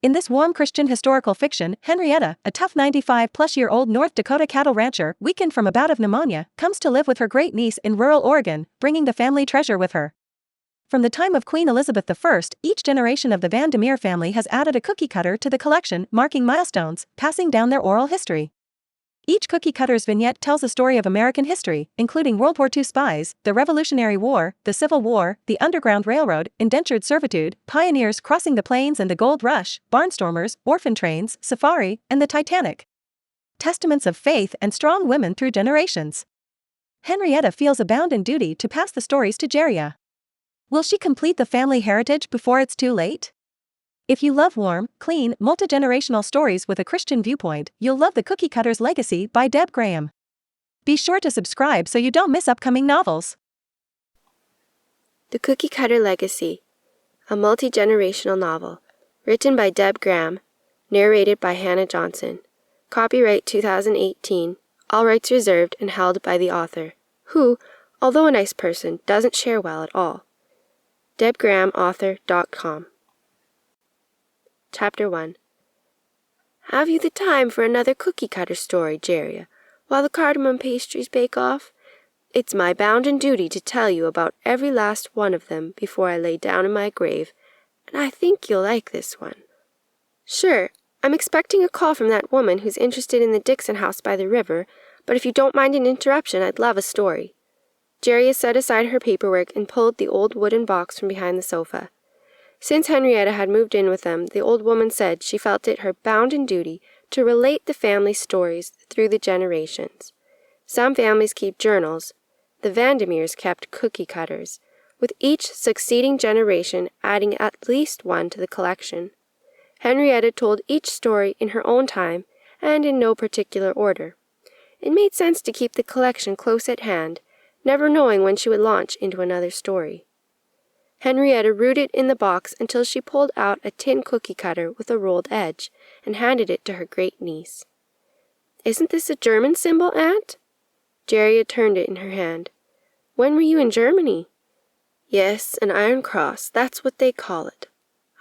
In this warm Christian historical fiction, Henrietta, a tough 95-plus-year-old North Dakota cattle rancher, weakened from a bout of pneumonia, comes to live with her great niece in rural Oregon, bringing the family treasure with her. From the time of Queen Elizabeth I, each generation of the Vandermeer family has added a cookie cutter to the collection, marking milestones, passing down their oral history. Each cookie cutter's vignette tells a story of American history, including World War II spies, the Revolutionary War, the Civil War, the Underground Railroad, indentured servitude, pioneers crossing the plains and the gold rush, barnstormers, orphan trains, safari, and the Titanic. Testaments of faith and strong women through generations. Henrietta feels a bounden duty to pass the stories to Jeria. Will she complete the family heritage before it's too late? If you love warm, clean, multi-generational stories with a Christian viewpoint, you'll love The Cookie Cutter's Legacy by Deb Graham. Be sure to subscribe so you don't miss upcoming novels. The Cookie Cutter Legacy, a multi-generational novel, written by Deb Graham, narrated by Hannah Johnson. Copyright 2018, all rights reserved and held by the author, who, although a nice person, doesn't share well at all. DebGrahamAuthor.com. Chapter 1. Have you the time for another cookie cutter story, Jeria, while the cardamom pastries bake off? It's my bounden duty to tell you about every last one of them before I lay down in my grave, and I think you'll like this one. Sure, I'm expecting a call from that woman who's interested in the Dixon house by the river, but if you don't mind an interruption, I'd love a story. Jeria set aside her paperwork and pulled the old wooden box from behind the sofa. Since Henrietta had moved in with them, the old woman said she felt it her bounden duty to relate the family stories through the generations. Some families keep journals. The Vandermeers kept cookie cutters, with each succeeding generation adding at least one to the collection. Henrietta told each story in her own time and in no particular order. It made sense to keep the collection close at hand, never knowing when she would launch into another story. Henrietta rooted in the box until she pulled out a tin cookie cutter with a rolled edge and handed it to her great niece. Isn't this a German symbol, Aunt? Jeria turned it in her hand. When were you in Germany? Yes, an iron cross, that's what they call it.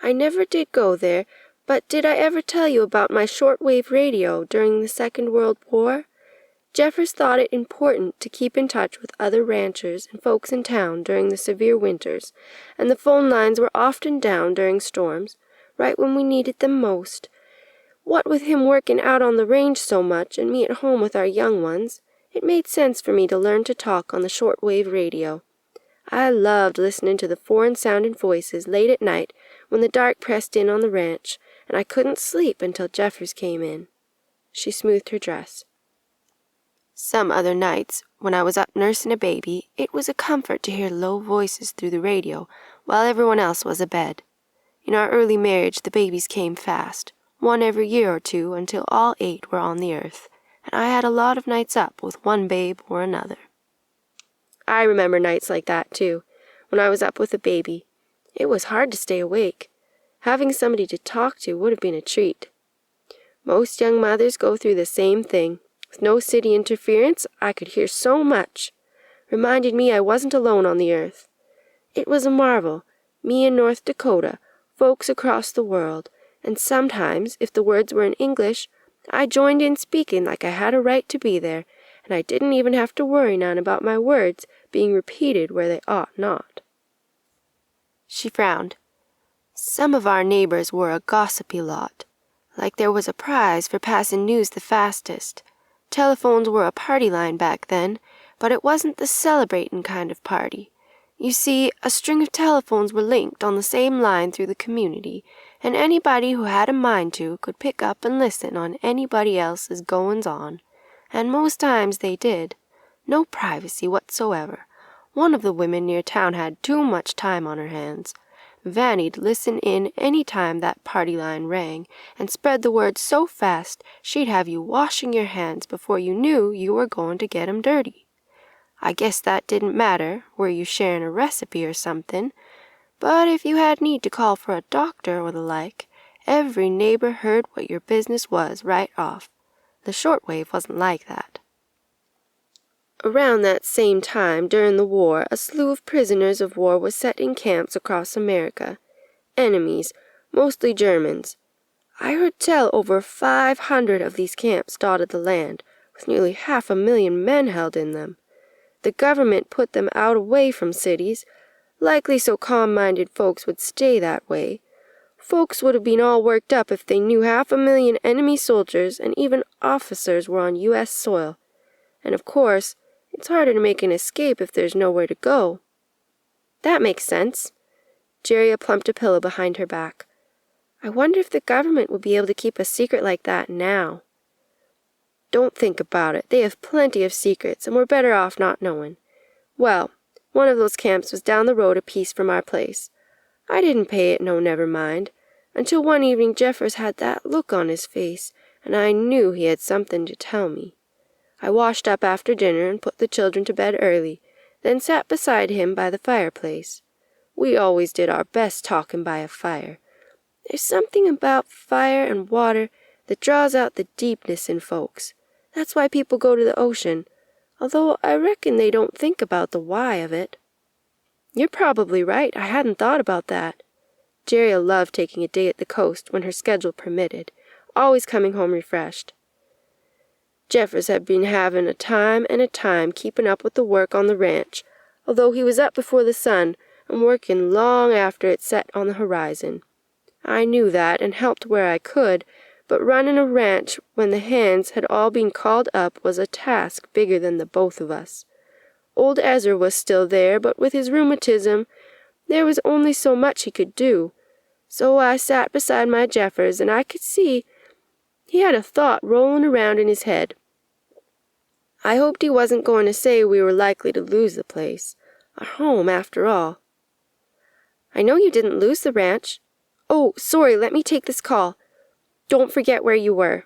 I never did go there, but did I ever tell you about my shortwave radio during the Second World War? Jeffers thought it important to keep in touch with other ranchers and folks in town during the severe winters, and the phone lines were often down during storms, right when we needed them most. What with him working out on the range so much and me at home with our young ones, it made sense for me to learn to talk on the shortwave radio. I loved listening to the foreign-sounding voices late at night when the dark pressed in on the ranch, and I couldn't sleep until Jeffers came in. She smoothed her dress. Some other nights, when I was up nursing a baby, it was a comfort to hear low voices through the radio while everyone else was abed. In our early marriage, the babies came fast, one every year or two until all 8 were on the earth, and I had a lot of nights up with one babe or another. I remember nights like that, too, when I was up with a baby. It was hard to stay awake. Having somebody to talk to would have been a treat. Most young mothers go through the same thing. With no city interference, I could hear so much. Reminded me I wasn't alone on the earth. It was a marvel, me in North Dakota, folks across the world, and sometimes, if the words were in English, I joined in speaking like I had a right to be there, and I didn't even have to worry none about my words being repeated where they ought not. She frowned. Some of our neighbors were a gossipy lot, like there was a prize for passing news the fastest. Telephones were a party line back then, but it wasn't the celebrating kind of party. You see, a string of telephones were linked on the same line through the community, and anybody who had a mind to could pick up and listen on anybody else's goings-on, and most times they did. No privacy whatsoever. One of the women near town had too much time on her hands. Vanny'd listen in any time that party line rang, and spread the word so fast she'd have you washing your hands before you knew you were going to get 'em dirty. I guess that didn't matter, were you sharing a recipe or something, but if you had need to call for a doctor or the like, every neighbor heard what your business was right off. The shortwave wasn't like that. Around that same time, during the war, a slew of prisoners of war was set in camps across America. Enemies, mostly Germans. I heard tell over 500 of these camps dotted the land, with nearly 500,000 men held in them. The government put them out away from cities, likely so calm-minded folks would stay that way. Folks would have been all worked up if they knew 500,000 enemy soldiers and even officers were on U.S. soil. And of course, it's harder to make an escape if there's nowhere to go. That makes sense. Jerry plumped a pillow behind her back. I wonder if the government will be able to keep a secret like that now. Don't think about it. They have plenty of secrets, and we're better off not knowing. Well, one of those camps was down the road a piece from our place. I didn't pay it no never mind, until one evening Jeffers had that look on his face, and I knew he had something to tell me. I washed up after dinner and put the children to bed early, then sat beside him by the fireplace. We always did our best talking by a fire. There's something about fire and water that draws out the deepness in folks. That's why people go to the ocean, although I reckon they don't think about the why of it. You're probably right. I hadn't thought about that. Jerry loved taking a day at the coast when her schedule permitted, always coming home refreshed. Jeffers had been having a time keeping up with the work on the ranch, although he was up before the sun and working long after it set on the horizon. I knew that and helped where I could, but running a ranch when the hands had all been called up was a task bigger than the both of us. Old Ezra was still there, but with his rheumatism, there was only so much he could do. So I sat beside my Jeffers, and I could see he had a thought rolling around in his head. I hoped he wasn't going to say we were likely to lose the place. Our home, after all. I know you didn't lose the ranch. Oh, sorry, let me take this call. Don't forget where you were.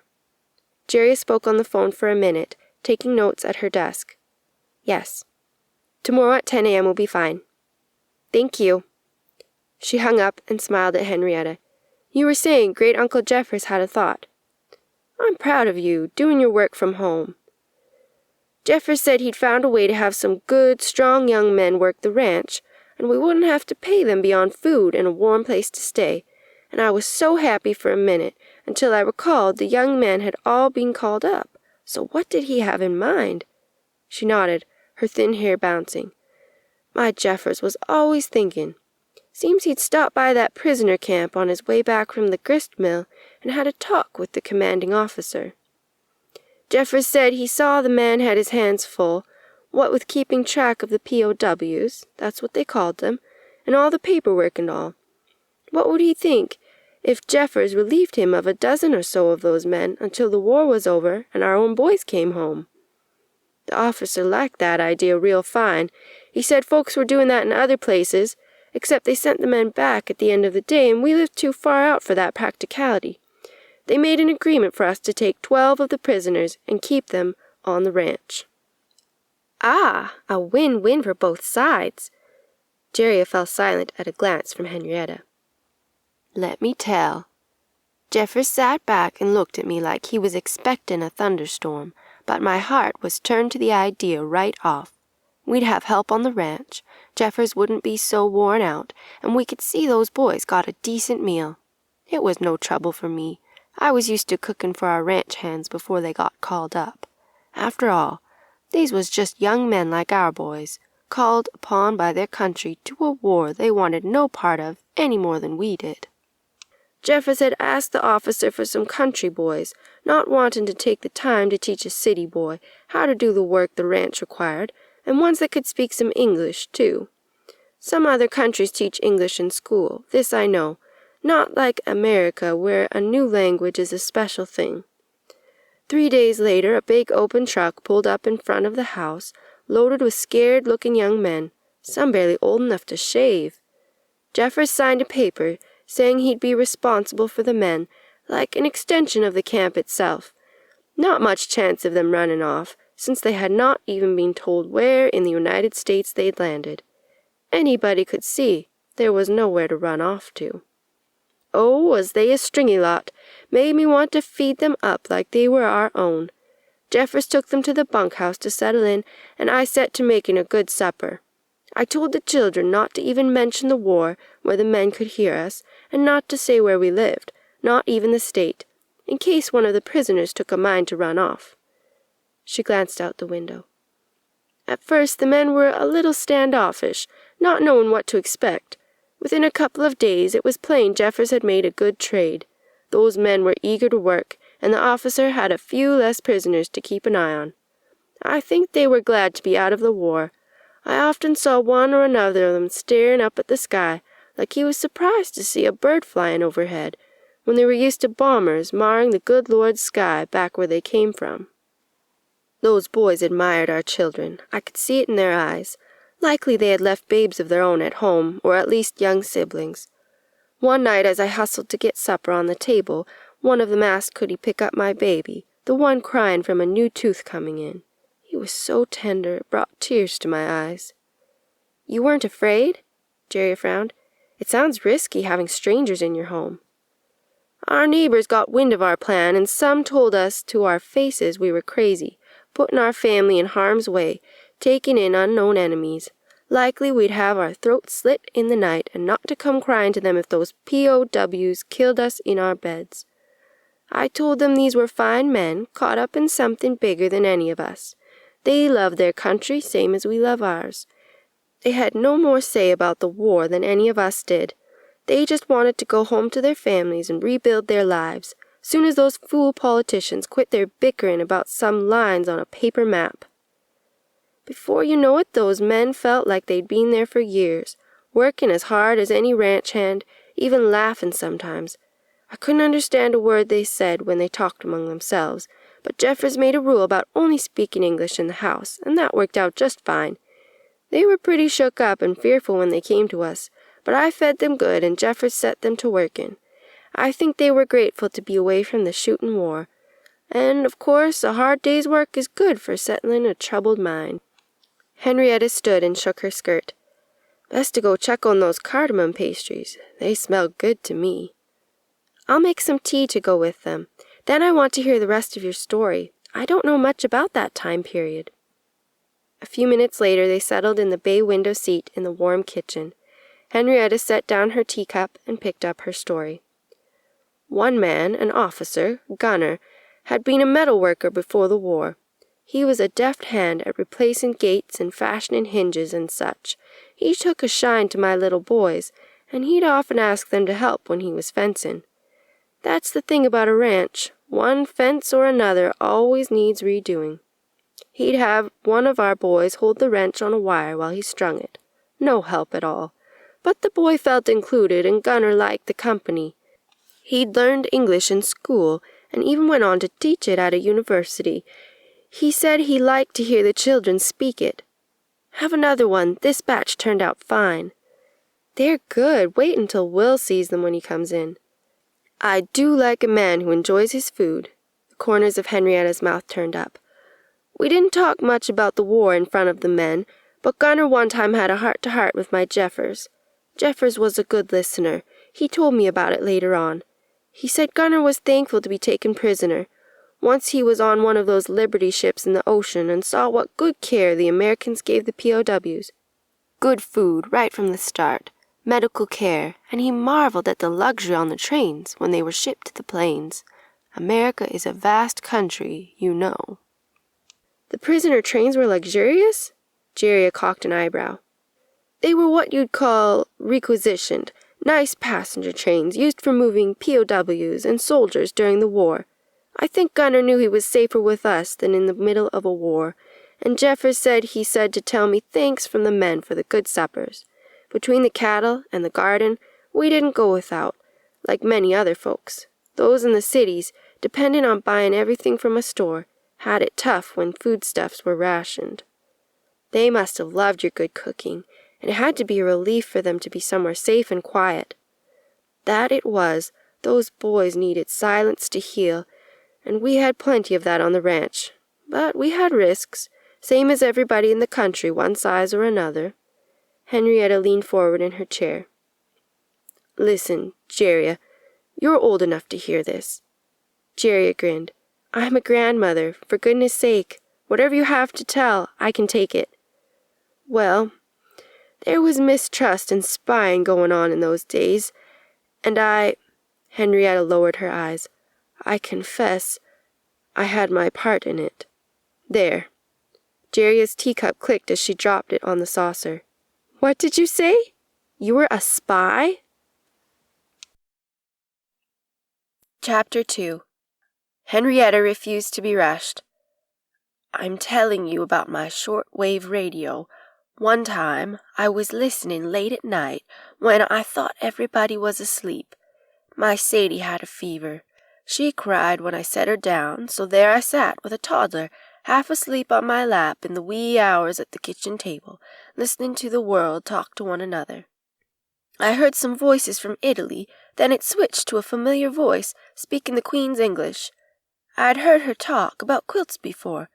Jerry spoke on the phone for a minute, taking notes at her desk. Yes. Tomorrow at 10 a.m. will be fine. Thank you. She hung up and smiled at Henrietta. You were saying Great Uncle Jeffers had a thought. I'm proud of you, doing your work from home. Jeffers said he'd found a way to have some good, strong young men work the ranch, and we wouldn't have to pay them beyond food and a warm place to stay, and I was so happy for a minute, until I recalled the young men had all been called up. So what did he have in mind? She nodded, her thin hair bouncing. My Jeffers was always thinking. Seems he'd stopped by that prisoner camp on his way back from the grist mill and had a talk with the commanding officer. Jeffers said he saw the man had his hands full, what with keeping track of the POWs, that's what they called them, and all the paperwork and all. What would he think if Jeffers relieved him of a dozen or so of those men until the war was over and our own boys came home? The officer liked that idea real fine. He said folks were doing that in other places, except they sent the men back at the end of the day, and we lived too far out for that practicality. They made an agreement for us to take 12 of the prisoners and keep them on the ranch. Ah, a win-win for both sides. Jerry fell silent at a glance from Henrietta. Let me tell. Jeffers sat back and looked at me like he was expecting a thunderstorm, but my heart was turned to the idea right off. We'd have help on the ranch, Jeffers wouldn't be so worn out, and we could see those boys got a decent meal. It was no trouble for me. I was used to cooking for our ranch hands before they got called up. After all, these was just young men like our boys, called upon by their country to a war they wanted no part of any more than we did. Jeffers had asked the officer for some country boys, not wanting to take the time to teach a city boy how to do the work the ranch required, and ones that could speak some English, too. Some other countries teach English in school, this I know, not like America, where a new language is a special thing. 3 days later, a big open truck pulled up in front of the house, loaded with scared-looking young men, some barely old enough to shave. Jeffers signed a paper saying he'd be responsible for the men, like an extension of the camp itself. Not much chance of them running off, since they had not even been told where in the United States they'd landed. Anybody could see there was nowhere to run off to. Oh, was they a stringy lot, made me want to feed them up like they were our own. Jeffers took them to the bunkhouse to settle in, and I set to making a good supper. I told the children not to even mention the war where the men could hear us, and not to say where we lived, not even the state, in case one of the prisoners took a mind to run off. She glanced out the window. At first the men were a little standoffish, not knowing what to expect. Within a couple of days it was plain Jeffers had made a good trade. Those men were eager to work, and the officer had a few less prisoners to keep an eye on. I think they were glad to be out of the war. I often saw one or another of them staring up at the sky, like he was surprised to see a bird flying overhead, when they were used to bombers marring the good Lord's sky back where they came from. Those boys admired our children. I could see it in their eyes. Likely they had left babes of their own at home, or at least young siblings. One night as I hustled to get supper on the table, one of them asked could he pick up my baby, the one crying from a new tooth coming in. He was so tender it brought tears to my eyes. "You weren't afraid?" Jerry frowned. "It sounds risky having strangers in your home." "Our neighbors got wind of our plan, and some told us to our faces we were crazy, putting our family in harm's way, taking in unknown enemies. Likely we'd have our throats slit in the night, and not to come crying to them if those POWs killed us in our beds. I told them these were fine men, caught up in something bigger than any of us. They loved their country same as we love ours. They had no more say about the war than any of us did. They just wanted to go home to their families and rebuild their lives, soon as those fool politicians quit their bickering about some lines on a paper map. Before you know it, those men felt like they'd been there for years, working as hard as any ranch hand, even laughing sometimes. I couldn't understand a word they said when they talked among themselves, but Jeffers made a rule about only speaking English in the house, and that worked out just fine. They were pretty shook up and fearful when they came to us, but I fed them good and Jeffers set them to working. I think they were grateful to be away from the shooting war. And, of course, a hard day's work is good for settling a troubled mind." Henrietta stood and shook her skirt. "Best to go check on those cardamom pastries. They smell good to me." "I'll make some tea to go with them. Then I want to hear the rest of your story. I don't know much about that time period." A few minutes later they settled in the bay window seat in the warm kitchen. Henrietta set down her teacup and picked up her story. One man, an officer, gunner, had been a metal worker before the war. He was a deft hand at replacing gates and fashioning hinges and such. He took a shine to my little boys, and he'd often ask them to help when he was fencing. That's the thing about a ranch. One fence or another always needs redoing. He'd have one of our boys hold the wrench on a wire while he strung it. No help at all. But the boy felt included, and Gunner liked the company. He'd learned English in school, and even went on to teach it at a university. He said he liked to hear the children speak it. "Have another one. This batch turned out fine." "They're good. Wait until Will sees them when he comes in." "I do like a man who enjoys his food." The corners of Henrietta's mouth turned up. "We didn't talk much about the war in front of the men, but Gunner one time had a heart-to-heart with my Jeffers. Jeffers was a good listener. He told me about it later on. He said Gunner was thankful to be taken prisoner. Once he was on one of those Liberty ships in the ocean and saw what good care the Americans gave the POWs. Good food right from the start, medical care, and he marveled at the luxury on the trains when they were shipped to the plains. America is a vast country, you know." "The prisoner trains were luxurious?" Jerry cocked an eyebrow. "They were what you'd call requisitioned, nice passenger trains used for moving POWs and soldiers during the war. I think Gunner knew he was safer with us than in the middle of a war, and Jeffers said he said to tell me thanks from the men for the good suppers. Between the cattle and the garden, we didn't go without, like many other folks. Those in the cities, depending on buying everything from a store, had it tough when foodstuffs were rationed. They must have loved your good cooking, and it had to be a relief for them to be somewhere safe and quiet. That it was. Those boys needed silence to heal, and we had plenty of that on the ranch. But we had risks, same as everybody in the country, one size or another." Henrietta leaned forward in her chair. "Listen, Jerry, you're old enough to hear this." Jerry grinned. "I'm a grandmother, for goodness sake. Whatever you have to tell, I can take it." "Well, there was mistrust and spying going on in those days, and I Henrietta lowered her eyes. I confess I had my part in it. There. Jeria's teacup clicked as she dropped it on the saucer. What did you say? You were a spy? Chapter 2. Henrietta refused to be rushed. I'm telling you about my short-wave radio. One time, I was listening late at night when I thought everybody was asleep. My Sadie had a fever. She cried when I set her down, so there I sat with a toddler, half asleep on my lap in the wee hours at the kitchen table, listening to the world talk to one another. I heard some voices from Italy, then it switched to a familiar voice speaking the Queen's English. I'd heard her talk about quilts before.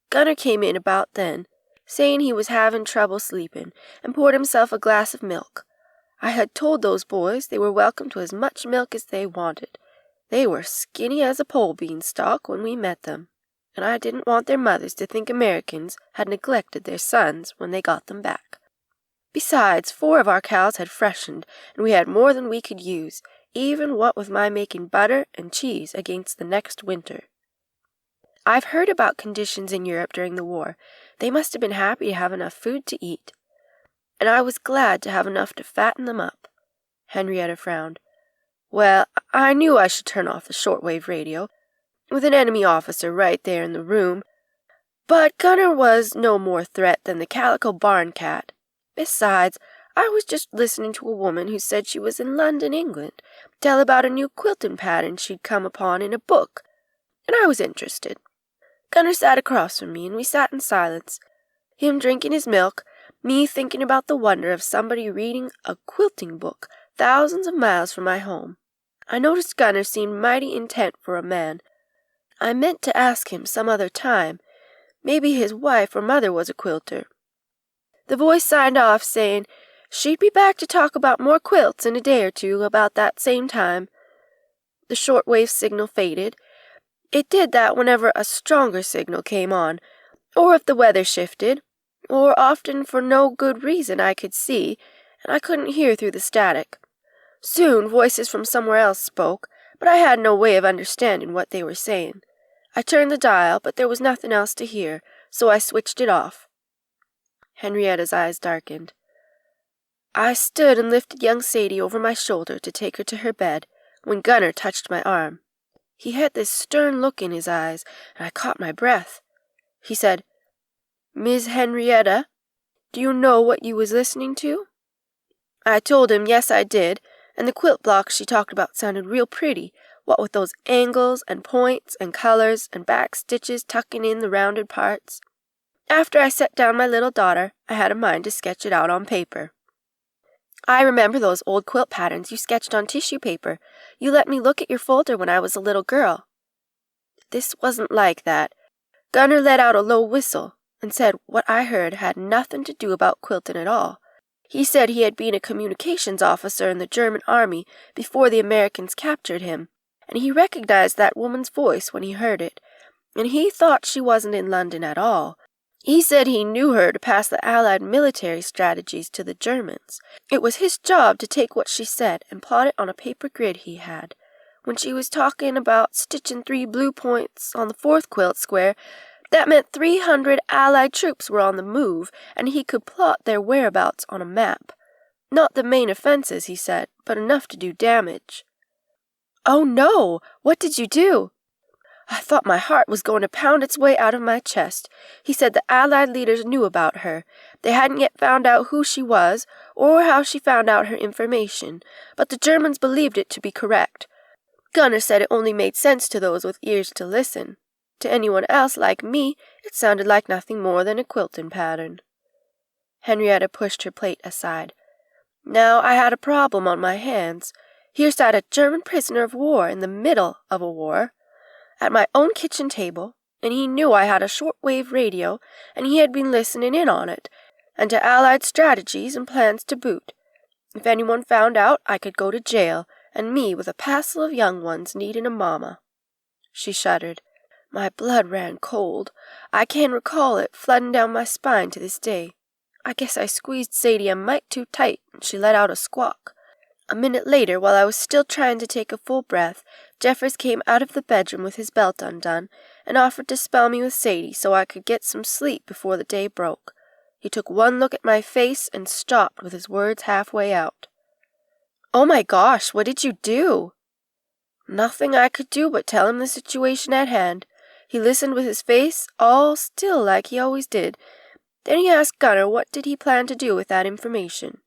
Gunner came in about then, saying he was having trouble sleeping, and poured himself a glass of milk. I had told those boys they were welcome to as much milk as they wanted. They were skinny as a pole beanstalk when we met them, and I didn't want their mothers to think Americans had neglected their sons when they got them back. Besides, 4 of our cows had freshened, and we had more than we could use, even what with my making butter and cheese against the next winter. I've heard about conditions in Europe during the war. They must have been happy to have enough food to eat. And I was glad to have enough to fatten them up. Henrietta frowned. Well, I knew I should turn off the shortwave radio, with an enemy officer right there in the room. But Gunner was no more threat than the calico barn cat. Besides, I was just listening to a woman who said she was in London, England, tell about a new quilting pattern she'd come upon in a book, and I was interested. Gunner sat across from me, and we sat in silence, him drinking his milk, me thinking about the wonder of somebody reading a quilting book thousands of miles from my home. I noticed Gunner seemed mighty intent for a man. I meant to ask him some other time. Maybe his wife or mother was a quilter. The voice signed off, saying she'd be back to talk about more quilts in a day or two about that same time. The shortwave signal faded. It did that whenever a stronger signal came on, or if the weather shifted, or often for no good reason I could see, and I couldn't hear through the static. Soon voices from somewhere else spoke, but I had no way of understanding what they were saying. I turned the dial, but there was nothing else to hear, so I switched it off. Henrietta's eyes darkened. I stood and lifted young Sadie over my shoulder to take her to her bed, when Gunner touched my arm. He had this stern look in his eyes, and I caught my breath. He said, Miss Henrietta, do you know what you was listening to? I told him yes I did, and the quilt blocks she talked about sounded real pretty, what with those angles and points and colors and back stitches tucking in the rounded parts. After I set down my little daughter, I had a mind to sketch it out on paper. I remember those old quilt patterns you sketched on tissue paper. You let me look at your folder when I was a little girl. This wasn't like that. Gunner let out a low whistle and said what I heard had nothing to do about quilting at all. He said he had been a communications officer in the German army before the Americans captured him, and he recognized that woman's voice when he heard it, and he thought she wasn't in London at all. He said he knew her to pass the Allied military strategies to the Germans. It was his job to take what she said and plot it on a paper grid he had. When she was talking about stitching 3 blue points on the 4th quilt square, that meant 300 Allied troops were on the move, and he could plot their whereabouts on a map. Not the main offenses, he said, but enough to do damage. Oh no! What did you do? I thought my heart was going to pound its way out of my chest. He said the Allied leaders knew about her. They hadn't yet found out who she was, or how she found out her information, but the Germans believed it to be correct. Gunner said it only made sense to those with ears to listen. To anyone else like me, it sounded like nothing more than a quilting pattern. Henrietta pushed her plate aside. Now I had a problem on my hands. Here sat a German prisoner of war in the middle of a war, at my own kitchen table, and he knew I had a short-wave radio, and he had been listening in on it, and to Allied strategies and plans to boot. If anyone found out, I could go to jail, and me with a passel of young ones needing a mamma. She shuddered. My blood ran cold. I can recall it flooding down my spine to this day. I guess I squeezed Sadie a mite too tight, and she let out a squawk. A minute later, while I was still trying to take a full breath, Jeffers came out of the bedroom with his belt undone and offered to spell me with Sadie so I could get some sleep before the day broke. He took one look at my face and stopped with his words halfway out. "Oh my gosh, what did you do?" Nothing I could do but tell him the situation at hand. He listened with his face all still like he always did. Then he asked Gunner what did he plan to do with that information.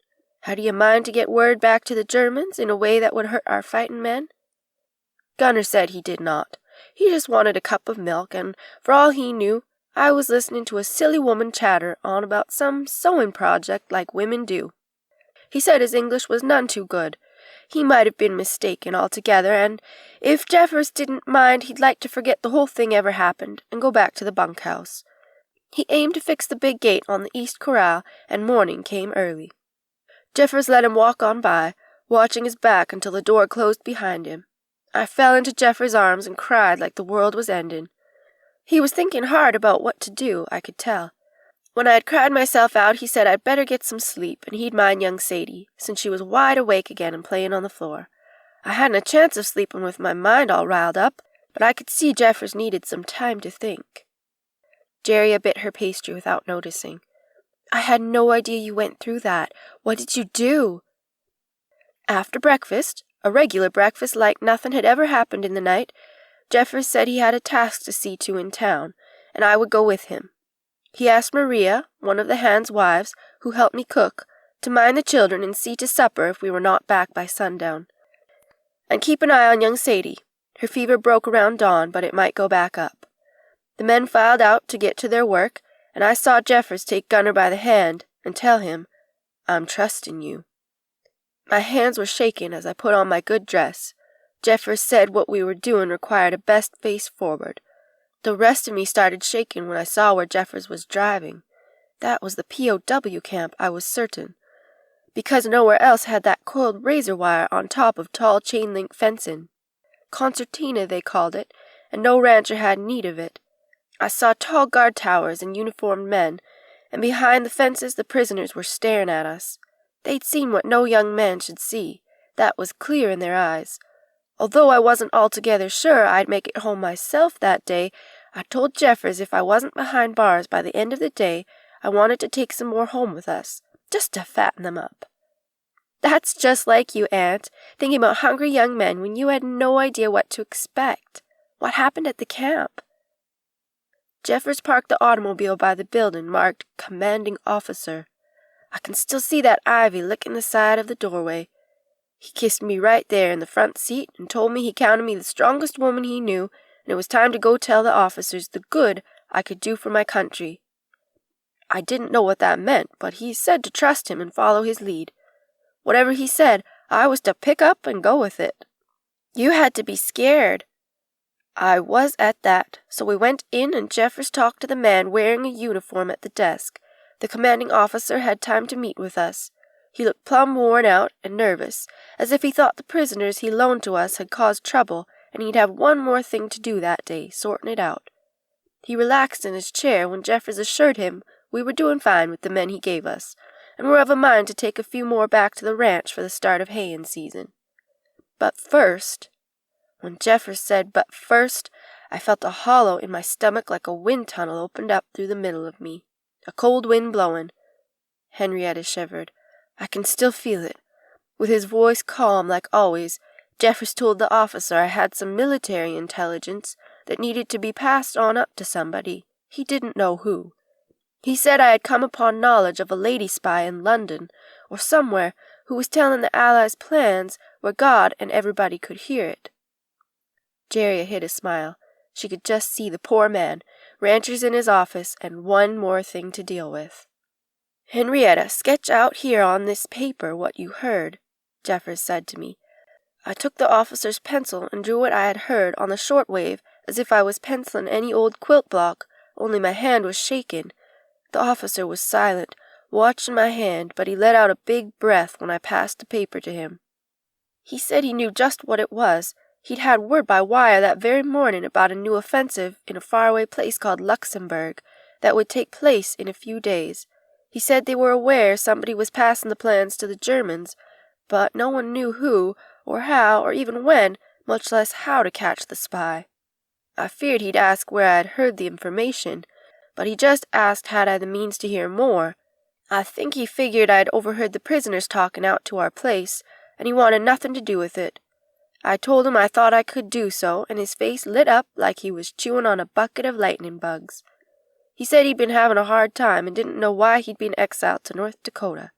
Had he a mind to get word back to the Germans in a way that would hurt our fighting men? Gunner said he did not. He just wanted a cup of milk, and for all he knew, I was listening to a silly woman chatter on about some sewing project like women do. He said his English was none too good. He might have been mistaken altogether, and if Jeffers didn't mind, he'd like to forget the whole thing ever happened and go back to the bunkhouse. He aimed to fix the big gate on the east corral, and morning came early. Jeffers let him walk on by, watching his back until the door closed behind him. I fell into Jeffers' arms and cried like the world was ending. He was thinking hard about what to do, I could tell. When I had cried myself out, he said I'd better get some sleep, and he'd mind young Sadie, since she was wide awake again and playing on the floor. I hadn't a chance of sleeping with my mind all riled up, but I could see Jeffers needed some time to think. Jerria bit her pastry without noticing. "I had no idea you went through that. What did you do?" After breakfast, a regular breakfast like nothing had ever happened in the night, Jeffers said he had a task to see to in town, and I would go with him. He asked Maria, one of the hands' wives, who helped me cook, to mind the children and see to supper if we were not back by sundown. And keep an eye on young Sadie. Her fever broke around dawn, but it might go back up. The men filed out to get to their work, and I saw Jeffers take Gunner by the hand and tell him, "I'm trusting you." My hands were shaking as I put on my good dress. Jeffers said what we were doing required a best face forward. The rest of me started shaking when I saw where Jeffers was driving. That was the POW camp, I was certain, because nowhere else had that coiled razor wire on top of tall chain-link fencing. Concertina, they called it, and no rancher had need of it. I saw tall guard towers and uniformed men, and behind the fences the prisoners were staring at us. They'd seen what no young man should see. That was clear in their eyes. Although I wasn't altogether sure I'd make it home myself that day, I told Jeffers if I wasn't behind bars by the end of the day, I wanted to take some more home with us, just to fatten them up. "That's just like you, Aunt, thinking about hungry young men when you had no idea what to expect. What happened at the camp?" Jeffers parked the automobile by the building marked Commanding Officer. I can still see that ivy licking the side of the doorway. He kissed me right there in the front seat and told me he counted me the strongest woman he knew, and it was time to go tell the officers the good I could do for my country. I didn't know what that meant, but he said to trust him and follow his lead. Whatever he said, I was to pick up and go with it. "You had to be scared." I was at that, so we went in and Jeffers talked to the man wearing a uniform at the desk. The commanding officer had time to meet with us. He looked plumb worn out and nervous, as if he thought the prisoners he loaned to us had caused trouble, and he'd have one more thing to do that day, sorting it out. He relaxed in his chair when Jeffers assured him we were doing fine with the men he gave us, and were of a mind to take a few more back to the ranch for the start of haying season. But first, when Jeffers said "but first," I felt a hollow in my stomach like a wind tunnel opened up through the middle of me. A cold wind blowing. Henrietta shivered. I can still feel it. With his voice calm like always, Jeffers told the officer I had some military intelligence that needed to be passed on up to somebody. He didn't know who. He said I had come upon knowledge of a lady spy in London, or somewhere, who was telling the Allies plans where God and everybody could hear it. Jerria hid a smile. She could just see the poor man, ranchers in his office, and one more thing to deal with. "Henrietta, sketch out here on this paper what you heard," Jeffers said to me. I took the officer's pencil and drew what I had heard on the short wave as if I was penciling any old quilt block, only my hand was shaking. The officer was silent, watching my hand, but he let out a big breath when I passed the paper to him. He said he knew just what it was. He'd had word by wire that very morning about a new offensive in a faraway place called Luxembourg that would take place in a few days. He said they were aware somebody was passing the plans to the Germans, but no one knew who, or how, or even when, much less how to catch the spy. I feared he'd ask where I had heard the information, but he just asked had I the means to hear more. I think he figured I'd overheard the prisoners talking out to our place, and he wanted nothing to do with it. I told him I thought I could do so, and his face lit up like he was chewing on a bucket of lightning bugs. He said he'd been having a hard time and didn't know why he'd been exiled to North Dakota.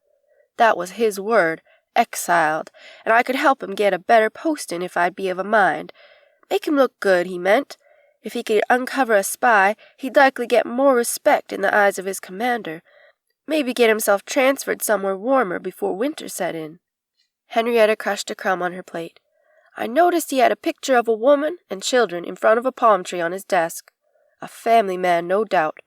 That was his word, exiled, and I could help him get a better posting if I'd be of a mind. Make him look good, he meant. If he could uncover a spy, he'd likely get more respect in the eyes of his commander. Maybe get himself transferred somewhere warmer before winter set in. Henrietta crushed a crumb on her plate. I noticed he had a picture of a woman and children in front of a palm tree on his desk. A family man, no doubt.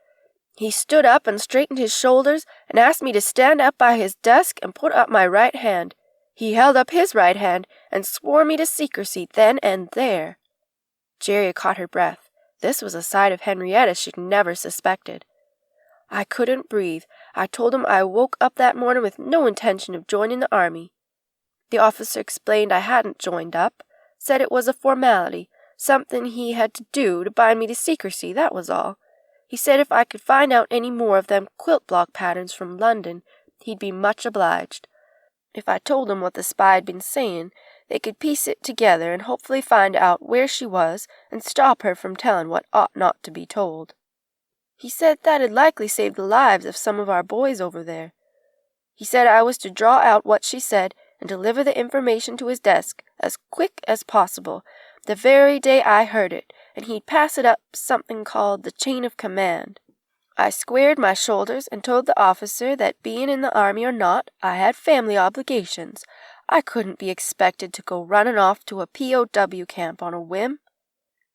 He stood up and straightened his shoulders and asked me to stand up by his desk and put up my right hand. He held up his right hand and swore me to secrecy then and there. Jerry caught her breath. This was a side of Henrietta she'd never suspected. I couldn't breathe. I told him I woke up that morning with no intention of joining the army. The officer explained I hadn't joined up, said it was a formality, something he had to do to bind me to secrecy, that was all. He said if I could find out any more of them quilt block patterns from London, he'd be much obliged. If I told them what the spy had been saying, they could piece it together and hopefully find out where she was and stop her from telling what ought not to be told. He said that'd likely save the lives of some of our boys over there. He said I was to draw out what she said and deliver the information to his desk as quick as possible, the very day I heard it, and he'd pass it up something called the chain of command. I squared my shoulders and told the officer that being in the army or not, I had family obligations. I couldn't be expected to go running off to a POW camp on a whim.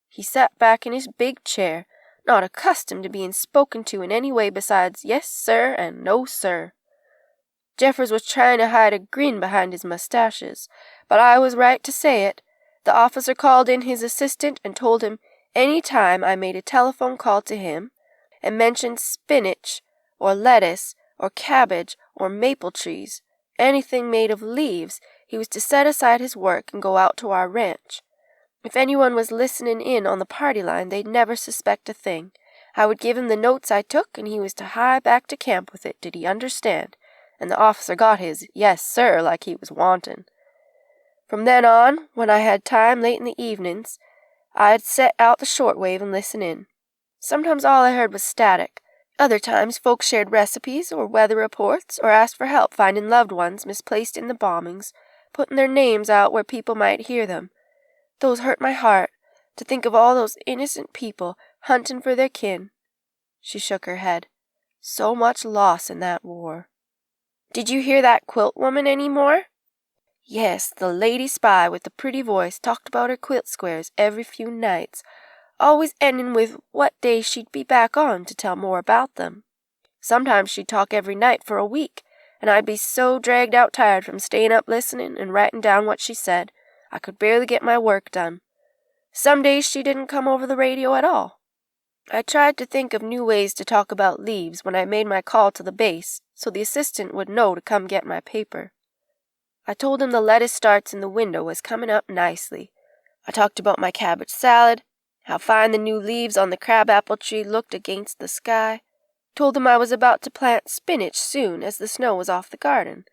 He sat back in his big chair, not accustomed to being spoken to in any way besides yes, sir, and no, sir. Jeffers was trying to hide a grin behind his mustaches, but I was right to say it. The officer called in his assistant and told him any time I made a telephone call to him and mentioned spinach or lettuce or cabbage or maple trees, anything made of leaves, he was to set aside his work and go out to our ranch. If anyone was listening in on the party line, they'd never suspect a thing. I would give him the notes I took, and he was to hie back to camp with it, did he understand? And the officer got his yes, sir, like he was wanting. From then on, when I had time late in the evenings, I'd set out the shortwave and listen in. Sometimes all I heard was static. Other times folks shared recipes or weather reports or asked for help finding loved ones misplaced in the bombings, putting their names out where people might hear them. Those hurt my heart, to think of all those innocent people hunting for their kin. She shook her head. So much loss in that war. Did you hear that quilt woman any more? Yes, the lady spy with the pretty voice talked about her quilt squares every few nights, always ending with what day she'd be back on to tell more about them. Sometimes she'd talk every night for a week, and I'd be so dragged out tired from staying up listening and writing down what she said, I could barely get my work done. Some days she didn't come over the radio at all. I tried to think of new ways to talk about leaves when I made my call to the base, so the assistant would know to come get my paper. I told him the lettuce starts in the window was coming up nicely. I talked about my cabbage salad, how fine the new leaves on the crabapple tree looked against the sky. Told him I was about to plant spinach soon as the snow was off the garden.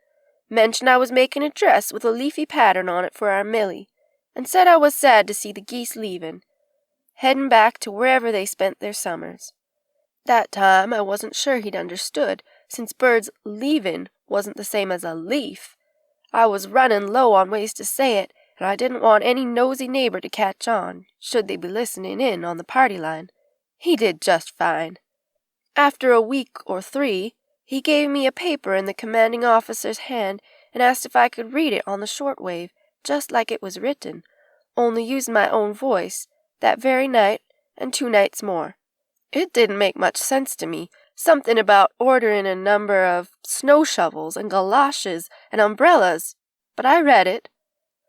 Mentioned I was making a dress with a leafy pattern on it for our Millie, and said I was sad to see the geese leaving, heading back to wherever they spent their summers. That time I wasn't sure he'd understood, since birds leaving wasn't the same as a leaf. I was running low on ways to say it, and I didn't want any nosy neighbor to catch on, should they be listening in on the party line. He did just fine. After a week or 3, he gave me a paper in the commanding officer's hand and asked if I could read it on the shortwave, just like it was written, only using my own voice, that very night and 2 nights more. It didn't make much sense to me, something about ordering a number of snow shovels and galoshes and umbrellas, but I read it.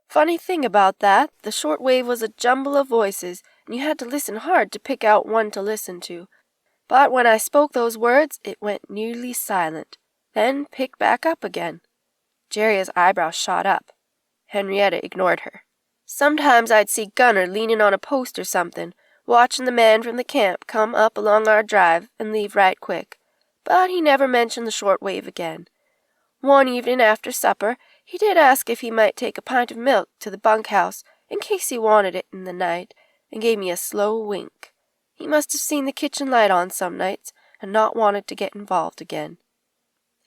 Funny thing about that, the shortwave was a jumble of voices, and you had to listen hard to pick out one to listen to. But when I spoke those words, it went nearly silent, then picked back up again. Jerria's eyebrows shot up. Henrietta ignored her. Sometimes I'd see Gunner leaning on a post or something, watching the man from the camp come up along our drive and leave right quick, but he never mentioned the shortwave again. One evening after supper, he did ask if he might take a pint of milk to the bunkhouse in case he wanted it in the night, and gave me a slow wink. He must have seen the kitchen light on some nights and not wanted to get involved again.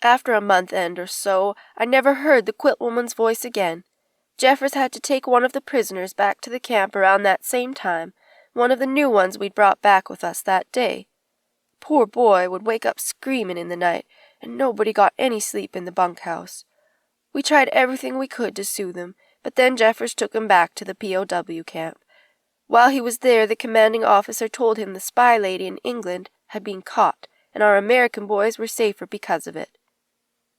After a month end or so, I never heard the quilt woman's voice again. Jeffers had to take one of the prisoners back to the camp around that same time, one of the new ones we'd brought back with us that day. Poor boy would wake up screaming in the night, and nobody got any sleep in the bunkhouse. We tried everything we could to soothe him, but then Jeffers took him back to the POW camp. While he was there, the commanding officer told him the spy lady in England had been caught, and our American boys were safer because of it.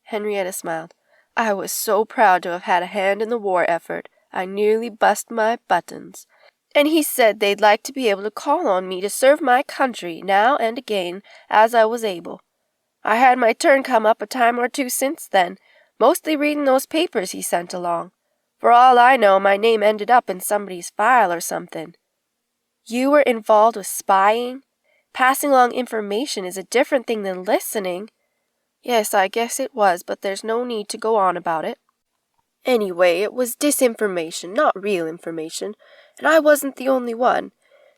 Henrietta smiled. I was so proud to have had a hand in the war effort, I nearly bust my buttons. And he said they'd like to be able to call on me to serve my country now and again as I was able. I had my turn come up a time or two since then, mostly reading those papers he sent along. For all I know, my name ended up in somebody's file or something. You were involved with spying? Passing along information is a different thing than listening. Yes, I guess it was, but there's no need to go on about it. Anyway, it was disinformation, not real information, and I wasn't the only one.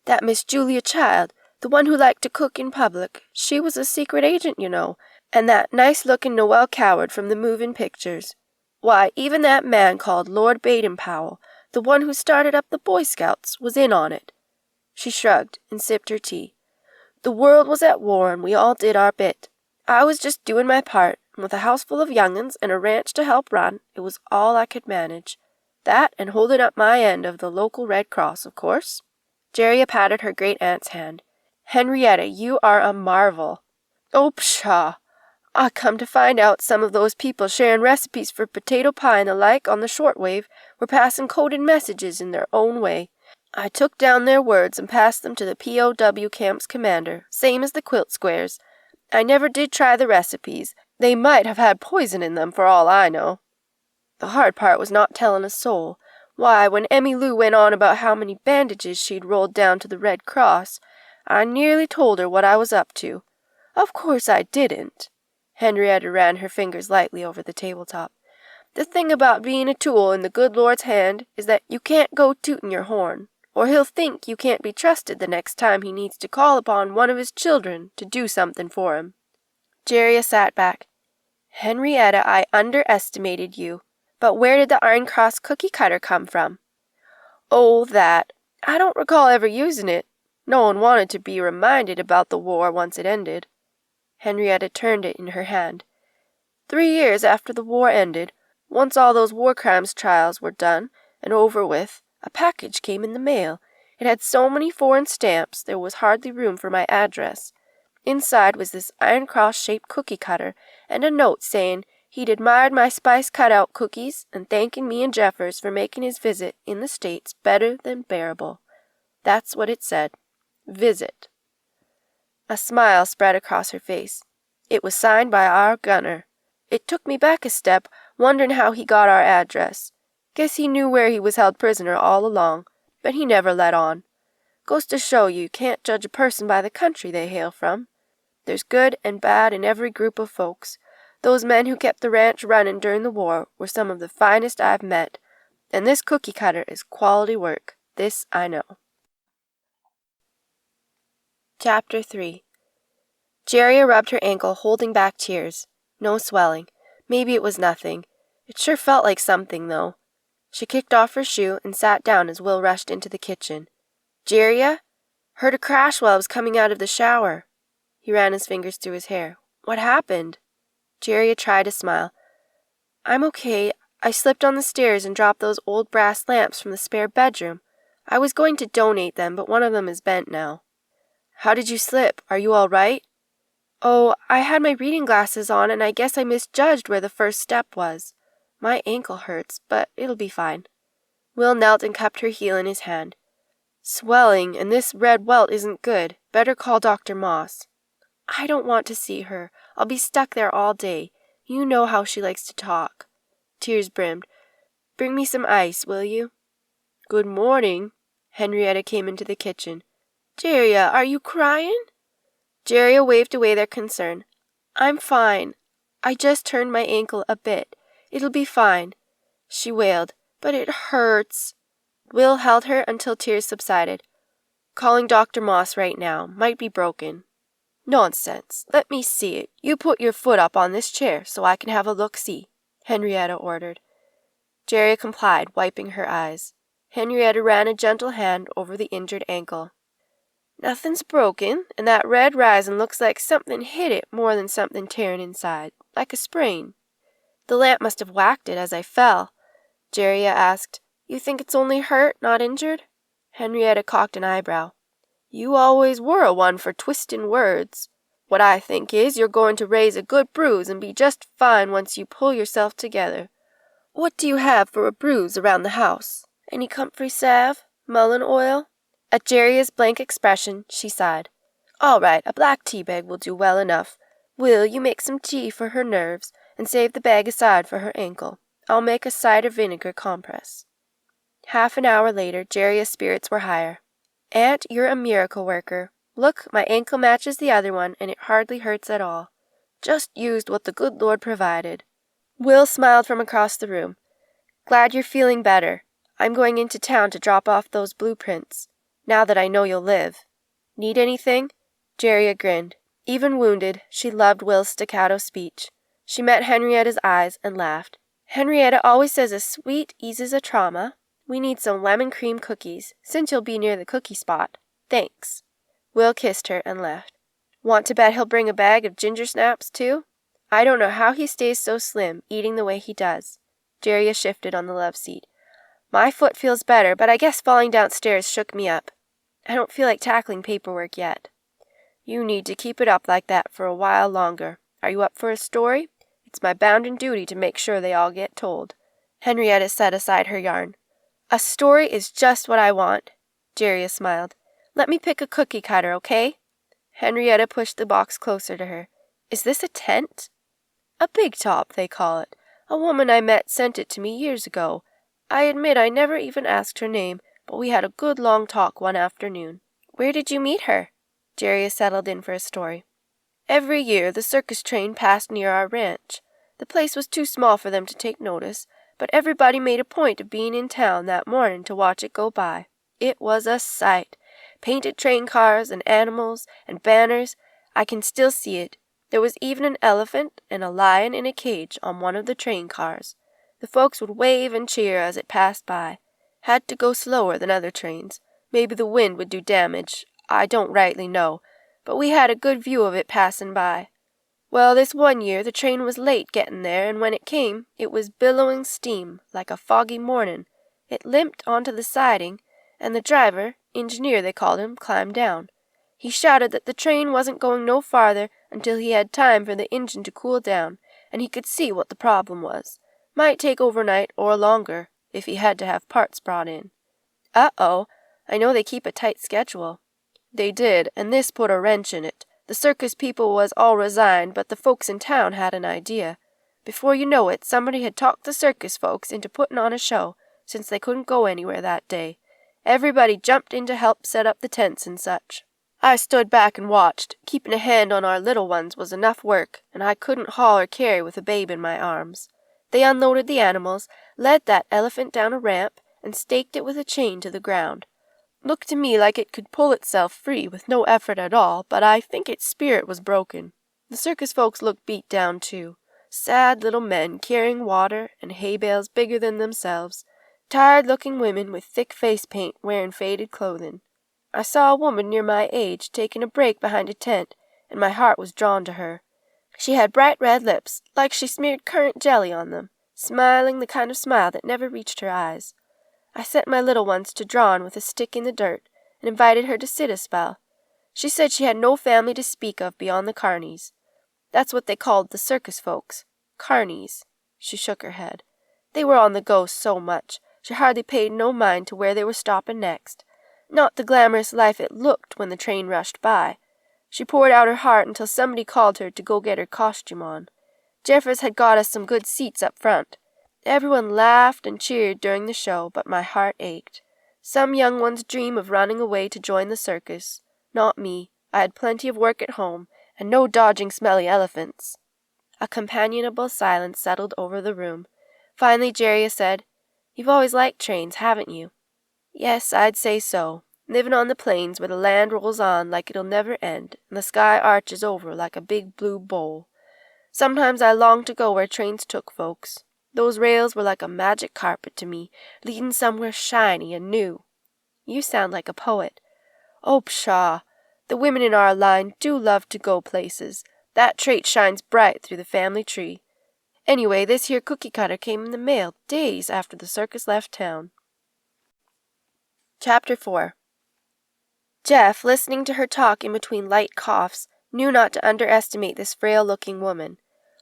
That Miss Julia Child, the one who liked to cook in public, she was a secret agent, you know, and that nice-looking Noel Coward from the moving pictures. Why, even that man called Lord Baden-Powell, the one who started up the Boy Scouts, was in on it. She shrugged and sipped her tea. The world was at war, and we all did our bit. I was just doing my part, and with a house full of young'uns and a ranch to help run, it was all I could manage. That and holding up my end of the local Red Cross, of course. Jerrica patted her great-aunt's hand. Henrietta, you are a marvel. Oh, pshaw! I come to find out some of those people sharing recipes for potato pie and the like on the shortwave were passing coded messages in their own way. I took down their words and passed them to the POW camp's commander, same as the quilt squares. I never did try the recipes. They might have had poison in them for all I know. The hard part was not telling a soul. Why, when Emmy Lou went on about how many bandages she'd rolled down to the Red Cross, I nearly told her what I was up to. Of course I didn't. Henrietta ran her fingers lightly over the tabletop. The thing about being a tool in the good Lord's hand is that you can't go tooting your horn, or he'll think you can't be trusted the next time he needs to call upon one of his children to do something for him. Jerrica sat back. Henrietta, I underestimated you. But where did the Iron Cross cookie cutter come from? Oh, that. I don't recall ever using it. No one wanted to be reminded about the war once it ended. Henrietta turned it in her hand. 3 years after the war ended, once all those war crimes trials were done and over with, a package came in the mail. It had so many foreign stamps there was hardly room for my address. Inside was this Iron Cross-shaped cookie cutter and a note saying he'd admired my spice cutout cookies and thanking me and Jeffers for making his visit in the States better than bearable. That's what it said. Visit. A smile spread across her face. It was signed by our Gunner. It took me back a step, wondering how he got our address. Guess he knew where he was held prisoner all along, but he never let on. Goes to show you can't judge a person by the country they hail from. There's good and bad in every group of folks. Those men who kept the ranch running during the war were some of the finest I've met, and this cookie cutter is quality work. This I know. Chapter 3. Jerrica rubbed her ankle, holding back tears. No swelling. Maybe it was nothing. It sure felt like something, though. She kicked off her shoe and sat down as Will rushed into the kitchen. Jerrica? Heard a crash while I was coming out of the shower. He ran his fingers through his hair. What happened? Jerrica tried to smile. I'm okay. I slipped on the stairs and dropped those old brass lamps from the spare bedroom. I was going to donate them, but one of them is bent now. How did you slip? Are you all right? Oh, I had my reading glasses on, and I guess I misjudged where the first step was. My ankle hurts, but it'll be fine. Will knelt and cupped her heel in his hand. Swelling, and this red welt isn't good. Better call Dr. Moss. I don't want to see her. I'll be stuck there all day. You know how she likes to talk. Tears brimmed. "Bring me some ice, will you?" "Good morning." Henrietta came into the kitchen. "Jeria, are you crying?" Jeria waved away their concern. "I'm fine. I just turned my ankle a bit. It'll be fine," she wailed. "But it hurts." Will held her until tears subsided. "Calling Dr. Moss right now. Might be broken." "Nonsense. Let me see it. You put your foot up on this chair so I can have a look-see," Henrietta ordered. Jeria complied, wiping her eyes. Henrietta ran a gentle hand over the injured ankle. "Nothing's broken, and that red rising looks like something hit it more than something tearing inside, like a sprain." "The lamp must have whacked it as I fell," Jeria asked. "You think it's only hurt, not injured?" Henrietta cocked an eyebrow. "You always were a one for twisting words. What I think is you're going to raise a good bruise and be just fine once you pull yourself together. What do you have for a bruise around the house? Any comfrey salve? Mullein oil?" At Jeria's blank expression, she sighed. "All right, a black tea bag will do well enough. Will you make some tea for her nerves, and save the bag aside for her ankle? I'll make a cider vinegar compress." Half an hour later, Jeria's spirits were higher. "Aunt, you're a miracle worker. Look, my ankle matches the other one, and it hardly hurts at all. Just used what the good Lord provided." Will smiled from across the room. "Glad you're feeling better. I'm going into town to drop off those blueprints, now that I know you'll live. Need anything?" Jeria grinned. Even wounded, she loved Will's staccato speech. She met Henrietta's eyes and laughed. "Henrietta always says a sweet eases a trauma. We need some lemon cream cookies, since you'll be near the cookie spot. Thanks." Will kissed her and left. "Want to bet he'll bring a bag of ginger snaps, too? I don't know how he stays so slim, eating the way he does." Jeria shifted on the love seat. "My foot feels better, but I guess falling downstairs shook me up. I don't feel like tackling paperwork yet." "You need to keep it up like that for a while longer. Are you up for a story? It's my bounden duty to make sure they all get told." Henrietta set aside her yarn. "A story is just what I want." Jeria smiled. "Let me pick a cookie cutter, okay?" Henrietta pushed the box closer to her. "Is this a tent?" "A big top, they call it. A woman I met sent it to me years ago. I admit I never even asked her name, but we had a good long talk one afternoon." "Where did you meet her?" Jeria settled in for a story. "Every year the circus train passed near our ranch. The place was too small for them to take notice, but everybody made a point of being in town that morning to watch it go by. It was a sight. Painted train cars and animals and banners. I can still see it. There was even an elephant and a lion in a cage on one of the train cars. The folks would wave and cheer as it passed by. Had to go slower than other trains. Maybe the wind would do damage. I don't rightly know, but we had a good view of it passing by. Well, this one year the train was late getting there, and when it came, it was billowing steam like a foggy morning. It limped onto the siding, and the driver, engineer they called him, climbed down. He shouted that the train wasn't going no farther until he had time for the engine to cool down, and he could see what the problem was. Might take overnight or longer, if he had to have parts brought in. Uh-oh, I know they keep a tight schedule." "They did, and this put a wrench in it. The circus people was all resigned, but the folks in town had an idea. Before you know it, somebody had talked the circus folks into putting on a show, since they couldn't go anywhere that day. Everybody jumped in to help set up the tents and such. I stood back and watched. Keeping a hand on our little ones was enough work, and I couldn't haul or carry with a babe in my arms. They unloaded the animals, led that elephant down a ramp, and staked it with a chain to the ground. Looked to me like it could pull itself free with no effort at all, but I think its spirit was broken. The circus folks looked beat down, too. Sad little men carrying water and hay bales bigger than themselves. Tired-looking women with thick face paint wearing faded clothing. I saw a woman near my age taking a break behind a tent, and my heart was drawn to her. She had bright red lips, like she smeared currant jelly on them, smiling the kind of smile that never reached her eyes. I set my little ones to drawing with a stick in the dirt, and invited her to sit a spell. She said she had no family to speak of beyond the carnies. That's what they called the circus folks. Carnies. She shook her head. They were on the go so much, she hardly paid no mind to where they were stopping next. Not the glamorous life it looked when the train rushed by. She poured out her heart until somebody called her to go get her costume on. Jeffers had got us some good seats up front. Everyone laughed and cheered during the show, but my heart ached. Some young ones dream of running away to join the circus. Not me. I had plenty of work at home, and no dodging smelly elephants. A companionable silence settled over the room. Finally Jeria said, "You've always liked trains, haven't you?" "Yes, I'd say so. Living on the plains where the land rolls on like it'll never end, and the sky arches over like a big blue bowl. Sometimes I long to go where trains took folks. Those rails were like a magic carpet to me, leading somewhere shiny and new." "You sound like a poet." "Oh, pshaw! The women in our line do love to go places. That trait shines bright through the family tree. Anyway, this here cookie cutter came in the mail days after the circus left town." Chapter 4. Jeff, listening to her talk in between light coughs, knew not to underestimate this frail-looking woman.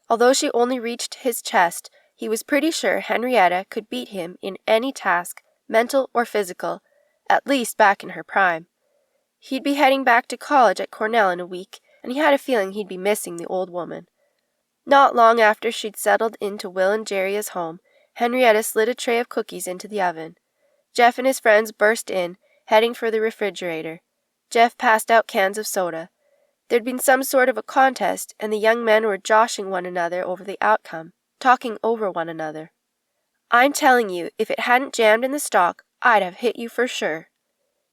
Although she only reached his chest, he was pretty sure Henrietta could beat him in any task, mental or physical, at least back in her prime. He'd be heading back to college at Cornell in a week, and he had a feeling he'd be missing the old woman. Not long after she'd settled into Will and Jeria's home, Henrietta slid a tray of cookies into the oven. Jeff and his friends burst in, heading for the refrigerator. Jeff passed out cans of soda. There'd been some sort of a contest, and the young men were joshing one another over the outcome, talking over one another. "I'm telling you, if it hadn't jammed in the stock, I'd have hit you for sure."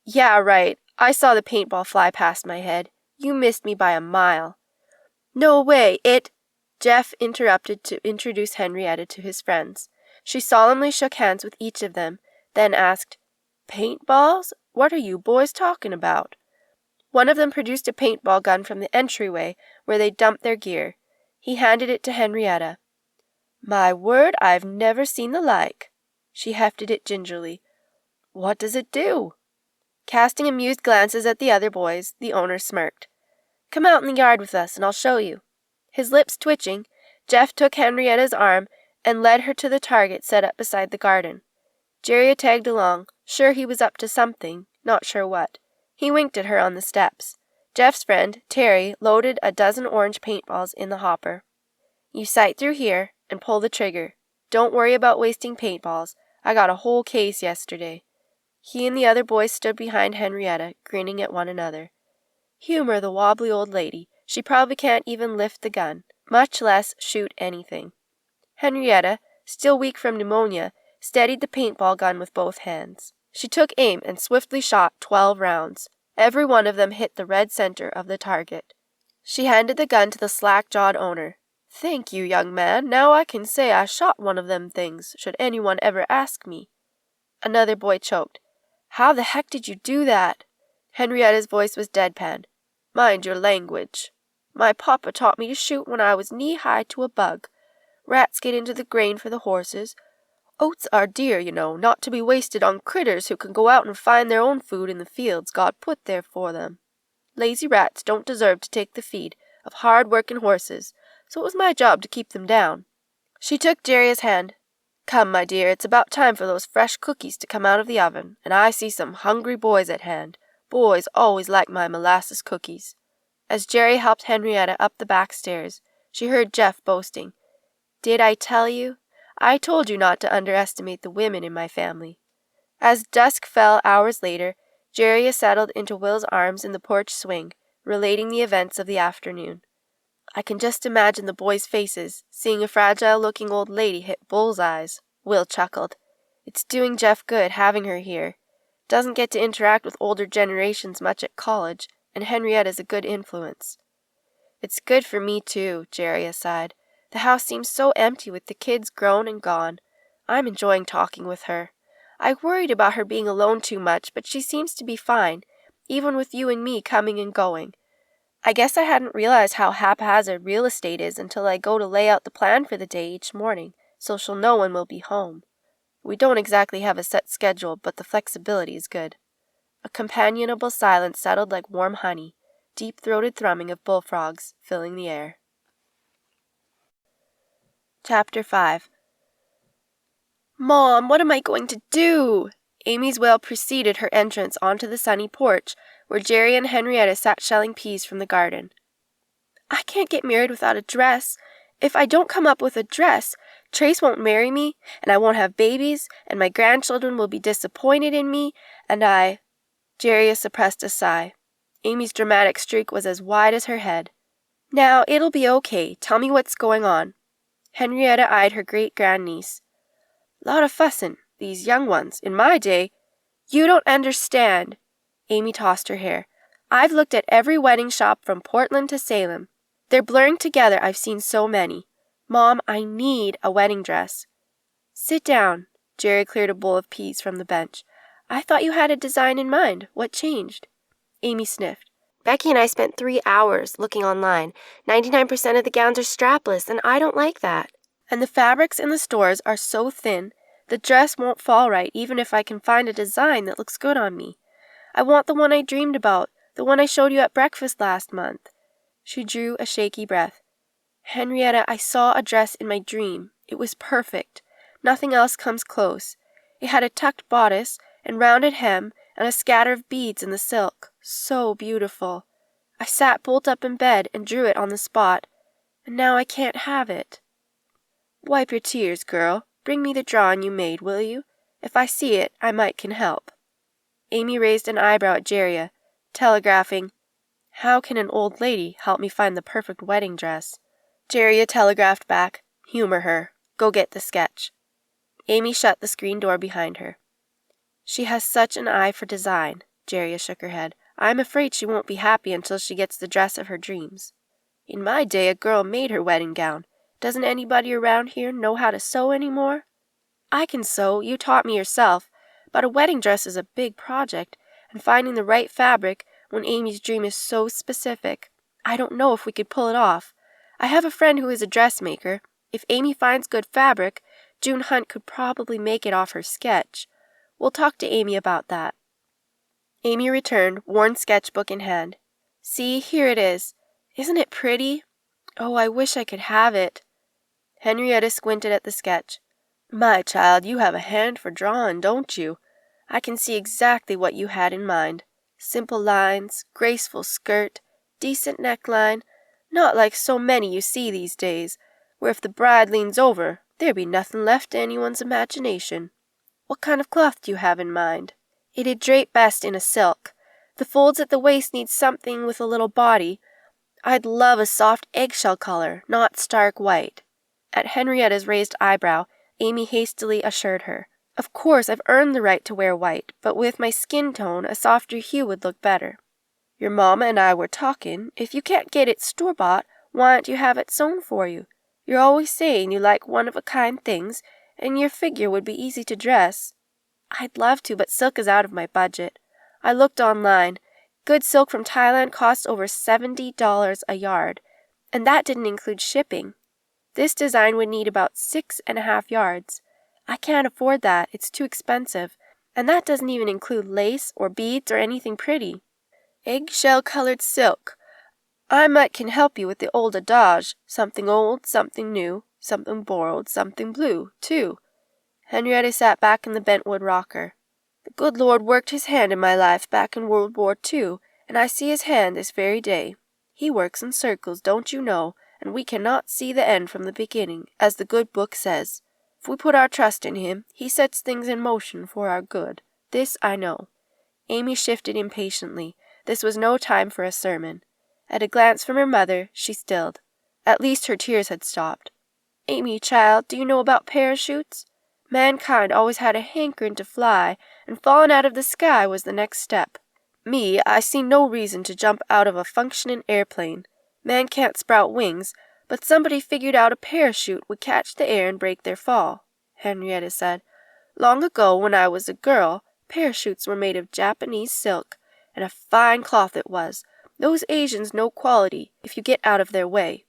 "Yeah, right. I saw the paintball fly past my head. You missed me by a mile." "No way, Jeff interrupted to introduce Henrietta to his friends. She solemnly shook hands with each of them, then asked, "Paintballs? What are you boys talking about?" One of them produced a paintball gun from the entryway where they dumped their gear. He handed it to Henrietta. "My word, I've never seen the like." She hefted it gingerly. "What does it do?" Casting amused glances at the other boys, the owner smirked. "Come out in the yard with us, and I'll show you." His lips twitching, Jeff took Henrietta's arm and led her to the target set up beside the garden. Jeria tagged along, sure he was up to something, not sure what. He winked at her on the steps. Jeff's friend, Terry, loaded a dozen orange paintballs in the hopper. "You sight through here and pull the trigger. Don't worry about wasting paintballs. I got a whole case yesterday." He and the other boys stood behind Henrietta, grinning at one another. Humor the wobbly old lady. She probably can't even lift the gun, much less shoot anything. Henrietta, still weak from pneumonia, steadied the paintball gun with both hands. She took aim and swiftly shot 12 rounds. Every one of them hit the red center of the target. She handed the gun to the slack-jawed owner. "Thank you, young man. Now I can say I shot one of them things, should anyone ever ask me." Another boy choked. "How the heck did you do that?" Henrietta's voice was deadpan. "Mind your language. My papa taught me to shoot when I was knee-high to a bug. Rats get into the grain for the horses. Oats are dear, you know, not to be wasted on critters who can go out and find their own food in the fields God put there for them. Lazy rats don't deserve to take the feed of hard-working horses, so it was my job to keep them down." She took Jeria's hand. "Come, my dear, it's about time for those fresh cookies to come out of the oven, and I see some hungry boys at hand. Boys always like my molasses cookies." As Jerry helped Henrietta up the back stairs, she heard Jeff boasting. "Did I tell you? I told you not to underestimate the women in my family." As dusk fell hours later, Jeria settled into Will's arms in the porch swing, relating the events of the afternoon. "I can just imagine the boys' faces, seeing a fragile-looking old lady hit bullseyes," Will chuckled. "It's doing Jeff good having her here. Doesn't get to interact with older generations much at college, and Henrietta's a good influence." "It's good for me, too," Jeria sighed. "The house seems so empty with the kids grown and gone. I'm enjoying talking with her. I worried about her being alone too much, but she seems to be fine, even with you and me coming and going. I guess I hadn't realized how haphazard real estate is until I go to lay out the plan for the day each morning, so she'll know when we'll be home. We don't exactly have a set schedule, but the flexibility is good." A companionable silence settled like warm honey, deep-throated thrumming of bullfrogs filling the air. Chapter 5. "Mom, what am I going to do?" Amy's wail preceded her entrance onto the sunny porch, where Jerry and Henrietta sat shelling peas from the garden. "I can't get married without a dress, If I don't come up with a dress, Trace won't marry me, and I won't have babies, and my grandchildren will be disappointed in me, and I—" Jeria suppressed a sigh. Amy's dramatic streak was as wide as her head. "Now, it'll be okay. Tell me what's going on." Henrietta eyed her great-grandniece. "Lot of fussin', these young ones. In my day—" "You don't understand." Amy tossed her hair. "I've looked at every wedding shop from Portland to Salem. They're blurring together, I've seen so many. Mom, I need a wedding dress." "Sit down." Jerry cleared a bowl of peas from the bench. "I thought you had a design in mind. What changed?" Amy sniffed. "Becky and I spent 3 hours looking online. 99% of the gowns are strapless, and I don't like that. And the fabrics in the stores are so thin, the dress won't fall right even if I can find a design that looks good on me. I want the one I dreamed about, the one I showed you at breakfast last month." She drew a shaky breath. "Henrietta, I saw a dress in my dream. It was perfect. Nothing else comes close. It had a tucked bodice and rounded hem and a scatter of beads in the silk. So beautiful. I sat bolt up in bed and drew it on the spot, and now I can't have it." "Wipe your tears, girl. Bring me the drawing you made, will you? If I see it, I might can help." Amy raised an eyebrow at Jeria, telegraphing, "How can an old lady help me find the perfect wedding dress?" Jeria telegraphed back, "Humor her. Go get the sketch." Amy shut the screen door behind her. "She has such an eye for design." Jeria shook her head. "I'm afraid she won't be happy until she gets the dress of her dreams. In my day, a girl made her wedding gown. Doesn't anybody around here know how to sew anymore?" "I can sew. You taught me yourself. But a wedding dress is a big project, and finding the right fabric when Amy's dream is so specific, I don't know if we could pull it off. I have a friend who is a dressmaker. If Amy finds good fabric, June Hunt could probably make it off her sketch. We'll talk to Amy about that." Amy returned, worn sketchbook in hand. "See, here it is. Isn't it pretty? Oh, I wish I could have it." Henrietta squinted at the sketch. "My child, you have a hand for drawing, don't you? I can see exactly what you had in mind. Simple lines, graceful skirt, decent neckline, not like so many you see these days, where if the bride leans over, there be nothing left to anyone's imagination. What kind of cloth do you have in mind?" "It'd drape best in a silk. The folds at the waist need something with a little body. I'd love a soft eggshell color, not stark white." At Henrietta's raised eyebrow, Amy hastily assured her, "Of course I've earned the right to wear white, but with my skin tone a softer hue would look better. Your mamma and I were talking. If you can't get it store-bought, why don't you have it sewn for you? You're always saying you like one-of-a-kind things, and your figure would be easy to dress." "I'd love to, but silk is out of my budget. I looked online. Good silk from Thailand costs over $70 a yard, and that didn't include shipping. This design would need about 6.5 yards. I can't afford that. It's too expensive, and that doesn't even include lace or beads or anything pretty. Eggshell-colored silk. I might can help you with the old adage, something old, something new, something borrowed, something blue, too." Henrietta sat back in the bentwood rocker. "The good Lord worked his hand in my life back in World War II, and I see his hand this very day. He works in circles, don't you know, and we cannot see the end from the beginning, as the good book says. If we put our trust in him, he sets things in motion for our good. This I know." Amy shifted impatiently. This was no time for a sermon. At a glance from her mother, she stilled. At least her tears had stopped. "Amy, child, do you know about parachutes? Mankind always had a hankering to fly, and falling out of the sky was the next step. Me, I see no reason to jump out of a functioning airplane. Man can't sprout wings, but somebody figured out a parachute would catch the air and break their fall," Henrietta said. "Long ago, when I was a girl, parachutes were made of Japanese silk, and a fine cloth it was. Those Asians know quality, if you get out of their way.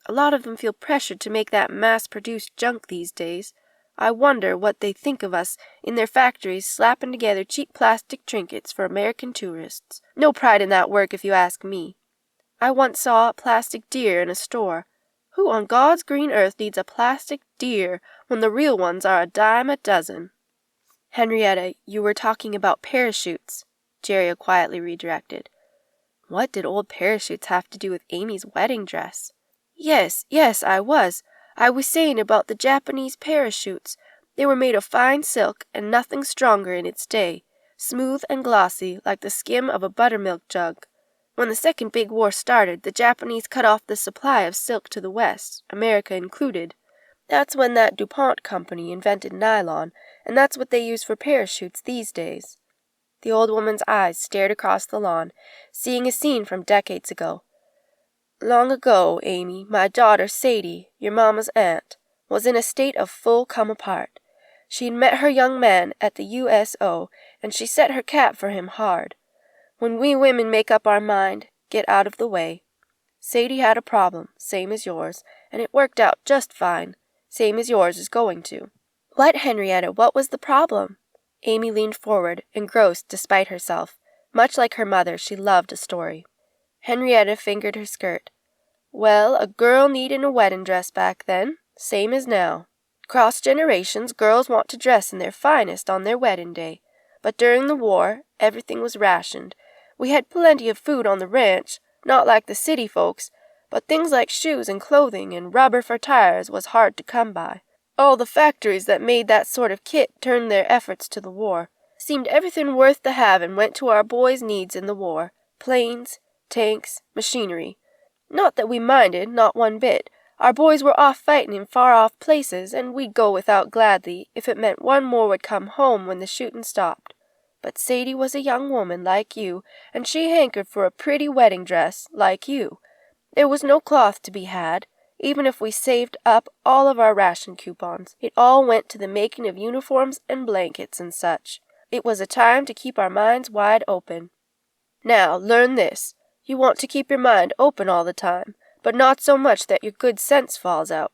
A lot of them feel pressured to make that mass-produced junk these days. I wonder what they think of us in their factories slapping together cheap plastic trinkets for American tourists. No pride in that work if you ask me. I once saw a plastic deer in a store. Who on God's green earth needs a plastic deer when the real ones are a dime a dozen?" "Henrietta, you were talking about parachutes," Jeria quietly redirected. What did old parachutes have to do with Amy's wedding dress? Yes, I was. I was saying about the Japanese parachutes. They were made of fine silk and nothing stronger in its day, smooth and glossy like the skim of a buttermilk jug. When the second big war started, the Japanese cut off the supply of silk to the West, America included. That's when that DuPont company invented nylon, and that's what they use for parachutes these days. The old woman's eyes stared across the lawn, seeing a scene from decades ago. Long ago, Amy, my daughter Sadie, your mamma's aunt, was in a state of full come apart. She'd met her young man at the USO, and she set her cap for him hard. When we women make up our mind, get out of the way. Sadie had a problem, same as yours, and it worked out just fine, same as yours is going to. What, Henrietta, what was the problem? Amy leaned forward, engrossed despite herself. Much like her mother, she loved a story. Henrietta fingered her skirt. Well, a girl needed a wedding dress back then, same as now. Cross generations, girls want to dress in their finest on their wedding day. But during the war, everything was rationed. We had plenty of food on the ranch, not like the city folks, but things like shoes and clothing and rubber for tires was hard to come by. All the factories that made that sort of kit turned their efforts to the war. Seemed everything worth the having went to our boys' needs in the war. Planes, tanks, machinery. Not that we minded, not one bit. Our boys were off fighting in far-off places, and we'd go without gladly if it meant one more would come home when the shooting stopped. But Sadie was a young woman like you, and she hankered for a pretty wedding dress like you. There was no cloth to be had. Even if we saved up all of our ration coupons, it all went to the making of uniforms and blankets and such. It was a time to keep our minds wide open. Now, learn this. You want to keep your mind open all the time, but not so much that your good sense falls out.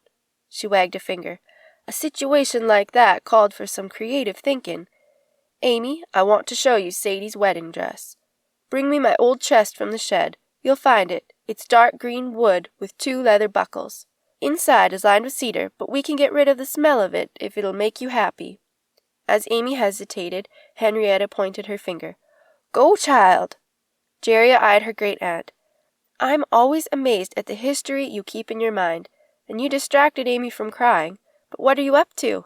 She wagged a finger. A situation like that called for some creative thinking. Amy, I want to show you Sadie's wedding dress. Bring me my old chest from the shed. You'll find it. It's dark green wood with 2 leather buckles. Inside is lined with cedar, but we can get rid of the smell of it if it'll make you happy. As Amy hesitated, Henrietta pointed her finger. Go, child! Jeria eyed her great-aunt. I'm always amazed at the history you keep in your mind, and you distracted Amy from crying. But what are you up to?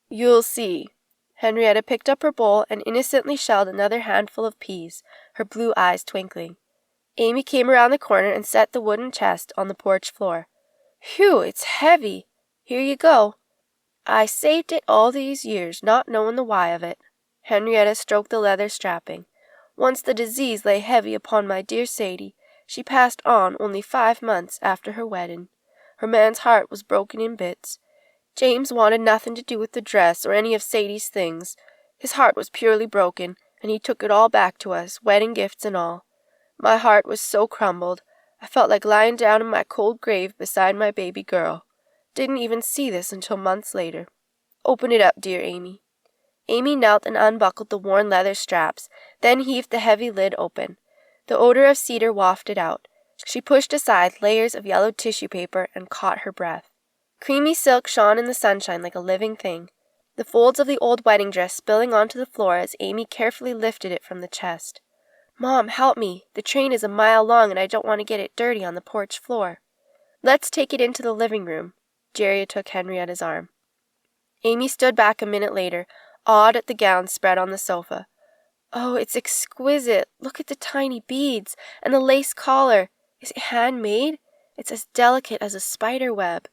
You'll see. Henrietta picked up her bowl and innocently shelled another handful of peas, her blue eyes twinkling. Amy came around the corner and set the wooden chest on the porch floor. Phew, it's heavy. Here you go. I saved it all these years, not knowing the why of it. Henrietta stroked the leather strapping. Once the disease lay heavy upon my dear Sadie. She passed on only 5 months after her wedding. Her man's heart was broken in bits. James wanted nothing to do with the dress or any of Sadie's things. His heart was purely broken, and he took it all back to us, wedding gifts and all. My heart was so crumbled, I felt like lying down in my cold grave beside my baby girl. Didn't even see this until months later. Open it up, dear Amy. Amy knelt and unbuckled the worn leather straps, then heaved the heavy lid open. The odor of cedar wafted out. She pushed aside layers of yellowed tissue paper and caught her breath. Creamy silk shone in the sunshine like a living thing, the folds of the old wedding dress spilling onto the floor as Amy carefully lifted it from the chest. Mom, help me. The train is a mile long and I don't want to get it dirty on the porch floor. Let's take it into the living room. Jeria took Henrietta's arm. Amy stood back a minute later, awed at the gown spread on the sofa. Oh, it's exquisite. Look at the tiny beads and the lace collar. Is it handmade? It's as delicate as a spider web.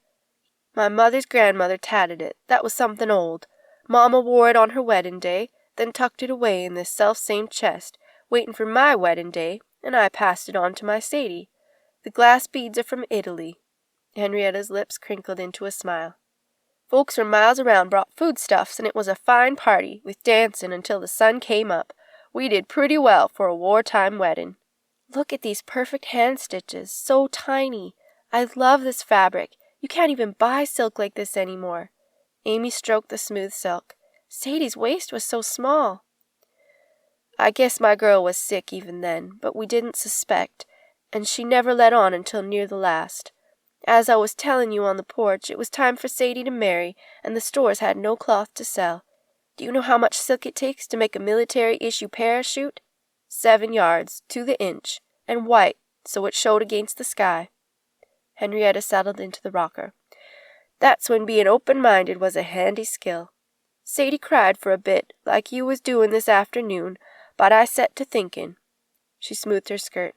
My mother's grandmother tatted it. That was something old. Mamma wore it on her wedding day, then tucked it away in this self-same chest, waiting for my wedding day, and I passed it on to my Sadie. The glass beads are from Italy. Henrietta's lips crinkled into a smile. Folks from miles around brought foodstuffs, and it was a fine party, with dancing until the sun came up. We did pretty well for a wartime wedding. Look at these perfect hand stitches, so tiny. I love this fabric. You can't even buy silk like this anymore. Amy stroked the smooth silk. Sadie's waist was so small. I guess my girl was sick even then, but we didn't suspect, and she never let on until near the last. As I was telling you on the porch, it was time for Sadie to marry, and the stores had no cloth to sell. Do you know how much silk it takes to make a military-issue parachute? 7 yards, to the inch, and white, so it showed against the sky. Henrietta settled into the rocker. "That's when being open-minded was a handy skill. Sadie cried for a bit, like you was doing this afternoon, but I set to thinking." She smoothed her skirt.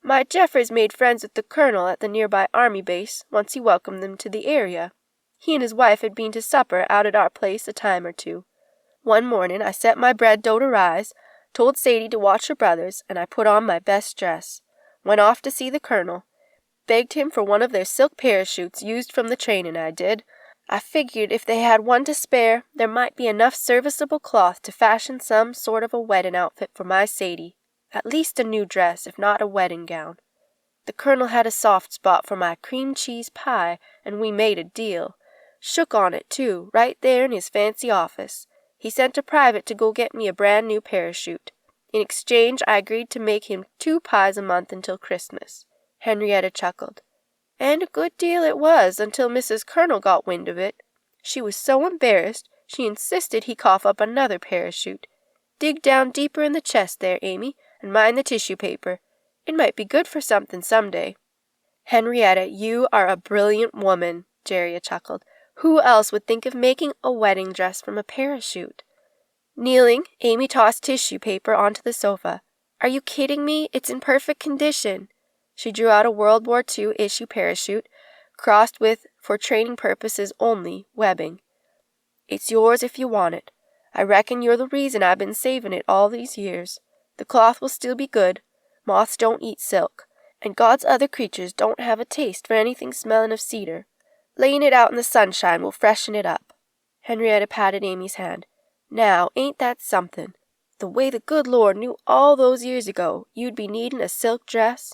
"My Jeffers made friends with the colonel at the nearby army base once he welcomed them to the area. He and his wife had been to supper out at our place a time or two. One morning I set my bread dough to rise, told Sadie to watch her brothers, and I put on my best dress. Went off to see the colonel. Begged him for one of their silk parachutes used from the training, I did. I figured if they had one to spare, there might be enough serviceable cloth to fashion some sort of a wedding outfit for my Sadie. At least a new dress, if not a wedding gown. The colonel had a soft spot for my cream cheese pie, and we made a deal. Shook on it, too, right there in his fancy office. He sent a private to go get me a brand new parachute. In exchange, I agreed to make him 2 pies a month until Christmas." Henrietta chuckled. "And a good deal it was, until Mrs. Colonel got wind of it. She was so embarrassed, she insisted he cough up another parachute. Dig down deeper in the chest there, Amy, and mind the tissue paper. It might be good for something some day." "Henrietta, you are a brilliant woman," Jeria chuckled. "Who else would think of making a wedding dress from a parachute?" Kneeling, Amy tossed tissue paper onto the sofa. "Are you kidding me? It's in perfect condition." She drew out a World War II issue parachute, crossed with "for training purposes only" webbing. "It's yours if you want it. I reckon you're the reason I've been saving it all these years. The cloth will still be good. Moths don't eat silk, and God's other creatures don't have a taste for anything smelling of cedar. Laying it out in the sunshine will freshen it up." Henrietta patted Amy's hand. "Now, ain't that something? The way the good Lord knew all those years ago you'd be needing a silk dress.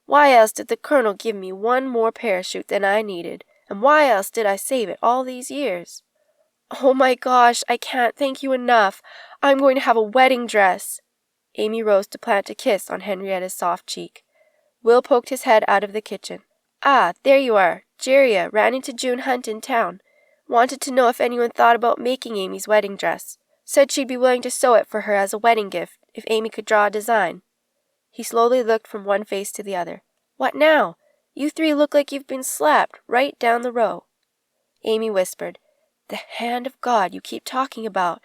Why else did the colonel give me one more parachute than I needed, and why else did I save it all these years? Oh my gosh, I can't thank you enough. I'm going to have a wedding dress." Amy rose to plant a kiss on Henrietta's soft cheek. Will poked his head out of the kitchen. "Ah, there you are. Jeria ran into June Hunt in town. Wanted to know if anyone thought about making Amy's wedding dress. Said she'd be willing to sew it for her as a wedding gift if Amy could draw a design." He slowly looked from one face to the other. "What now? You 3 look like you've been slapped right down the row." Amy whispered, "The hand of God you keep talking about,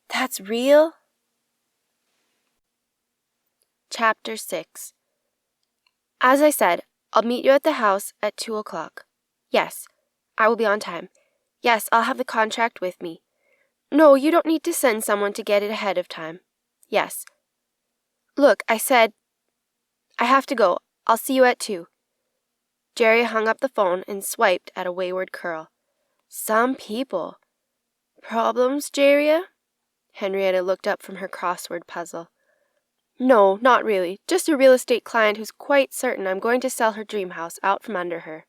that's real?" Chapter 6. "As I said, I'll meet you at the house at 2 o'clock. Yes, I will be on time. Yes, I'll have the contract with me. No, you don't need to send someone to get it ahead of time. Yes. Look, I said, I have to go. I'll see you at 2. Jerry hung up the phone and swiped at a wayward curl. "Some people." "Problems, Jeria?" Henrietta looked up from her crossword puzzle. "No, not really. Just a real estate client who's quite certain I'm going to sell her dream house out from under her.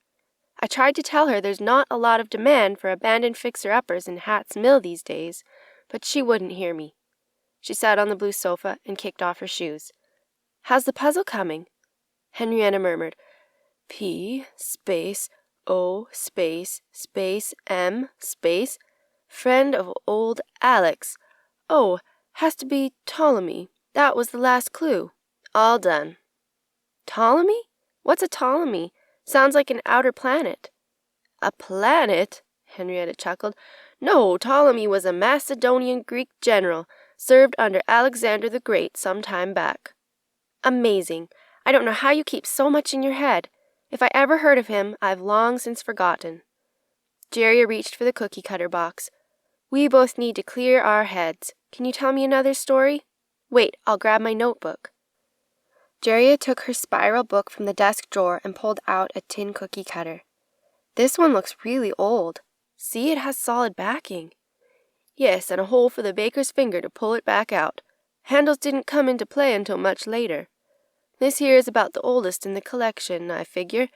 I tried to tell her there's not a lot of demand for abandoned fixer-uppers in Hat's Mill these days, but she wouldn't hear me." She sat on the blue sofa and kicked off her shoes. "How's the puzzle coming?" Henrietta murmured, "P space O space M space friend of old Alex. Oh, has to be Ptolemy. That was the last clue. All done." "Ptolemy? What's a Ptolemy? Sounds like an outer planet." "A planet?" Henrietta chuckled. "No, Ptolemy was a Macedonian Greek general, served under Alexander the Great some time back." "Amazing. I don't know how you keep so much in your head. If I ever heard of him, I've long since forgotten." Jeria reached for the cookie cutter box. "We both need to clear our heads. Can you tell me another story? Wait, I'll grab my notebook." Jeria took her spiral book from the desk drawer and pulled out a tin cookie cutter. "This one looks really old. See, it has solid backing." "Yes, and a hole for the baker's finger to pull it back out. Handles didn't come into play until much later. This here is about the oldest in the collection, I figure,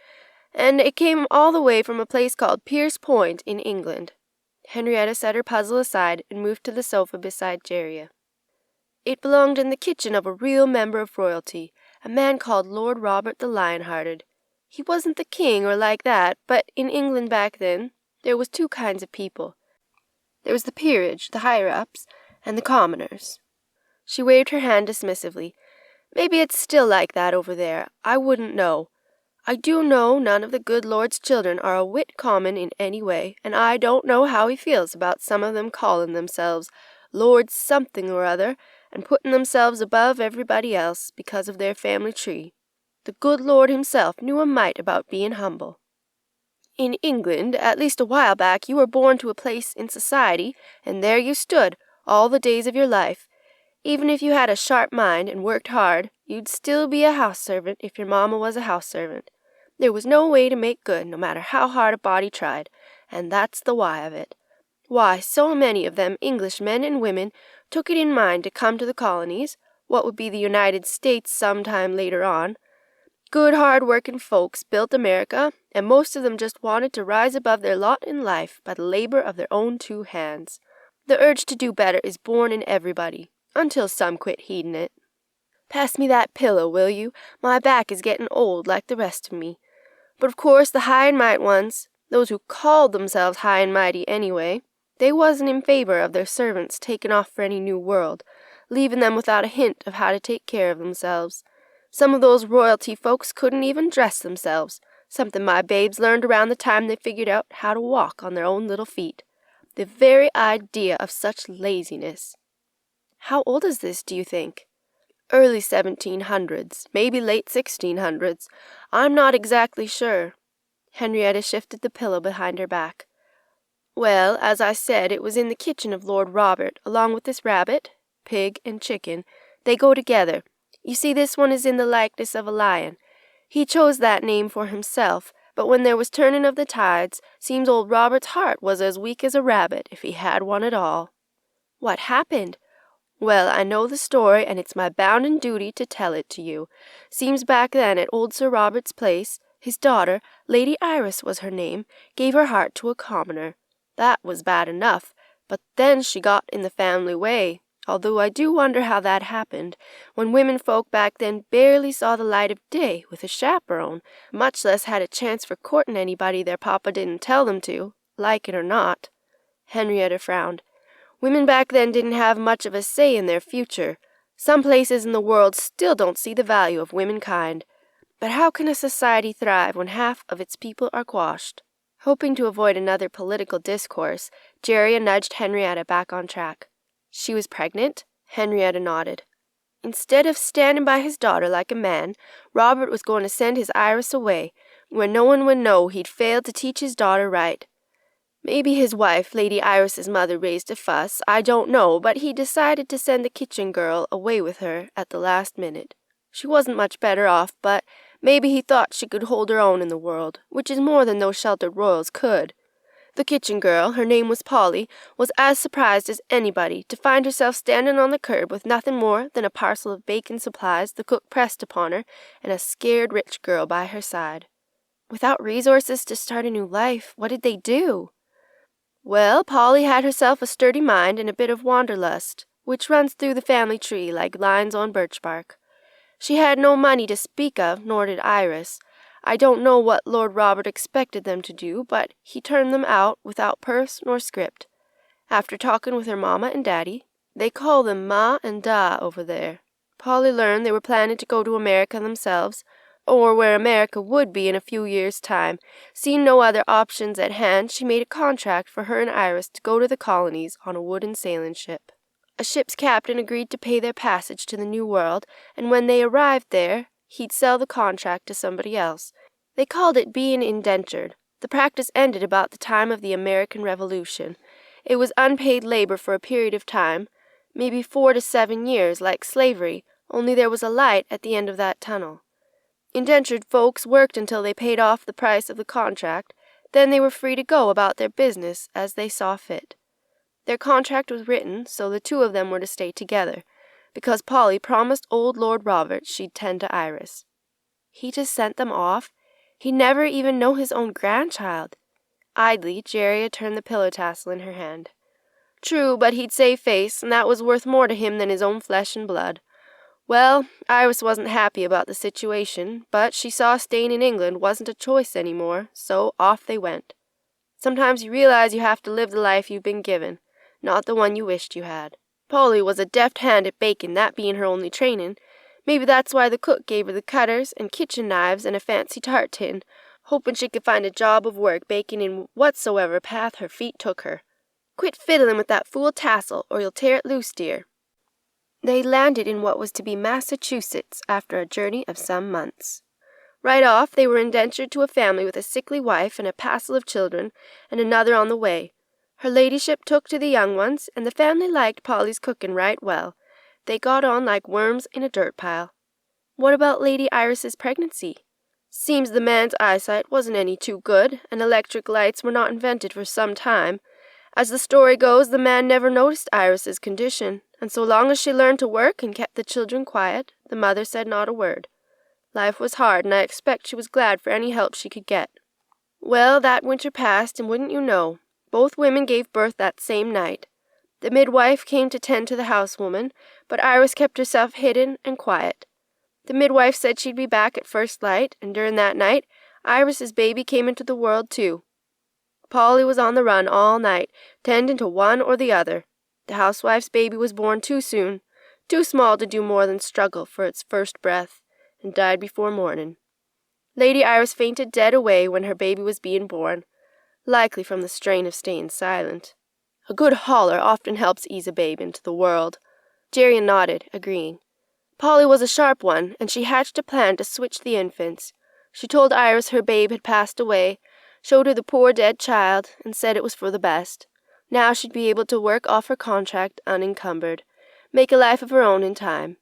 and it came all the way from a place called Pierce Point in England." Henrietta set her puzzle aside and moved to the sofa beside Jeria. "It belonged in the kitchen of a real member of royalty, a man called Lord Robert the Lion-Hearted. He wasn't the king or like that, but in England back then, there was 2 kinds of people. There was the peerage, the higher-ups, and the commoners." She waved her hand dismissively. "Maybe it's still like that over there. I wouldn't know. I do know none of the good Lord's children are a whit common in any way, and I don't know how he feels about some of them calling themselves Lord something or other, and putting themselves above everybody else because of their family tree. The good Lord himself knew a mite about being humble. In England, at least a while back, you were born to a place in society, and there you stood, all the days of your life. Even if you had a sharp mind and worked hard, you'd still be a house servant if your mamma was a house servant. There was no way to make good, no matter how hard a body tried, and that's the why of it. Why so many of them English men and women took it in mind to come to the colonies, what would be the United States some time later on. Good hard-working folks built America, and most of them just wanted to rise above their lot in life by the labor of their own two hands. The urge to do better is born in everybody, until some quit heeding it. Pass me that pillow, will you? My back is getting old like the rest of me. But of course the high and mighty ones, those who called themselves high and mighty anyway, they wasn't in favor of their servants taking off for any new world, leaving them without a hint of how to take care of themselves. Some of those royalty folks couldn't even dress themselves, something my babes learned around the time they figured out how to walk on their own little feet. The very idea of such laziness. How old is this, do you think? Early 1700s, maybe late 1600s. I'm not exactly sure. Henrietta shifted the pillow behind her back. Well, as I said, it was in the kitchen of Lord Robert, along with this rabbit, pig, and chicken. They go together. You see, this one is in the likeness of a lion. He chose that name for himself, but when there was turning of the tides, seems old Robert's heart was as weak as a rabbit, if he had one at all. What happened? Well, I know the story, and it's my bounden duty to tell it to you. Seems back then at old Sir Robert's place, his daughter, Lady Iris was her name, gave her heart to a commoner. That was bad enough, but then she got in the family way, although I do wonder how that happened, when women folk back then barely saw the light of day with a chaperone, much less had a chance for courting anybody their papa didn't tell them to, like it or not. Henrietta frowned. Women back then didn't have much of a say in their future. Some places in the world still don't see the value of womankind. But how can a society thrive when half of its people are quashed? Hoping to avoid another political discourse, Jerry nudged Henrietta back on track. She was pregnant? Henrietta nodded. Instead of standing by his daughter like a man, Robert was going to send his Iris away, where no one would know he'd failed to teach his daughter right. Maybe his wife, Lady Iris's mother, raised a fuss, I don't know, but he decided to send the kitchen girl away with her at the last minute. She wasn't much better off, but maybe he thought she could hold her own in the world, which is more than those sheltered royals could. The kitchen girl, her name was Polly, was as surprised as anybody to find herself standing on the curb with nothing more than a parcel of bacon supplies the cook pressed upon her, and a scared rich girl by her side. Without resources to start a new life, what did they do? Well, Polly had herself a sturdy mind and a bit of wanderlust, which runs through the family tree like lines on birch bark. She had no money to speak of, nor did Iris. I don't know what Lord Robert expected them to do, but he turned them out without purse nor script. After talking with her mamma and daddy, they call them Ma and Da over there, Polly learned they were planning to go to America themselves, or where America would be in a few years' time. Seeing no other options at hand, she made a contract for her and Iris to go to the colonies on a wooden sailing ship. A ship's captain agreed to pay their passage to the New World, and when they arrived there, he'd sell the contract to somebody else. They called it being indentured. The practice ended about the time of the American Revolution. It was unpaid labor for a period of time, maybe 4 to 7 years, like slavery, only there was a light at the end of that tunnel. Indentured folks worked until they paid off the price of the contract, then they were free to go about their business as they saw fit. Their contract was written so the two of them were to stay together, because Polly promised old Lord Robert she'd tend to Iris. He just sent them off. He'd never even know his own grandchild. Idly, Jerry turned the pillow tassel in her hand. True, but he'd save face, and that was worth more to him than his own flesh and blood. Well, Iris wasn't happy about the situation, but she saw staying in England wasn't a choice any more, so off they went. Sometimes you realize you have to live the life you've been given, not the one you wished you had. Polly was a deft hand at baking, that being her only training. Maybe that's why the cook gave her the cutters and kitchen knives and a fancy tart tin, hoping she could find a job of work baking in whatsoever path her feet took her. Quit fiddling with that fool tassel, or you'll tear it loose, dear. They landed in what was to be Massachusetts after a journey of some months. Right off, they were indentured to a family with a sickly wife and a passel of children, and another on the way. Her ladyship took to the young ones, and the family liked Polly's cooking right well. They got on like worms in a dirt pile. What about Lady Iris's pregnancy? Seems the man's eyesight wasn't any too good, and electric lights were not invented for some time. As the story goes, the man never noticed Iris's condition, and so long as she learned to work and kept the children quiet, the mother said not a word. Life was hard, and I expect she was glad for any help she could get. Well, that winter passed, and wouldn't you know, both women gave birth that same night. The midwife came to tend to the housewoman, but Iris kept herself hidden and quiet. The midwife said she'd be back at first light, and during that night, Iris's baby came into the world too. Polly was on the run all night, tending to one or the other. The housewife's baby was born too soon, too small to do more than struggle for its first breath, and died before morning. Lady Iris fainted dead away when her baby was being born, likely from the strain of staying silent. A good holler often helps ease a babe into the world. Jerry nodded, agreeing. Polly was a sharp one, and she hatched a plan to switch the infants. She told Iris her babe had passed away, showed her the poor dead child, and said it was for the best. Now she'd be able to work off her contract unencumbered, make a life of her own in time.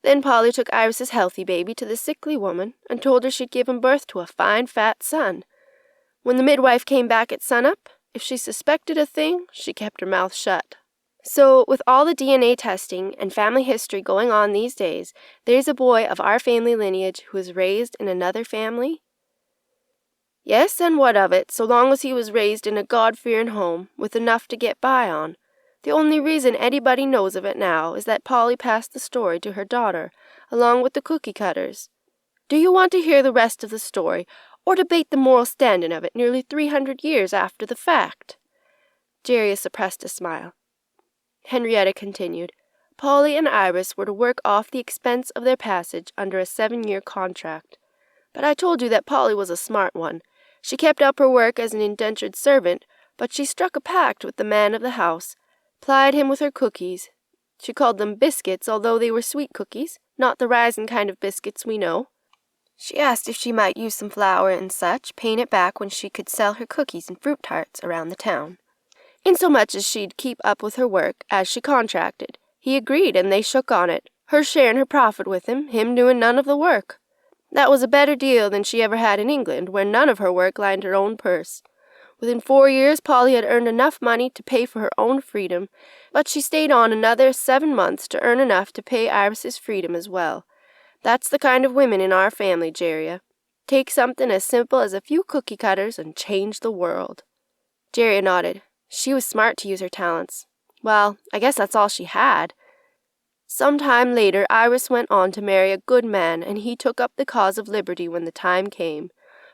Then Polly took Iris's healthy baby to the sickly woman and told her she'd given birth to a fine fat son. When the midwife came back at sunup, if she suspected a thing, she kept her mouth shut. So, with all the DNA testing and family history going on these days, there's a boy of our family lineage who was raised in another family? Yes, and what of it, so long as he was raised in a God-fearing home, with enough to get by on. The only reason anybody knows of it now is that Polly passed the story to her daughter, along with the cookie cutters. Do you want to hear the rest of the story, or debate the moral standing of it nearly 300 years after the fact? Jerry suppressed a smile. Henrietta continued. Polly and Iris were to work off the expense of their passage under a 7-year contract. But I told you that Polly was a smart one. She kept up her work as an indentured servant, but she struck a pact with the man of the house, plied him with her cookies. She called them biscuits, although they were sweet cookies, not the rising kind of biscuits we know. She asked if she might use some flour and such, paying it back when she could sell her cookies and fruit tarts around the town. Insomuch as she'd keep up with her work, as she contracted. He agreed, and they shook on it, her sharing her profit with him doing none of the work. That was a better deal than she ever had in England, where none of her work lined her own purse. Within 4 years, Polly had earned enough money to pay for her own freedom, but she stayed on another 7 months to earn enough to pay Iris's freedom as well. That's the kind of women in our family, Jerry. Take something as simple as a few cookie cutters and change the world. Jerry nodded. She was smart to use her talents. Well, I guess that's all she had. Some time later, Iris went on to marry a good man, and he took up the cause of liberty when the time came.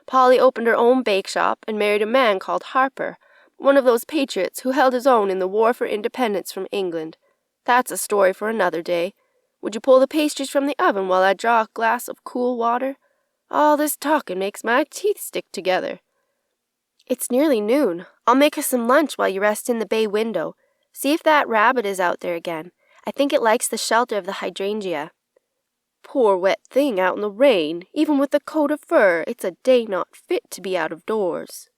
Polly opened her own bake shop and married a man called Harper, one of those patriots who held his own in the war for independence from England. That's a story for another day. Would you pull the pastries from the oven while I draw a glass of cool water? All this talking makes my teeth stick together. It's nearly noon. I'll make us some lunch while you rest in the bay window. See if that rabbit is out there again. I think it likes the shelter of the hydrangea. Poor wet thing out in the rain. Even with a coat of fur, it's a day not fit to be out of doors.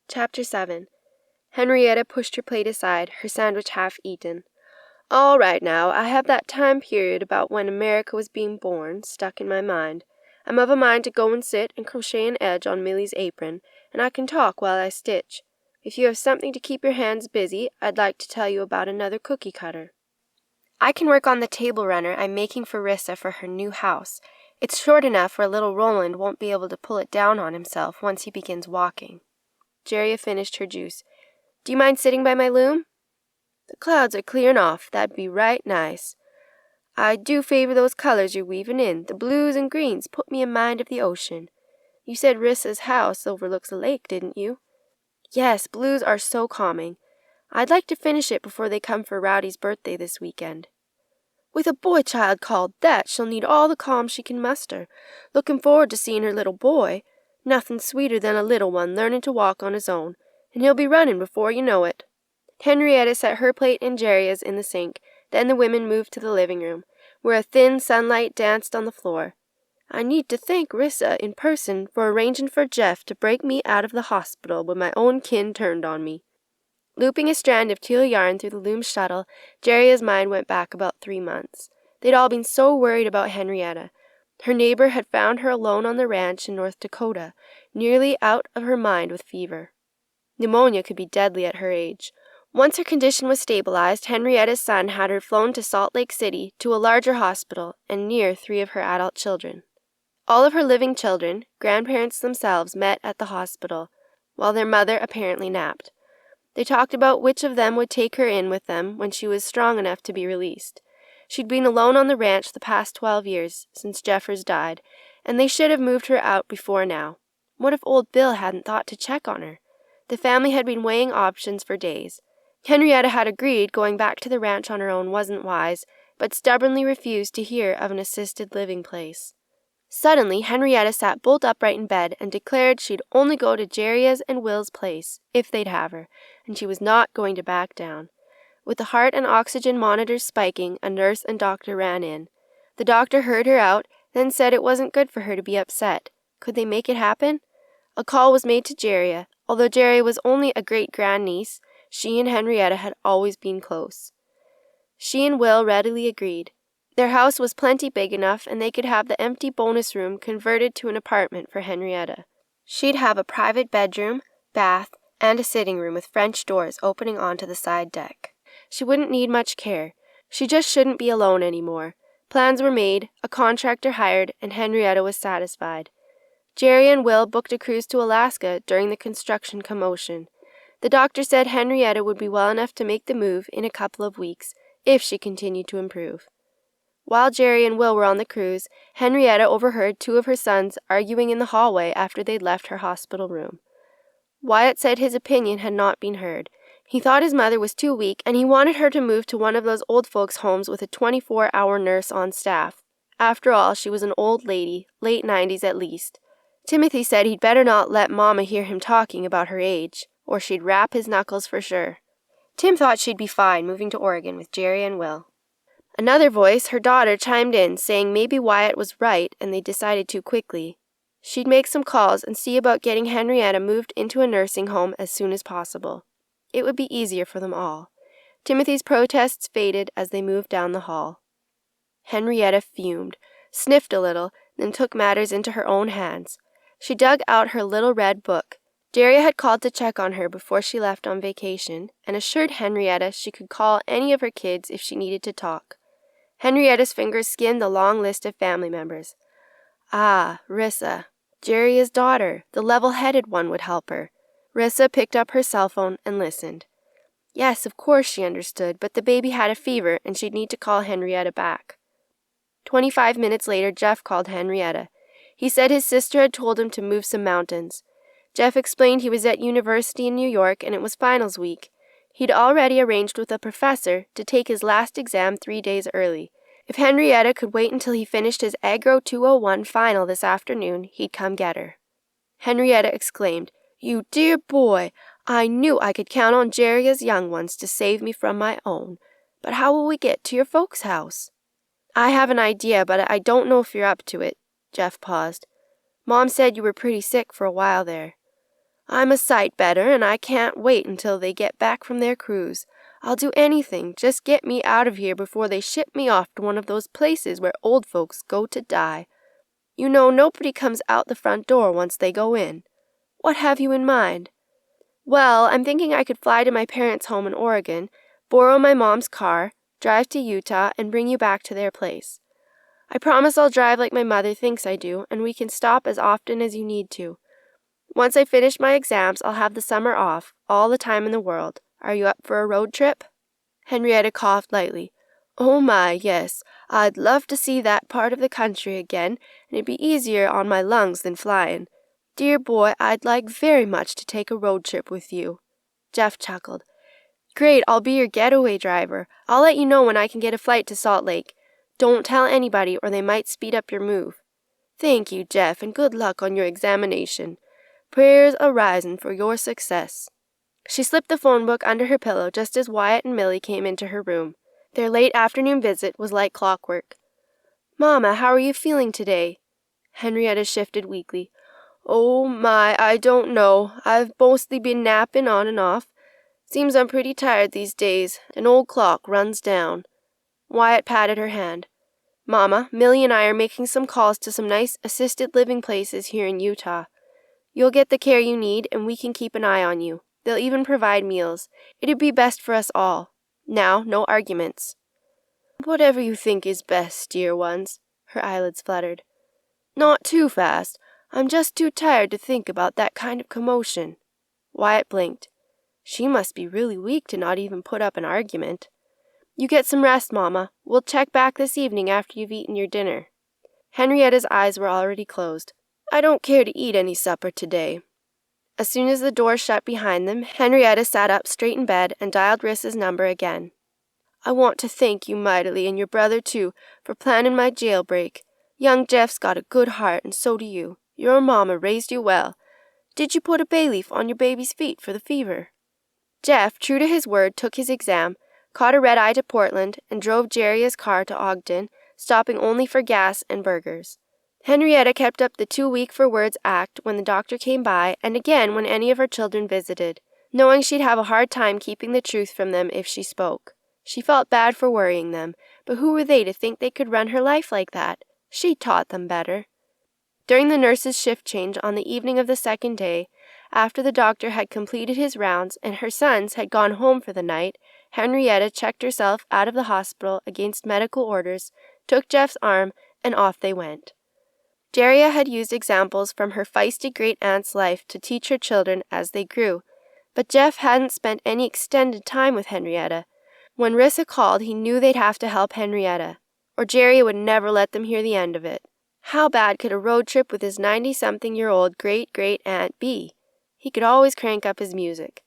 Chapter 7. Henrietta pushed her plate aside, her sandwich half eaten. All right now, I have that time period about when America was being born stuck in my mind. I'm of a mind to go and sit and crochet an edge on Milly's apron, and I can talk while I stitch. If you have something to keep your hands busy, I'd like to tell you about another cookie cutter. I can work on the table runner I'm making for Rissa for her new house. It's short enough where little Roland won't be able to pull it down on himself once he begins walking. Jerry finished her juice. Do you mind sitting by my loom? The clouds are clearing off. That'd be right nice. I do favor those colors you're weaving in. The blues and greens put me in mind of the ocean. You said Rissa's house overlooks a lake, didn't you? Yes, blues are so calming. I'd like to finish it before they come for Rowdy's birthday this weekend. With a boy child called that, she'll need all the calm she can muster. Looking forward to seeing her little boy. Nothing sweeter than a little one learning to walk on his own, and he'll be running before you know it." Henrietta set her plate and Jerry's in the sink. Then the women moved to the living room, where a thin sunlight danced on the floor. "I need to thank Rissa in person for arranging for Jeff to break me out of the hospital when my own kin turned on me." Looping a strand of teal yarn through the loom's shuttle, Jerry's mind went back about 3 months. They'd all been so worried about Henrietta. Her neighbor had found her alone on the ranch in North Dakota, nearly out of her mind with fever. Pneumonia could be deadly at her age. Once her condition was stabilized, Henrietta's son had her flown to Salt Lake City to a larger hospital and near 3 of her adult children. All of her living children, grandparents themselves, met at the hospital, while their mother apparently napped. They talked about which of them would take her in with them when she was strong enough to be released. She'd been alone on the ranch the past 12 years, since Jeffers died, and they should have moved her out before now. What if old Bill hadn't thought to check on her? The family had been weighing options for days. Henrietta had agreed going back to the ranch on her own wasn't wise, but stubbornly refused to hear of an assisted living place. Suddenly, Henrietta sat bolt upright in bed and declared she'd only go to Jerry's and Will's place, if they'd have her, and she was not going to back down. With the heart and oxygen monitors spiking, a nurse and doctor ran in. The doctor heard her out, then said it wasn't good for her to be upset. Could they make it happen? A call was made to Jerry. Although Jerry was only a great-grandniece, she and Henrietta had always been close. She and Will readily agreed. Their house was plenty big enough, and they could have the empty bonus room converted to an apartment for Henrietta. She'd have a private bedroom, bath, and a sitting room with French doors opening onto the side deck. She wouldn't need much care. She just shouldn't be alone anymore. Plans were made, a contractor hired, and Henrietta was satisfied. Jerry and Will booked a cruise to Alaska during the construction commotion. The doctor said Henrietta would be well enough to make the move in a couple of weeks, if she continued to improve. While Jerry and Will were on the cruise, Henrietta overheard 2 of her sons arguing in the hallway after they'd left her hospital room. Wyatt said his opinion had not been heard. He thought his mother was too weak, and he wanted her to move to one of those old folks' homes with a 24-hour nurse on staff. After all, she was an old lady, late 90s at least. Timothy said he'd better not let Mama hear him talking about her age, or she'd rap his knuckles for sure. Tim thought she'd be fine moving to Oregon with Jerry and Will. Another voice, her daughter, chimed in, saying maybe Wyatt was right and they decided too quickly. She'd make some calls and see about getting Henrietta moved into a nursing home as soon as possible. It would be easier for them all. Timothy's protests faded as they moved down the hall. Henrietta fumed, sniffed a little, then took matters into her own hands. She dug out her little red book. Jerry had called to check on her before she left on vacation and assured Henrietta she could call any of her kids if she needed to talk. Henrietta's fingers skimmed the long list of family members. Ah, Rissa. Jerry's daughter, the level-headed one, would help her. Rissa picked up her cell phone and listened. Yes, of course she understood, but the baby had a fever and she'd need to call Henrietta back. 25 minutes later, Jeff called Henrietta. He said his sister had told him to move some mountains. Jeff explained he was at university in New York and it was finals week. He'd already arranged with a professor to take his last exam 3 days early. If Henrietta could wait until he finished his Agro 201 final this afternoon, he'd come get her. Henrietta exclaimed, "You dear boy! I knew I could count on Jerry's young ones to save me from my own. But how will we get to your folks' house?" "I have an idea, but I don't know if you're up to it." Jeff paused. "Mom said you were pretty sick for a while there." "I'm a sight better, and I can't wait until they get back from their cruise. I'll do anything, just get me out of here before they ship me off to one of those places where old folks go to die. You know, nobody comes out the front door once they go in. What have you in mind?" "Well, I'm thinking I could fly to my parents' home in Oregon, borrow my mom's car, drive to Utah, and bring you back to their place. I promise I'll drive like my mother thinks I do, and we can stop as often as you need to. Once I finish my exams, I'll have the summer off, all the time in the world. Are you up for a road trip?" Henrietta coughed lightly. "Oh my, yes. I'd love to see that part of the country again, and it'd be easier on my lungs than flying. Dear boy, I'd like very much to take a road trip with you." Jeff chuckled. "Great, I'll be your getaway driver. I'll let you know when I can get a flight to Salt Lake. Don't tell anybody or they might speed up your move. Thank you, Jeff, and good luck on your examination. Prayers a-risin' for your success." She slipped the phone book under her pillow just as Wyatt and Millie came into her room. Their late afternoon visit was like clockwork. "Mama, how are you feeling today?" Henrietta shifted weakly. "Oh, my, I don't know. I've mostly been napping on and off. Seems I'm pretty tired these days. An old clock runs down." Wyatt patted her hand. "Mama, Millie and I are making some calls to some nice assisted living places here in Utah. You'll get the care you need, and we can keep an eye on you. They'll even provide meals. It'd be best for us all. Now, no arguments." "Whatever you think is best, dear ones." Her eyelids fluttered. "Not too fast. I'm just too tired to think about that kind of commotion." Wyatt blinked. She must be really weak to not even put up an argument. "You get some rest, Mama. We'll check back this evening after you've eaten your dinner." Henrietta's eyes were already closed. "I don't care to eat any supper today." As soon as the door shut behind them, Henrietta sat up straight in bed and dialed Rissa's number again. "I want to thank you mightily, and your brother too, for planning my jailbreak. Young Jeff's got a good heart, and so do you. Your mama raised you well. Did you put a bay leaf on your baby's feet for the fever?" Jeff, true to his word, took his exam, caught a red-eye to Portland, and drove Jeria's car to Ogden, stopping only for gas and burgers. Henrietta kept up the too-weak-for-words act when the doctor came by, and again when any of her children visited, knowing she'd have a hard time keeping the truth from them if she spoke. She felt bad for worrying them, but who were they to think they could run her life like that? She'd taught them better. During the nurse's shift change on the evening of the second day, after the doctor had completed his rounds and her sons had gone home for the night, Henrietta checked herself out of the hospital against medical orders, took Jeff's arm, and off they went. Jeria had used examples from her feisty great-aunt's life to teach her children as they grew, but Jeff hadn't spent any extended time with Henrietta. When Rissa called, he knew they'd have to help Henrietta, or Jeria would never let them hear the end of it. How bad could a road trip with his 90-something-year-old great-great-aunt be? He could always crank up his music.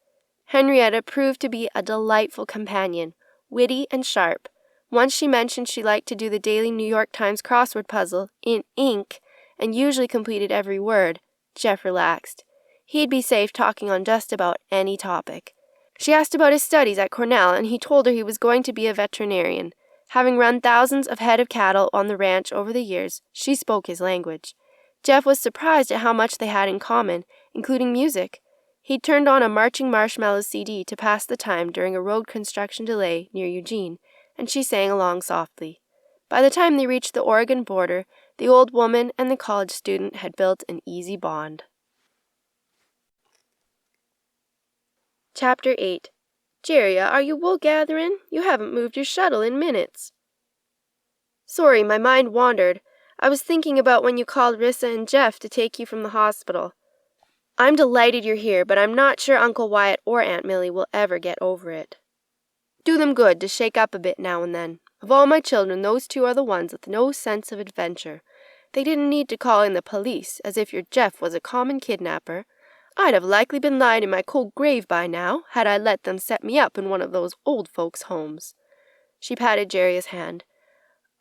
Henrietta proved to be a delightful companion, witty and sharp. Once she mentioned she liked to do the daily New York Times crossword puzzle in ink, and usually completed every word. Jeff relaxed. He'd be safe talking on just about any topic. She asked about his studies at Cornell, and he told her he was going to be a veterinarian. Having run thousands of head of cattle on the ranch over the years, she spoke his language. Jeff was surprised at how much they had in common, including music. He'd turned on a Marching Marshmallows CD to pass the time during a road construction delay near Eugene, and she sang along softly. By the time they reached the Oregon border, the old woman and the college student had built an easy bond. Chapter 8. "Jeria, are you wool gathering? You haven't moved your shuttle in minutes." "Sorry, my mind wandered. I was thinking about when you called Rissa and Jeff to take you from the hospital. I'm delighted you're here, but I'm not sure Uncle Wyatt or Aunt Millie will ever get over it. Do them good to shake up a bit now and then. Of all my children, those two are the ones with no sense of adventure. They didn't need to call in the police, as if your Jeff was a common kidnapper. I'd have likely been lying in my cold grave by now, had I let them set me up in one of those old folks' homes." She patted Jeria's hand.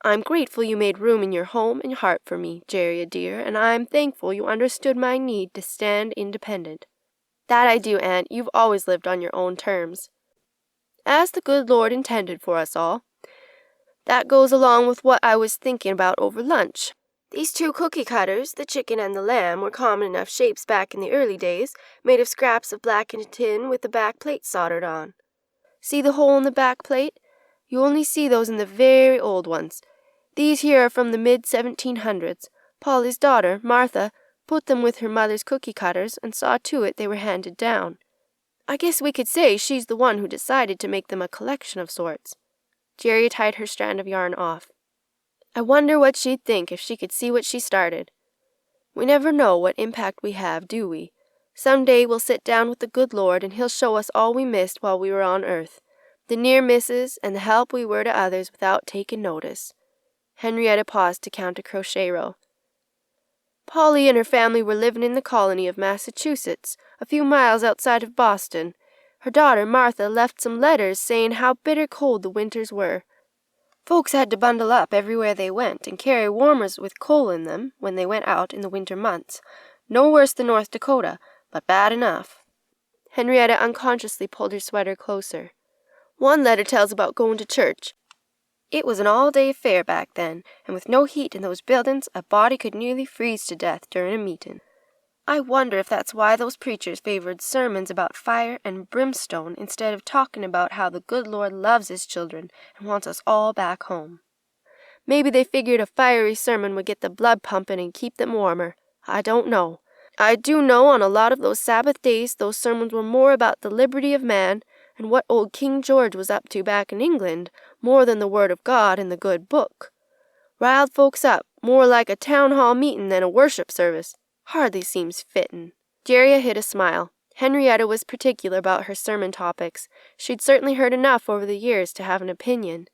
"I'm grateful you made room in your home and heart for me, Jeria dear, and I'm thankful you understood my need to stand independent." "That I do, Aunt. You've always lived on your own terms." "As the good Lord intended for us all. That goes along with what I was thinking about over lunch. These two cookie cutters, the chicken and the lamb, were common enough shapes back in the early days, made of scraps of blackened tin with the back plate soldered on. See the hole in the back plate? You only see those in the very old ones. These here are from the mid-1700s. Polly's daughter, Martha, put them with her mother's cookie cutters and saw to it they were handed down. I guess we could say she's the one who decided to make them a collection of sorts." Jeria tied her strand of yarn off. "I wonder what she'd think if she could see what she started. We never know what impact we have, do we? Some day we'll sit down with the good Lord and He'll show us all we missed while we were on earth, the near misses and the help we were to others without taking notice." Henrietta paused to count a crochet row. "Polly and her family were living in the colony of Massachusetts, a few miles outside of Boston. Her daughter, Martha, left some letters saying how bitter cold the winters were. Folks had to bundle up everywhere they went and carry warmers with coal in them when they went out in the winter months. No worse than North Dakota, but bad enough. Henrietta unconsciously pulled her sweater closer. One letter tells about going to church. It was an all-day affair back then, and with no heat in those buildings, a body could nearly freeze to death during a meeting. I wonder if that's why those preachers favored sermons about fire and brimstone instead of talking about how the good Lord loves His children and wants us all back home. Maybe they figured a fiery sermon would get the blood pumping and keep them warmer. I don't know. I do know on a lot of those Sabbath days those sermons were more about the liberty of man and what old King George was up to back in England, more than the Word of God in the good book. Riled folks up, more like a town hall meeting than a worship service. Hardly seems fittin'. Jerry hid a smile. Henrietta was particular about her sermon topics. She'd certainly heard enough over the years to have an opinion.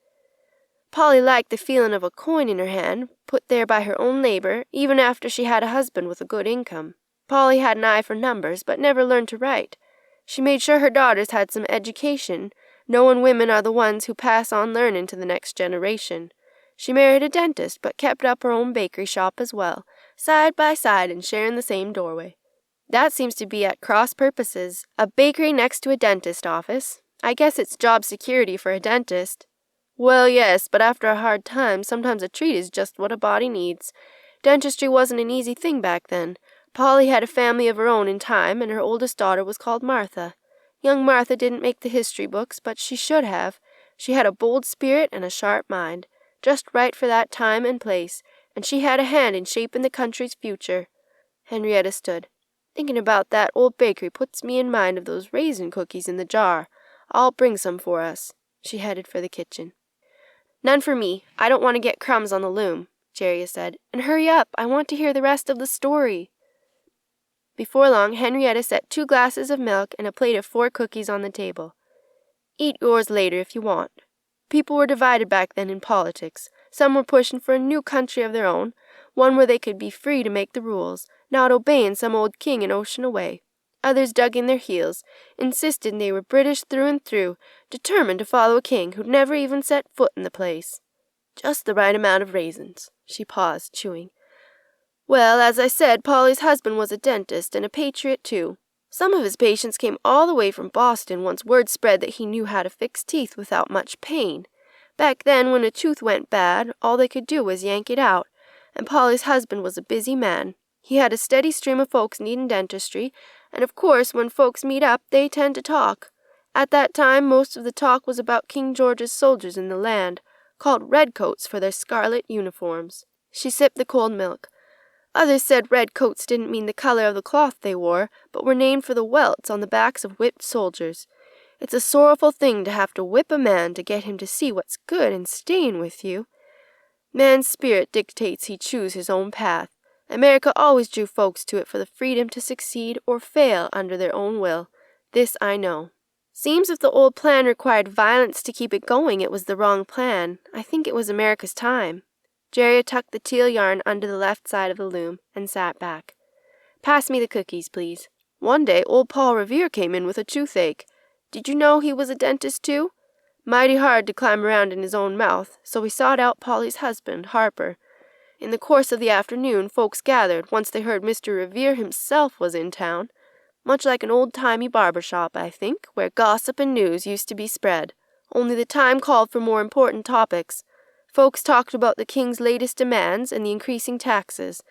Polly liked the feeling of a coin in her hand, put there by her own labor, even after she had a husband with a good income. Polly had an eye for numbers, but never learned to write. She made sure her daughters had some education, knowing women are the ones who pass on learning to the next generation. She married a dentist, but kept up her own bakery shop as well, side by side and sharing the same doorway. That seems to be at cross purposes. A bakery next to a dentist office. I guess it's job security for a dentist. Well, yes, but after a hard time, sometimes a treat is just what a body needs. Dentistry wasn't an easy thing back then. Polly had a family of her own in time, and her oldest daughter was called Martha. Young Martha didn't make the history books, but she should have. She had a bold spirit and a sharp mind, just right for that time and place, and she had a hand in shaping the country's future. Henrietta stood. Thinking about that old bakery puts me in mind of those raisin cookies in the jar. I'll bring some for us. She headed for the kitchen. None for me. I don't want to get crumbs on the loom, Jerry said. And hurry up. I want to hear the rest of the story. Before long, Henrietta set 2 glasses of milk and a plate of 4 cookies on the table. Eat yours later if you want. People were divided back then in politics. Some were pushing for a new country of their own, one where they could be free to make the rules, not obeying some old king an ocean away. Others dug in their heels, insisted they were British through and through, determined to follow a king who'd never even set foot in the place. Just the right amount of raisins. She paused, chewing. Well, as I said, Polly's husband was a dentist and a patriot, too. Some of his patients came all the way from Boston once word spread that he knew how to fix teeth without much pain. Back then, when a tooth went bad, all they could do was yank it out, and Polly's husband was a busy man. He had a steady stream of folks needing dentistry, and of course, when folks meet up, they tend to talk. At that time, most of the talk was about King George's soldiers in the land, called redcoats for their scarlet uniforms. She sipped the cold milk. Others said redcoats didn't mean the color of the cloth they wore, but were named for the welts on the backs of whipped soldiers. It's a sorrowful thing to have to whip a man to get him to see what's good and staying with you. Man's spirit dictates he choose his own path. America always drew folks to it for the freedom to succeed or fail under their own will. This I know. Seems if the old plan required violence to keep it going, it was the wrong plan. I think it was America's time. Jerry tucked the teal yarn under the left side of the loom and sat back. Pass me the cookies, please. One day old Paul Revere came in with a toothache. Did you know he was a dentist, too? Mighty hard to climb around in his own mouth, so we sought out Polly's husband, Harper. In the course of the afternoon, folks gathered once they heard Mr. Revere himself was in town. Much like an old-timey barber shop, I think, where gossip and news used to be spread. Only the time called for more important topics. Folks talked about the king's latest demands and the increasing taxes.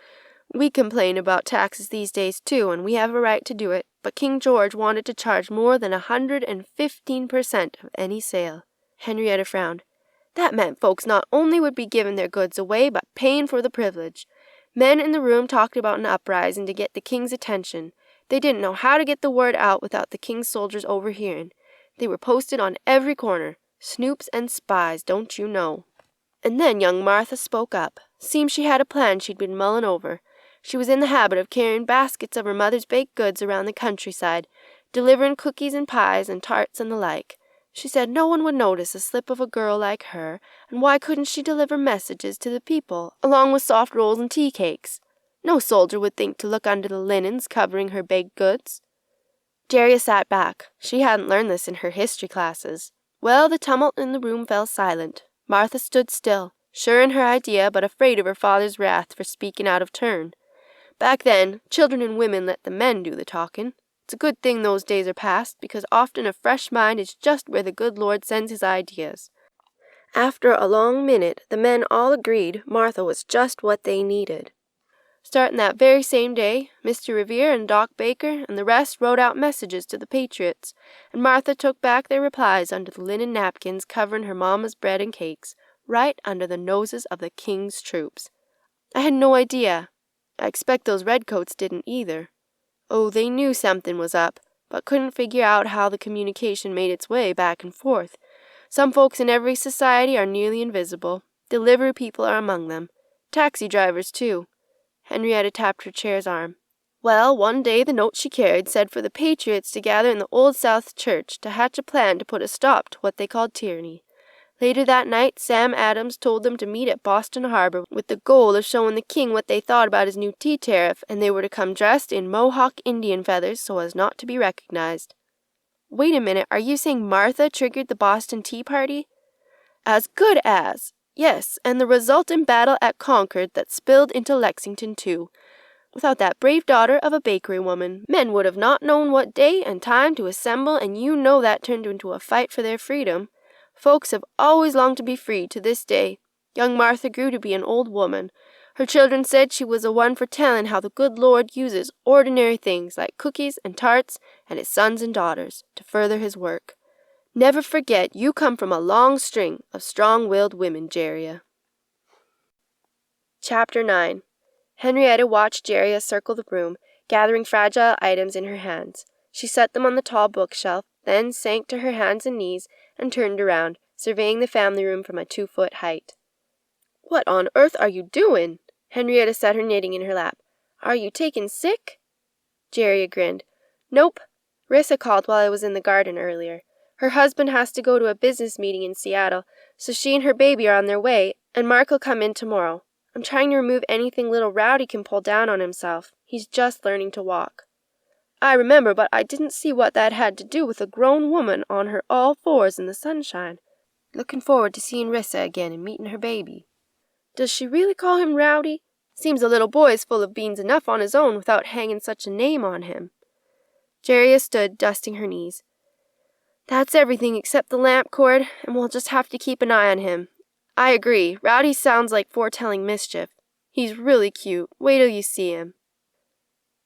We complain about taxes these days, too, and we have a right to do it, but King George wanted to charge more than 115% of any sale. Henrietta frowned. That meant folks not only would be giving their goods away, but paying for the privilege. Men in the room talked about an uprising to get the king's attention. They didn't know how to get the word out without the king's soldiers overhearing. They were posted on every corner. Snoops and spies, don't you know. And then young Martha spoke up. Seemed she had a plan she'd been mulling over. She was in the habit of carrying baskets of her mother's baked goods around the countryside, delivering cookies and pies and tarts and the like. She said no one would notice a slip of a girl like her, and why couldn't she deliver messages to the people, along with soft rolls and tea cakes? No soldier would think to look under the linens covering her baked goods. Jerry sat back. She hadn't learned this in her history classes. Well, the tumult in the room fell silent. Martha stood still, sure in her idea but afraid of her father's wrath for speaking out of turn. Back then, children and women let the men do the talking. It's a good thing those days are past, because often a fresh mind is just where the good Lord sends his ideas. After a long minute, the men all agreed Martha was just what they needed. Starting that very same day, Mr. Revere and Doc Baker and the rest wrote out messages to the Patriots, and Martha took back their replies under the linen napkins covering her mamma's bread and cakes, right under the noses of the King's troops. I had no idea. I expect those redcoats didn't either. Oh, they knew something was up, but couldn't figure out how the communication made its way back and forth. Some folks in every society are nearly invisible. Delivery people are among them. Taxi drivers, too. Henrietta tapped her chair's arm. Well, one day the note she carried said for the Patriots to gather in the Old South Church to hatch a plan to put a stop to what they called tyranny. Later that night, Sam Adams told them to meet at Boston Harbor with the goal of showing the king what they thought about his new tea tariff, and they were to come dressed in Mohawk Indian feathers so as not to be recognized. Wait a minute, are you saying Martha triggered the Boston Tea Party? As good as. Yes, and the resultant battle at Concord that spilled into Lexington, too. Without that brave daughter of a bakery woman, men would have not known what day and time to assemble, and you know that turned into a fight for their freedom. Folks have always longed to be free to this day. Young Martha grew to be an old woman. Her children said she was the one for telling how the good Lord uses ordinary things like cookies and tarts and his sons and daughters to further his work. Never forget you come from a long string of strong-willed women, Jeria. Chapter 9. Henrietta watched Jeria circle the room, gathering fragile items in her hands. She set them on the tall bookshelf, then sank to her hands and knees and turned around, surveying the family room from a 2-foot height. What on earth are you doing? Henrietta set her knitting in her lap. Are you taken sick? Jeria grinned. Nope. Rissa called while I was in the garden earlier. Her husband has to go to a business meeting in Seattle, so she and her baby are on their way, and Mark'll come in tomorrow. I'm trying to remove anything little Rowdy can pull down on himself. He's just learning to walk. I remember, but I didn't see what that had to do with a grown woman on her all fours in the sunshine. Looking forward to seeing Rissa again and meeting her baby. Does she really call him Rowdy? Seems the little boy is full of beans enough on his own without hanging such a name on him. Jeria stood, dusting her knees. That's everything except the lamp cord, and we'll just have to keep an eye on him. I agree, Rowdy sounds like foretelling mischief. He's really cute. Wait till you see him.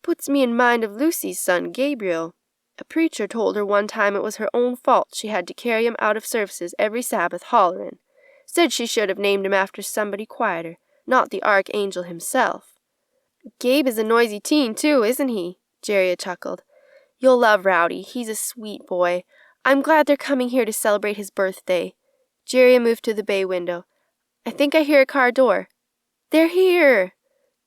Puts me in mind of Lucy's son, Gabriel. A preacher told her one time it was her own fault she had to carry him out of services every Sabbath hollerin'. Said she should have named him after somebody quieter, not the archangel himself. Gabe is a noisy teen, too, isn't he? Jeria chuckled. You'll love Rowdy. He's a sweet boy. I'm glad they're coming here to celebrate his birthday. Jeria moved to the bay window. I think I hear a car door. They're here!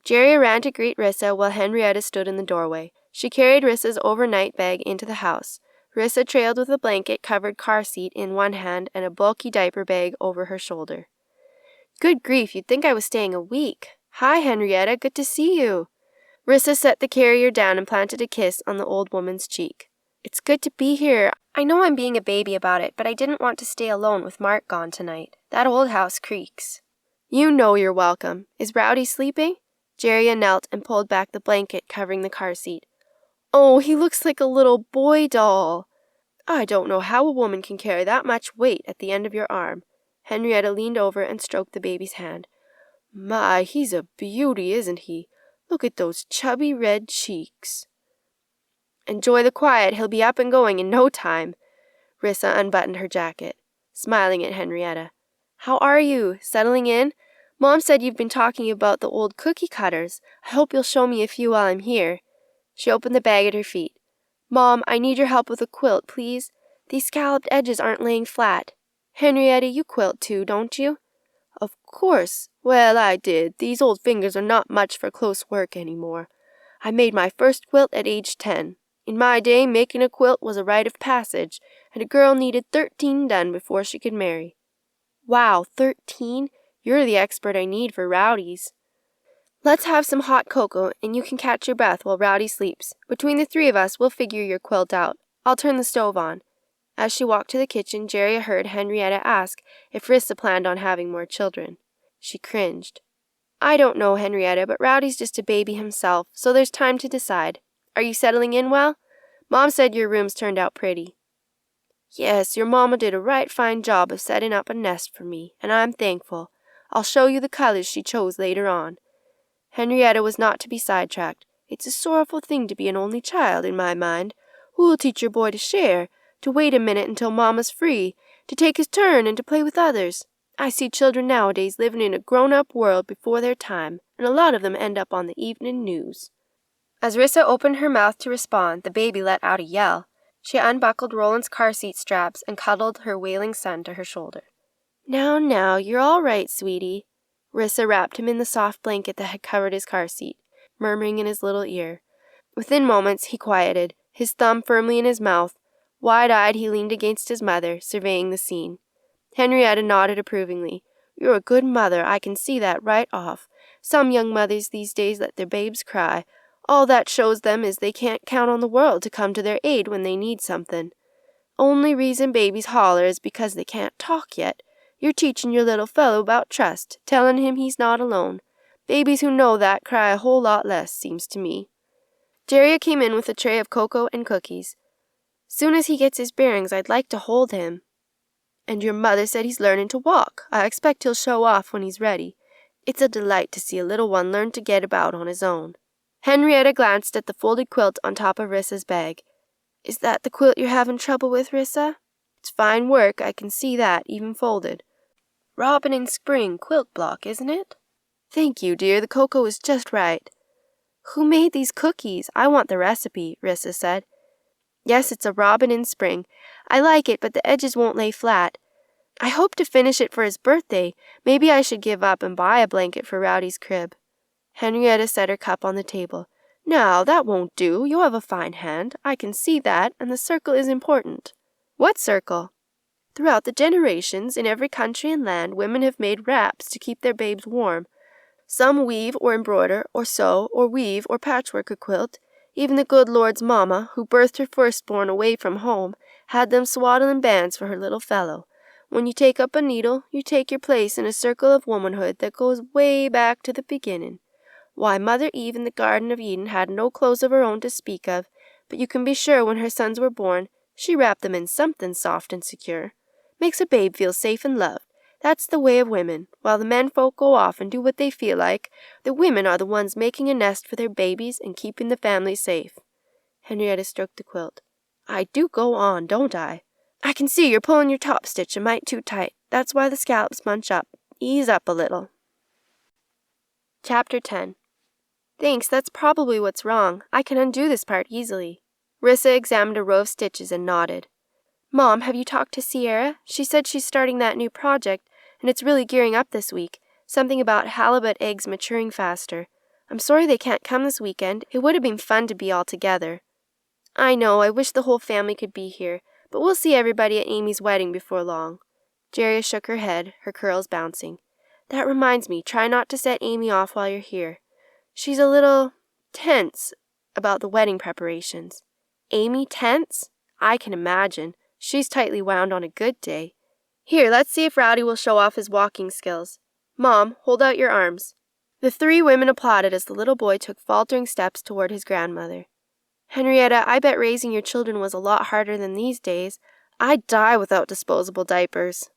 Jeria ran to greet Rissa while Henrietta stood in the doorway. She carried Rissa's overnight bag into the house. Rissa trailed with a blanket-covered car seat in one hand and a bulky diaper bag over her shoulder. Good grief, you'd think I was staying a week. Hi, Henrietta, good to see you. Rissa set the carrier down and planted a kiss on the old woman's cheek. It's good to be here. I know I'm being a baby about it, but I didn't want to stay alone with Mark gone tonight. That old house creaks. You know you're welcome. Is Rowdy sleeping? Jeria knelt and pulled back the blanket covering the car seat. Oh, he looks like a little boy doll. I don't know how a woman can carry that much weight at the end of your arm. Henrietta leaned over and stroked the baby's hand. My, he's a beauty, isn't he? Look at those chubby red cheeks. Enjoy the quiet. He'll be up and going in no time. Rissa unbuttoned her jacket, smiling at Henrietta. How are you? Settling in? Mom said you've been talking about the old cookie cutters. I hope you'll show me a few while I'm here. She opened the bag at her feet. Mom, I need your help with a quilt, please. These scalloped edges aren't laying flat. Henrietta, you quilt too, don't you? Of course. Well, I did. These old fingers are not much for close work anymore. I made my first quilt at age 10. In my day, making a quilt was a rite of passage, and a girl needed 13 done before she could marry. Wow, 13? You're the expert I need for Rowdy's. Let's have some hot cocoa, and you can catch your breath while Rowdy sleeps. Between the three of us, we'll figure your quilt out. I'll turn the stove on. As she walked to the kitchen, Jerry heard Henrietta ask if Rissa planned on having more children. She cringed. I don't know, Henrietta, but Rowdy's just a baby himself, so there's time to decide. Are you settling in well? Mom said your rooms turned out pretty. Yes, your mama did a right fine job of setting up a nest for me, and I'm thankful. I'll show you the colors she chose later on. Henrietta was not to be sidetracked. It's a sorrowful thing to be an only child, in my mind. Who'll teach your boy to share, to wait a minute until Mama's free, to take his turn and to play with others? I see children nowadays living in a grown-up world before their time, and a lot of them end up on the evening news. As Rissa opened her mouth to respond, the baby let out a yell. She unbuckled Roland's car seat straps and cuddled her wailing son to her shoulder. Now, you're all right, sweetie. Rissa wrapped him in the soft blanket that had covered his car seat, murmuring in his little ear. Within moments he quieted, his thumb firmly in his mouth. Wide-eyed he leaned against his mother, surveying the scene. Henrietta nodded approvingly. You're a good mother, I can see that right off. Some young mothers these days let their babes cry. All that shows them is they can't count on the world to come to their aid when they need something. Only reason babies holler is because they can't talk yet. You're teaching your little fellow about trust, telling him he's not alone. Babies who know that cry a whole lot less, seems to me. Jerry came in with a tray of cocoa and cookies. Soon as he gets his bearings, I'd like to hold him. And your mother said he's learning to walk. I expect he'll show off when he's ready. It's a delight to see a little one learn to get about on his own. Henrietta glanced at the folded quilt on top of Rissa's bag. Is that the quilt you're having trouble with, Rissa? It's fine work, I can see that, even folded. Robin in Spring quilt block, isn't it? Thank you, dear, the cocoa is just right. Who made these cookies? I want the recipe, Rissa said. Yes, it's a Robin in Spring. I like it, but the edges won't lay flat. I hope to finish it for his birthday. Maybe I should give up and buy a blanket for Rowdy's crib. Henrietta set her cup on the table. Now, that won't do. You have a fine hand. I can see that, and the circle is important. What circle? Throughout the generations, in every country and land, women have made wraps to keep their babes warm. Some weave or embroider, or sew, or weave, or patchwork a quilt. Even the good Lord's mamma, who birthed her firstborn away from home, had them swaddle in bands for her little fellow. When you take up a needle, you take your place in a circle of womanhood that goes way back to the beginning. Why, Mother Eve in the Garden of Eden had no clothes of her own to speak of, but you can be sure when her sons were born, she wrapped them in something soft and secure. Makes a babe feel safe and loved. That's the way of women. While the men folk go off and do what they feel like, the women are the ones making a nest for their babies and keeping the family safe. Henrietta stroked the quilt. I do go on, don't I? I can see you're pulling your top stitch a mite too tight. That's why the scallops bunch up. Ease up a little. Chapter 10. Thanks, that's probably what's wrong. I can undo this part easily. Rissa examined a row of stitches and nodded. Mom, have you talked to Sierra? She said she's starting that new project, and it's really gearing up this week. Something about halibut eggs maturing faster. I'm sorry they can't come this weekend. It would have been fun to be all together. I know, I wish the whole family could be here, but we'll see everybody at Amy's wedding before long. Jerry shook her head, her curls bouncing. That reminds me, try not to set Amy off while you're here. She's a little tense about the wedding preparations. Amy tense? I can imagine. She's tightly wound on a good day. Here, let's see if Rowdy will show off his walking skills. Mom, hold out your arms. The three women applauded as the little boy took faltering steps toward his grandmother. Henrietta, I bet raising your children was a lot harder than these days. I'd die without disposable diapers.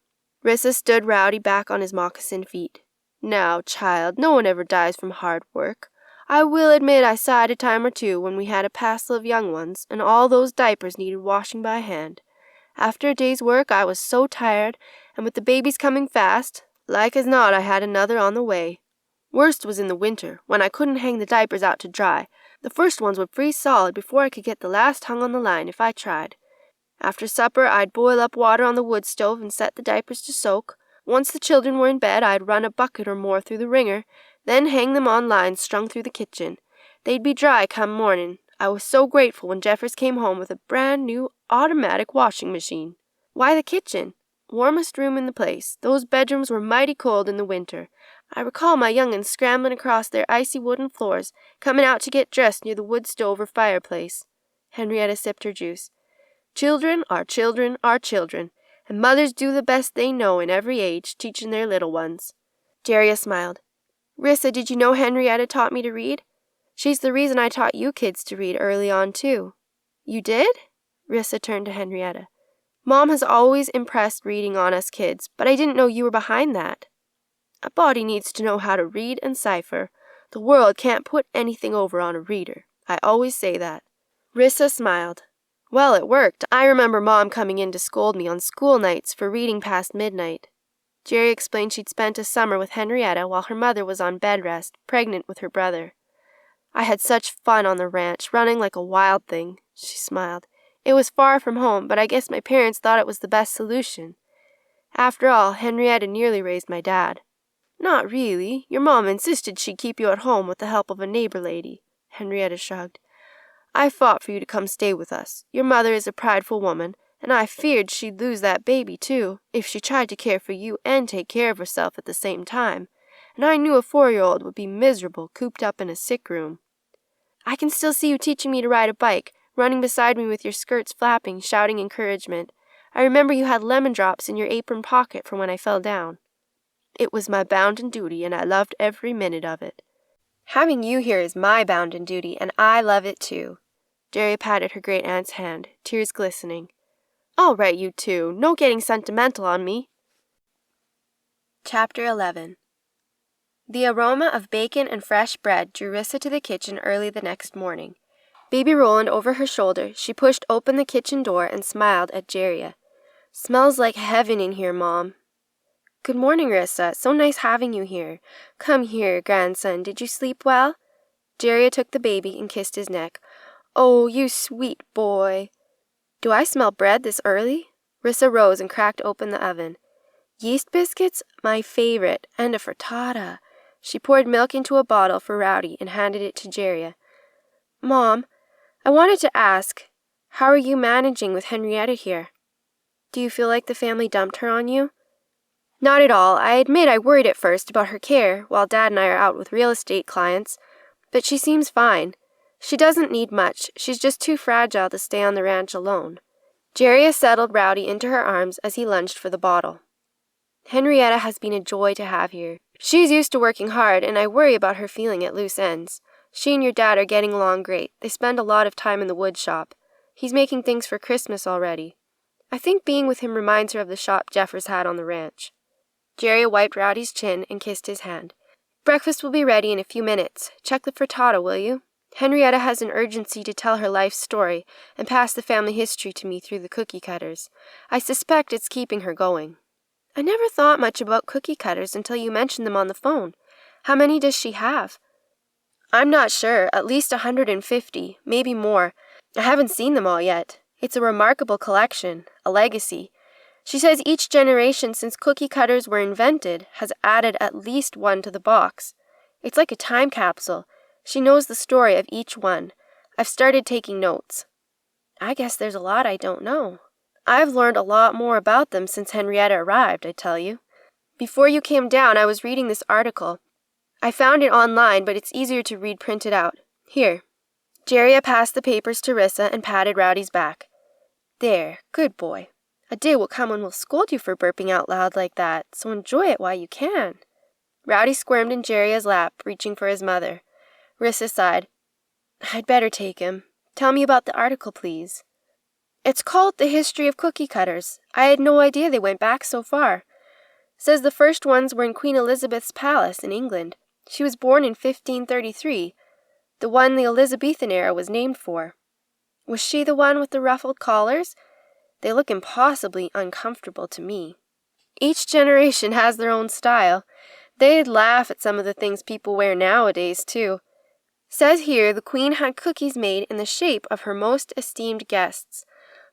Rissa stood Rowdy back on his moccasined feet. Now, child, no one ever dies from hard work. I will admit I sighed a time or two when we had a passel of young ones, and all those diapers needed washing by hand. After a day's work I was so tired, and with the babies coming fast, like as not I had another on the way. Worst was in the winter, when I couldn't hang the diapers out to dry. The first ones would freeze solid before I could get the last hung on the line if I tried. After supper I'd boil up water on the wood stove and set the diapers to soak. Once the children were in bed I'd run a bucket or more through the wringer, then hang them on lines strung through the kitchen. They'd be dry come morning. I was so grateful when Jeffers came home with a brand new automatic washing machine. Why the kitchen? Warmest room in the place. Those bedrooms were mighty cold in the winter. I recall my young'uns scrambling across their icy wooden floors, coming out to get dressed near the wood stove or fireplace. Henrietta sipped her juice. Children are children are children, and mothers do the best they know in every age, teaching their little ones. Jerria smiled. Rissa, did you know Henrietta taught me to read? She's the reason I taught you kids to read early on, too. You did? Rissa turned to Henrietta. Mom has always impressed reading on us kids, but I didn't know you were behind that. A body needs to know how to read and cipher. The world can't put anything over on a reader. I always say that. Rissa smiled. Well, it worked. I remember Mom coming in to scold me on school nights for reading past midnight. Jerry explained she'd spent a summer with Henrietta while her mother was on bed rest, pregnant with her brother. I had such fun on the ranch, running like a wild thing, she smiled. It was far from home, but I guess my parents thought it was the best solution. After all, Henrietta nearly raised my dad. Not really. Your mom insisted she'd keep you at home with the help of a neighbor lady, Henrietta shrugged. I fought for you to come stay with us. Your mother is a prideful woman, and I feared she'd lose that baby, too, if she tried to care for you and take care of herself at the same time. And I knew a 4-year-old would be miserable cooped up in a sick room. I can still see you teaching me to ride a bike, running beside me with your skirts flapping, shouting encouragement. I remember you had lemon drops in your apron pocket for when I fell down. It was my bounden duty, and I loved every minute of it. Having you here is my bounden duty, and I love it too. Jerry patted her great-aunt's hand, tears glistening. All right, you two. No getting sentimental on me. Chapter 11. The aroma of bacon and fresh bread drew Rissa to the kitchen early the next morning. Baby Roland over her shoulder, she pushed open the kitchen door and smiled at Jerria. Smells like heaven in here, Mom. Good morning, Rissa. So nice having you here. Come here, grandson. Did you sleep well? Jerria took the baby and kissed his neck. Oh, you sweet boy. Do I smell bread this early? Rissa rose and cracked open the oven. Yeast biscuits? My favorite. And a frittata. She poured milk into a bottle for Rowdy and handed it to Jerria. Mom, I wanted to ask, how are you managing with Henrietta here? Do you feel like the family dumped her on you? Not at all. I admit I worried at first about her care while Dad and I are out with real estate clients, but she seems fine. She doesn't need much. She's just too fragile to stay on the ranch alone. Jerria settled Rowdy into her arms as he lunged for the bottle. Henrietta has been a joy to have here. She's used to working hard, and I worry about her feeling at loose ends. She and your dad are getting along great. They spend a lot of time in the wood shop. He's making things for Christmas already. I think being with him reminds her of the shop Jeffers had on the ranch. Jerria wiped Rowdy's chin and kissed his hand. Breakfast will be ready in a few minutes. Check the frittata, will you? Henrietta has an urgency to tell her life story and pass the family history to me through the cookie cutters. I suspect it's keeping her going. I never thought much about cookie cutters until you mentioned them on the phone. How many does she have? I'm not sure. At least 150, maybe more. I haven't seen them all yet. It's a remarkable collection, a legacy. She says each generation since cookie cutters were invented has added at least one to the box. It's like a time capsule. She knows the story of each one. I've started taking notes. I guess there's a lot I don't know. I've learned a lot more about them since Henrietta arrived, I tell you. Before you came down, I was reading this article. I found it online, but it's easier to read printed out. Here. Jerria passed the papers to Rissa and patted Rowdy's back. There, good boy. A day will come when we'll scold you for burping out loud like that, so enjoy it while you can. Rowdy squirmed in Jerria's lap, reaching for his mother. Rissa sighed. I'd better take him. Tell me about the article, please. It's called The History of Cookie Cutters. I had no idea they went back so far. Says the first ones were in Queen Elizabeth's palace in England. She was born in 1533, the one the Elizabethan era was named for. Was she the one with the ruffled collars? They look impossibly uncomfortable to me. Each generation has their own style. They'd laugh at some of the things people wear nowadays, too. Says here the Queen had cookies made in the shape of her most esteemed guests,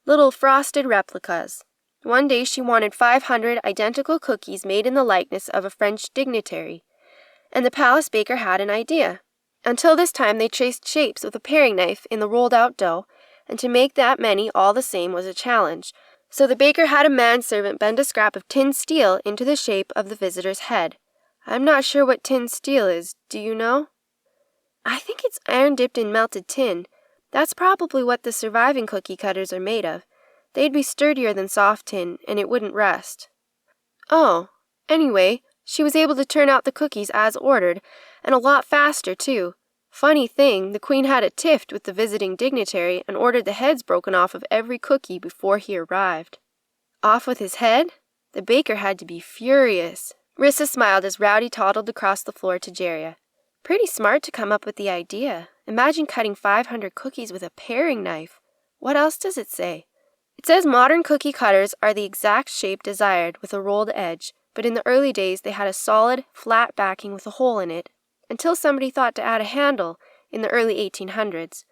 little frosted replicas. One day she wanted 500 identical cookies made in the likeness of a French dignitary, and the palace baker had an idea. Until this time they traced shapes with a paring knife in the rolled-out dough, and to make that many all the same was a challenge. So the baker had a manservant bend a scrap of tin steel into the shape of the visitor's head. I'm not sure what tin steel is. Do you know? I think it's iron dipped in melted tin. That's probably what the surviving cookie cutters are made of. They'd be sturdier than soft tin, and it wouldn't rust. Oh, anyway, she was able to turn out the cookies as ordered, and a lot faster, too. Funny thing, the Queen had a tiff with the visiting dignitary and ordered the heads broken off of every cookie before he arrived. Off with his head? The baker had to be furious. Rissa smiled as Rowdy toddled across the floor to Jeria. Pretty smart to come up with the idea. Imagine cutting 500 cookies with a paring knife. What else does it say? It says modern cookie cutters are the exact shape desired with a rolled edge, but in the early days they had a solid, flat backing with a hole in it, until somebody thought to add a handle in the early 1800s.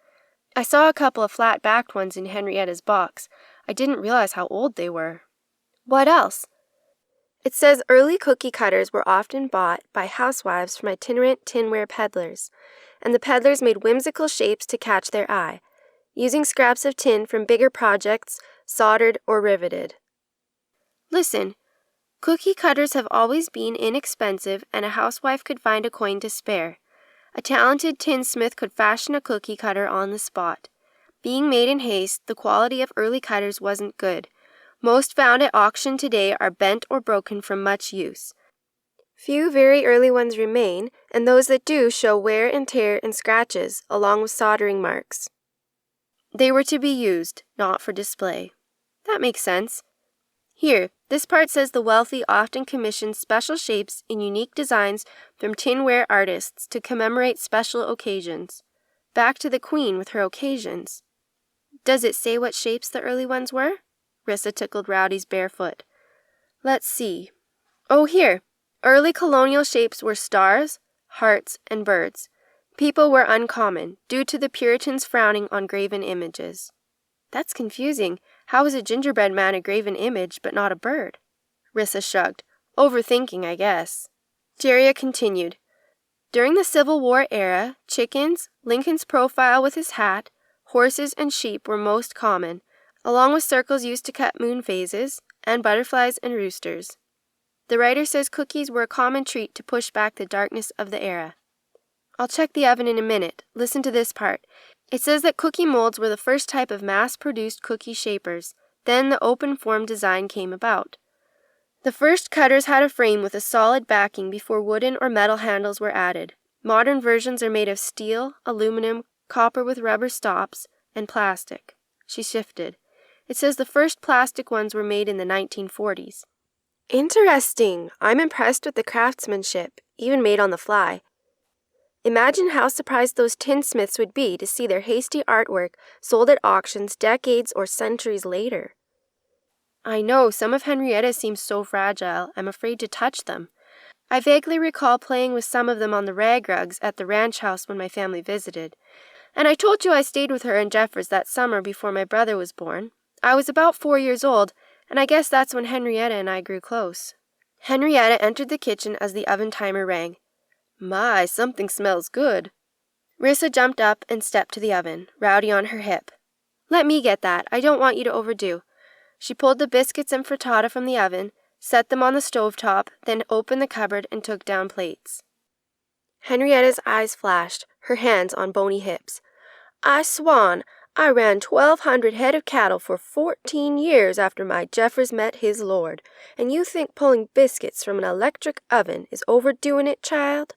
I saw a couple of flat-backed ones in Henrietta's box. I didn't realize how old they were. What else? It says early cookie cutters were often bought by housewives from itinerant tinware peddlers, and the peddlers made whimsical shapes to catch their eye, using scraps of tin from bigger projects, soldered or riveted. Listen, cookie cutters have always been inexpensive, and a housewife could find a coin to spare. A talented tinsmith could fashion a cookie cutter on the spot. Being made in haste, the quality of early cutters wasn't good. Most found at auction today are bent or broken from much use. Few very early ones remain, and those that do show wear and tear and scratches, along with soldering marks. They were to be used, not for display. That makes sense. Here, this part says the wealthy often commissioned special shapes in unique designs from tinware artists to commemorate special occasions. Back to the Queen with her occasions. Does it say what shapes the early ones were? Rissa tickled Rowdy's bare foot. Let's see. Oh, here. Early colonial shapes were stars, hearts, and birds. People were uncommon, due to the Puritans frowning on graven images. That's confusing. How is a gingerbread man a graven image, but not a bird? Rissa shrugged. Overthinking, I guess. Jeria continued. During the Civil War era, chickens, Lincoln's profile with his hat, horses, and sheep were most common, along with circles used to cut moon phases, and butterflies and roosters. The writer says cookies were a common treat to push back the darkness of the era. I'll check the oven in a minute. Listen to this part. It says that cookie molds were the first type of mass-produced cookie shapers. Then the open-form design came about. The first cutters had a frame with a solid backing before wooden or metal handles were added. Modern versions are made of steel, aluminum, copper with rubber stops, and plastic. She shifted. It says the first plastic ones were made in the 1940s. Interesting. I'm impressed with the craftsmanship, even made on the fly. Imagine how surprised those tinsmiths would be to see their hasty artwork sold at auctions decades or centuries later. I know, some of Henrietta's seem so fragile, I'm afraid to touch them. I vaguely recall playing with some of them on the rag rugs at the ranch house when my family visited. And I told you I stayed with her and Jeffers that summer before my brother was born. I was about 4 years old, and I guess that's when Henrietta and I grew close. Henrietta entered the kitchen as the oven timer rang. My, something smells good. Rissa jumped up and stepped to the oven, Rowdy on her hip. Let me get that. I don't want you to overdo. She pulled the biscuits and frittata from the oven, set them on the stovetop, then opened the cupboard and took down plates. Henrietta's eyes flashed, her hands on bony hips. I swan, I ran 1,200 head of cattle for 14 years after my Jeffers met his lord, and you think pulling biscuits from an electric oven is overdoing it, child?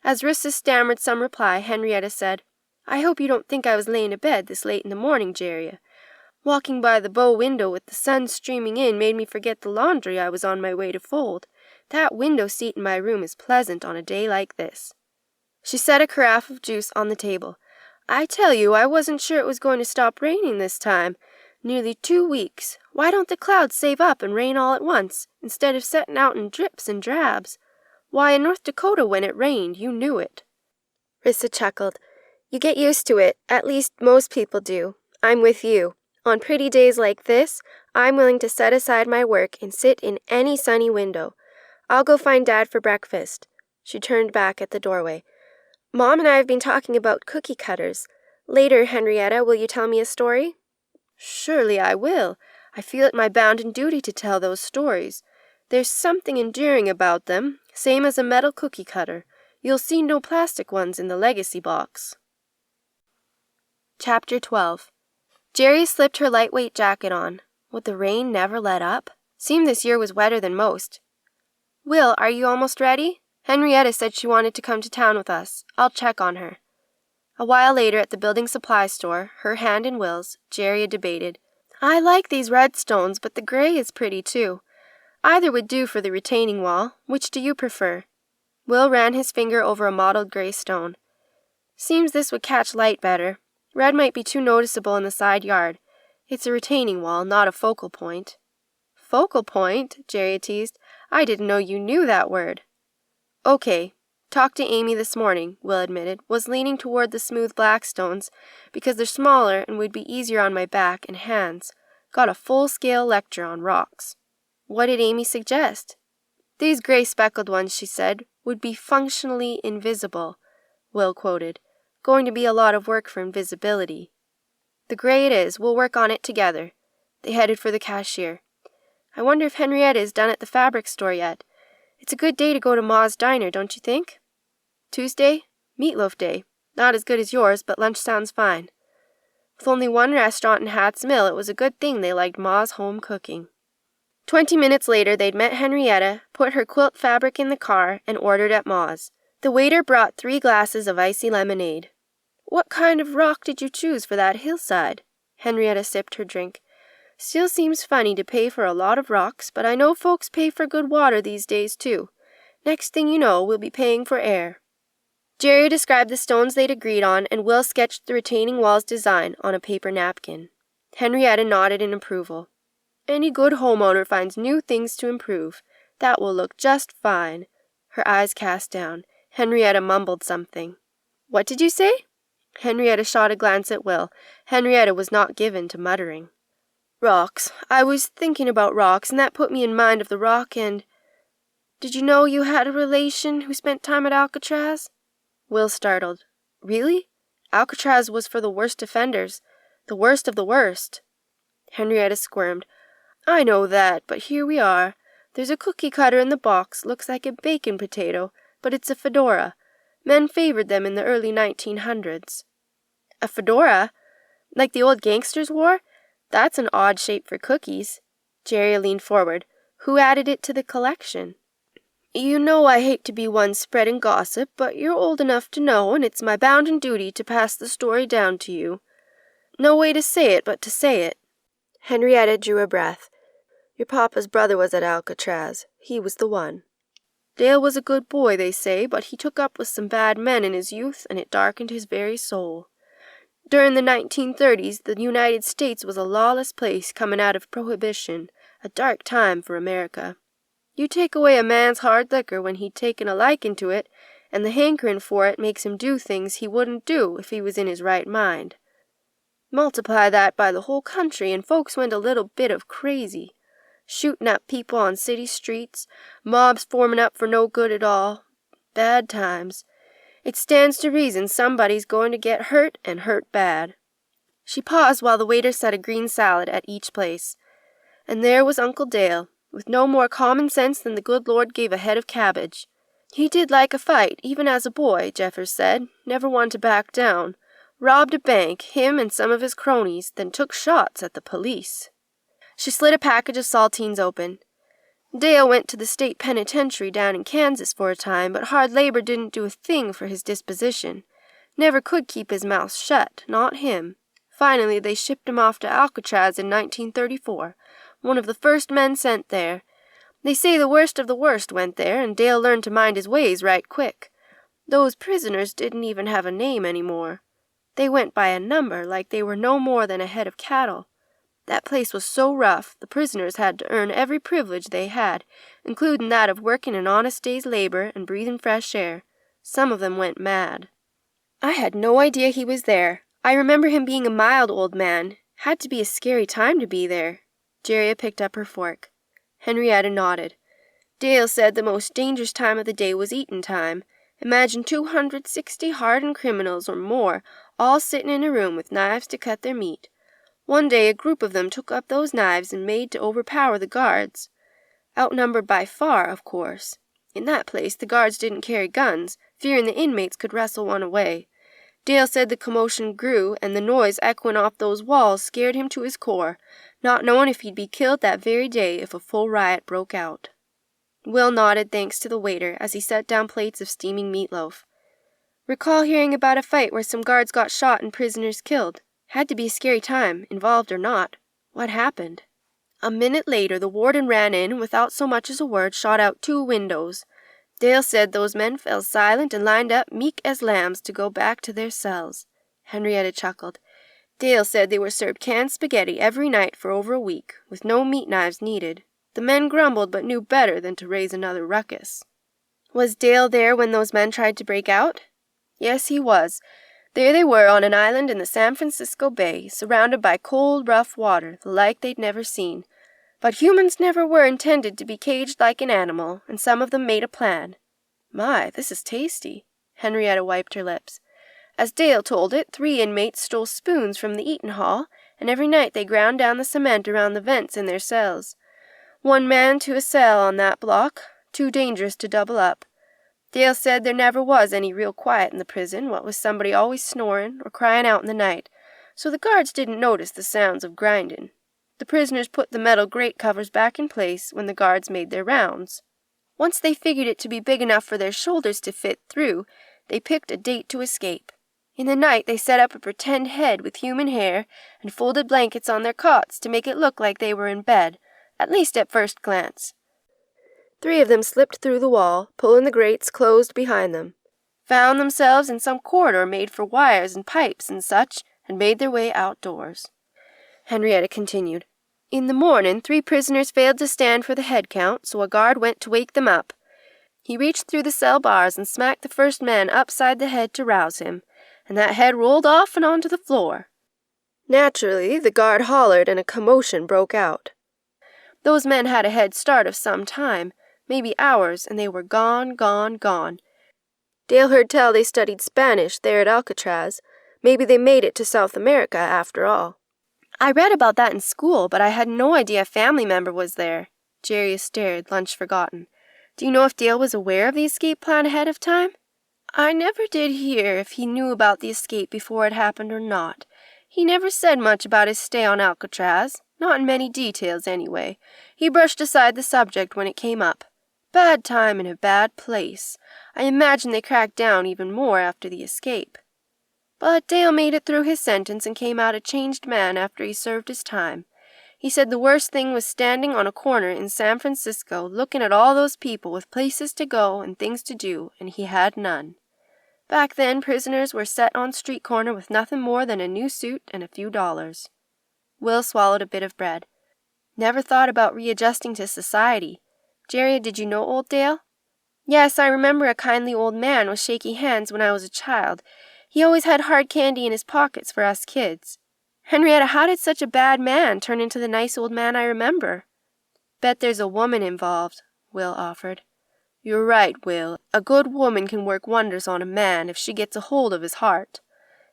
As Rissa stammered some reply, Henrietta said, I hope you don't think I was laying abed this late in the morning, Jeria. Walking by the bow window with the sun streaming in made me forget the laundry I was on my way to fold. That window seat in my room is pleasant on a day like this. She set a carafe of juice on the table. I tell you, I wasn't sure it was going to stop raining this time. Nearly 2 weeks. Why don't the clouds save up and rain all at once, instead of setting out in drips and drabs? Why, in North Dakota when it rained, you knew it. Rissa chuckled. You get used to it. At least most people do. I'm with you. On pretty days like this, I'm willing to set aside my work and sit in any sunny window. I'll go find Dad for breakfast. She turned back at the doorway. Mom and I have been talking about cookie cutters. Later, Henrietta, will you tell me a story? Surely I will. I feel it my bounden duty to tell those stories. There's something endearing about them, same as a metal cookie cutter. You'll see no plastic ones in the legacy box. Chapter 12. Jerry slipped her lightweight jacket on. Would the rain never let up? Seemed this year was wetter than most. Will, are you almost ready? Henrietta said she wanted to come to town with us. I'll check on her. A while later at the building supply store, her hand in Will's, Jerry debated. I like these red stones, but the gray is pretty too. Either would do for the retaining wall. Which do you prefer? Will ran his finger over a mottled gray stone. Seems this would catch light better. Red might be too noticeable in the side yard. It's a retaining wall, not a focal point. Focal point? Jerry teased. I didn't know you knew that word. Okay. Talked to Amy this morning, Will admitted, was leaning toward the smooth black stones because they're smaller and would be easier on my back and hands. Got a full-scale lecture on rocks. What did Amy suggest? These gray speckled ones, she said, would be functionally invisible, Will quoted. Going to be a lot of work for invisibility. The gray it is. We'll work on it together. They headed for the cashier. I wonder if Henrietta is done at the fabric store yet. It's a good day to go to Ma's Diner, don't you think? Tuesday? Meatloaf Day. Not as good as yours, but lunch sounds fine. With only one restaurant in Hat's Mill, it was a good thing they liked Ma's home cooking. 20 minutes later, they'd met Henrietta, put her quilt fabric in the car, and ordered at Ma's. The waiter brought 3 glasses of icy lemonade. What kind of rock did you choose for that hillside? Henrietta sipped her drink. Still seems funny to pay for a lot of rocks, but I know folks pay for good water these days, too. Next thing you know, we'll be paying for air. Jerry described the stones they'd agreed on, and Will sketched the retaining wall's design on a paper napkin. Henrietta nodded in approval. Any good homeowner finds new things to improve. That will look just fine. Her eyes cast down. Henrietta mumbled something. What did you say? Henrietta shot a glance at Will. Henrietta was not given to muttering. Rocks. I was thinking about rocks, and that put me in mind of the rock and... Did you know you had a relation who spent time at Alcatraz? Will startled. Really? Alcatraz was for the worst offenders. The worst of the worst. Henrietta squirmed. I know that, but here we are. There's a cookie cutter in the box, looks like a bacon potato, but it's a fedora. Men favored them in the early 1900s. A fedora? Like the old gangsters wore? That's an odd shape for cookies. Jerry leaned forward. Who added it to the collection? You know I hate to be one spreading gossip, but you're old enough to know, and it's my bounden duty to pass the story down to you. No way to say it but to say it. Henrietta drew a breath. Your papa's brother was at Alcatraz. He was the one. Dale was a good boy, they say, but he took up with some bad men in his youth, and it darkened his very soul. During the 1930s, the United States was a lawless place coming out of Prohibition, a dark time for America. You take away a man's hard liquor when he'd taken a liking to it, and the hankering for it makes him do things he wouldn't do if he was in his right mind. Multiply that by the whole country, and folks went a little bit of crazy. Shooting at people on city streets, mobs forming up for no good at all. Bad times. It stands to reason somebody's going to get hurt, and hurt bad. She paused while the waiter set a green salad at each place. And there was Uncle Dale, with no more common sense than the good Lord gave a head of cabbage. He did like a fight, even as a boy, Jeffers said, never one to back down. Robbed a bank, him and some of his cronies, then took shots at the police. She slid a package of saltines open. Dale went to the state penitentiary down in Kansas for a time, but hard labor didn't do a thing for his disposition. Never could keep his mouth shut, not him. Finally, they shipped him off to Alcatraz in 1934, one of the first men sent there. They say the worst of the worst went there, and Dale learned to mind his ways right quick. Those prisoners didn't even have a name anymore. They went by a number like they were no more than a head of cattle. That place was so rough, the prisoners had to earn every privilege they had, including that of working an honest day's labor and breathing fresh air. Some of them went mad. I had no idea he was there. I remember him being a mild old man. Had to be a scary time to be there. Jerry picked up her fork. Henrietta nodded. Dale said the most dangerous time of the day was eating time. Imagine 260 hardened criminals or more, all sitting in a room with knives to cut their meat. One day a group of them took up those knives and made to overpower the guards. Outnumbered by far, of course. In that place the guards didn't carry guns, fearing the inmates could wrestle one away. Dale said the commotion grew, and the noise echoing off those walls scared him to his core, not knowing if he'd be killed that very day if a full riot broke out. Will nodded thanks to the waiter as he set down plates of steaming meatloaf. Recall hearing about a fight where some guards got shot and prisoners killed. Had to be a scary time, involved or not. What happened? A minute later the warden ran in and without so much as a word shot out 2 windows. Dale said those men fell silent and lined up meek as lambs to go back to their cells. Henrietta chuckled. Dale said they were served canned spaghetti every night for over a week, with no meat knives needed. The men grumbled but knew better than to raise another ruckus. Was Dale there when those men tried to break out? Yes, he was. There they were on an island in the San Francisco Bay, surrounded by cold, rough water, the like they'd never seen. But humans never were intended to be caged like an animal, and some of them made a plan. My, this is tasty. Henrietta wiped her lips. As Dale told it, 3 inmates stole spoons from the eating hall, and every night they ground down the cement around the vents in their cells. 1 man to a cell on that block, too dangerous to double up. Dale said there never was any real quiet in the prison, what with somebody always snoring or crying out in the night, so the guards didn't notice the sounds of grinding. The prisoners put the metal grate covers back in place when the guards made their rounds. Once they figured it to be big enough for their shoulders to fit through, they picked a date to escape. In the night they set up a pretend head with human hair and folded blankets on their cots to make it look like they were in bed, at least at first glance. 3 of them slipped through the wall, pulling the grates closed behind them, found themselves in some corridor made for wires and pipes and such, and made their way outdoors. Henrietta continued. In the morning, 3 prisoners failed to stand for the head count, so a guard went to wake them up. He reached through the cell bars and smacked the first man upside the head to rouse him, and that head rolled off and onto the floor. Naturally, the guard hollered and a commotion broke out. Those men had a head start of some time, maybe hours, and they were gone. Dale heard tell they studied Spanish there at Alcatraz. Maybe they made it to South America after all. I read about that in school, but I had no idea a family member was there. Jerry stared, lunch forgotten. Do you know if Dale was aware of the escape plan ahead of time? I never did hear if he knew about the escape before it happened or not. He never said much about his stay on Alcatraz, not in many details anyway. He brushed aside the subject when it came up. Bad time in a bad place. I imagine they cracked down even more after the escape. But Dale made it through his sentence and came out a changed man after he served his time. He said the worst thing was standing on a corner in San Francisco looking at all those people with places to go and things to do, and he had none. Back then, prisoners were set on street corner with nothing more than a new suit and a few dollars. Will swallowed a bit of bread. Never thought about readjusting to society. Jerry, did you know old Dale? Yes, I remember a kindly old man with shaky hands when I was a child. He always had hard candy in his pockets for us kids. Henrietta, how did such a bad man turn into the nice old man I remember? Bet there's a woman involved, Will offered. You're right, Will. A good woman can work wonders on a man if she gets a hold of his heart.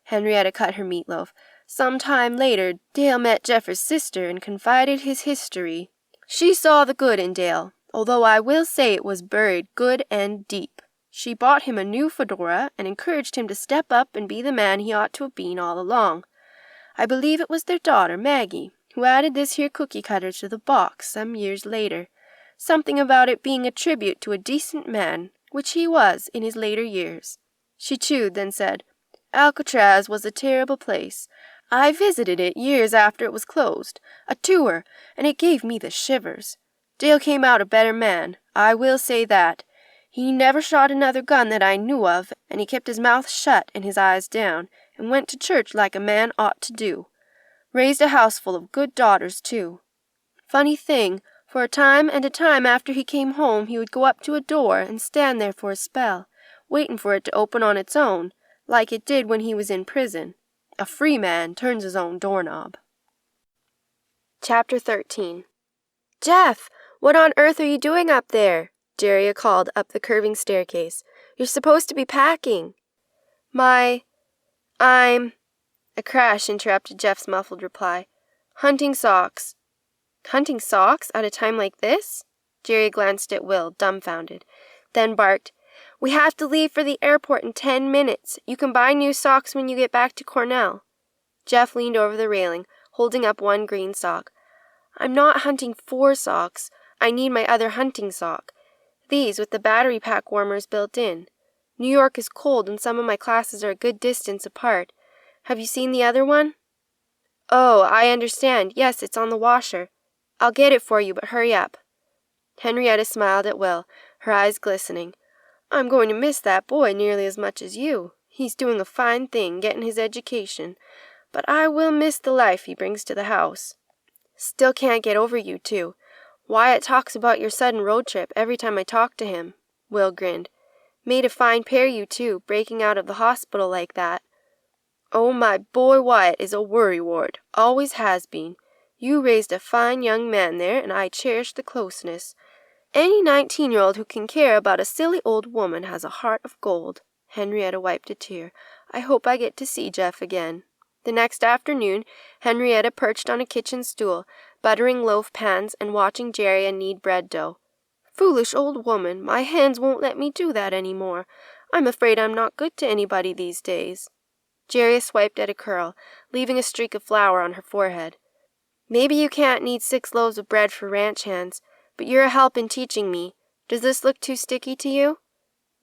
Henrietta cut her meatloaf. Some time later, Dale met Jeffers' sister and confided his history. She saw the good in Dale, although I will say it was buried good and deep. She bought him a new fedora and encouraged him to step up and be the man he ought to have been all along. I believe it was their daughter, Maggie, who added this here cookie cutter to the box some years later. Something about it being a tribute to a decent man, which he was in his later years. She chewed, then said, Alcatraz was a terrible place. I visited it years after it was closed, a tour, and it gave me the shivers. Dale came out a better man, I will say that. He never shot another gun that I knew of, and he kept his mouth shut and his eyes down, and went to church like a man ought to do. Raised a house full of good daughters, too. Funny thing, for a time after he came home he would go up to a door and stand there for a spell, waiting for it to open on its own, like it did when he was in prison. A free man turns his own doorknob. Chapter 13. Jeff, what on earth are you doing up there? Jerry called up the curving staircase. You're supposed to be packing. I'm... A crash interrupted Jeff's muffled reply. Hunting socks. Hunting socks at a time like this? Jerry glanced at Will, dumbfounded, then barked, We have to leave for the airport in 10 minutes. You can buy new socks when you get back to Cornell. Jeff leaned over the railing, holding up one green sock. I'm not hunting for socks. I need my other hunting sock. These with the battery pack warmers built in. New York is cold and some of my classes are a good distance apart. Have you seen the other one? Oh, I understand. Yes, it's on the washer. I'll get it for you, but hurry up. Henrietta smiled at Will, her eyes glistening. I'm going to miss that boy nearly as much as you. He's doing a fine thing, getting his education. But I will miss the life he brings to the house. Still can't get over you two. Wyatt talks about your sudden road trip every time I talk to him. Will grinned. Made a fine pair, you two, breaking out of the hospital like that. Oh, my boy Wyatt is a worrywart. Always has been. You raised a fine young man there, and I cherish the closeness. Any 19-year-old who can care about a silly old woman has a heart of gold. Henrietta wiped a tear. I hope I get to see Jeff again. The next afternoon, Henrietta perched on a kitchen stool, buttering loaf pans and watching Jerry knead bread dough. Foolish old woman, my hands won't let me do that any more. I'm afraid I'm not good to anybody these days. Jerry swiped at a curl, leaving a streak of flour on her forehead. Maybe you can't knead 6 loaves of bread for ranch hands, but you're a help in teaching me. Does this look too sticky to you?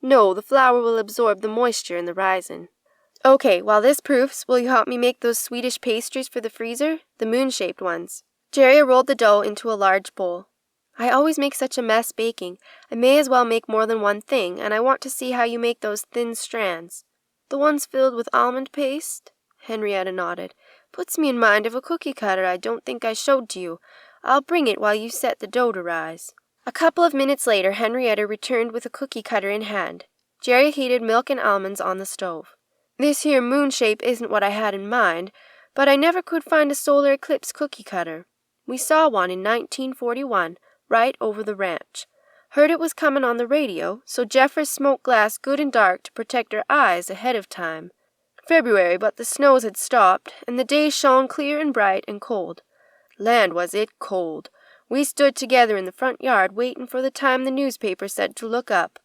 No, the flour will absorb the moisture in the rising. Okay, while this proofs, will you help me make those Swedish pastries for the freezer? The moon-shaped ones. Jerry rolled the dough into a large bowl. I always make such a mess baking. I may as well make more than one thing, and I want to see how you make those thin strands. The ones filled with almond paste? Henrietta nodded. Puts me in mind of a cookie cutter I don't think I showed to you. I'll bring it while you set the dough to rise. A couple of minutes later, Henrietta returned with a cookie cutter in hand. Jerry heated milk and almonds on the stove. This here moon shape isn't what I had in mind, but I never could find a solar eclipse cookie cutter. We saw one in 1941, right over the ranch. Heard it was coming on the radio, so Jeffers smoked glass good and dark to protect our eyes ahead of time. February, but the snows had stopped, and the day shone clear and bright and cold. Land, was it cold. We stood together in the front yard waiting for the time the newspaper said to look up.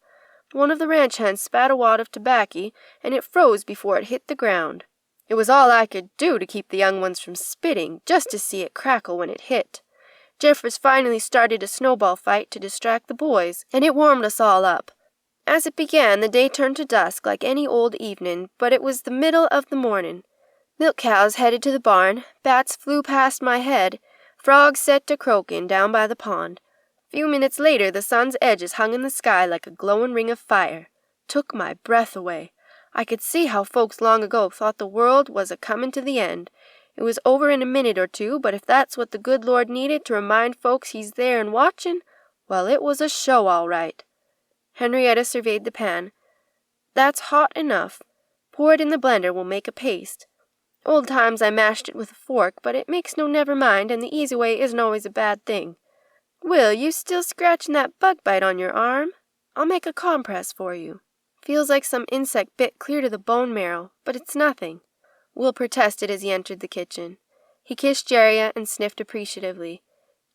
One of the ranch hands spat a wad of tobacco, and it froze before it hit the ground. It was all I could do to keep the young ones from spitting, just to see it crackle when it hit. Jeffers finally started a snowball fight to distract the boys, and it warmed us all up. As it began, the day turned to dusk like any old evening, but it was the middle of the morning. Milk cows headed to the barn, bats flew past my head, frogs set to croaking down by the pond. A few minutes later, the sun's edges hung in the sky like a glowing ring of fire. Took my breath away. I could see how folks long ago thought the world was a-comin' to the end. It was over in a minute or two, but if that's what the good Lord needed to remind folks he's there and watching, well, it was a show all right. Henrietta surveyed the pan. That's hot enough. Pour it in the blender, we'll make a paste. Old times I mashed it with a fork, but it makes no never mind, and the easy way isn't always a bad thing. Will, you still scratching that bug bite on your arm? I'll make a compress for you. Feels like some insect bit clear to the bone marrow, but it's nothing. Will protested as he entered the kitchen. He kissed Jerry and sniffed appreciatively.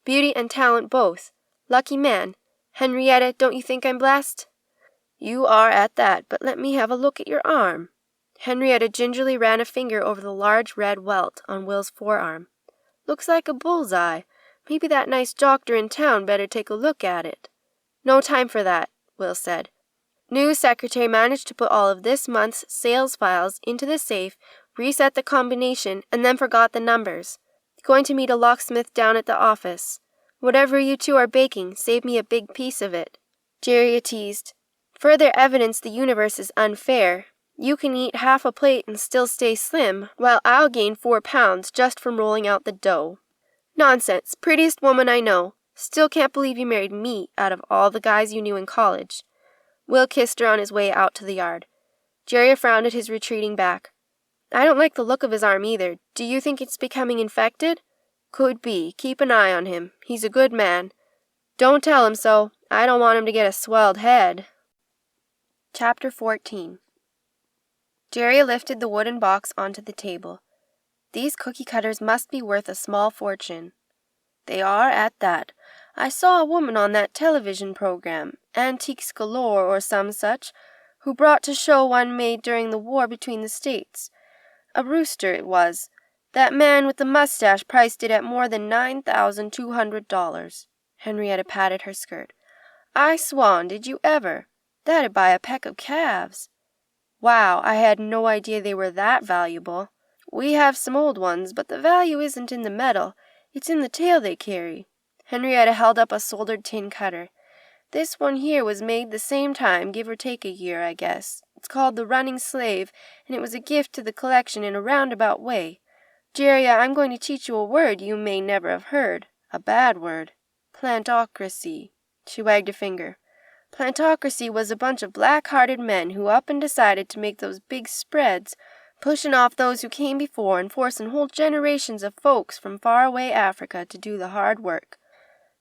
Beauty and talent both. Lucky man. Henrietta, don't you think I'm blessed? You are at that, but let me have a look at your arm. Henrietta gingerly ran a finger over the large red welt on Will's forearm. Looks like a bullseye. Maybe that nice doctor in town better take a look at it. No time for that, Will said. New secretary managed to put all of this month's sales files into the safe, reset the combination, and then forgot the numbers. Going to meet a locksmith down at the office. Whatever you two are baking, save me a big piece of it. Jerry teased. Further evidence the universe is unfair. You can eat half a plate and still stay slim, while I'll gain 4 pounds just from rolling out the dough. Nonsense. Prettiest woman I know. Still can't believe you married me out of all the guys you knew in college. Will kissed her on his way out to the yard. Jerry frowned at his retreating back. I don't like the look of his arm either. Do you think it's becoming infected? Could be. Keep an eye on him. He's a good man. Don't tell him so. I don't want him to get a swelled head. Chapter 14. Jerry lifted the wooden box onto the table. These cookie cutters must be worth a small fortune. They are at that. I saw a woman on that television program, Antiques Galore or some such, who brought to show one made during the war between the states. A rooster it was. That man with the mustache priced it at more than $9,200. Henrietta patted her skirt. I swan, did you ever? That'd buy a peck of calves. Wow, I had no idea they were that valuable. We have some old ones, but the value isn't in the metal, it's in the tale they carry. Henrietta held up a soldered tin cutter. This one here was made the same time, give or take a year, I guess. It's called the Running Slave, and it was a gift to the collection in a roundabout way. Jeria, I'm going to teach you a word you may never have heard. A bad word. Plantocracy. She wagged a finger. Plantocracy was a bunch of black-hearted men who up and decided to make those big spreads, pushing off those who came before and forcing whole generations of folks from far-away Africa to do the hard work.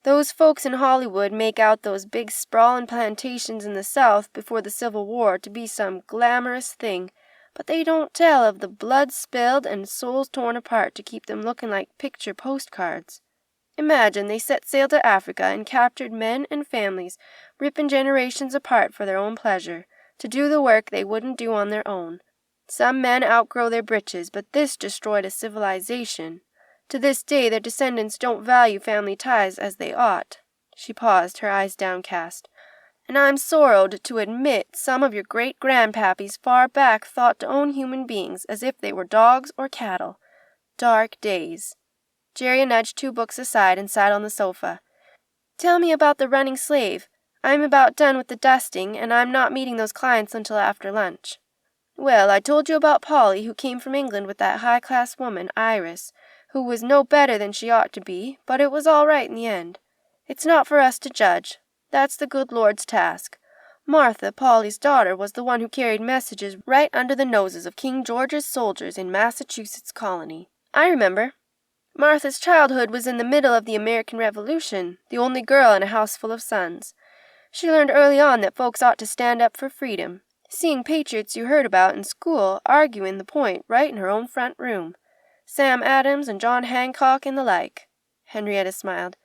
Those folks in Hollywood make out those big sprawling plantations in the South before the Civil War to be some glamorous thing, but they don't tell of the blood spilled and souls torn apart to keep them looking like picture postcards. Imagine they set sail to Africa and captured men and families, ripping generations apart for their own pleasure, to do the work they wouldn't do on their own. Some men outgrow their britches, but this destroyed a civilization. To this day their descendants don't value family ties as they ought. She paused, her eyes downcast. And I'm sorrowed to admit some of your great-grandpappies far back thought to own human beings as if they were dogs or cattle. Dark days. Jeria nudged 2 books aside and sat on the sofa. Tell me about the Running Slave. I'm about done with the dusting, and I'm not meeting those clients until after lunch. Well, I told you about Polly, who came from England with that high-class woman, Iris, who was no better than she ought to be, but it was all right in the end. It's not for us to judge. That's the good Lord's task. Martha, Polly's daughter, was the one who carried messages right under the noses of King George's soldiers in Massachusetts colony. I remember. Martha's childhood was in the middle of the American Revolution, the only girl in a house full of sons. She learned early on that folks ought to stand up for freedom, seeing patriots you heard about in school arguing the point right in her own front room. Sam Adams and John Hancock and the like. Henrietta smiled.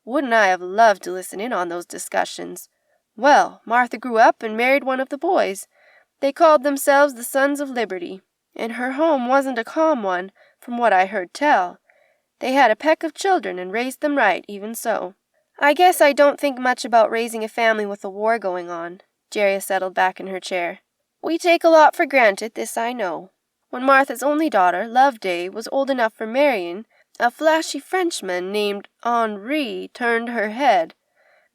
Wouldn't I have loved to listen in on those discussions? Well, Martha grew up and married one of the boys. They called themselves the Sons of Liberty, and her home wasn't a calm one, from what I heard tell. They had a peck of children and raised them right, even so. I guess I don't think much about raising a family with a war going on. Jeria settled back in her chair. We take a lot for granted, this I know. When Martha's only daughter, Loveday, was old enough for marrying, a flashy Frenchman named Henri turned her head,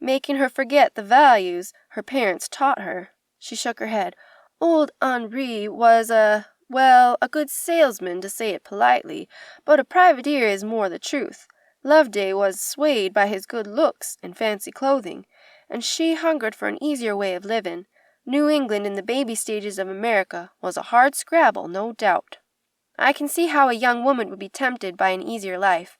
making her forget the values her parents taught her. She shook her head. Old Henri was a good salesman, to say it politely, but a privateer is more the truth. Loveday was swayed by his good looks and fancy clothing, and she hungered for an easier way of living. New England in the baby stages of America was a hard scrabble, no doubt. I can see how a young woman would be tempted by an easier life.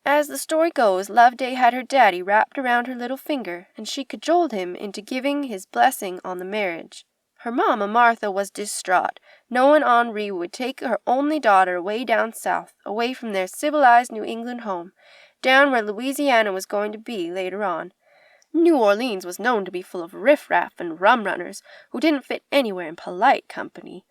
As the story goes, Loveday had her daddy wrapped around her little finger, and she cajoled him into giving his blessing on the marriage. Her mamma, Martha, was distraught, knowing Henri would take her only daughter away down south, away from their civilized New England home, down where Louisiana was going to be later on. New Orleans was known to be full of riff-raff and rum-runners who didn't fit anywhere in polite company.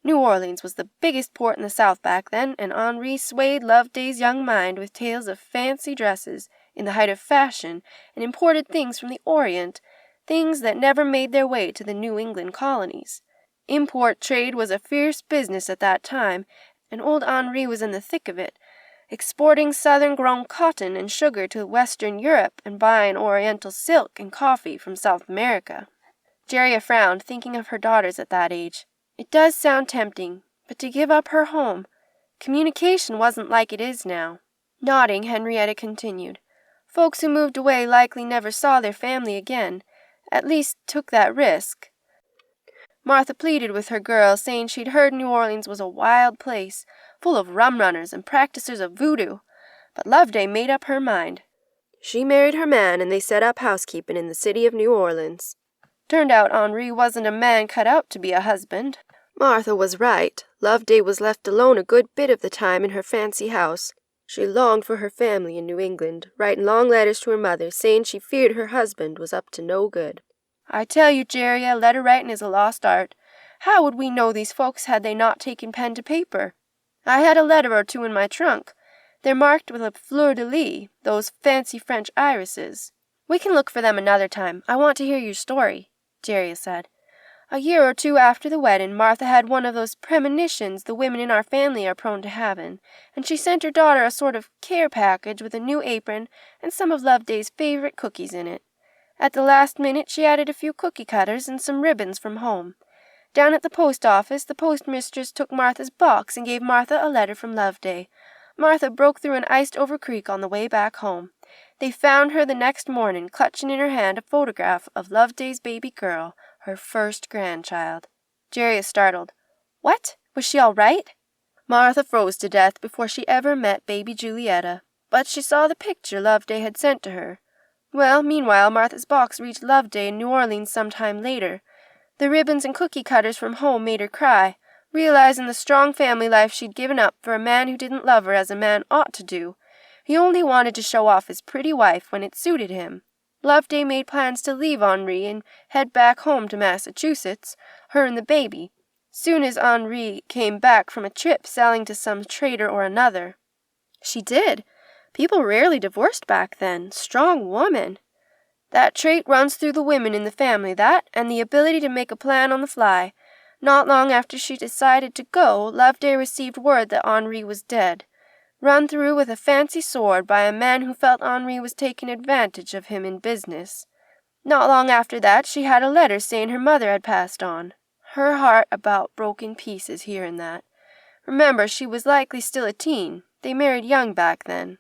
New Orleans was the biggest port in the South back then, and Henri swayed Loveday's young mind with tales of fancy dresses in the height of fashion and imported things from the Orient, things that never made their way to the New England colonies. Import trade was a fierce business at that time, and old Henri was in the thick of it, exporting southern-grown cotton and sugar to Western Europe and buying Oriental silk and coffee from South America. Jeria frowned, thinking of her daughters at that age. It does sound tempting, but to give up her home. Communication wasn't like it is now. Nodding, Henrietta continued. Folks who moved away likely never saw their family again, at least took that risk. Martha pleaded with her girl, saying she'd heard New Orleans was a wild place, full of rum-runners and practicers of voodoo, but Loveday made up her mind. She married her man, and they set up housekeeping in the city of New Orleans. Turned out Henri wasn't a man cut out to be a husband. Martha was right. Loveday was left alone a good bit of the time in her fancy house. She longed for her family in New England, writing long letters to her mother, saying she feared her husband was up to no good. I tell you, Jeria, letter writing is a lost art. How would we know these folks had they not taken pen to paper? I had a letter or two in my trunk. They're marked with a fleur-de-lis, those fancy French irises. We can look for them another time. I want to hear your story, Jeria said. A year or two after the wedding, Martha had one of those premonitions the women in our family are prone to having, and she sent her daughter a sort of care package with a new apron and some of Loveday's favorite cookies in it. At the last minute, she added a few cookie cutters and some ribbons from home. Down at the post office, the postmistress took Martha's box and gave Martha a letter from Loveday. Martha broke through an iced-over creek on the way back home. They found her the next morning, clutching in her hand a photograph of Loveday's baby girl, her first grandchild. Jerry is startled. What? Was she all right? Martha froze to death before she ever met baby Julietta, but she saw the picture Loveday had sent to her. Well, meanwhile, Martha's box reached Loveday in New Orleans some time later. The ribbons and cookie cutters from home made her cry, realizing the strong family life she'd given up for a man who didn't love her as a man ought to do. He only wanted to show off his pretty wife when it suited him. Loveday made plans to leave Henri and head back home to Massachusetts, her and the baby, soon as Henri came back from a trip selling to some trader or another. She did. People rarely divorced back then. Strong woman. That trait runs through the women in the family, that, and the ability to make a plan on the fly. Not long after she decided to go, Loveday received word that Henri was dead, run through with a fancy sword by a man who felt Henri was taking advantage of him in business. Not long after that, she had a letter saying her mother had passed on. Her heart about broke in pieces hearing that. Remember, she was likely still a teen. They married young back then.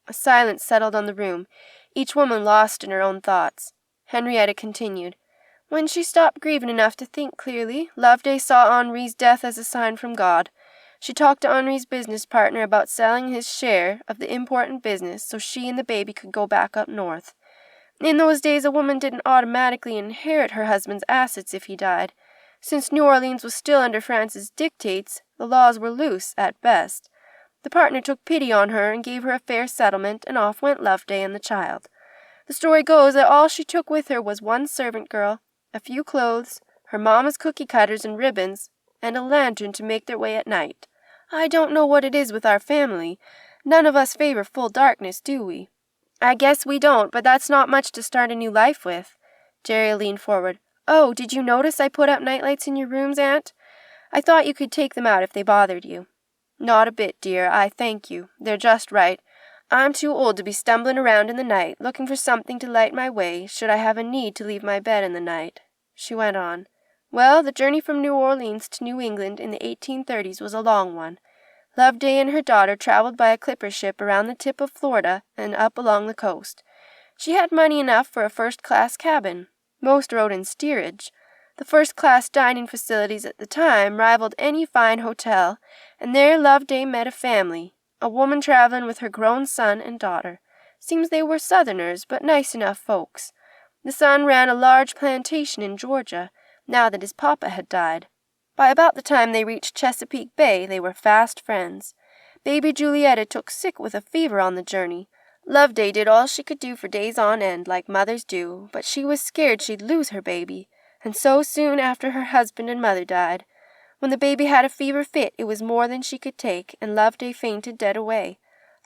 A silence settled on the room, each woman lost in her own thoughts. Henrietta continued. When she stopped grieving enough to think clearly, Loveday saw Henri's death as a sign from God. She talked to Henri's business partner about selling his share of the important business so she and the baby could go back up north. In those days, a woman didn't automatically inherit her husband's assets if he died. Since New Orleans was still under France's dictates, the laws were loose at best. The partner took pity on her and gave her a fair settlement, and off went Loveday and the child. The story goes that all she took with her was one servant girl, a few clothes, her mamma's cookie cutters and ribbons, and a lantern to make their way at night. I don't know what it is with our family. None of us favor full darkness, do we? I guess we don't, but that's not much to start a new life with. Jerry leaned forward. Oh, did you notice I put up nightlights in your rooms, Aunt? I thought you could take them out if they bothered you. Not a bit, dear, I thank you. They're just right. I'm too old to be stumbling around in the night, looking for something to light my way, should I have a need to leave my bed in the night. She went on. Well, the journey from New Orleans to New England in the 1830s was a long one. Loveday and her daughter traveled by a clipper ship around the tip of Florida and up along the coast. She had money enough for a first-class cabin. Most rode in steerage. The first-class dining facilities at the time rivaled any fine hotel, and there Loveday met a family, a woman traveling with her grown son and daughter. Seems they were Southerners, but nice enough folks. The son ran a large plantation in Georgia, now that his papa had died. By about the time they reached Chesapeake Bay, they were fast friends. Baby Julietta took sick with a fever on the journey. Loveday did all she could do for days on end, like mothers do, but she was scared she'd lose her baby, and so soon after her husband and mother died. When the baby had a fever fit, it was more than she could take, and Loveday fainted dead away,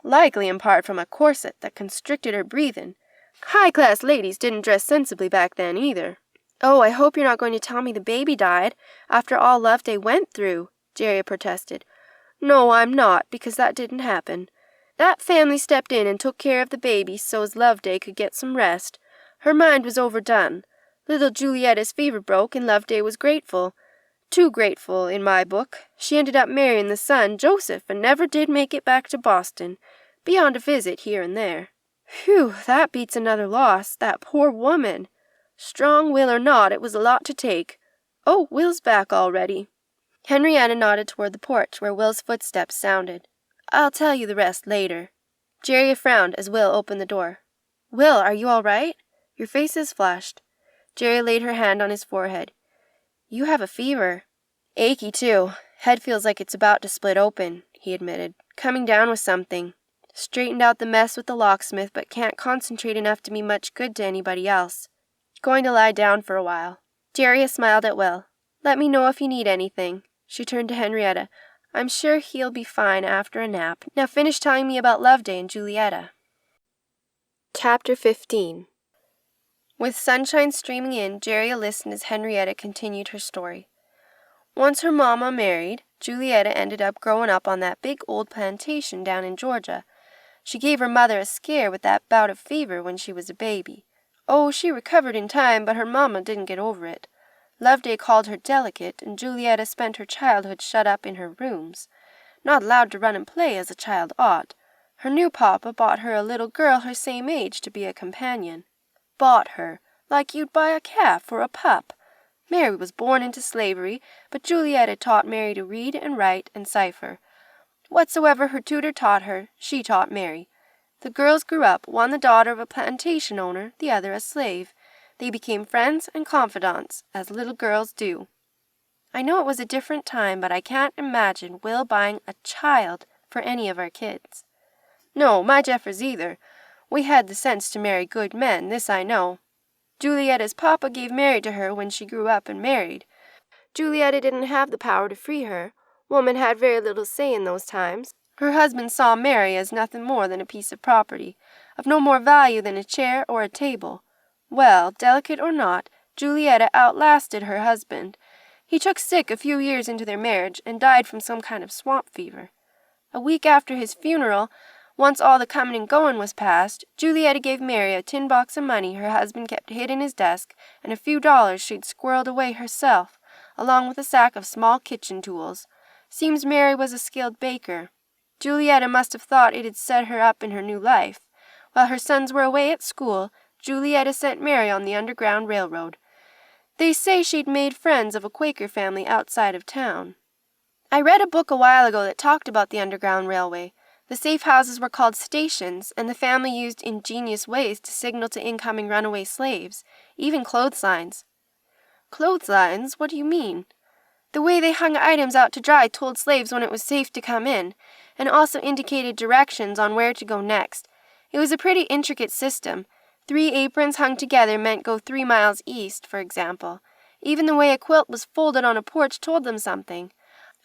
likely in part from a corset that constricted her breathing. High-class ladies didn't dress sensibly back then, either. Oh, I hope you're not going to tell me the baby died, after all Loveday went through, Jerry protested. No, I'm not, because that didn't happen. That family stepped in and took care of the baby so as Loveday could get some rest. Her mind was overdone. Little Julietta's fever broke, and Loveday was grateful. Too grateful, in my book. She ended up marrying the son, Joseph, and never did make it back to Boston, beyond a visit here and there. Phew, that beats another loss, that poor woman. Strong will or not, it was a lot to take. Oh, Will's back already. Henrietta nodded toward the porch, where Will's footsteps sounded. I'll tell you the rest later. Jerry frowned as Will opened the door. Will, are you all right? Your face is flushed. Jerry laid her hand on his forehead. You have a fever. Achy, too. Head feels like it's about to split open, he admitted. Coming down with something. Straightened out the mess with the locksmith, but can't concentrate enough to be much good to anybody else. going to lie down for a while." Jerriah smiled at Will. "Let me know if you need anything." She turned to Henrietta. "I'm sure he'll be fine after a nap. Now finish telling me about Loveday and Julietta." Chapter 15. With sunshine streaming in, Jerriah listened as Henrietta continued her story. Once her mama married, Julietta ended up growing up on that big old plantation down in Georgia. She gave her mother a scare with that bout of fever when she was a baby. Oh, she recovered in time, but her mama didn't get over it. Loveday called her delicate, and Julietta spent her childhood shut up in her rooms, not allowed to run and play as a child ought. Her new papa bought her a little girl her same age to be a companion. Bought her, like you'd buy a calf or a pup. Mary was born into slavery, but Julietta taught Mary to read and write and cipher. Whatsoever her tutor taught her, she taught Mary. The girls grew up, one the daughter of a plantation owner, the other a slave. They became friends and confidants, as little girls do. I know it was a different time, but I can't imagine Will buying a child for any of our kids. No, my Jeffers either. We had the sense to marry good men, this I know. Julietta's papa gave Mary to her when she grew up and married. Julietta didn't have the power to free her. Woman had very little say in those times. Her husband saw Mary as nothing more than a piece of property, of no more value than a chair or a table. Well, delicate or not, Julietta outlasted her husband. He took sick a few years into their marriage and died from some kind of swamp fever. A week after his funeral, once all the coming and going was past, Julietta gave Mary a tin box of money her husband kept hid in his desk and a few dollars she'd squirreled away herself, along with a sack of small kitchen tools. Seems Mary was a skilled baker. Julietta must have thought it had set her up in her new life. While her sons were away at school, Julietta sent Mary on the Underground Railroad. They say she'd made friends of a Quaker family outside of town. I read a book a while ago that talked about the Underground Railway. The safe houses were called stations, and the family used ingenious ways to signal to incoming runaway slaves, even clotheslines. Clotheslines? What do you mean? The way they hung items out to dry told slaves when it was safe to come in, and also indicated directions on where to go next. It was a pretty intricate system. 3 aprons hung together meant go 3 miles east, for example. Even the way a quilt was folded on a porch told them something.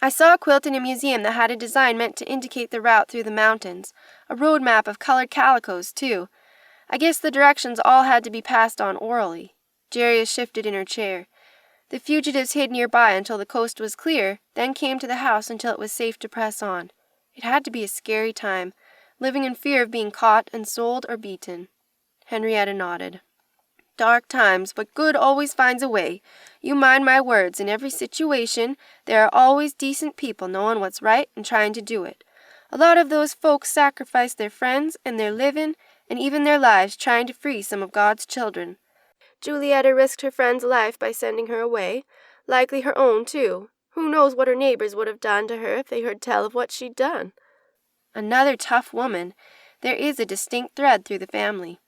I saw a quilt in a museum that had a design meant to indicate the route through the mountains, a road map of colored calicos, too. I guess the directions all had to be passed on orally. Jerriah shifted in her chair. The fugitives hid nearby until the coast was clear, then came to the house until it was safe to press on. It had to be a scary time, living in fear of being caught and sold or beaten. Henrietta nodded. Dark times, but good always finds a way. You mind my words, in every situation, there are always decent people knowing what's right and trying to do it. A lot of those folks sacrifice their friends and their living and even their lives trying to free some of God's children. Julietta risked her friend's life by sending her away, likely her own, too. Who knows what her neighbors would have done to her if they heard tell of what she'd done? Another tough woman. There is a distinct thread through the family.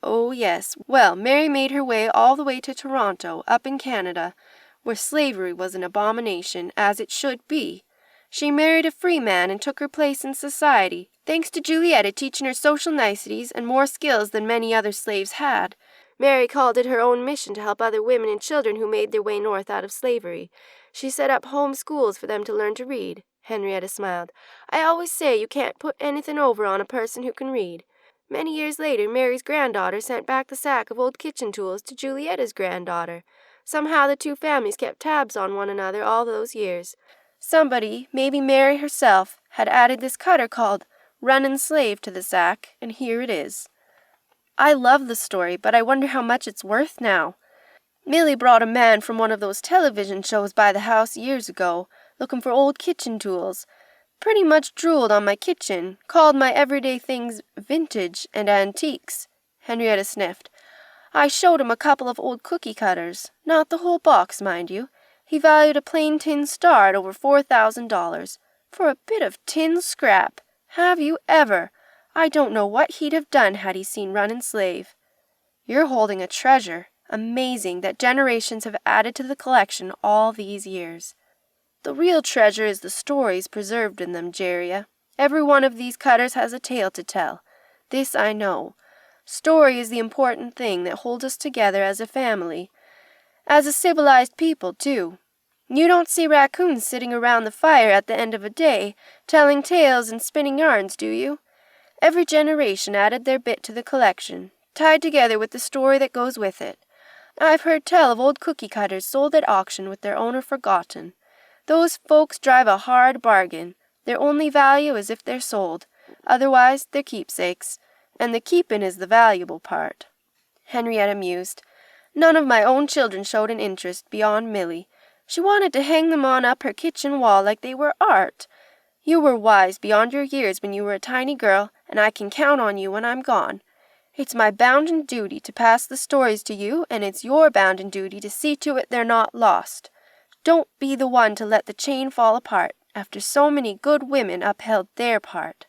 Oh, yes. Well, Mary made her way all the way to Toronto, up in Canada, where slavery was an abomination, as it should be. She married a free man and took her place in society, thanks to Julietta teaching her social niceties and more skills than many other slaves had. Mary called it her own mission to help other women and children who made their way north out of slavery. She set up home schools for them to learn to read. Henrietta smiled. I always say you can't put anything over on a person who can read. Many years later, Mary's granddaughter sent back the sack of old kitchen tools to Julietta's granddaughter. Somehow the two families kept tabs on one another all those years. Somebody, maybe Mary herself, had added this cutter called Runnin' Slave to the sack, and here it is. I love the story, but I wonder how much it's worth now. Millie brought a man from one of those television shows by the house years ago, looking for old kitchen tools. Pretty much drooled on my kitchen, called my everyday things vintage and antiques. Henrietta sniffed. I showed him a couple of old cookie cutters, not the whole box, mind you. He valued a plain tin star at over $4,000. For a bit of tin scrap. Have you ever? I don't know what he'd have done had he seen Runnin' Slave. You're holding a treasure. Amazing that generations have added to the collection all these years. The real treasure is the stories preserved in them, Jerriah. Every one of these cutters has a tale to tell. This I know. Story is the important thing that holds us together as a family. As a civilized people, too. You don't see raccoons sitting around the fire at the end of a day, telling tales and spinning yarns, do you? Every generation added their bit to the collection, tied together with the story that goes with it. I've heard tell of old cookie cutters sold at auction with their owner forgotten. Those folks drive a hard bargain. Their only value is if they're sold. Otherwise, they're keepsakes. And the keepin' is the valuable part. Henrietta mused. None of my own children showed an interest beyond Milly. She wanted to hang them on up her kitchen wall like they were art. You were wise beyond your years when you were a tiny girl, and I can count on you when I'm gone. It's my bounden duty to pass the stories to you, and it's your bounden duty to see to it they're not lost. Don't be the one to let the chain fall apart, after so many good women upheld their part.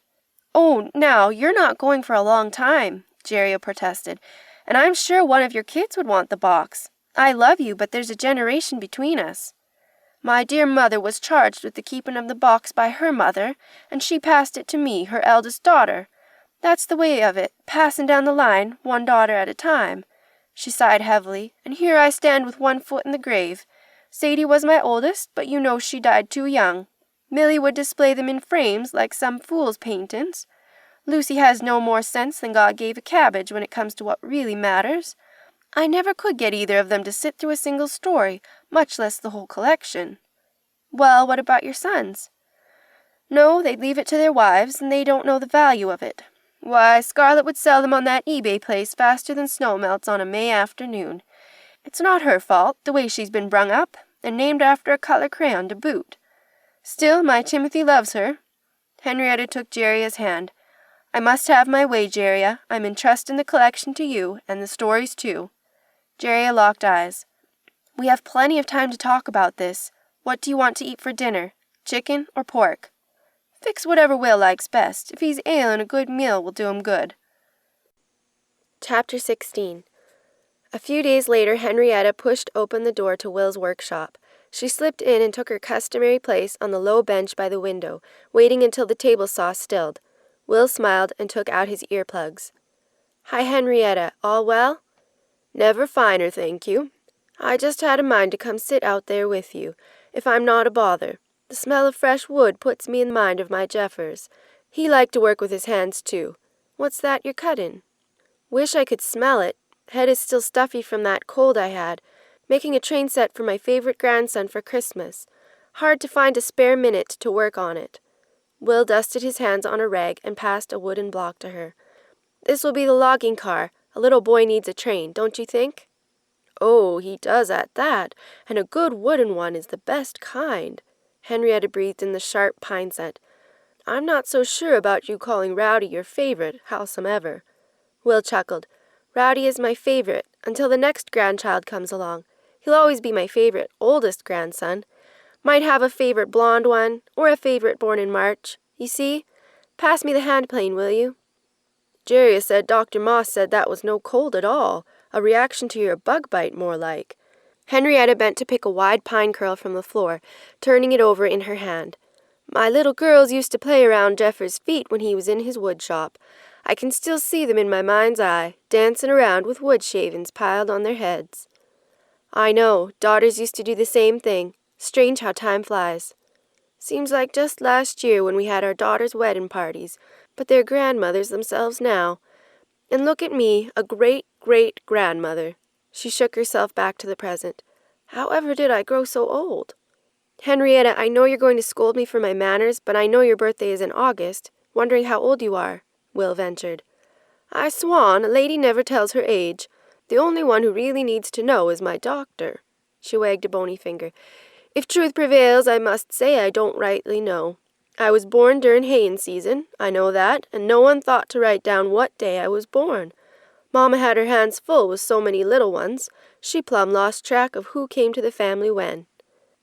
Oh, now, you're not going for a long time, Jeria protested, and I'm sure one of your kids would want the box. I love you, but there's a generation between us. My dear mother was charged with the keeping of the box by her mother, and she passed it to me, her eldest daughter. That's the way of it, passing down the line, one daughter at a time. She sighed heavily, and here I stand with one foot in the grave. Sadie was my oldest, but you know she died too young. Milly would display them in frames like some fool's paintings. Lucy has no more sense than God gave a cabbage when it comes to what really matters. I never could get either of them to sit through a single story, much less the whole collection. Well, what about your sons? No, they'd leave it to their wives, and they don't know the value of it. Why, Scarlett would sell them on that eBay place faster than snow melts on a May afternoon. It's not her fault, the way she's been brung up, and named after a color crayon to boot. Still, my Timothy loves her. Henrietta took Jeria's hand. I must have my way, Jeria. I'm entrusting the collection to you, and the stories too. Jeria locked eyes. We have plenty of time to talk about this. What do you want to eat for dinner? Chicken or pork? Fix whatever Will likes best. If he's ailing, a good meal will do him good. Chapter 16. A few days later, Henrietta pushed open the door to Will's workshop. She slipped in and took her customary place on the low bench by the window, waiting until the table saw stilled. Will smiled and took out his earplugs. Hi, Henrietta. All well? Never finer, thank you. I just had a mind to come sit out there with you, if I'm not a bother. The smell of fresh wood puts me in mind of my Jeffers. He liked to work with his hands, too. What's that you're cutting? Wish I could smell it. Head is still stuffy from that cold I had. Making a train set for my favorite grandson for Christmas. Hard to find a spare minute to work on it. Will dusted his hands on a rag and passed a wooden block to her. This will be the logging car. A little boy needs a train, don't you think? Oh, he does at that, and a good wooden one is the best kind. Henrietta breathed in the sharp pine scent. I'm not so sure about you calling Rowdy your favorite, howsomever. Will chuckled. Rowdy is my favorite, until the next grandchild comes along. He'll always be my favorite, oldest grandson. Might have a favorite blonde one, or a favorite born in March. You see? Pass me the hand plane, will you? Jeria said Dr. Moss said that was no cold at all, a reaction to your bug bite more like. Henrietta bent to pick a wide pine curl from the floor, turning it over in her hand. My little girls used to play around Jeffers' feet when he was in his wood shop. I can still see them in my mind's eye, dancing around with wood shavings piled on their heads. I know, daughters used to do the same thing. Strange how time flies. Seems like just last year when we had our daughters' wedding parties, but they're grandmothers themselves now. And look at me, a great-great-grandmother. She shook herself back to the present. However did I grow so old? Henrietta, I know you're going to scold me for my manners, but I know your birthday is in August. Wondering how old you are, Will ventured. I swan, a lady never tells her age. The only one who really needs to know is my doctor. She wagged a bony finger. If truth prevails, I must say I don't rightly know. I was born during haying season, I know that, and no one thought to write down what day I was born. Mamma had her hands full with so many little ones, she plumb lost track of who came to the family when.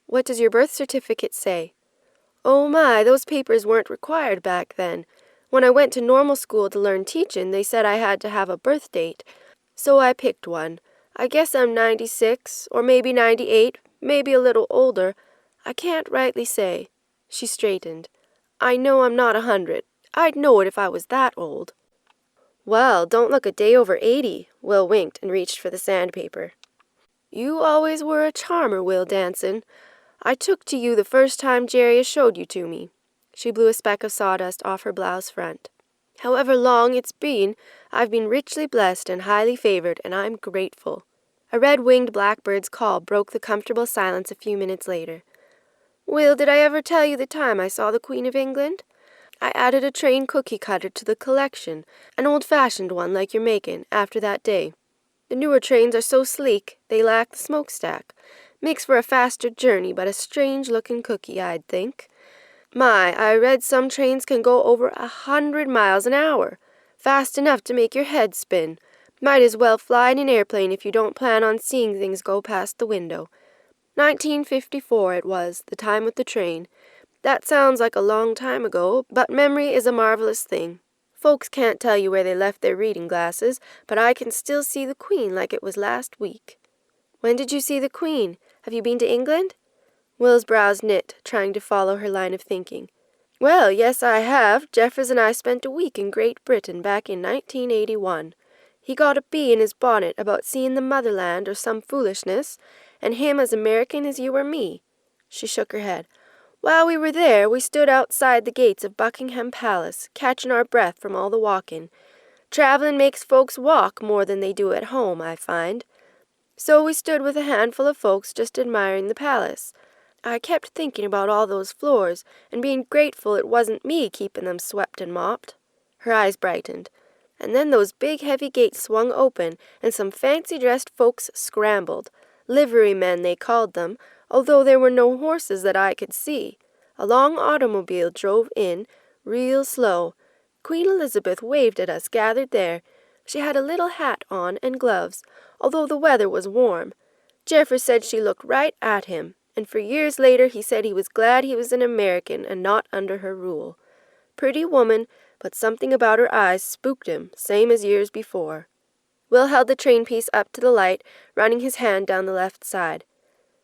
What does your birth certificate say? Oh my, those papers weren't required back then. When I went to normal school to learn teaching, they said I had to have a birth date. So I picked one. I guess I'm 96, or maybe 98, maybe a little older. I can't rightly say. She straightened. I know I'm not 100. I'd know it if I was that old. Well, don't look a day over 80, Will winked and reached for the sandpaper. You always were a charmer, Will Danson. I took to you the first time Jerry showed you to me. She blew a speck of sawdust off her blouse front. However long it's been, I've been richly blessed and highly favored, and I'm grateful. A red-winged blackbird's call broke the comfortable silence a few minutes later. Will, did I ever tell you the time I saw the Queen of England? I added a train cookie cutter to the collection, an old-fashioned one like you're making, after that day. The newer trains are so sleek, they lack the smokestack. Makes for a faster journey, but a strange-looking cookie, I'd think. My, I read some trains can go over 100 miles an hour. Fast enough to make your head spin. Might as well fly in an airplane if you don't plan on seeing things go past the window. 1954 it was, the time with the train. That sounds like a long time ago, but memory is a marvelous thing. Folks can't tell you where they left their reading glasses, but I can still see the Queen like it was last week. When did you see the Queen? Have you been to England? Will's brows knit, trying to follow her line of thinking. Well, yes, I have. Jeffers and I spent a week in Great Britain back in 1981. He got a bee in his bonnet about seeing the motherland or some foolishness, and him as American as you or me. She shook her head. While we were there, we stood outside the gates of Buckingham Palace, catching our breath from all the walking. Travelling makes folks walk more than they do at home, I find. So we stood with a handful of folks just admiring the palace. I kept thinking about all those floors, and being grateful it wasn't me keeping them swept and mopped. Her eyes brightened. And then those big heavy gates swung open, and some fancy-dressed folks scrambled. Liverymen they called them, although there were no horses that I could see. A long automobile drove in, real slow. Queen Elizabeth waved at us gathered there. She had a little hat on and gloves, although the weather was warm. Jeffers said she looked right at him, and for years later he said he was glad he was an American and not under her rule. Pretty woman, but something about her eyes spooked him, same as years before. Will held the train piece up to the light, running his hand down the left side.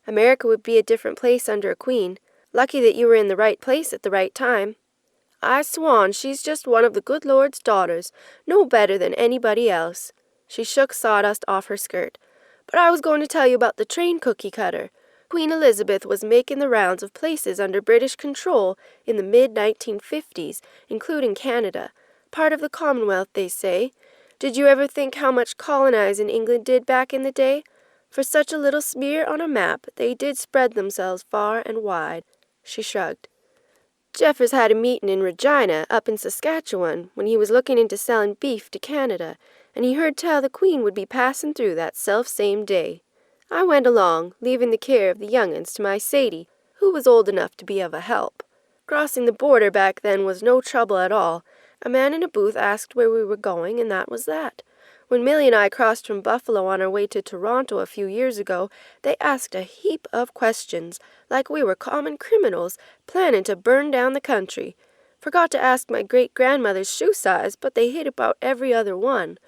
America would be a different place under a queen. Lucky that you were in the right place at the right time. I swan, she's just one of the good Lord's daughters, no better than anybody else. She shook sawdust off her skirt. But I was going to tell you about the train cookie cutter. Queen Elizabeth was making the rounds of places under British control in the mid-1950s, including Canada. Part of the Commonwealth, they say. Did you ever think how much colonizing England did back in the day? For such a little smear on a map, they did spread themselves far and wide. She shrugged. Jeffers had a meeting in Regina, up in Saskatchewan, when he was looking into selling beef to Canada, and he heard tell the Queen would be passing through that self-same day. I went along, leaving the care of the young'uns to my Sadie, who was old enough to be of a help. Crossing the border back then was no trouble at all. A man in a booth asked where we were going, and that was that. When Millie and I crossed from Buffalo on our way to Toronto a few years ago, they asked a heap of questions, like we were common criminals, planning to burn down the country. Forgot to ask my great-grandmother's shoe size, but they hit about every other one.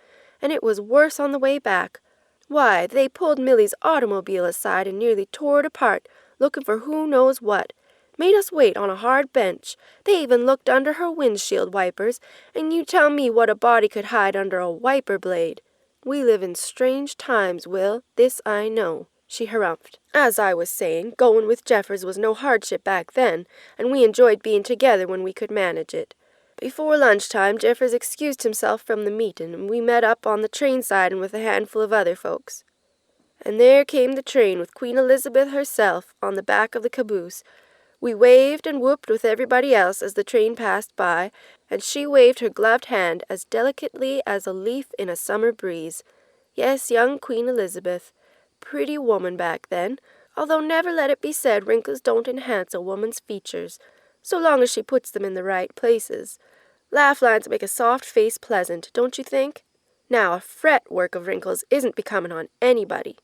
And it was worse on the way back. Why, they pulled Millie's automobile aside and nearly tore it apart, looking for who knows what. Made us wait on a hard bench. They even looked under her windshield wipers, and you tell me what a body could hide under a wiper blade. We live in strange times, Will, this I know, she harumphed. As I was saying, going with Jeffers was no hardship back then, and we enjoyed being together when we could manage it. Before lunchtime, Jeffers excused himself from the meeting, and we met up on the train siding with a handful of other folks. And there came the train with Queen Elizabeth herself on the back of the caboose. We waved and whooped with everybody else as the train passed by, and she waved her gloved hand as delicately as a leaf in a summer breeze. Yes, young Queen Elizabeth. Pretty woman back then, although never let it be said wrinkles don't enhance a woman's features, so long as she puts them in the right places. Laugh lines make a soft face pleasant, don't you think? Now, a fretwork of wrinkles isn't becoming on anybody.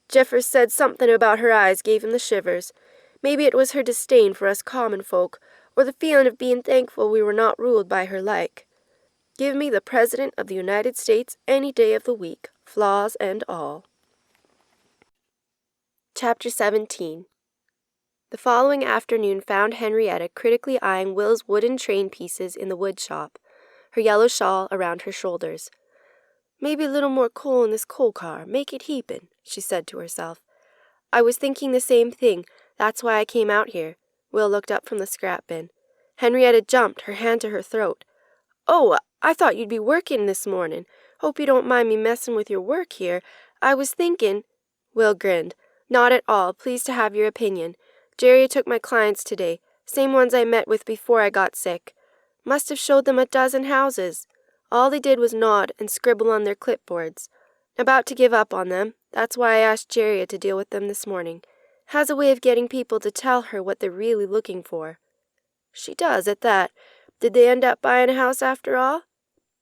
Jeffers said something about her eyes gave him the shivers. Maybe it was her disdain for us common folk, or the feeling of being thankful we were not ruled by her like. Give me the President of the United States any day of the week, flaws and all. Chapter 17. The following afternoon found Henrietta critically eyeing Will's wooden train pieces in the wood shop. her yellow shawl around her shoulders. "Maybe a little more coal in this coal car. Make it heapin'," she said to herself. "I was thinking the same thing. That's why I came out here." Will looked up from the scrap bin. Henrietta jumped, her hand to her throat. "Oh, I thought you'd be working this morning. Hope you don't mind me messin' with your work here. I was thinking—" Will grinned. "Not at all. Pleased to have your opinion. Jerry took my clients today, same ones I met with before I got sick. Must have showed them a dozen houses. All they did was nod and scribble on their clipboards. About to give up on them. That's why I asked Jerry to deal with them this morning. Has a way of getting people to tell her what they're really looking for." "She does, at that. Did they end up buying a house after all?"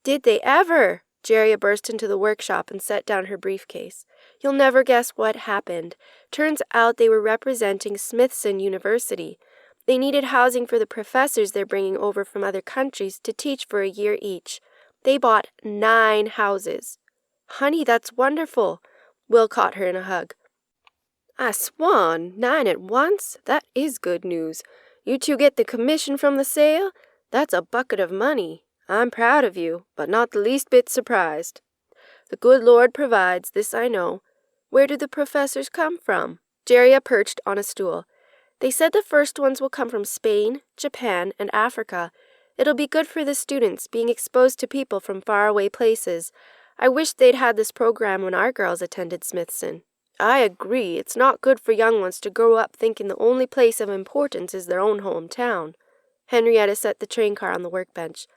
"Did they ever!" Jerry burst into the workshop and set down her briefcase. "You'll never guess what happened. Turns out they were representing Smithson University. They needed housing for the professors they're bringing over from other countries to teach for a year each. They bought 9 houses. "Honey, that's wonderful." Will caught her in a hug. "I swan, 9 at once? That is good news. You two get the commission from the sale? That's a bucket of money. I'm proud of you, but not the least bit surprised. The good Lord provides, this I know. Where do the professors come from?" Jeria perched on a stool. "They said the first ones will come from Spain, Japan, and Africa. It'll be good for the students, being exposed to people from faraway places. I wish they'd had this program when our girls attended Smithson." "I agree. It's not good for young ones to grow up thinking the only place of importance is their own hometown." Henrietta set the train car on the workbench.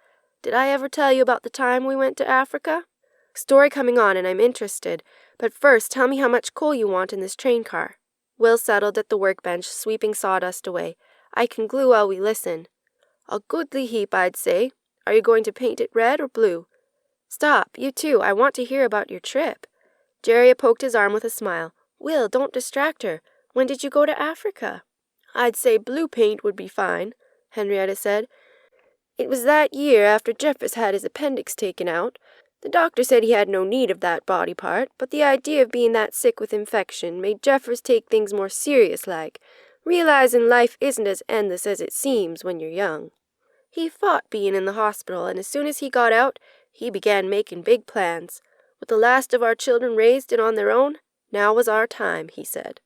"Did I ever tell you about the time we went to Africa?" "Story coming on, and I'm interested. But first, tell me how much coal you want in this train car." Will settled at the workbench, sweeping sawdust away. "I can glue while we listen." "A goodly heap, I'd say. Are you going to paint it red or blue?" "Stop, you too. I want to hear about your trip." Jeria poked his arm with a smile. "Will, don't distract her. When did you go to Africa?" "I'd say blue paint would be fine," Henrietta said. "It was that year after Jeffers had his appendix taken out. The doctor said he had no need of that body part, but the idea of being that sick with infection made Jeffers take things more serious-like, realizing life isn't as endless as it seems when you're young. He fought being in the hospital, and as soon as he got out, he began making big plans. With the last of our children raised and on their own, now was our time, he said."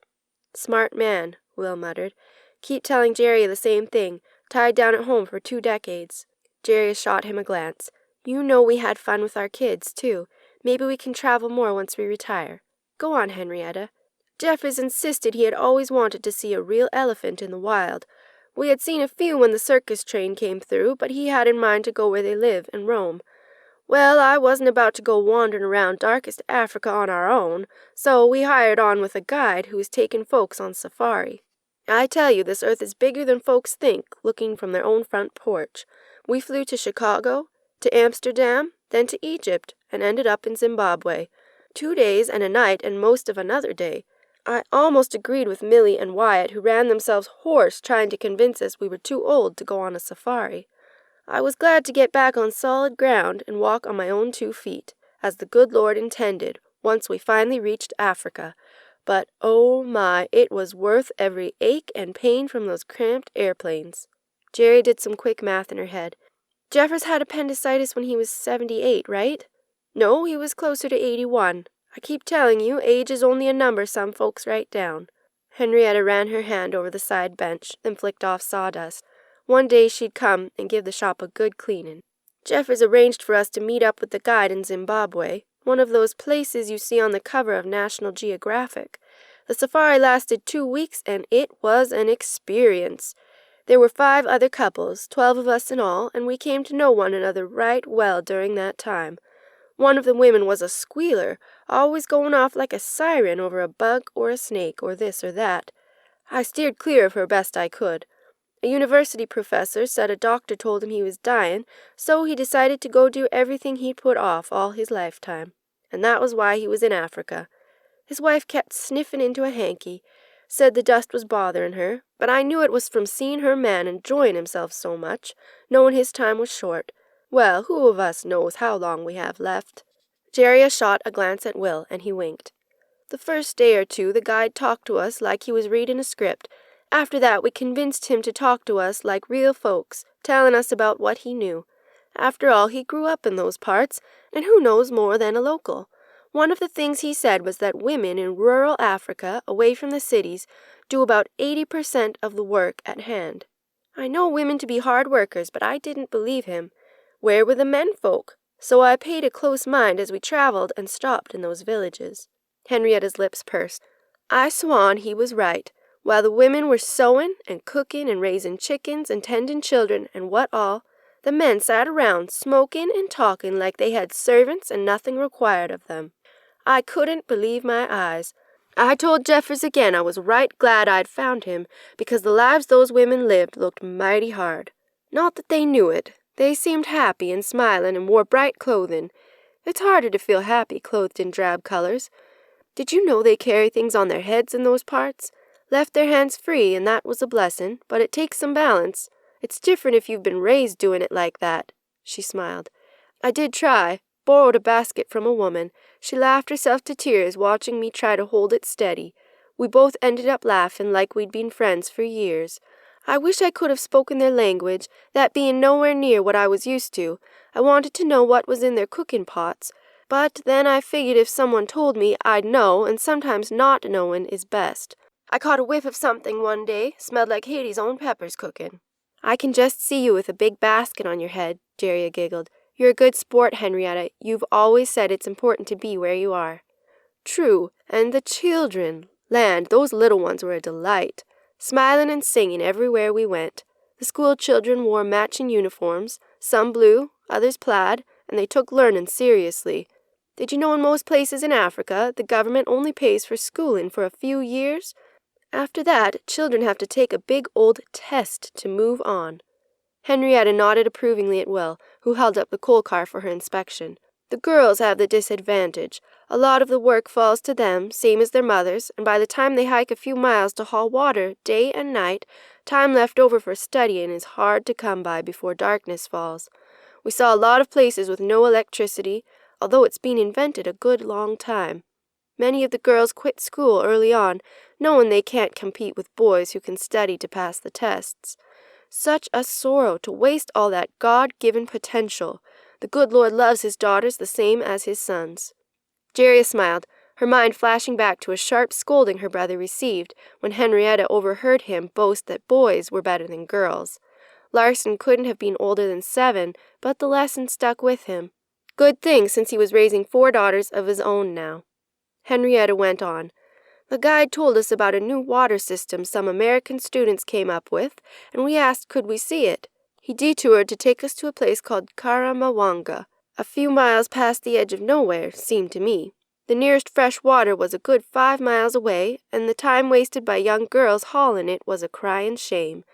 "Smart man," Will muttered. "Keep telling Jerry the same thing. Tied down at home for 2 decades. Jerry shot him a glance. "You know we had fun with our kids, too. Maybe we can travel more once we retire. Go on, Henrietta." "Jeffers insisted he had always wanted to see a real elephant in the wild. We had seen a few when the circus train came through, but he had in mind to go where they live and roam. Well, I wasn't about to go wandering around darkest Africa on our own, so we hired on with a guide who was taking folks on safari. I tell you, this earth is bigger than folks think, looking from their own front porch. We flew to Chicago, to Amsterdam, then to Egypt, and ended up in Zimbabwe. 2 days and a night and most of another day. I almost agreed with Millie and Wyatt, who ran themselves hoarse trying to convince us we were too old to go on a safari. I was glad to get back on solid ground and walk on my own 2 feet, as the good Lord intended, once we finally reached Africa. But, oh my, it was worth every ache and pain from those cramped airplanes." Jerry did some quick math in her head. "Jeffers had appendicitis when he was 78, right?" "No, he was closer to 81. I keep telling you, age is only a number some folks write down." Henrietta ran her hand over the side bench, then flicked off sawdust. One day she'd come and give the shop a good cleaning. "Jeffers arranged for us to meet up with the guide in Zimbabwe, one of those places you see on the cover of National Geographic. The safari lasted 2 weeks, and it was an experience. There were 5 other couples, 12 of us in all, and we came to know one another right well during that time. One of the women was a squealer, always going off like a siren over a bug or a snake or this or that. I steered clear of her best I could. A university professor said a doctor told him he was dying, so he decided to go do everything he'd put off all his lifetime. And that was why he was in Africa. His wife kept sniffing into a hanky, said the dust was bothering her, but I knew it was from seeing her man enjoying himself so much, knowing his time was short. Well, who of us knows how long we have left?" Jeria shot a glance at Will, and he winked. "The first day or 2 the guide talked to us like he was reading a script. After that we convinced him to talk to us like real folks, telling us about what he knew. After all, he grew up in those parts, and who knows more than a local? One of the things he said was that women in rural Africa, away from the cities, do about 80% of the work at hand. I know women to be hard workers, but I didn't believe him. Where were the men folk? So I paid a close mind as we traveled and stopped in those villages. Henrietta's lips pursed. I swan he was right. While the women were sewing and cooking and raising chickens and tending children and what all, the men sat around smoking and talking like they had servants and nothing required of them. I couldn't believe my eyes. I told Jeffers again I was right glad I'd found him, because the lives those women lived looked mighty hard. Not that they knew it. They seemed happy and smiling and wore bright clothing. It's harder to feel happy clothed in drab colors. Did you know they carry things on their heads in those parts? Left their hands free, and that was a blessing, but it takes some balance. It's different if you've been raised doing it like that. She smiled. I did try. Borrowed a basket from a woman. She laughed herself to tears watching me try to hold it steady. We both ended up laughing like we'd been friends for years. I wish I could have spoken their language, that being nowhere near what I was used to. I wanted to know what was in their cooking pots, but then I figured if someone told me, I'd know, and sometimes not knowing is best. I caught a whiff of something one day, smelled like Hattie's own peppers cooking. I can just see you with a big basket on your head, Jeria giggled. You're a good sport, Henrietta. You've always said it's important to be where you are. True, and the children. Land, those little ones were a delight. Smiling and singing everywhere we went. The school children wore matching uniforms, some blue, others plaid, and they took learning seriously. Did you know in most places in Africa, the government only pays for schooling for a few years? After that, children have to take a big old test to move on. Henrietta nodded approvingly at Will, who held up the coal car for her inspection. The girls have the disadvantage. A lot of the work falls to them, same as their mothers, and by the time they hike a few miles to haul water, day and night, time left over for studying is hard to come by before darkness falls. We saw a lot of places with no electricity, although it's been invented a good long time. Many of the girls quit school early on, knowing they can't compete with boys who can study to pass the tests. Such a sorrow to waste all that God-given potential. The good Lord loves his daughters the same as his sons. Jeria smiled, her mind flashing back to a sharp scolding her brother received when Henrietta overheard him boast that boys were better than girls. Larson couldn't have been older than 7, but the lesson stuck with him. Good thing, since he was raising 4 daughters of his own now. Henrietta went on. The guide told us about a new water system some American students came up with, and we asked could we see it. He detoured to take us to a place called Karamawanga, a few miles past the edge of nowhere, seemed to me. The nearest fresh water was a good 5 miles away, and the time wasted by young girls hauling it was a crying shame.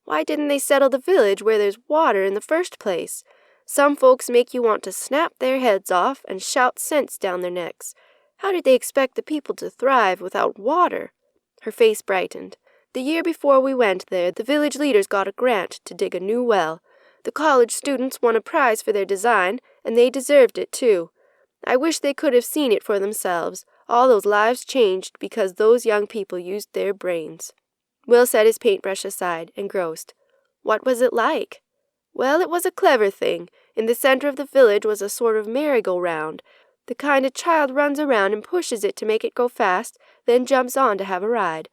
Why didn't they settle the village where there's water in the first place? Some folks make you want to snap their heads off and shout sense down their necks. How did they expect the people to thrive without water? Her face brightened. The year before we went there, the village leaders got a grant to dig a new well. The college students won a prize for their design, and they deserved it too. I wish they could have seen it for themselves. All those lives changed because those young people used their brains. Will set his paintbrush aside, engrossed. What was it like? Well, it was a clever thing. In the center of the village was a sort of merry-go-round. The kind a child runs around and pushes it to make it go fast, then jumps on to have a ride.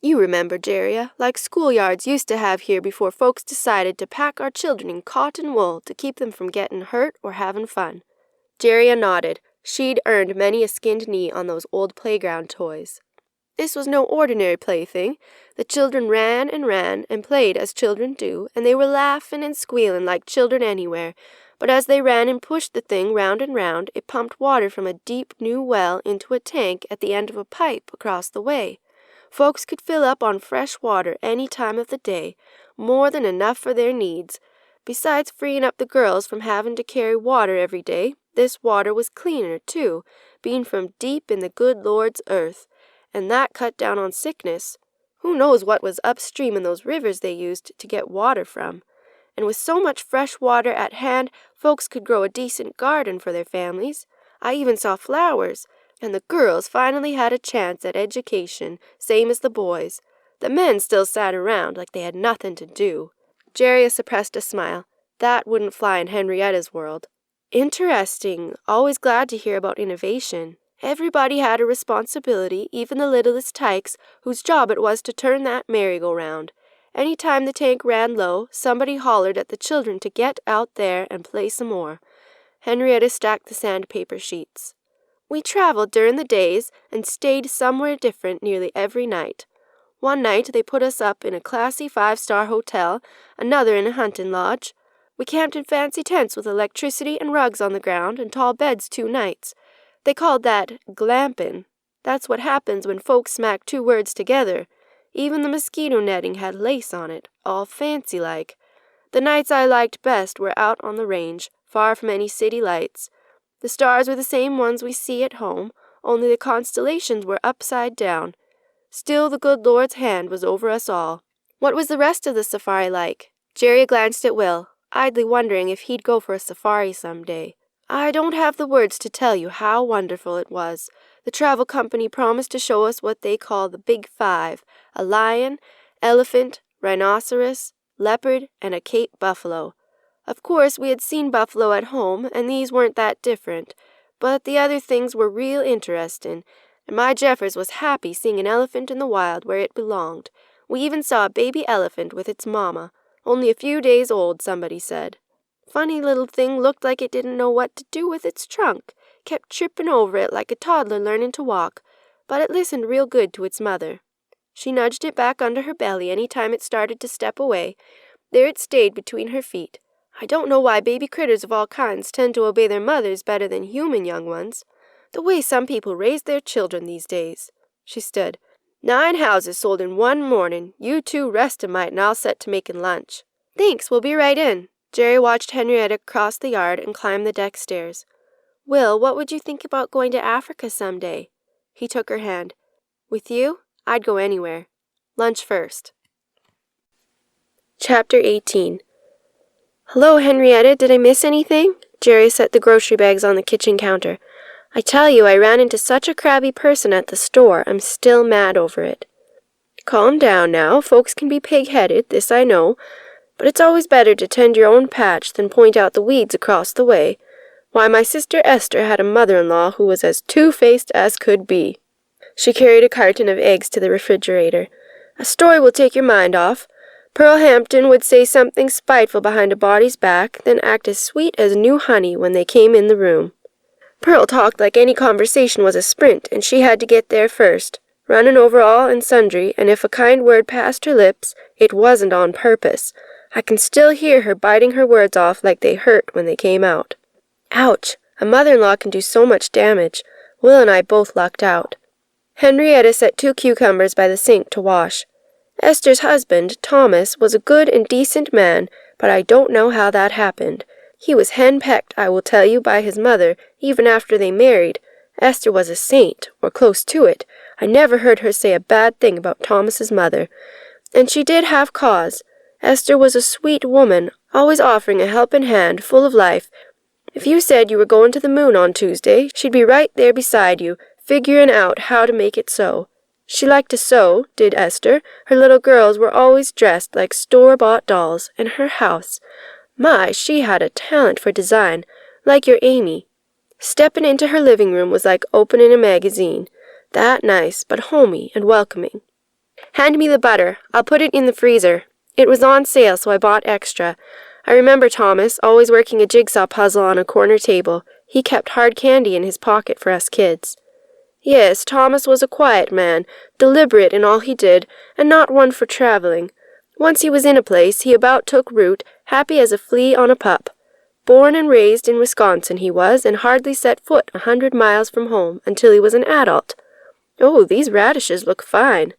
You remember, Jeria, like schoolyards used to have here before folks decided to pack our children in cotton wool to keep them from getting hurt or having fun. Jeria nodded. She'd earned many a skinned knee on those old playground toys. This was no ordinary plaything. The children ran and played as children do, and they were laughing and squealing like children anywhere. But as they ran and pushed the thing round and round, it pumped water from a deep new well into a tank at the end of a pipe across the way. Folks could fill up on fresh water any time of the day, more than enough for their needs. Besides freeing up the girls from having to carry water every day, this water was cleaner, too, being from deep in the good Lord's earth, and that cut down on sickness. Who knows what was upstream in those rivers they used to get water from? And with so much fresh water at hand, folks could grow a decent garden for their families. I even saw flowers, and the girls finally had a chance at education, same as the boys. The men still sat around like they had nothing to do. Jeria suppressed a smile. That wouldn't fly in Henrietta's world. Interesting. Always glad to hear about innovation. Everybody had a responsibility, even the littlest tykes, whose job it was to turn that merry-go-round. Any time the tank ran low, somebody hollered at the children to get out there and play some more. Henrietta stacked the sandpaper sheets. We traveled during the days and stayed somewhere different nearly every night. One night they put us up in a classy 5-star hotel, another in a hunting lodge. We camped in fancy tents with electricity and rugs on the ground and tall beds 2 nights. They called that glampin'. That's what happens when folks smack 2 words together. Even the mosquito netting had lace on it, all fancy-like. The nights I liked best were out on the range, far from any city lights. The stars were the same ones we see at home, only the constellations were upside down. Still the good Lord's hand was over us all. What was the rest of the safari like? Jerry glanced at Will, idly wondering if he'd go for a safari someday. I don't have the words to tell you how wonderful it was. The travel company promised to show us what they call the Big 5, a lion, elephant, rhinoceros, leopard, and a Cape buffalo. Of course, we had seen buffalo at home, and these weren't that different, but the other things were real interesting, and my Jeffers was happy seeing an elephant in the wild where it belonged. We even saw a baby elephant with its mama, only a few days old, somebody said. Funny little thing, looked like it didn't know what to do with its trunk, kept tripping over it like a toddler learning to walk, but it listened real good to its mother. She nudged it back under her belly any time it started to step away. There it stayed between her feet. I don't know why baby critters of all kinds tend to obey their mothers better than human young ones. The way some people raise their children these days. She stood. 9 houses sold in one morning. You 2 rest a mite and I'll set to making lunch. Thanks, we'll be right in. Jerry watched Henrietta cross the yard and climb the deck stairs. Will, what would you think about going to Africa someday? He took her hand. With you? I'd go anywhere. Lunch first. Chapter 18. Hello, Henrietta, did I miss anything? Jerry set the grocery bags on the kitchen counter. I tell you, I ran into such a crabby person at the store. I'm still mad over it. Calm down now. Folks can be pig-headed, this I know. But it's always better to tend your own patch than point out the weeds across the way. Why, my sister Esther had a mother-in-law who was as two-faced as could be. She carried a carton of eggs to the refrigerator. A story will take your mind off. Pearl Hampton would say something spiteful behind a body's back, then act as sweet as new honey when they came in the room. Pearl talked like any conversation was a sprint, and she had to get there first, running over all and sundry, and if a kind word passed her lips, it wasn't on purpose. I can still hear her biting her words off like they hurt when they came out. Ouch! A mother-in-law can do so much damage. Will and I both lucked out. Henrietta set 2 cucumbers by the sink to wash. Esther's husband, Thomas, was a good and decent man, but I don't know how that happened. He was hen-pecked, I will tell you, by his mother, even after they married. Esther was a saint, or close to it. I never heard her say a bad thing about Thomas's mother. And she did have cause. Esther was a sweet woman, always offering a helping hand, full of life. If you said you were going to the moon on Tuesday, she'd be right there beside you, figuring out how to make it so. She liked to sew, did Esther. Her little girls were always dressed like store-bought dolls, and her house. My, she had a talent for design, like your Amy. Stepping into her living room was like opening a magazine. That nice, but homey and welcoming. Hand me the butter. I'll put it in the freezer. It was on sale, so I bought extra. I remember Thomas, always working a jigsaw puzzle on a corner table. He kept hard candy in his pocket for us kids. Yes, Thomas was a quiet man, deliberate in all he did, and not one for traveling. Once he was in a place, he about took root, happy as a flea on a pup. Born and raised in Wisconsin he was, and hardly set foot 100 miles from home until he was an adult. Oh, these radishes look fine.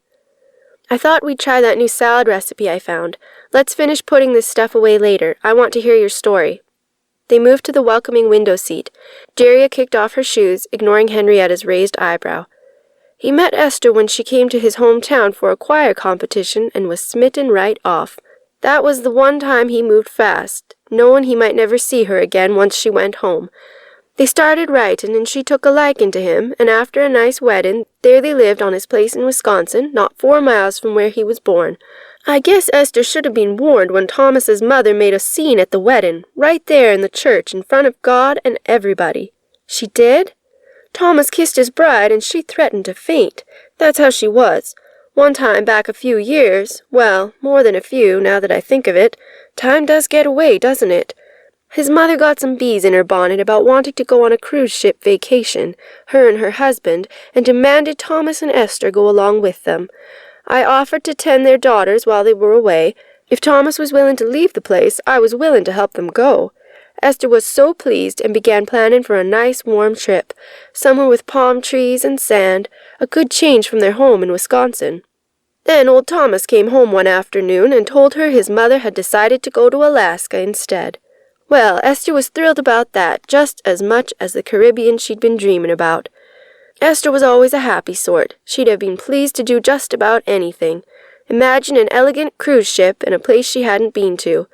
I thought we'd try that new salad recipe I found. Let's finish putting this stuff away later. I want to hear your story. They moved to the welcoming window seat. Jerry kicked off her shoes, ignoring Henrietta's raised eyebrow. He met Esther when she came to his hometown for a choir competition and was smitten right off. That was the one time he moved fast, knowing he might never see her again once she went home. They started writing, and she took a liking to him, and after a nice wedding, There they lived on his place in Wisconsin, not 4 miles from where he was born. I guess Esther should have been warned when Thomas's mother made a scene at the wedding, right there in the church in front of God and everybody. She did? Thomas kissed his bride and she threatened to faint. That's how she was. One time back a few years, well, more than a few now that I think of it. Time does get away, doesn't it? His mother got some bees in her bonnet about wanting to go on a cruise ship vacation, her and her husband, and demanded Thomas and Esther go along with them. I offered to tend their daughters while they were away. If Thomas was willing to leave the place, I was willing to help them go. Esther was so pleased and began planning for a nice warm trip, somewhere with palm trees and sand, a good change from their home in Wisconsin. Then old Thomas came home one afternoon and told her his mother had decided to go to Alaska instead. Well, Esther was thrilled about that just as much as the Caribbean she'd been dreaming about. Esther was always a happy sort. She'd have been pleased to do just about anything. Imagine an elegant cruise ship in a place she hadn't been to.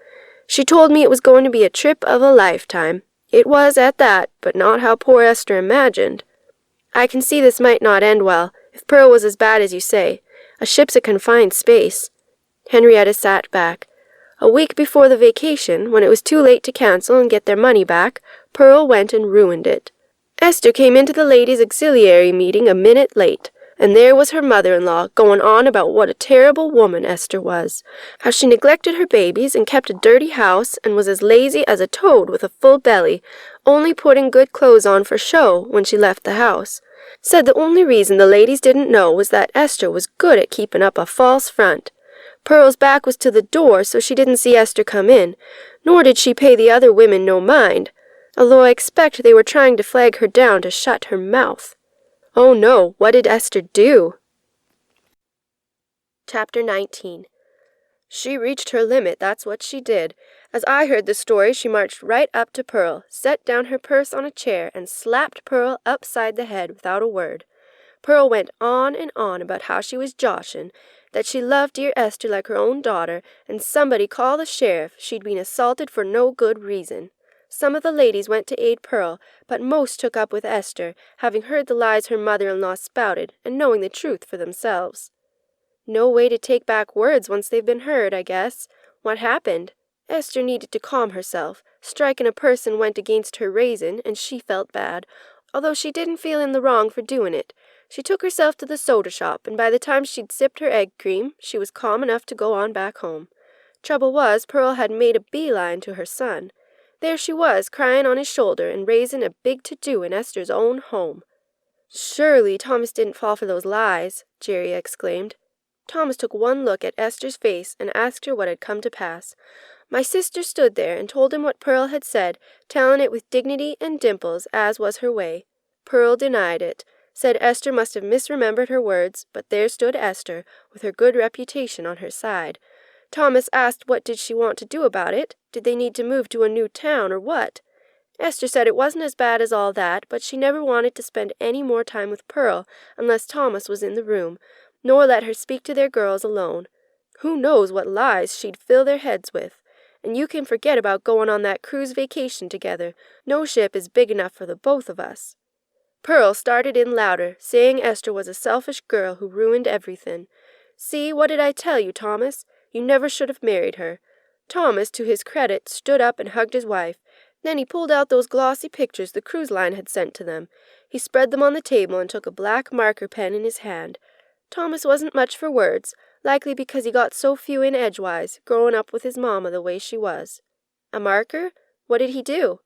She told me it was going to be a trip of a lifetime. It was at that, but not how poor Esther imagined. I can see this might not end well, if Pearl was as bad as you say. A ship's a confined space. Henrietta sat back. A week before the vacation, when it was too late to cancel and get their money back, Pearl went and ruined it. Esther came into the ladies' auxiliary meeting a minute late, and there was her mother-in-law going on about what a terrible woman Esther was, how she neglected her babies and kept a dirty house and was as lazy as a toad with a full belly, only putting good clothes on for show when she left the house. Said the only reason the ladies didn't know was that Esther was good at keeping up a false front. Pearl's back was to the door, so she didn't see Esther come in, nor did she pay the other women no mind, although I expect they were trying to flag her down to shut her mouth. Oh no, what did Esther do? Chapter 19. She reached her limit, that's what she did. As I heard the story, she marched right up to Pearl, set down her purse on a chair, and slapped Pearl upside the head without a word. Pearl went on and on about how she was joshing, that she loved dear Esther like her own daughter, and somebody call the sheriff, she'd been assaulted for no good reason. Some of the ladies went to aid Pearl, but most took up with Esther, having heard the lies her mother-in-law spouted, and knowing the truth for themselves. No way to take back words once they've been heard, I guess. What happened? Esther needed to calm herself. Striking a person went against her raison, and she felt bad, although she didn't feel in the wrong for doing it. She took herself to the soda shop, and by the time she'd sipped her egg cream, she was calm enough to go on back home. Trouble was, Pearl had made a beeline to her son. There she was, crying on his shoulder and raising a big to-do in Esther's own home. Surely Thomas didn't fall for those lies, Jerry exclaimed. Thomas took one look at Esther's face and asked her what had come to pass. My sister stood there and told him what Pearl had said, telling it with dignity and dimples, as was her way. Pearl denied it, said Esther must have misremembered her words, but there stood Esther, with her good reputation on her side. Thomas asked what did she want to do about it? Did they need to move to a new town, or what? Esther said it wasn't as bad as all that, but she never wanted to spend any more time with Pearl unless Thomas was in the room, nor let her speak to their girls alone. Who knows what lies she'd fill their heads with? And you can forget about going on that cruise vacation together. No ship is big enough for the both of us. Pearl started in louder, saying Esther was a selfish girl who ruined everything. See, what did I tell you, Thomas? You never should have married her. Thomas, to his credit, stood up and hugged his wife. Then he pulled out those glossy pictures the cruise line had sent to them. He spread them on the table and took a black marker pen in his hand. Thomas wasn't much for words, likely because he got so few in edgewise, growing up with his mamma the way she was. A marker? What did he do?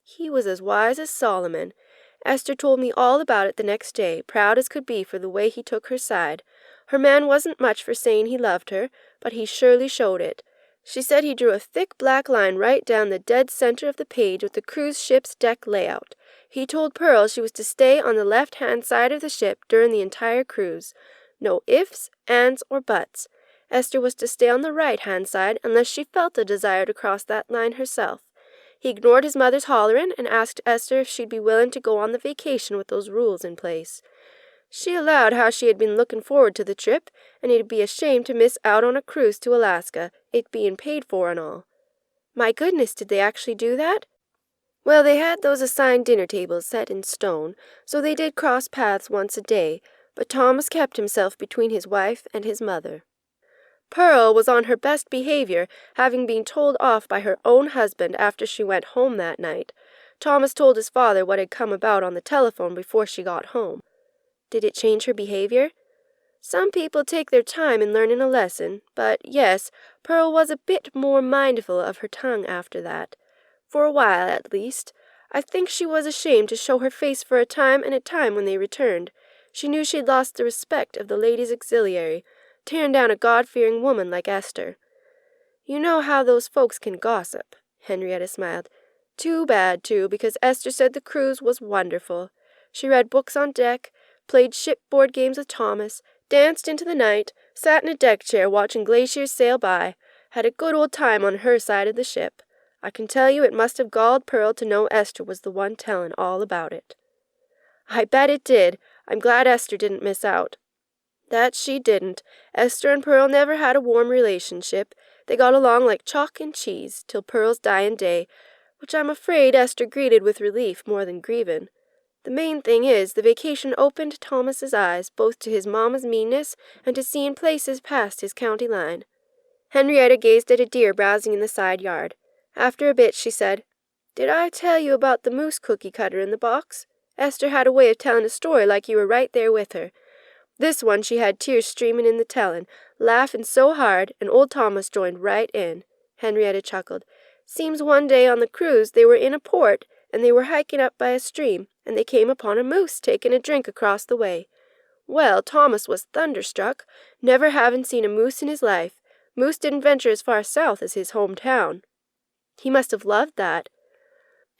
He was as wise as Solomon. Esther told me all about it the next day, proud as could be for the way he took her side. Her man wasn't much for saying he loved her, but he surely showed it. She said he drew a thick black line right down the dead center of the page with the cruise ship's deck layout. He told Pearl she was to stay on the left-hand side of the ship during the entire cruise. No ifs, ands, or buts. Esther was to stay on the right-hand side unless she felt a desire to cross that line herself. He ignored his mother's hollering and asked Esther if she'd be willing to go on the vacation with those rules in place. She allowed how she had been looking forward to the trip, and he'd be ashamed to miss out on a cruise to Alaska, it being paid for and all. My goodness, did they actually do that? Well, they had those assigned dinner tables set in stone, so they did cross paths once a day, but Thomas kept himself between his wife and his mother. Pearl was on her best behavior, having been told off by her own husband after she went home that night. Thomas told his father what had come about on the telephone before she got home. Did it change her behavior? Some people take their time in learning a lesson, but yes, Pearl was a bit more mindful of her tongue after that. For a while, at least. I think she was ashamed to show her face for a time when they returned. She knew she had lost the respect of the ladies' auxiliary, tearing down a God-fearing woman like Esther. You know how those folks can gossip, Henrietta smiled. Too bad, too, because Esther said the cruise was wonderful. She read books on deck, played shipboard games with Thomas, danced into the night, sat in a deck chair watching glaciers sail by, had a good old time on her side of the ship. I can tell you it must have galled Pearl to know Esther was the one telling all about it. I bet it did. I'm glad Esther didn't miss out. That she didn't. Esther and Pearl never had a warm relationship. They got along like chalk and cheese, till Pearl's dying day, which I'm afraid Esther greeted with relief more than grieving. The main thing is, the vacation opened Thomas's eyes both to his mamma's meanness and to seeing places past his county line. Henrietta gazed at a deer browsing in the side yard. After a bit she said, "Did I tell you about the moose cookie cutter in the box? Esther had a way of telling a story like you were right there with her. This one she had tears streaming in the telling, laughing so hard, and old Thomas joined right in." Henrietta chuckled. "Seems one day on the cruise they were in a port, and they were hiking up by a stream, and they came upon a moose taking a drink across the way. Well, Thomas was thunderstruck, never having seen a moose in his life. Moose didn't venture as far south as his hometown. He must have loved that.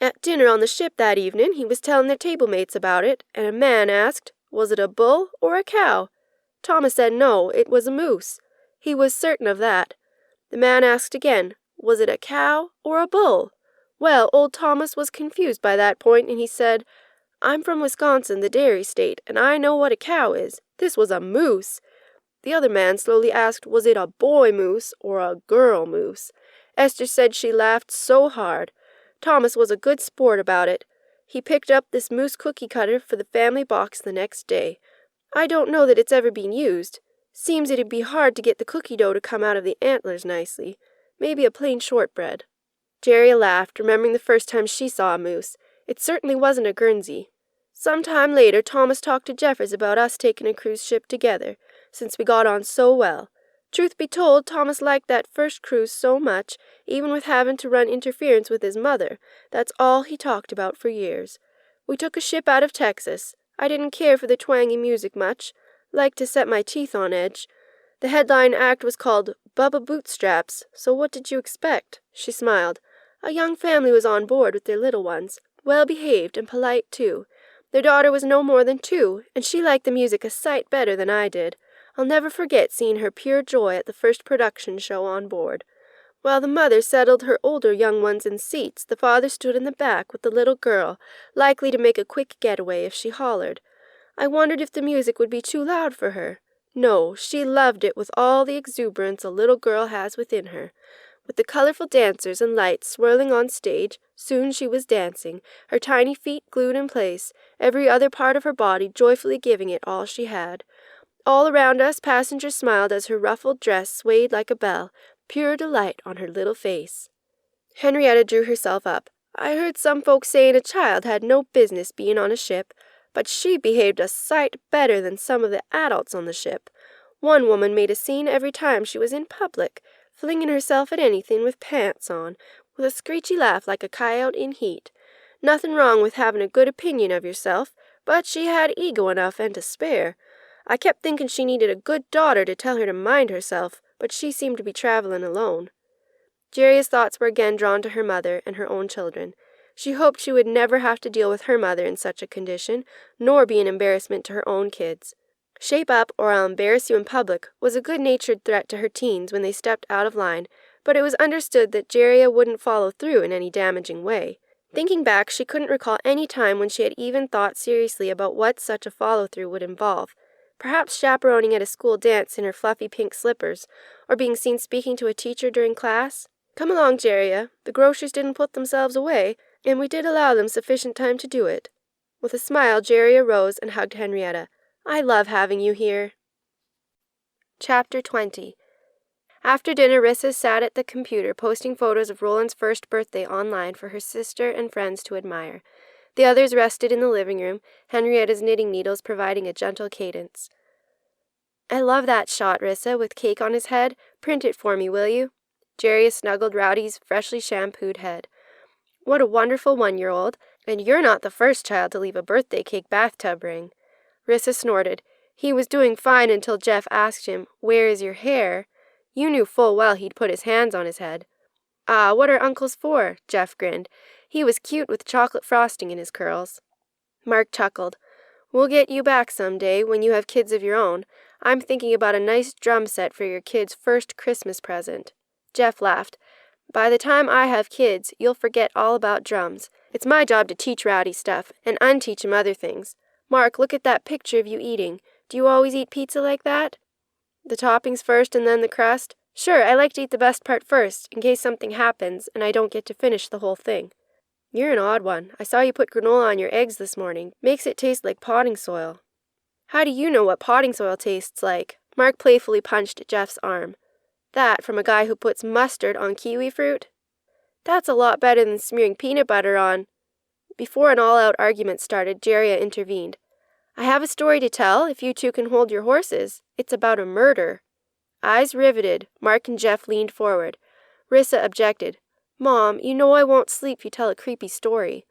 At dinner on the ship that evening he was telling their table mates about it, and a man asked, was it a bull or a cow? Thomas said no, it was a moose. He was certain of that. The man asked again, was it a cow or a bull? Well, old Thomas was confused by that point, and he said, I'm from Wisconsin, the dairy state, and I know what a cow is. This was a moose. The other man slowly asked, was it a boy moose or a girl moose? Esther said she laughed so hard. Thomas was a good sport about it. He picked up this moose cookie cutter for the family box the next day. I don't know that it's ever been used. Seems it'd be hard to get the cookie dough to come out of the antlers nicely. Maybe a plain shortbread. Jerry laughed, remembering the first time she saw a moose. It certainly wasn't a Guernsey. Some time later, Thomas talked to Jeffers about us taking a cruise ship together, since we got on so well. Truth be told, Thomas liked that first cruise so much, even with having to run interference with his mother. That's all he talked about for years. We took a ship out of Texas. I didn't care for the twangy music much. Liked to set my teeth on edge. The headline act was called Bubba Bootstraps, so what did you expect? She smiled. A young family was on board with their little ones, well-behaved and polite, too. Their daughter was no more than 2, and she liked the music a sight better than I did. I'll never forget seeing her pure joy at the first production show on board. While the mother settled her older young ones in seats, the father stood in the back with the little girl, likely to make a quick getaway if she hollered. I wondered if the music would be too loud for her. No, she loved it with all the exuberance a little girl has within her. With the colorful dancers and lights swirling on stage, soon she was dancing, her tiny feet glued in place, every other part of her body joyfully giving it all she had. All around us, passengers smiled as her ruffled dress swayed like a bell, pure delight on her little face. Henrietta drew herself up. I heard some folks saying a child had no business being on a ship, but she behaved a sight better than some of the adults on the ship. One woman made a scene every time she was in public, flinging herself at anything with pants on, with a screechy laugh like a coyote in heat. Nothing wrong with having a good opinion of yourself, but she had ego enough and to spare. I kept thinking she needed a good daughter to tell her to mind herself, but she seemed to be traveling alone. Jerry's thoughts were again drawn to her mother and her own children. She hoped she would never have to deal with her mother in such a condition, nor be an embarrassment to her own kids. Shape up or I'll embarrass you in public was a good-natured threat to her teens when they stepped out of line, but it was understood that Jerry wouldn't follow through in any damaging way. Thinking back, she couldn't recall any time when she had even thought seriously about what such a follow-through would involve. Perhaps chaperoning at a school dance in her fluffy pink slippers, or being seen speaking to a teacher during class. Come along, Jerry. The groceries didn't put themselves away, and we did allow them sufficient time to do it. With a smile, Jerry arose and hugged Henrietta. I love having you here. Chapter 20. After dinner, Rissa sat at the computer posting photos of Roland's first birthday online for her sister and friends to admire. The others rested in the living room, Henrietta's knitting needles providing a gentle cadence. I love that shot, Rissa, with cake on his head. Print it for me, will you? Jerry snuggled Rowdy's freshly shampooed head. What a wonderful 1-year-old, and you're not the first child to leave a birthday cake bathtub ring. Rissa snorted. He was doing fine until Jeff asked him, "Where is your hair?" You knew full well he'd put his hands on his head. "Ah, what are uncles for?" Jeff grinned. He was cute with chocolate frosting in his curls. Mark chuckled. "We'll get you back some day when you have kids of your own. I'm thinking about a nice drum set for your kid's first Christmas present." Jeff laughed. "By the time I have kids, you'll forget all about drums. It's my job to teach Rowdy stuff and unteach him other things. Mark, look at that picture of you eating. Do you always eat pizza like that?" "The toppings first and then the crust?" "Sure, I like to eat the best part first, in case something happens and I don't get to finish the whole thing." "You're an odd one. I saw you put granola on your eggs this morning. Makes it taste like potting soil." "How do you know what potting soil tastes like?" Mark playfully punched Jeff's arm. "That from a guy who puts mustard on kiwi fruit?" "That's a lot better than smearing peanut butter on." Before an all-out argument started, Jeria intervened. "I have a story to tell, if you two can hold your horses. It's about a murder." Eyes riveted, Mark and Jeff leaned forward. Rissa objected. "Mom, you know I won't sleep if you tell a creepy story."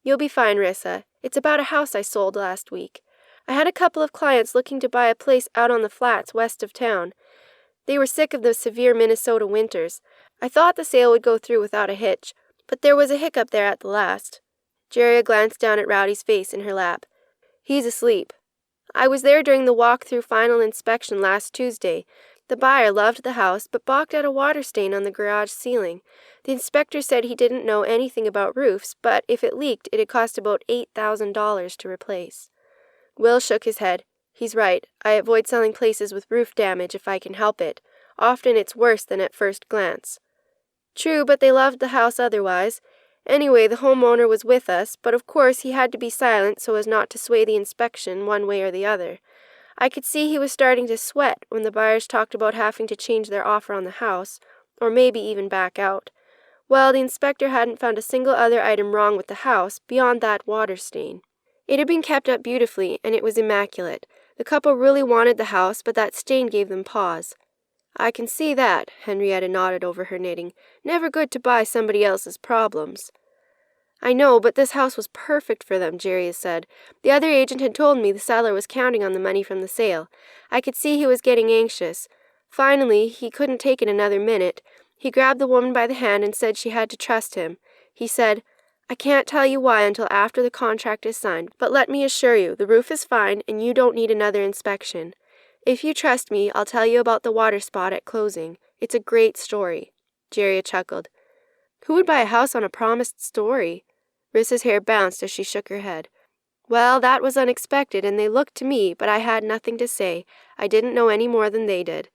"You'll be fine, Rissa. It's about a house I sold last week. I had a couple of clients looking to buy a place out on the flats west of town. They were sick of the severe Minnesota winters. I thought the sale would go through without a hitch, but there was a hiccup there at the last." Jeria glanced down at Rowdy's face in her lap. "He's asleep. I was there during the walk-through final inspection last Tuesday. The buyer loved the house, but balked at a water stain on the garage ceiling. The inspector said he didn't know anything about roofs, but if it leaked, it'd cost about $8,000 to replace." Will shook his head. "He's right. I avoid selling places with roof damage if I can help it. Often it's worse than at first glance." "True, but they loved the house otherwise. Anyway, the homeowner was with us, but of course he had to be silent so as not to sway the inspection one way or the other. I could see he was starting to sweat when the buyers talked about having to change their offer on the house, or maybe even back out. Well, the inspector hadn't found a single other item wrong with the house beyond that water stain. It had been kept up beautifully, and it was immaculate. The couple really wanted the house, but that stain gave them pause." "I can see that," Henrietta nodded over her knitting. "Never good to buy somebody else's problems." "I know, but this house was perfect for them," Jeria said. "The other agent had told me the seller was counting on the money from the sale. I could see he was getting anxious. Finally, he couldn't take it another minute. He grabbed the woman by the hand and said she had to trust him. He said, 'I can't tell you why until after the contract is signed, but let me assure you, the roof is fine and you don't need another inspection. If you trust me, I'll tell you about the water spot at closing. It's a great story.'" Jeria chuckled. "Who would buy a house on a promised story?" Rissa's hair bounced as she shook her head. "Well, that was unexpected, and they looked to me, but I had nothing to say. I didn't know any more than they did."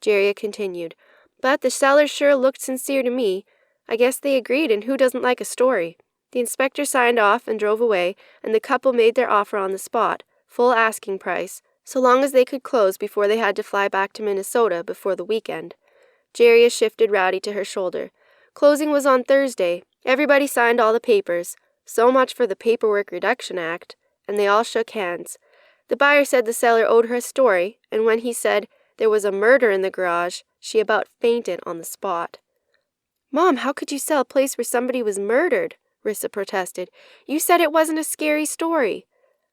Jeria continued. "But the sellers sure looked sincere to me. I guess they agreed, and who doesn't like a story?" The inspector signed off and drove away, and the couple made their offer on the spot, full asking price, so long as they could close before they had to fly back to Minnesota before the weekend. Jeria shifted Rowdy to her shoulder. "Closing was on Thursday. Everybody signed all the papers. So much for the Paperwork Reduction Act," and they all shook hands. The buyer said the seller owed her a story, and when he said there was a murder in the garage, she about fainted on the spot. "Mom, how could you sell a place where somebody was murdered?" Rissa protested. "You said it wasn't a scary story."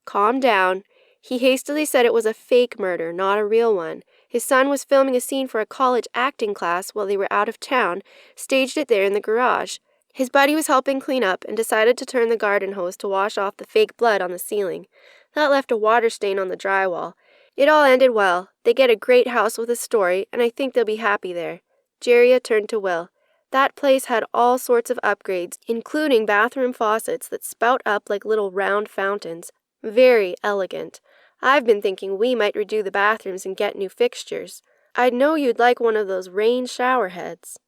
"Calm down. He hastily said it was a fake murder, not a real one. His son was filming a scene for a college acting class while they were out of town, staged it there in the garage. His buddy was helping clean up and decided to turn the garden hose to wash off the fake blood on the ceiling. That left a water stain on the drywall. It all ended well. They get a great house with a story, and I think they'll be happy there." Jeria turned to Will. "That place had all sorts of upgrades, including bathroom faucets that spout up like little round fountains. Very elegant. I've been thinking we might redo the bathrooms and get new fixtures. I'd know you'd like one of those rain shower heads."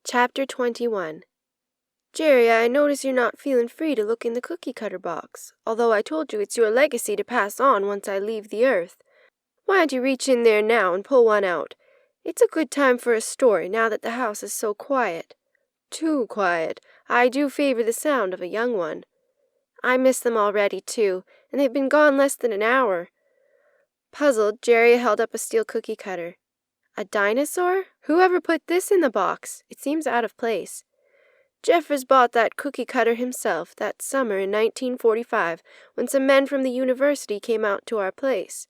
Chapter 21. Jerry, I notice you're not feeling free to look in the cookie cutter box, although I told you it's your legacy to pass on once I leave the earth. Why don't you reach in there now and pull one out? It's a good time for a story now that the house is so quiet. Too quiet. I do favor the sound of a young one. I miss them already, too, and they've been gone less than an hour. Puzzled, Jerry held up a steel cookie cutter. A dinosaur? Whoever put this in the box? It seems out of place. Jeffers bought that cookie cutter himself that summer in 1945 when some men from the university came out to our place.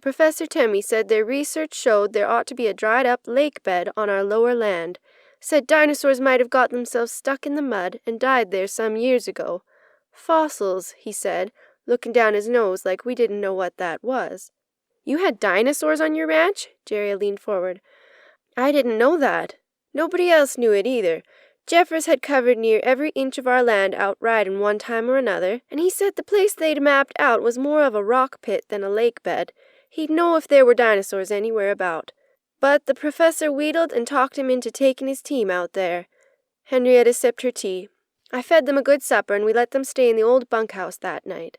Professor Temmie said their research showed there ought to be a dried-up lake bed on our lower land. Said dinosaurs might have got themselves stuck in the mud and died there some years ago. Fossils, he said, looking down his nose like we didn't know what that was. You had dinosaurs on your ranch? Jerry leaned forward. I didn't know that. Nobody else knew it either. Jeffers had covered near every inch of our land outright in one time or another, and he said the place they'd mapped out was more of a rock pit than a lake bed. He'd know if there were dinosaurs anywhere about. But the professor wheedled and talked him into taking his team out there. Henrietta sipped her tea. I fed them a good supper, and we let them stay in the old bunkhouse that night.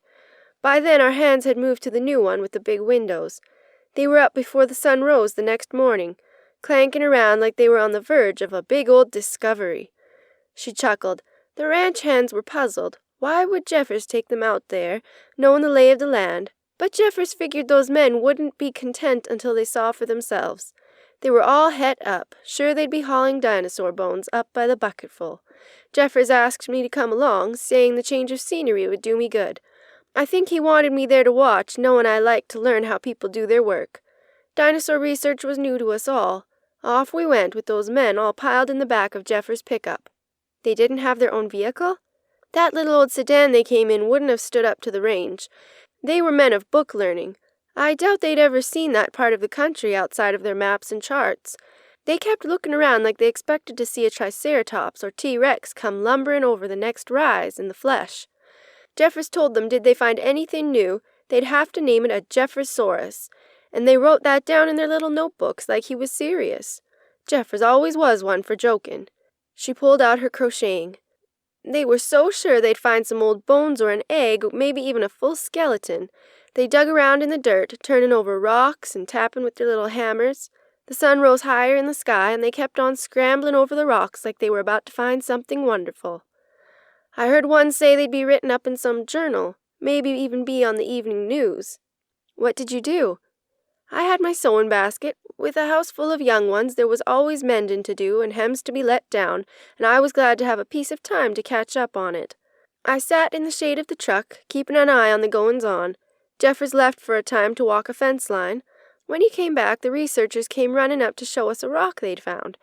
By then our hands had moved to the new one with the big windows. They were up before the sun rose the next morning, clanking around like they were on the verge of a big old discovery. She chuckled. The ranch hands were puzzled. Why would Jeffers take them out there, knowing the lay of the land? But Jeffers figured those men wouldn't be content until they saw for themselves. They were all het up, sure they'd be hauling dinosaur bones up by the bucketful. Jeffers asked me to come along, saying the change of scenery would do me good. I think he wanted me there to watch, knowing I liked to learn how people do their work. Dinosaur research was new to us all. Off we went with those men all piled in the back of Jeffers' pickup. They didn't have their own vehicle? That little old sedan they came in wouldn't have stood up to the range. They were men of book learning. I doubt they'd ever seen that part of the country outside of their maps and charts. They kept looking around like they expected to see a Triceratops or T-Rex come lumbering over the next rise in the flesh. Jeffers told them did they find anything new, they'd have to name it a Jeffersaurus, and they wrote that down in their little notebooks like he was serious. Jeffers always was one for joking. She pulled out her crocheting. They were so sure they'd find some old bones or an egg, maybe even a full skeleton. They dug around in the dirt, turning over rocks and tapping with their little hammers. The sun rose higher in the sky, and they kept on scrambling over the rocks like they were about to find something wonderful. I heard one say they'd be written up in some journal, maybe even be on the evening news. What did you do? I had my sewing basket. With a house full of young ones, there was always mending to do and hems to be let down, and I was glad to have a piece of time to catch up on it. I sat in the shade of the truck, keeping an eye on the goings-on. Jeffers left for a time to walk a fence line. When he came back, the researchers came running up to show us a rock they'd found.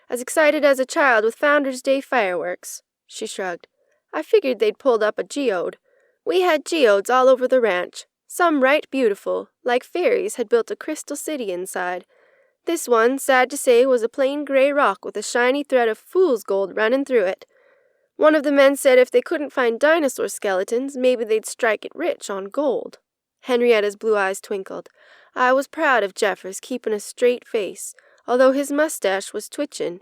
As excited as a child with Founder's Day fireworks. She shrugged. I figured they'd pulled up a geode. We had geodes all over the ranch. Some right beautiful, like fairies had built a crystal city inside. This one, sad to say, was a plain gray rock with a shiny thread of fool's gold running through it. One of the men said if they couldn't find dinosaur skeletons, maybe they'd strike it rich on gold. Henrietta's blue eyes twinkled. I was proud of Jeffers keeping a straight face, although his mustache was twitching.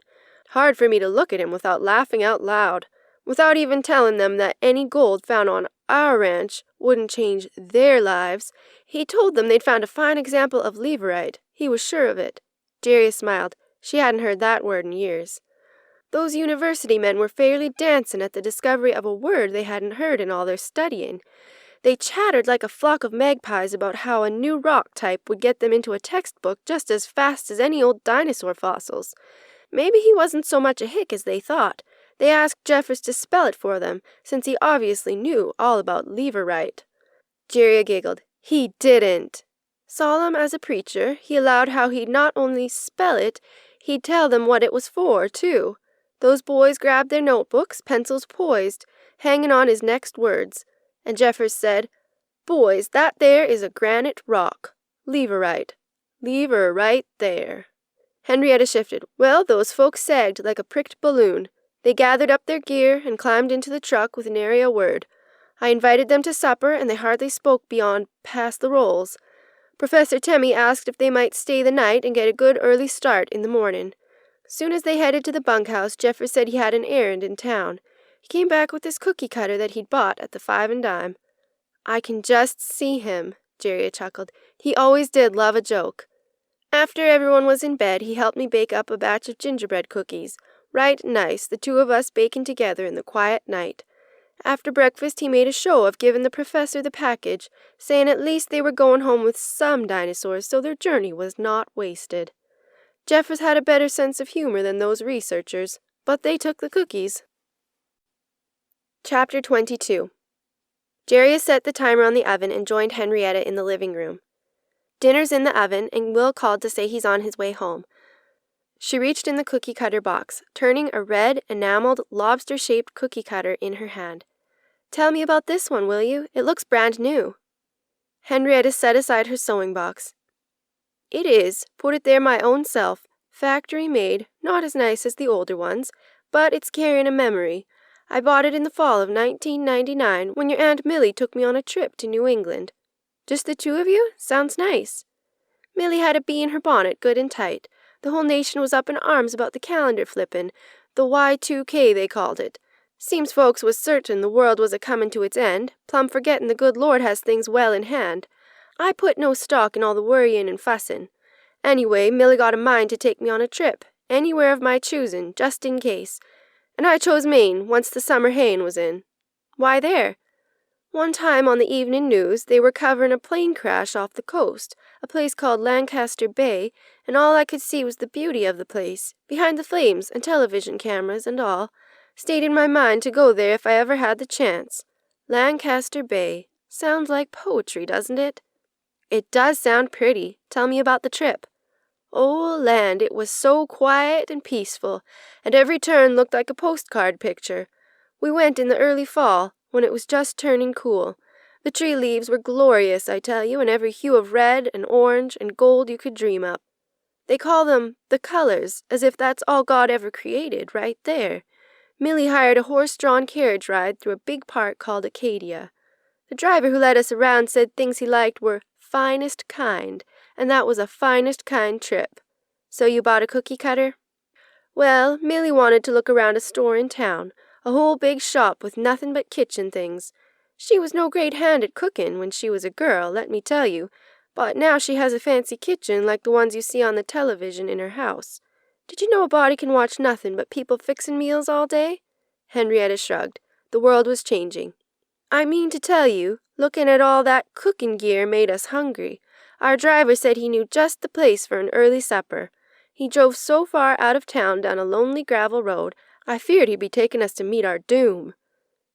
Hard for me to look at him without laughing out loud, without even telling them that any gold found on our ranch wouldn't change their lives. He told them they'd found a fine example of leverite. He was sure of it. Jerry smiled. She hadn't heard that word in years. Those university men were fairly dancing at the discovery of a word they hadn't heard in all their studying. They chattered like a flock of magpies about how a new rock type would get them into a textbook just as fast as any old dinosaur fossils. Maybe he wasn't so much a hick as they thought. They asked Jeffers to spell it for them, since he obviously knew all about leverite. Jerry giggled. He didn't. Solemn as a preacher, he allowed how he'd not only spell it, he'd tell them what it was for, too. Those boys grabbed their notebooks, pencils poised, hanging on his next words, and Jeffers said, "Boys, that there is a granite rock. Leverite. Lever right there." Henrietta shifted. Well, those folks sagged like a pricked balloon. They gathered up their gear and climbed into the truck with nary a word. I invited them to supper, and they hardly spoke beyond "pass the rolls." Professor Temmie asked if they might stay the night and get a good early start in the morning. Soon as they headed to the bunkhouse, Jeffers said he had an errand in town. He came back with this cookie cutter that he'd bought at the 5 and dime. I can just see him, Jerry chuckled. He always did love a joke. After everyone was in bed, he helped me bake up a batch of gingerbread cookies. Right nice, the two of us baking together in the quiet night. After breakfast, he made a show of giving the professor the package, saying at least they were going home with some dinosaurs, so their journey was not wasted. Jeffers had a better sense of humor than those researchers, but they took the cookies. Chapter 22. Jerry set the timer on the oven and joined Henrietta in the living room. Dinner's in the oven, and Will called to say he's on his way home. She reached in the cookie cutter box, turning a red, enameled, lobster-shaped cookie cutter in her hand. "Tell me about this one, will you? It looks brand new." Henrietta set aside her sewing box. "It is. Put it there my own self. Factory made, not as nice as the older ones, but it's carrying a memory. I bought it in the fall of 1999 when your Aunt Millie took me on a trip to New England. Just the two of you? Sounds nice." Millie had a bee in her bonnet good and tight. The whole nation was up in arms about the calendar flippin', the Y2K they called it. Seems folks was certain the world was a-comin' to its end, plumb forgettin' the good Lord has things well in hand. I put no stock in all the worryin' and fussin'. Anyway, Millie got a mind to take me on a trip, anywhere of my choosin', just in case. And I chose Maine, once the summer haying was in. Why there? One time on the evening news, they were coverin' a plane crash off the coast, a place called Lancaster Bay, and all I could see was the beauty of the place, behind the flames and television cameras and all. Stayed in my mind to go there if I ever had the chance. Lancaster Bay. Sounds like poetry, doesn't it? It does sound pretty. Tell me about the trip. Oh, land, it was so quiet and peaceful, and every turn looked like a postcard picture. We went in the early fall, when it was just turning cool. The tree leaves were glorious, I tell you, in every hue of red and orange and gold you could dream up. They call them the colors, as if that's all God ever created, right there. Millie hired a horse-drawn carriage ride through a big park called Acadia. The driver who led us around said things he liked were finest kind, and that was a finest kind trip. So you bought a cookie cutter? Well, Millie wanted to look around a store in town, a whole big shop with nothing but kitchen things. She was no great hand at cooking when she was a girl, let me tell you, but now she has a fancy kitchen like the ones you see on the television in her house. Did you know a body can watch nothing but people fixin' meals all day? Henrietta shrugged. The world was changing. I mean to tell you, looking at all that cooking gear made us hungry. Our driver said he knew just the place for an early supper. He drove so far out of town down a lonely gravel road, I feared he'd be taking us to meet our doom.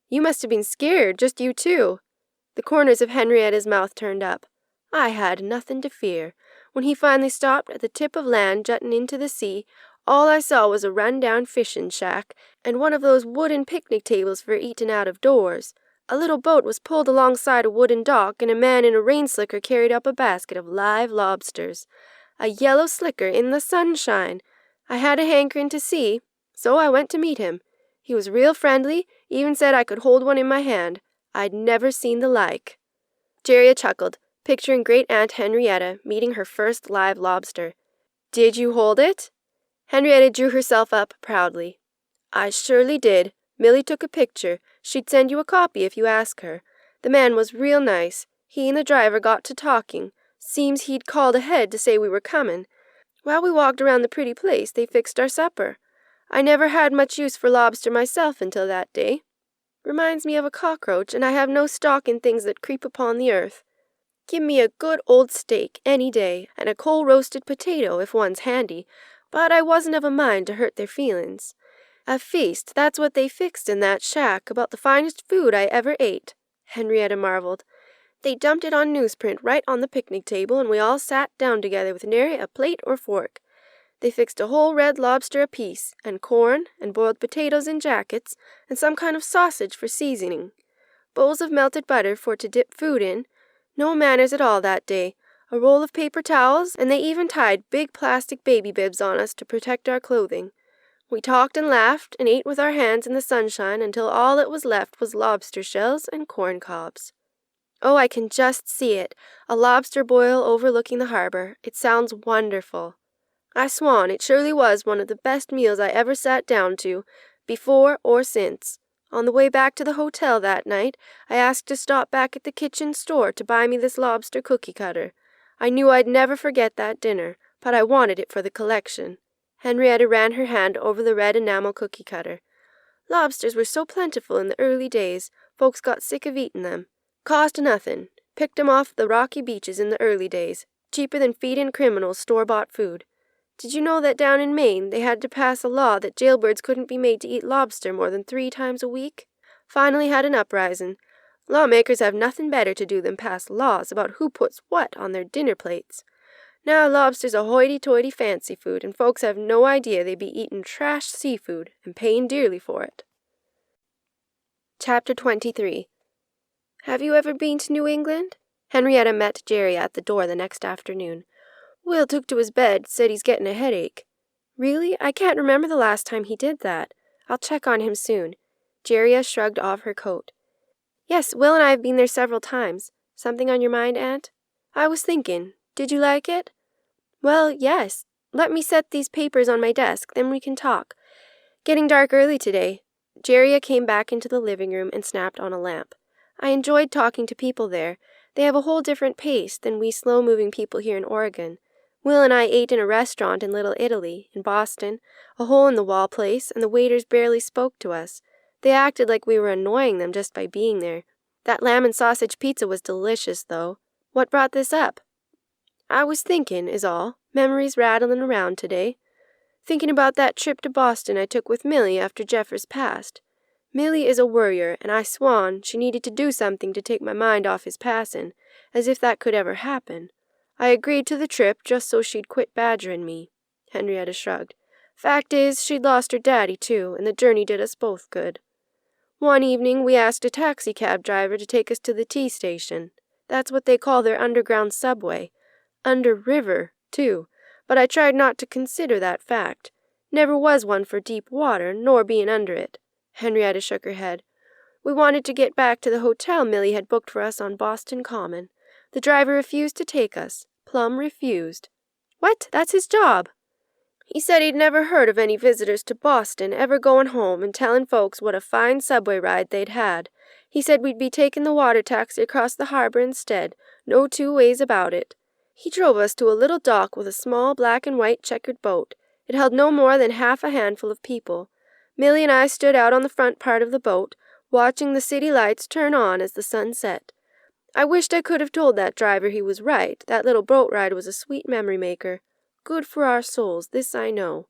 You must have been scared, just you two. The corners of Henrietta's mouth turned up. I had nothing to fear. When he finally stopped at the tip of land jutting into the sea, all I saw was a run-down fishing shack and one of those wooden picnic tables for eating out of doors. A little boat was pulled alongside a wooden dock, and a man in a rain slicker carried up a basket of live lobsters. A yellow slicker in the sunshine. I had a hankering to see, so I went to meet him. He was real friendly, even said I could hold one in my hand. I'd never seen the like. Jerry chuckled, picturing Great Aunt Henrietta meeting her first live lobster. Did you hold it? Henrietta drew herself up proudly. I surely did. Millie took a picture. She'd send you a copy if you ask her. The man was real nice. He and the driver got to talking. Seems he'd called ahead to say we were comin'. While we walked around the pretty place, they fixed our supper. I never had much use for lobster myself until that day. Reminds me of a cockroach, and I have no stock in things that creep upon the earth. Give me a good old steak any day, and a coal-roasted potato if one's handy, but I wasn't of a mind to hurt their feelin's. A feast, that's what they fixed in that shack, about the finest food I ever ate, Henrietta marveled. They dumped it on newsprint right on the picnic table, and we all sat down together with nary a plate or fork. They fixed a whole red lobster apiece, and corn, and boiled potatoes in jackets, and some kind of sausage for seasoning. Bowls of melted butter for to dip food in. No manners at all that day. A roll of paper towels, and they even tied big plastic baby bibs on us to protect our clothing. We talked and laughed and ate with our hands in the sunshine until all that was left was lobster shells and corn cobs. Oh, I can just see it, a lobster boil overlooking the harbor. It sounds wonderful. I swan, it surely was one of the best meals I ever sat down to, before or since. On the way back to the hotel that night, I asked to stop back at the kitchen store to buy me this lobster cookie cutter. I knew I'd never forget that dinner, but I wanted it for the collection." Henrietta ran her hand over the red enamel cookie cutter. "Lobsters were so plentiful in the early days, folks got sick of eating them. Cost nothing. Picked 'em off the rocky beaches in the early days, cheaper than feeding criminals store-bought food. Did you know that down in Maine they had to pass a law that jailbirds couldn't be made to eat lobster more than 3 times a week? Finally had an uprising. Lawmakers have nothing better to do than pass laws about who puts what on their dinner plates. Now lobster's a hoity-toity fancy food, and folks have no idea they be eating trash seafood and paying dearly for it." Chapter 23. "Have you ever been to New England?" Henrietta met Jerry at the door the next afternoon. "Will took to his bed, said he's getting a headache." "Really? I can't remember the last time he did that. I'll check on him soon." Jerry shrugged off her coat. "Yes, Will and I have been there several times. Something on your mind, Aunt?" "I was thinking. Did you like it?" "Well, yes. Let me set these papers on my desk, then we can talk. Getting dark early today." Jerry came back into the living room and snapped on a lamp. "I enjoyed talking to people there. They have a whole different pace than we slow-moving people here in Oregon. Will and I ate in a restaurant in Little Italy, in Boston, a hole-in-the-wall place, and the waiters barely spoke to us. They acted like we were annoying them just by being there. That lamb and sausage pizza was delicious, though. What brought this up?" "I was thinking, is all. Memories rattling around today. Thinking about that trip to Boston I took with Millie after Jeffers passed. Millie is a worrier, and I swan she needed to do something to take my mind off his passing, as if that could ever happen. I agreed to the trip just so she'd quit badgering me." Henrietta shrugged. "Fact is, she'd lost her daddy, too, and the journey did us both good. One evening we asked a taxicab driver to take us to the T station. That's what they call their underground subway. Under river, too, but I tried not to consider that fact. Never was one for deep water, nor being under it." Henrietta shook her head. "We wanted to get back to the hotel Millie had booked for us on Boston Common. The driver refused to take us. Plumb refused." "What? That's his job." "He said he'd never heard of any visitors to Boston ever going home and telling folks what a fine subway ride they'd had. He said we'd be taking the water taxi across the harbor instead, no 2 ways about it. He drove us to a little dock with a small black and white checkered boat. It held no more than half a handful of people. Millie and I stood out on the front part of the boat, watching the city lights turn on as the sun set. I wished I could have told that driver he was right. That little boat ride was a sweet memory maker. Good for our souls, this I know."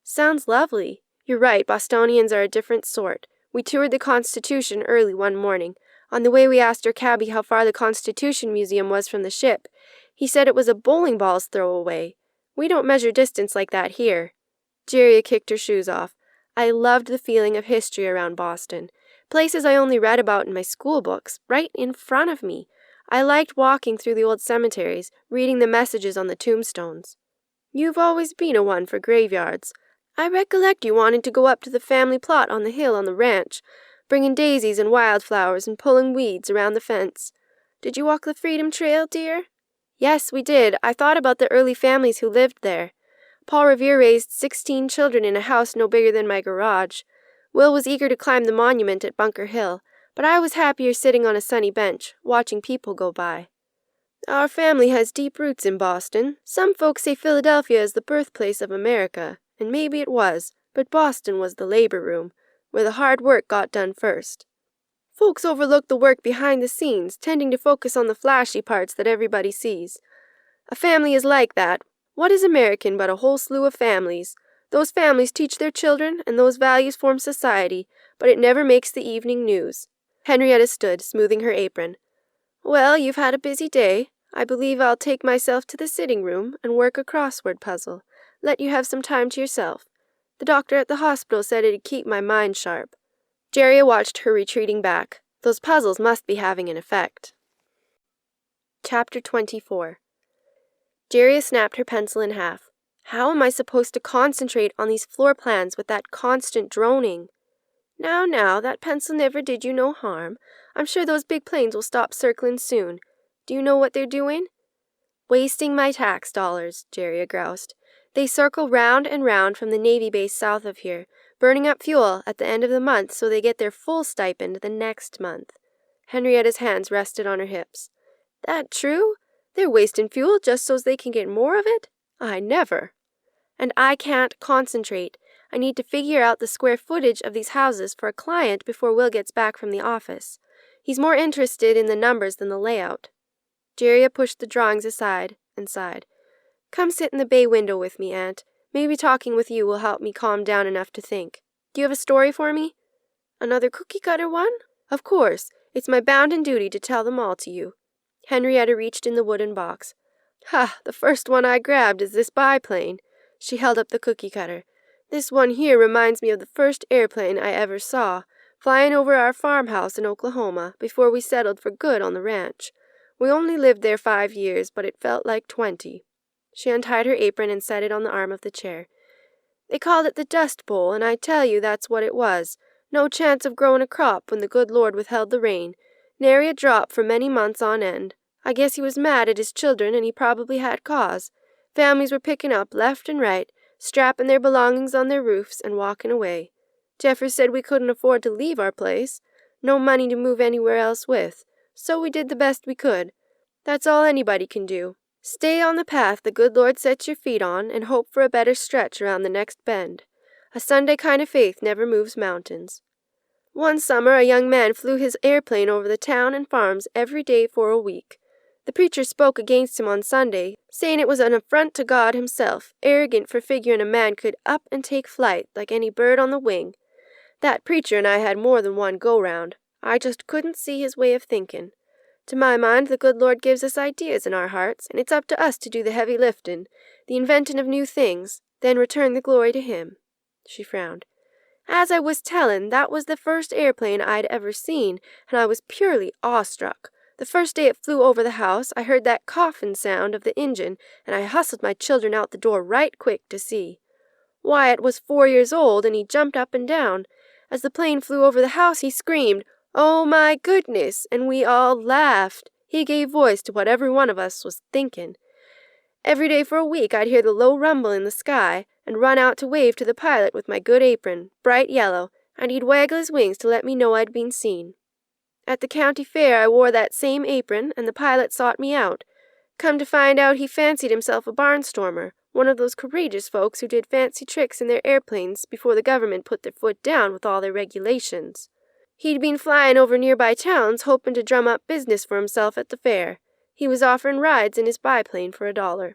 "Sounds lovely. You're right, Bostonians are a different sort. We toured the Constitution early one morning. On the way we asked our cabbie how far the Constitution Museum was from the ship. He said it was a bowling ball's throw away. We don't measure distance like that here." Jerry kicked her shoes off. "I loved the feeling of history around Boston. Places I only read about in my school books, right in front of me. I liked walking through the old cemeteries, reading the messages on the tombstones." "You've always been a one for graveyards. I recollect you wanting to go up to the family plot on the hill on the ranch, bringing daisies and wildflowers and pulling weeds around the fence. Did you walk the Freedom Trail, dear?" "Yes, we did. I thought about the early families who lived there. Paul Revere raised 16 children in a house no bigger than my garage. Will was eager to climb the monument at Bunker Hill, but I was happier sitting on a sunny bench, watching people go by." "Our family has deep roots in Boston. Some folks say Philadelphia is the birthplace of America, and maybe it was, but Boston was the labor room, where the hard work got done first. Folks overlook the work behind the scenes, tending to focus on the flashy parts that everybody sees. A family is like that. What is American but a whole slew of families? Those families teach their children, and those values form society, but it never makes the evening news." Henrietta stood, smoothing her apron. "Well, you've had a busy day. I believe I'll take myself to the sitting room and work a crossword puzzle. Let you have some time to yourself. The doctor at the hospital said it'd keep my mind sharp." Jerry watched her retreating back. Those puzzles must be having an effect. Chapter 24. Jerry snapped her pencil in half. "How am I supposed to concentrate on these floor plans with that constant droning?" Now, that pencil never did you no harm. I'm sure those big planes will stop circling soon. Do you know what they're doing?" "Wasting my tax dollars," Jerry groused. "They circle round and round from the Navy base south of here, burning up fuel at the end of the month so they get their full stipend the next month. Henrietta's hands rested on her hips. That true? They're wasting fuel just so they can get more of it? I never. And I can't concentrate. I need to figure out the square footage of these houses for a client before Will gets back from the office. He's more interested in the numbers than the layout. Jeria pushed the drawings aside and sighed. Come sit in the bay window with me, Aunt. Maybe talking with you will help me calm down enough to think. Do you have a story for me? Another cookie cutter one? Of course. It's my bounden duty to tell them all to you. Henrietta reached in the wooden box. Ha! The first one I grabbed is this biplane. She held up the cookie cutter. This one here reminds me of the first airplane I ever saw, flying over our farmhouse in Oklahoma before we settled for good on the ranch. We only lived there 5 years, but it felt like 20. She untied her apron and set it on the arm of the chair. They called it the Dust Bowl, and I tell you that's what it was. No chance of growing a crop when the good Lord withheld the rain. Nary a drop for many months on end. I guess he was mad at his children, and he probably had cause. Families were picking up left and right, strapping their belongings on their roofs and walking away. Jeffers said we couldn't afford to leave our place. No money to move anywhere else with. So we did the best we could. That's all anybody can do. Stay on the path the good Lord sets your feet on and hope for a better stretch around the next bend. A Sunday kind of faith never moves mountains. One summer a young man flew his airplane over the town and farms every day for a week. The preacher spoke against him on Sunday, saying it was an affront to God himself, arrogant for figuring a man could up and take flight like any bird on the wing. That preacher and I had more than one go-round. I just couldn't see his way of thinking. To my mind, the good Lord gives us ideas in our hearts, and it's up to us to do the heavy lifting, the inventing of new things, then return the glory to Him. She frowned. As I was telling, that was the first airplane I'd ever seen, and I was purely awestruck. The first day it flew over the house, I heard that coughing sound of the engine, and I hustled my children out the door right quick to see. Wyatt was 4 years old, and he jumped up and down. As the plane flew over the house, he screamed, "Oh, my goodness!" and we all laughed. He gave voice to what every one of us was thinking. Every day for a week I'd hear the low rumble in the sky, and run out to wave to the pilot with my good apron, bright yellow, and he'd waggle his wings to let me know I'd been seen. At the county fair I wore that same apron, and the pilot sought me out. Come to find out, he fancied himself a barnstormer, one of those courageous folks who did fancy tricks in their airplanes before the government put their foot down with all their regulations. He'd been flying over nearby towns, hoping to drum up business for himself at the fair. He was offering rides in his biplane for $1.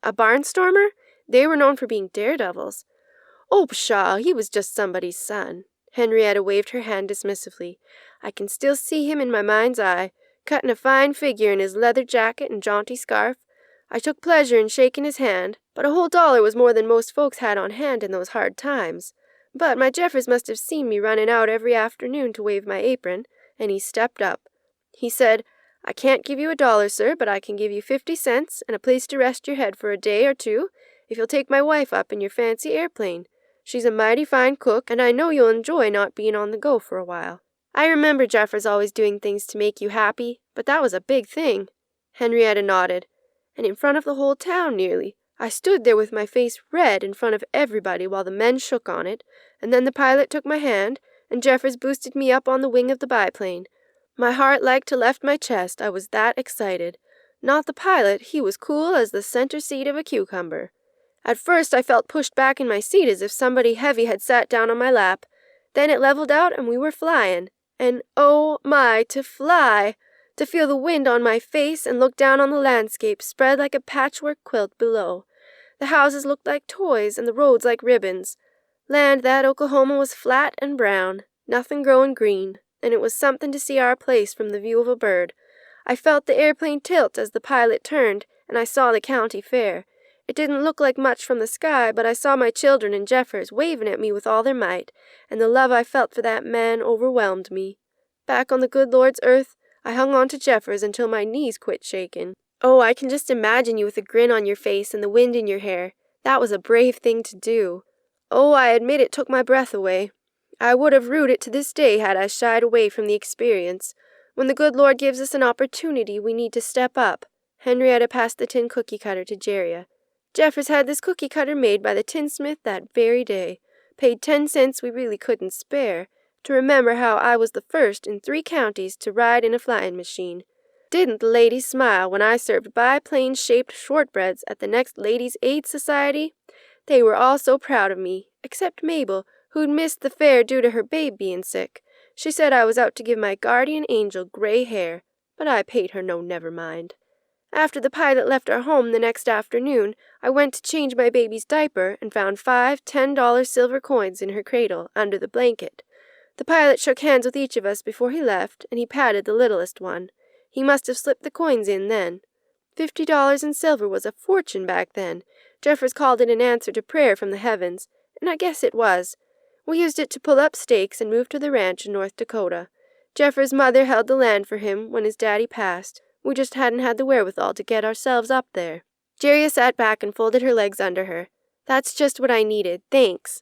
A barnstormer? They were known for being daredevils. Oh, pshaw, he was just somebody's son. Henrietta waved her hand dismissively. I can still see him in my mind's eye, cutting a fine figure in his leather jacket and jaunty scarf. I took pleasure in shaking his hand, but a whole $1 was more than most folks had on hand in those hard times. But my Jeffers must have seen me running out every afternoon to wave my apron, and he stepped up. He said, I can't give you $1, sir, but I can give you 50 cents and a place to rest your head for a day or two if you'll take my wife up in your fancy airplane. She's a mighty fine cook, and I know you'll enjoy not being on the go for a while. I remember Jeffers always doing things to make you happy, but that was a big thing. Henrietta nodded. And in front of the whole town, nearly. I stood there with my face red in front of everybody while the men shook on it, and then the pilot took my hand, and Jeffers boosted me up on the wing of the biplane. My heart like to left my chest, I was that excited. Not the pilot, he was cool as the center seat of a cucumber. At first I felt pushed back in my seat as if somebody heavy had sat down on my lap. Then it leveled out and we were flying. And oh my, to fly! To feel the wind on my face and look down on the landscape spread like a patchwork quilt below. The houses looked like toys and the roads like ribbons. Land that Oklahoma was flat and brown, nothing growing green, and it was something to see our place from the view of a bird. I felt the airplane tilt as the pilot turned, and I saw the county fair. It didn't look like much from the sky, but I saw my children and Jeffers waving at me with all their might, and the love I felt for that man overwhelmed me. Back on the good Lord's earth, I hung on to Jeffers until my knees quit shaking. Oh, I can just imagine you with a grin on your face and the wind in your hair. That was a brave thing to do. Oh, I admit it took my breath away. I would have rued it to this day had I shied away from the experience. When the good Lord gives us an opportunity, we need to step up. Henrietta passed the tin cookie cutter to Jeria. Jeffers had this cookie cutter made by the tinsmith that very day. Paid 10 cents we really couldn't spare, to remember how I was the first in 3 counties to ride in a flying machine. Didn't the ladies smile when I served biplane-shaped shortbreads at the next Ladies' Aid Society? They were all so proud of me, except Mabel, who'd missed the fair due to her babe being sick. She said I was out to give my guardian angel gray hair, but I paid her no never mind. After the pilot left our home the next afternoon, I went to change my baby's diaper and found 5 $10 silver coins in her cradle under the blanket. The pilot shook hands with each of us before he left, and he patted the littlest one. He must have slipped the coins in then. $50 in silver was a fortune back then. Jeffers called it an answer to prayer from the heavens, and I guess it was. We used it to pull up stakes and move to the ranch in North Dakota. Jeffers' mother held the land for him when his daddy passed. We just hadn't had the wherewithal to get ourselves up there. Jeria sat back and folded her legs under her. That's just what I needed, thanks.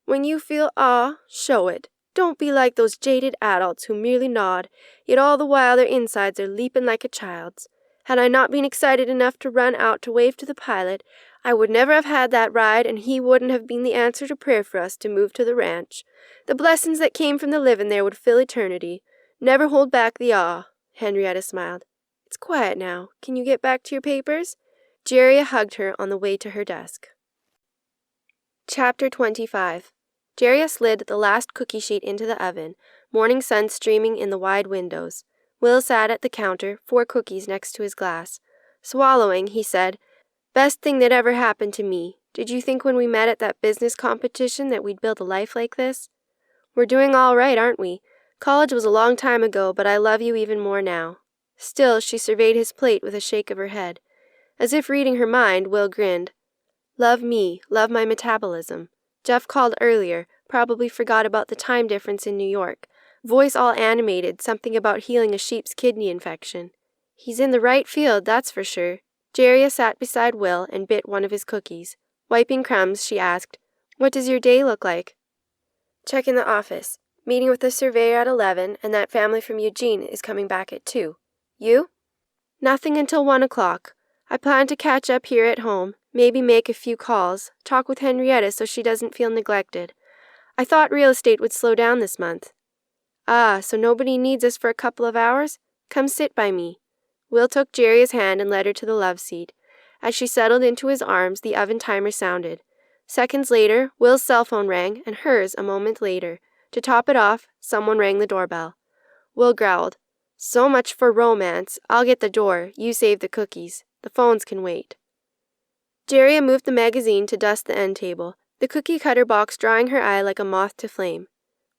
When you feel awe, show it. Don't be like those jaded adults who merely nod, yet all the while their insides are leaping like a child's. Had I not been excited enough to run out to wave to the pilot, I would never have had that ride, and he wouldn't have been the answer to prayer for us to move to the ranch. The blessings that came from the living there would fill eternity. Never hold back the awe. Henrietta smiled. It's quiet now. Can you get back to your papers? Jeria hugged her on the way to her desk. Chapter 25. Jeria slid the last cookie sheet into the oven, morning sun streaming in the wide windows. Will sat at the counter, 4 cookies next to his glass. Swallowing, he said, Best thing that ever happened to me. Did you think when we met at that business competition that we'd build a life like this? We're doing all right, aren't we? College was a long time ago, but I love you even more now. Still, she surveyed his plate with a shake of her head. As if reading her mind, Will grinned. Love me, love my metabolism. Jeff called earlier, probably forgot about the time difference in New York. Voice all animated, something about healing a sheep's kidney infection. He's in the right field, that's for sure. Jeria sat beside Will and bit one of his cookies. Wiping crumbs, she asked, What does your day look like? Check in the office. Meeting with the surveyor at 11, and that family from Eugene is coming back at 2. You? Nothing until 1 o'clock. I plan to catch up here at home, maybe make a few calls, talk with Henrietta so she doesn't feel neglected. I thought real estate would slow down this month. Ah, so nobody needs us for a couple of hours? Come sit by me. Will took Jeria's hand and led her to the love seat. As she settled into his arms, the oven timer sounded. Seconds later, Will's cell phone rang, and hers a moment later. To top it off, someone rang the doorbell. Will growled, So much for romance. I'll get the door. You save the cookies. The phones can wait. Jeria moved the magazine to dust the end table, the cookie cutter box drawing her eye like a moth to flame.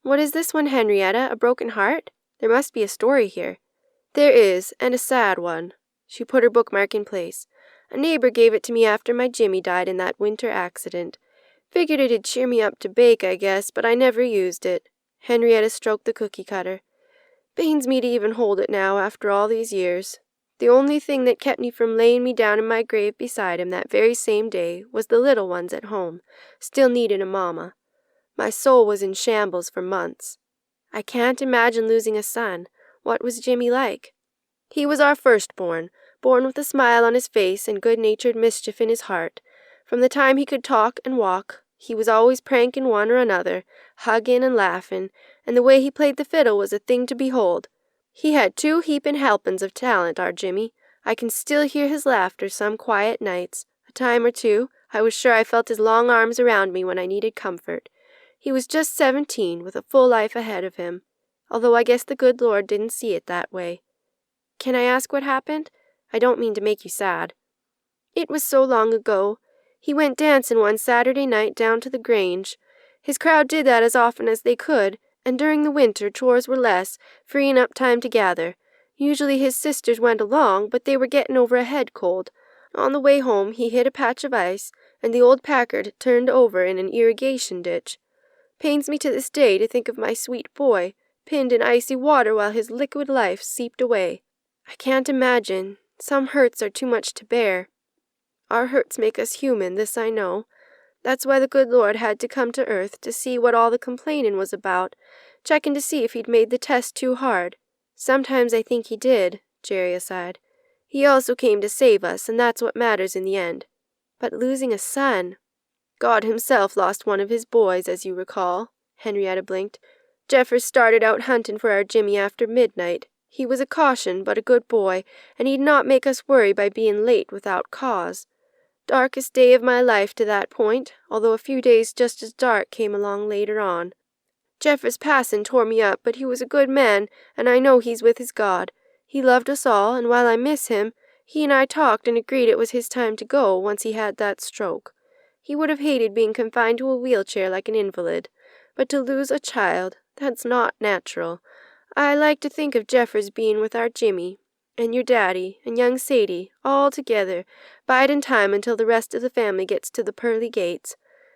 What is this one, Henrietta? A broken heart? There must be a story here. There is, and a sad one. She put her bookmark in place. A neighbor gave it to me after my Jimmy died in that winter accident. Figured it'd cheer me up to bake, I guess, but I never used it. Henrietta stroked the cookie cutter. Pains me to even hold it now after all these years. The only thing that kept me from laying me down in my grave beside him that very same day was the little ones at home, still needing a mama. My soul was in shambles for months. I can't imagine losing a son. What was Jimmy like? He was our firstborn, born with a smile on his face and good-natured mischief in his heart. From the time he could talk and walk, he was always pranking one or another, hugging and laughing, and the way he played the fiddle was a thing to behold. He had 2 heapin' helpin's of talent, our Jimmy. I can still hear his laughter some quiet nights. A time or 2, I was sure I felt his long arms around me when I needed comfort. He was just 17, with a full life ahead of him, although I guess the good Lord didn't see it that way. Can I ask what happened? I don't mean to make you sad. It was so long ago. He went dancing one Saturday night down to the Grange. His crowd did that as often as they could, and during the winter chores were less, freeing up time to gather. Usually his sisters went along, but they were getting over a head cold. On the way home he hit a patch of ice, and the old Packard turned over in an irrigation ditch. Pains me to this day to think of my sweet boy, pinned in icy water while his liquid life seeped away. I can't imagine. Some hurts are too much to bear. Our hurts make us human, this I know. That's why the good Lord had to come to earth to see what all the complaining was about, checking to see if he'd made the test too hard. Sometimes I think he did, Jeria sighed. He also came to save us, and that's what matters in the end. But losing a son... God himself lost one of his boys, as you recall." Henrietta blinked. "Jeffers started out hunting for our Jimmy after midnight. He was a caution, but a good boy, and he'd not make us worry by being late without cause. Darkest day of my life to that point, although a few days just as dark came along later on. Jeffers' passing tore me up, but he was a good man, and I know he's with his God. He loved us all, and while I miss him, he and I talked and agreed it was his time to go once he had that stroke. He would have hated being confined to a wheelchair like an invalid, but to lose a child, that's not natural. I like to think of Jeffers being with our Jimmy, and your daddy, and young Sadie, all together, biding time until the rest of the family gets to the pearly gates.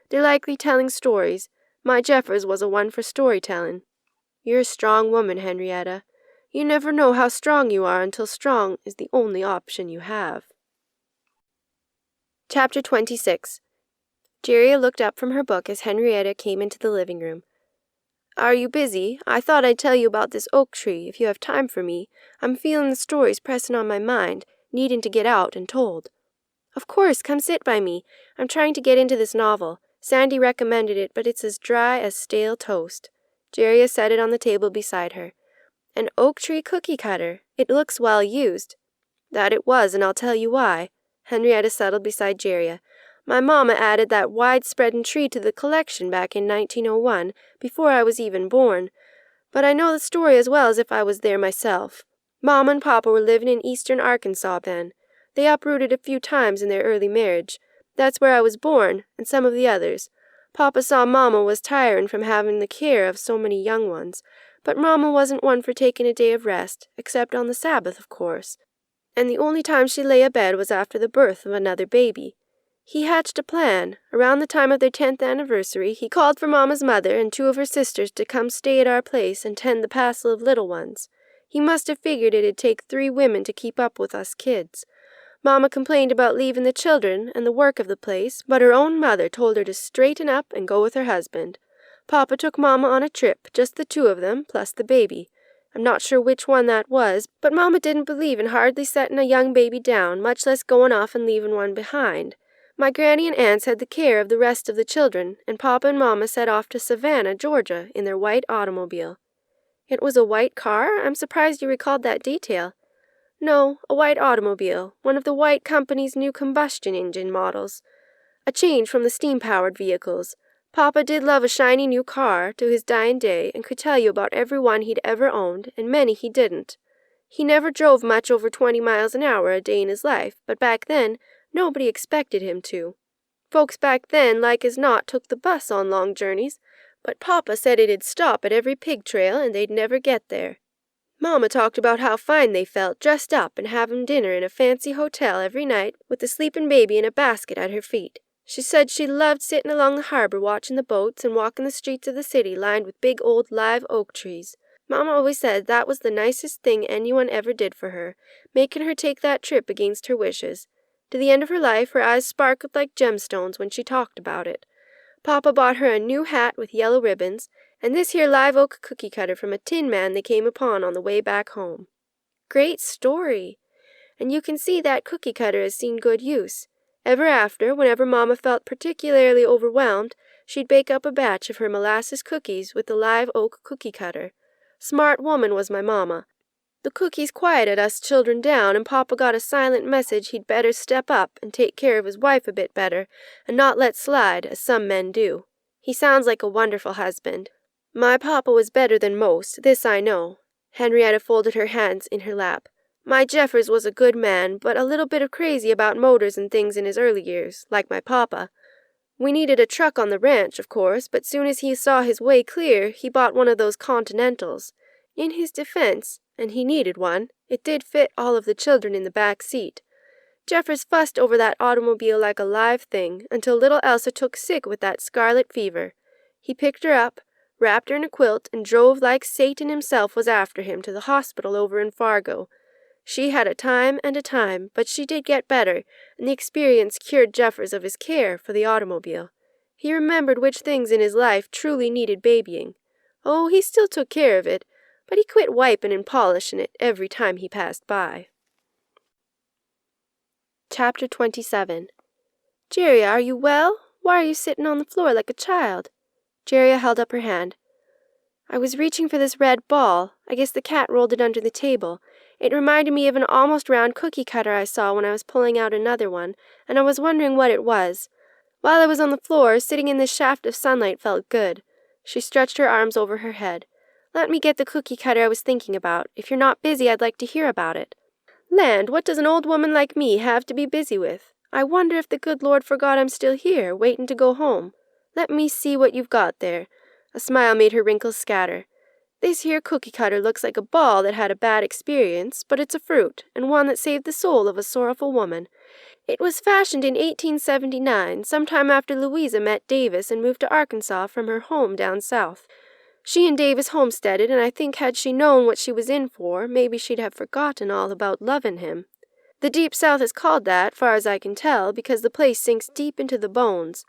They're likely telling stories. My Jeffers was a one for storytelling. You're a strong woman, Henrietta. You never know how strong you are until strong is the only option you have." Chapter 26. Jerry looked up from her book as Henrietta came into the living room. "Are you busy? I thought I'd tell you about this oak tree, if you have time for me. I'm feeling the stories pressing on my mind, needing to get out and told." "Of course, come sit by me. I'm trying to get into this novel. Sandy recommended it, but it's as dry as stale toast." Jerry set it on the table beside her. "An oak tree cookie cutter. It looks well used." "That it was, and I'll tell you why." Henrietta settled beside Jerry. "My mamma added that wide-spreading tree to the collection back in 1901, before I was even born. But I know the story as well as if I was there myself. Mom and Papa were living in eastern Arkansas then. They uprooted a few times in their early marriage. That's where I was born, and some of the others. Papa saw Mama was tiring from having the care of so many young ones, but Mama wasn't one for taking a day of rest, except on the Sabbath, of course. And the only time she lay abed was after the birth of another baby. He hatched a plan. Around the time of their 10th anniversary, he called for Mama's mother and 2 of her sisters to come stay at our place and tend the passel of little ones. He must have figured it'd take 3 women to keep up with us kids. Mama complained about leaving the children and the work of the place, but her own mother told her to straighten up and go with her husband. Papa took Mama on a trip, just the 2 of them, plus the baby. I'm not sure which one that was, but Mama didn't believe in hardly setting a young baby down, much less going off and leaving one behind. My granny and aunts had the care of the rest of the children, and Papa and Mama set off to Savannah, Georgia, in their white automobile." "It was a white car? I'm surprised you recalled that detail." "No, a white automobile, one of the White Company's new combustion engine models. A change from the steam-powered vehicles. Papa did love a shiny new car to his dying day and could tell you about every one he'd ever owned, and many he didn't. He never drove much over 20 miles an hour a day in his life, but back then, nobody expected him to. Folks back then, like as not, took the bus on long journeys, but Papa said it'd stop at every pig trail and they'd never get there. Mama talked about how fine they felt, dressed up and having dinner in a fancy hotel every night with the sleeping baby in a basket at her feet. She said she loved sitting along the harbor watching the boats and walking the streets of the city lined with big old live oak trees. Mama always said that was the nicest thing anyone ever did for her, making her take that trip against her wishes. To the end of her life, her eyes sparkled like gemstones when she talked about it. Papa bought her a new hat with yellow ribbons, and this here live oak cookie cutter from a tin man they came upon on the way back home." "Great story. And you can see that cookie cutter has seen good use. Ever after, whenever Mama felt particularly overwhelmed, she'd bake up a batch of her molasses cookies with the live oak cookie cutter. Smart woman was my Mama. The cookies quieted us children down, and Papa got a silent message he'd better step up and take care of his wife a bit better, and not let slide, as some men do. He sounds like a wonderful husband. My Papa was better than most, this I know." Henrietta folded her hands in her lap. "My Jeffers was a good man, but a little bit of crazy about motors and things in his early years, like my Papa. We needed a truck on the ranch, of course, but soon as he saw his way clear, he bought one of those Continentals. In his defense, and he needed one, it did fit all of the children in the back seat. Jeffers fussed over that automobile like a live thing until little Elsa took sick with that scarlet fever. He picked her up, wrapped her in a quilt, and drove like Satan himself was after him to the hospital over in Fargo. She had a time and a time, but she did get better, and the experience cured Jeffers of his care for the automobile. He remembered which things in his life truly needed babying. Oh, he still took care of it, but he quit wiping and polishing it every time he passed by." Chapter 27. "Jerry, are you well? Why are you sitting on the floor like a child?" Jeria held up her hand. "I was reaching for this red ball. I guess the cat rolled it under the table. It reminded me of an almost round cookie cutter I saw when I was pulling out another one, and I was wondering what it was. While I was on the floor, sitting in this shaft of sunlight felt good." She stretched her arms over her head. "Let me get the cookie cutter I was thinking about. If you're not busy, I'd like to hear about it." "Land, what does an old woman like me have to be busy with? I wonder if the good Lord forgot I'm still here, waiting to go home. Let me see what you've got there." A smile made her wrinkles scatter. "This here cookie cutter looks like a ball that had a bad experience, but it's a fruit, and one that saved the soul of a sorrowful woman. It was fashioned in 1879, sometime after Louisa met Davis and moved to Arkansas from her home down south. She and Davis homesteaded, and I think had she known what she was in for, maybe she'd have forgotten all about loving him. The Deep South is called that, far as I can tell, because the place sinks deep into the bones.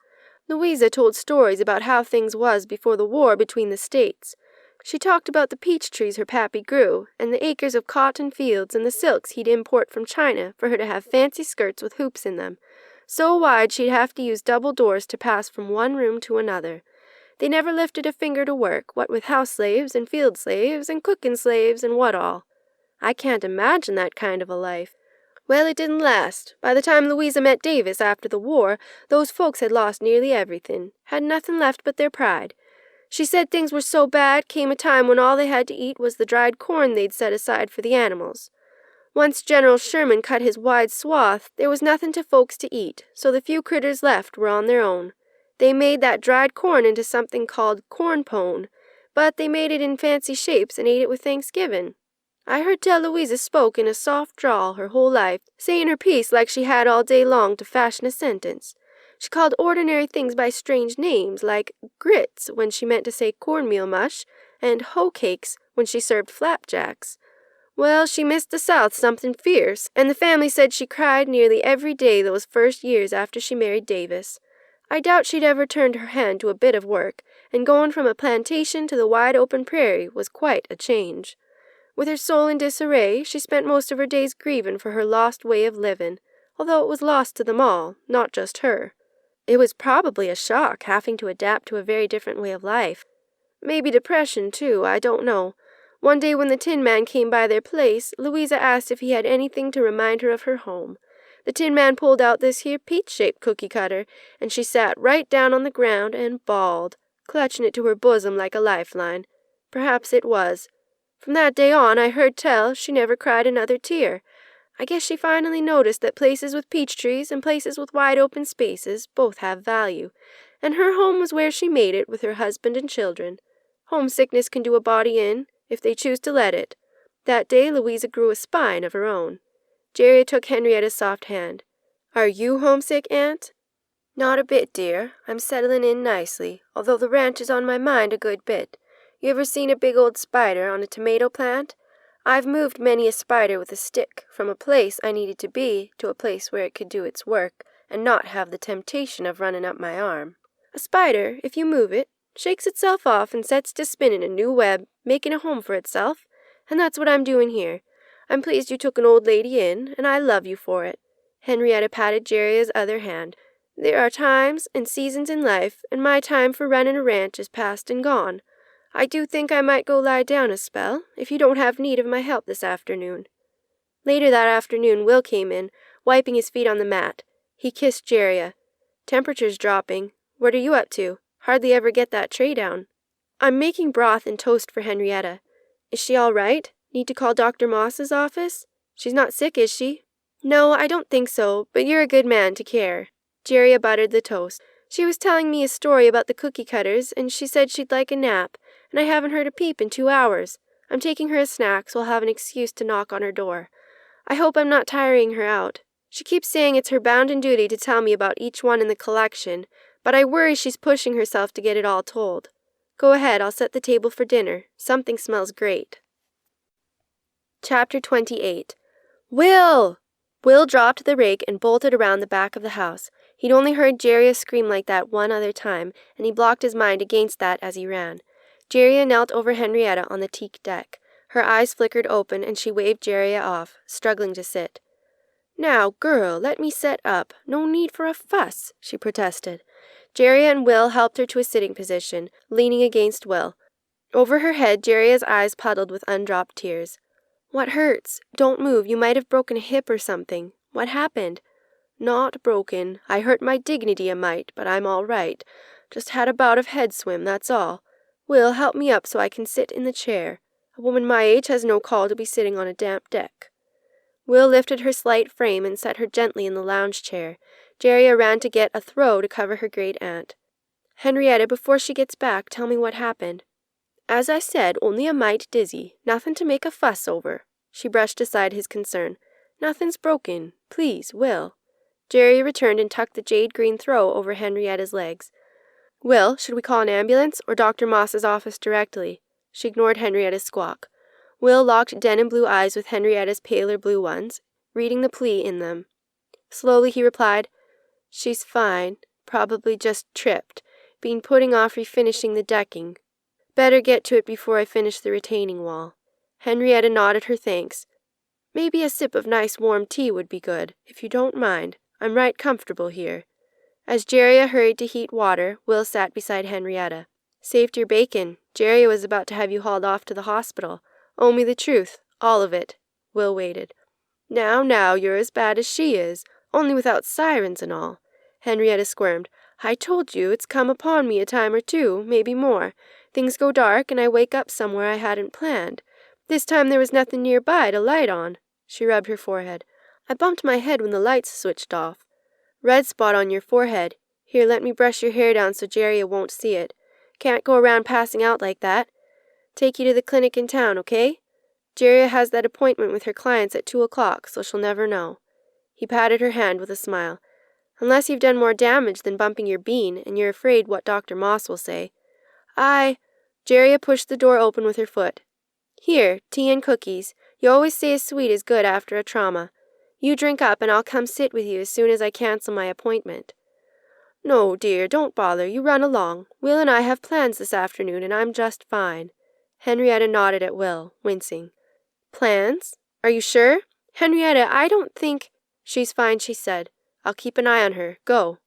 Louisa told stories about how things was before the war between the states. She talked about the peach trees her pappy grew, and the acres of cotton fields and the silks he'd import from China for her to have fancy skirts with hoops in them, so wide she'd have to use double doors to pass from one room to another. They never lifted a finger to work, what with house slaves and field slaves and cooking slaves and what all. I can't imagine that kind of a life. Well, it didn't last. By the time Louisa met Davis after the war, those folks had lost nearly everything, had nothing left but their pride. She said things were so bad came a time when all they had to eat was the dried corn they'd set aside for the animals. Once General Sherman cut his wide swath, there was nothing to folks to eat, so the few critters left were on their own. They made that dried corn into something called corn pone, but they made it in fancy shapes and ate it with Thanksgiving. I heard tell Louisa spoke in a soft drawl her whole life, saying her piece like she had all day long to fashion a sentence. She called ordinary things by strange names, like grits when she meant to say cornmeal mush, and hoe cakes when she served flapjacks. Well, she missed the South something fierce, and the family said she cried nearly every day those first years after she married Davis. I doubt she'd ever turned her hand to a bit of work, and going from a plantation to the wide open prairie was quite a change. With her soul in disarray, she spent most of her days grieving for her lost way of living, although it was lost to them all, not just her. It was probably a shock having to adapt to a very different way of life. Maybe depression, too, I don't know. One day when the Tin Man came by their place, Louisa asked if he had anything to remind her of her home. The Tin Man pulled out this here peach-shaped cookie cutter, and she sat right down on the ground and bawled, clutching it to her bosom like a lifeline. Perhaps it was. From that day on, I heard tell, she never cried another tear. I guess she finally noticed that places with peach trees and places with wide open spaces both have value, and her home was where she made it with her husband and children. Homesickness can do a body in, if they choose to let it. That day Louisa grew a spine of her own. Jerry took Henrietta's soft hand. "Are you homesick, Aunt?" "Not a bit, dear. I'm settling in nicely, although the ranch is on my mind a good bit. You ever seen a big old spider on a tomato plant? I've moved many a spider with a stick, from a place I needed to be to a place where it could do its work and not have the temptation of running up my arm. A spider, if you move it, shakes itself off and sets to spinning a new web, making a home for itself, and that's what I'm doing here. I'm pleased you took an old lady in, and I love you for it." Henrietta patted Jeria's other hand. "There are times and seasons in life, and my time for running a ranch is past and gone. I do think I might go lie down a spell, if you don't have need of my help this afternoon." Later that afternoon Will came in, wiping his feet on the mat. He kissed Jeria. "Temperature's dropping. What are you up to? Hardly ever get that tray down." "I'm making broth and toast for Henrietta. Is she all right? Need to call Dr. Moss's office? She's not sick, is she?" "No, I don't think so, but you're a good man to care." Jeria buttered the toast. "She was telling me a story about the cookie cutters, and she said she'd like a nap, and I haven't heard a peep in 2 hours. I'm taking her a snack, so I'll have an excuse to knock on her door. I hope I'm not tiring her out. She keeps saying it's her bounden duty to tell me about each one in the collection, but I worry she's pushing herself to get it all told. Go ahead, I'll set the table for dinner. Something smells great." Chapter 28. "Will!" Will dropped the rake and bolted around the back of the house. He'd only heard Jeria scream like that one other time, and he blocked his mind against that as he ran. Jeria knelt over Henrietta on the teak deck. Her eyes flickered open, and she waved Jeria off, struggling to sit. "Now, girl, let me set up. No need for a fuss," she protested. Jerria and Will helped her to a sitting position, leaning against Will. Over her head, Jerria's eyes puddled with undropped tears. "What hurts? Don't move. You might have broken a hip or something. What happened?" "Not broken. I hurt my dignity a mite, but I'm all right. Just had a bout of head swim, that's all. Will, help me up so I can sit in the chair. A woman my age has no call to be sitting on a damp deck." Will lifted her slight frame and set her gently in the lounge chair. Jerria ran to get a throw to cover her great aunt. "Henrietta, before she gets back, tell me what happened." "As I said, only a mite dizzy. Nothing to make a fuss over." She brushed aside his concern. "Nothing's broken. Please, Will." Jerry returned and tucked the jade-green throw over Henrietta's legs. "Will, should we call an ambulance or Dr. Moss's office directly?" She ignored Henrietta's squawk. Will locked denim blue eyes with Henrietta's paler blue ones, reading the plea in them. Slowly he replied, "She's fine. Probably just tripped. Been putting off refinishing the decking. Better get to it before I finish the retaining wall." Henrietta nodded her thanks. "Maybe a sip of nice warm tea would be good, if you don't mind. I'm right comfortable here." As Jerria hurried to heat water, Will sat beside Henrietta. "Saved your bacon. Jerria was about to have you hauled off to the hospital. Owe me the truth, all of it." Will waited. Now, you're as bad as she is, only without sirens and all." Henrietta squirmed. "I told you it's come upon me a time or two, maybe more. Things go dark and I wake up somewhere I hadn't planned. This time there was nothing nearby to light on." She rubbed her forehead. "I bumped my head when the lights switched off." "Red spot on your forehead. Here, let me brush your hair down so Jerria won't see it. Can't go around passing out like that. Take you to the clinic in town, okay? Jerria has that appointment with her clients at 2 o'clock, so she'll never know." He patted her hand with a smile. "Unless you've done more damage than bumping your bean, and you're afraid what Dr. Moss will say." Jerria pushed the door open with her foot. "Here, tea and cookies. You always say a sweet is good after a trauma. You drink up and I'll come sit with you as soon as I cancel my appointment." "No, dear, don't bother. You run along. Will and I have plans this afternoon and I'm just fine." Henrietta nodded at Will, wincing. "Plans? Are you sure? Henrietta, I don't think—" "She's fine," she said. "I'll keep an eye on her. Go."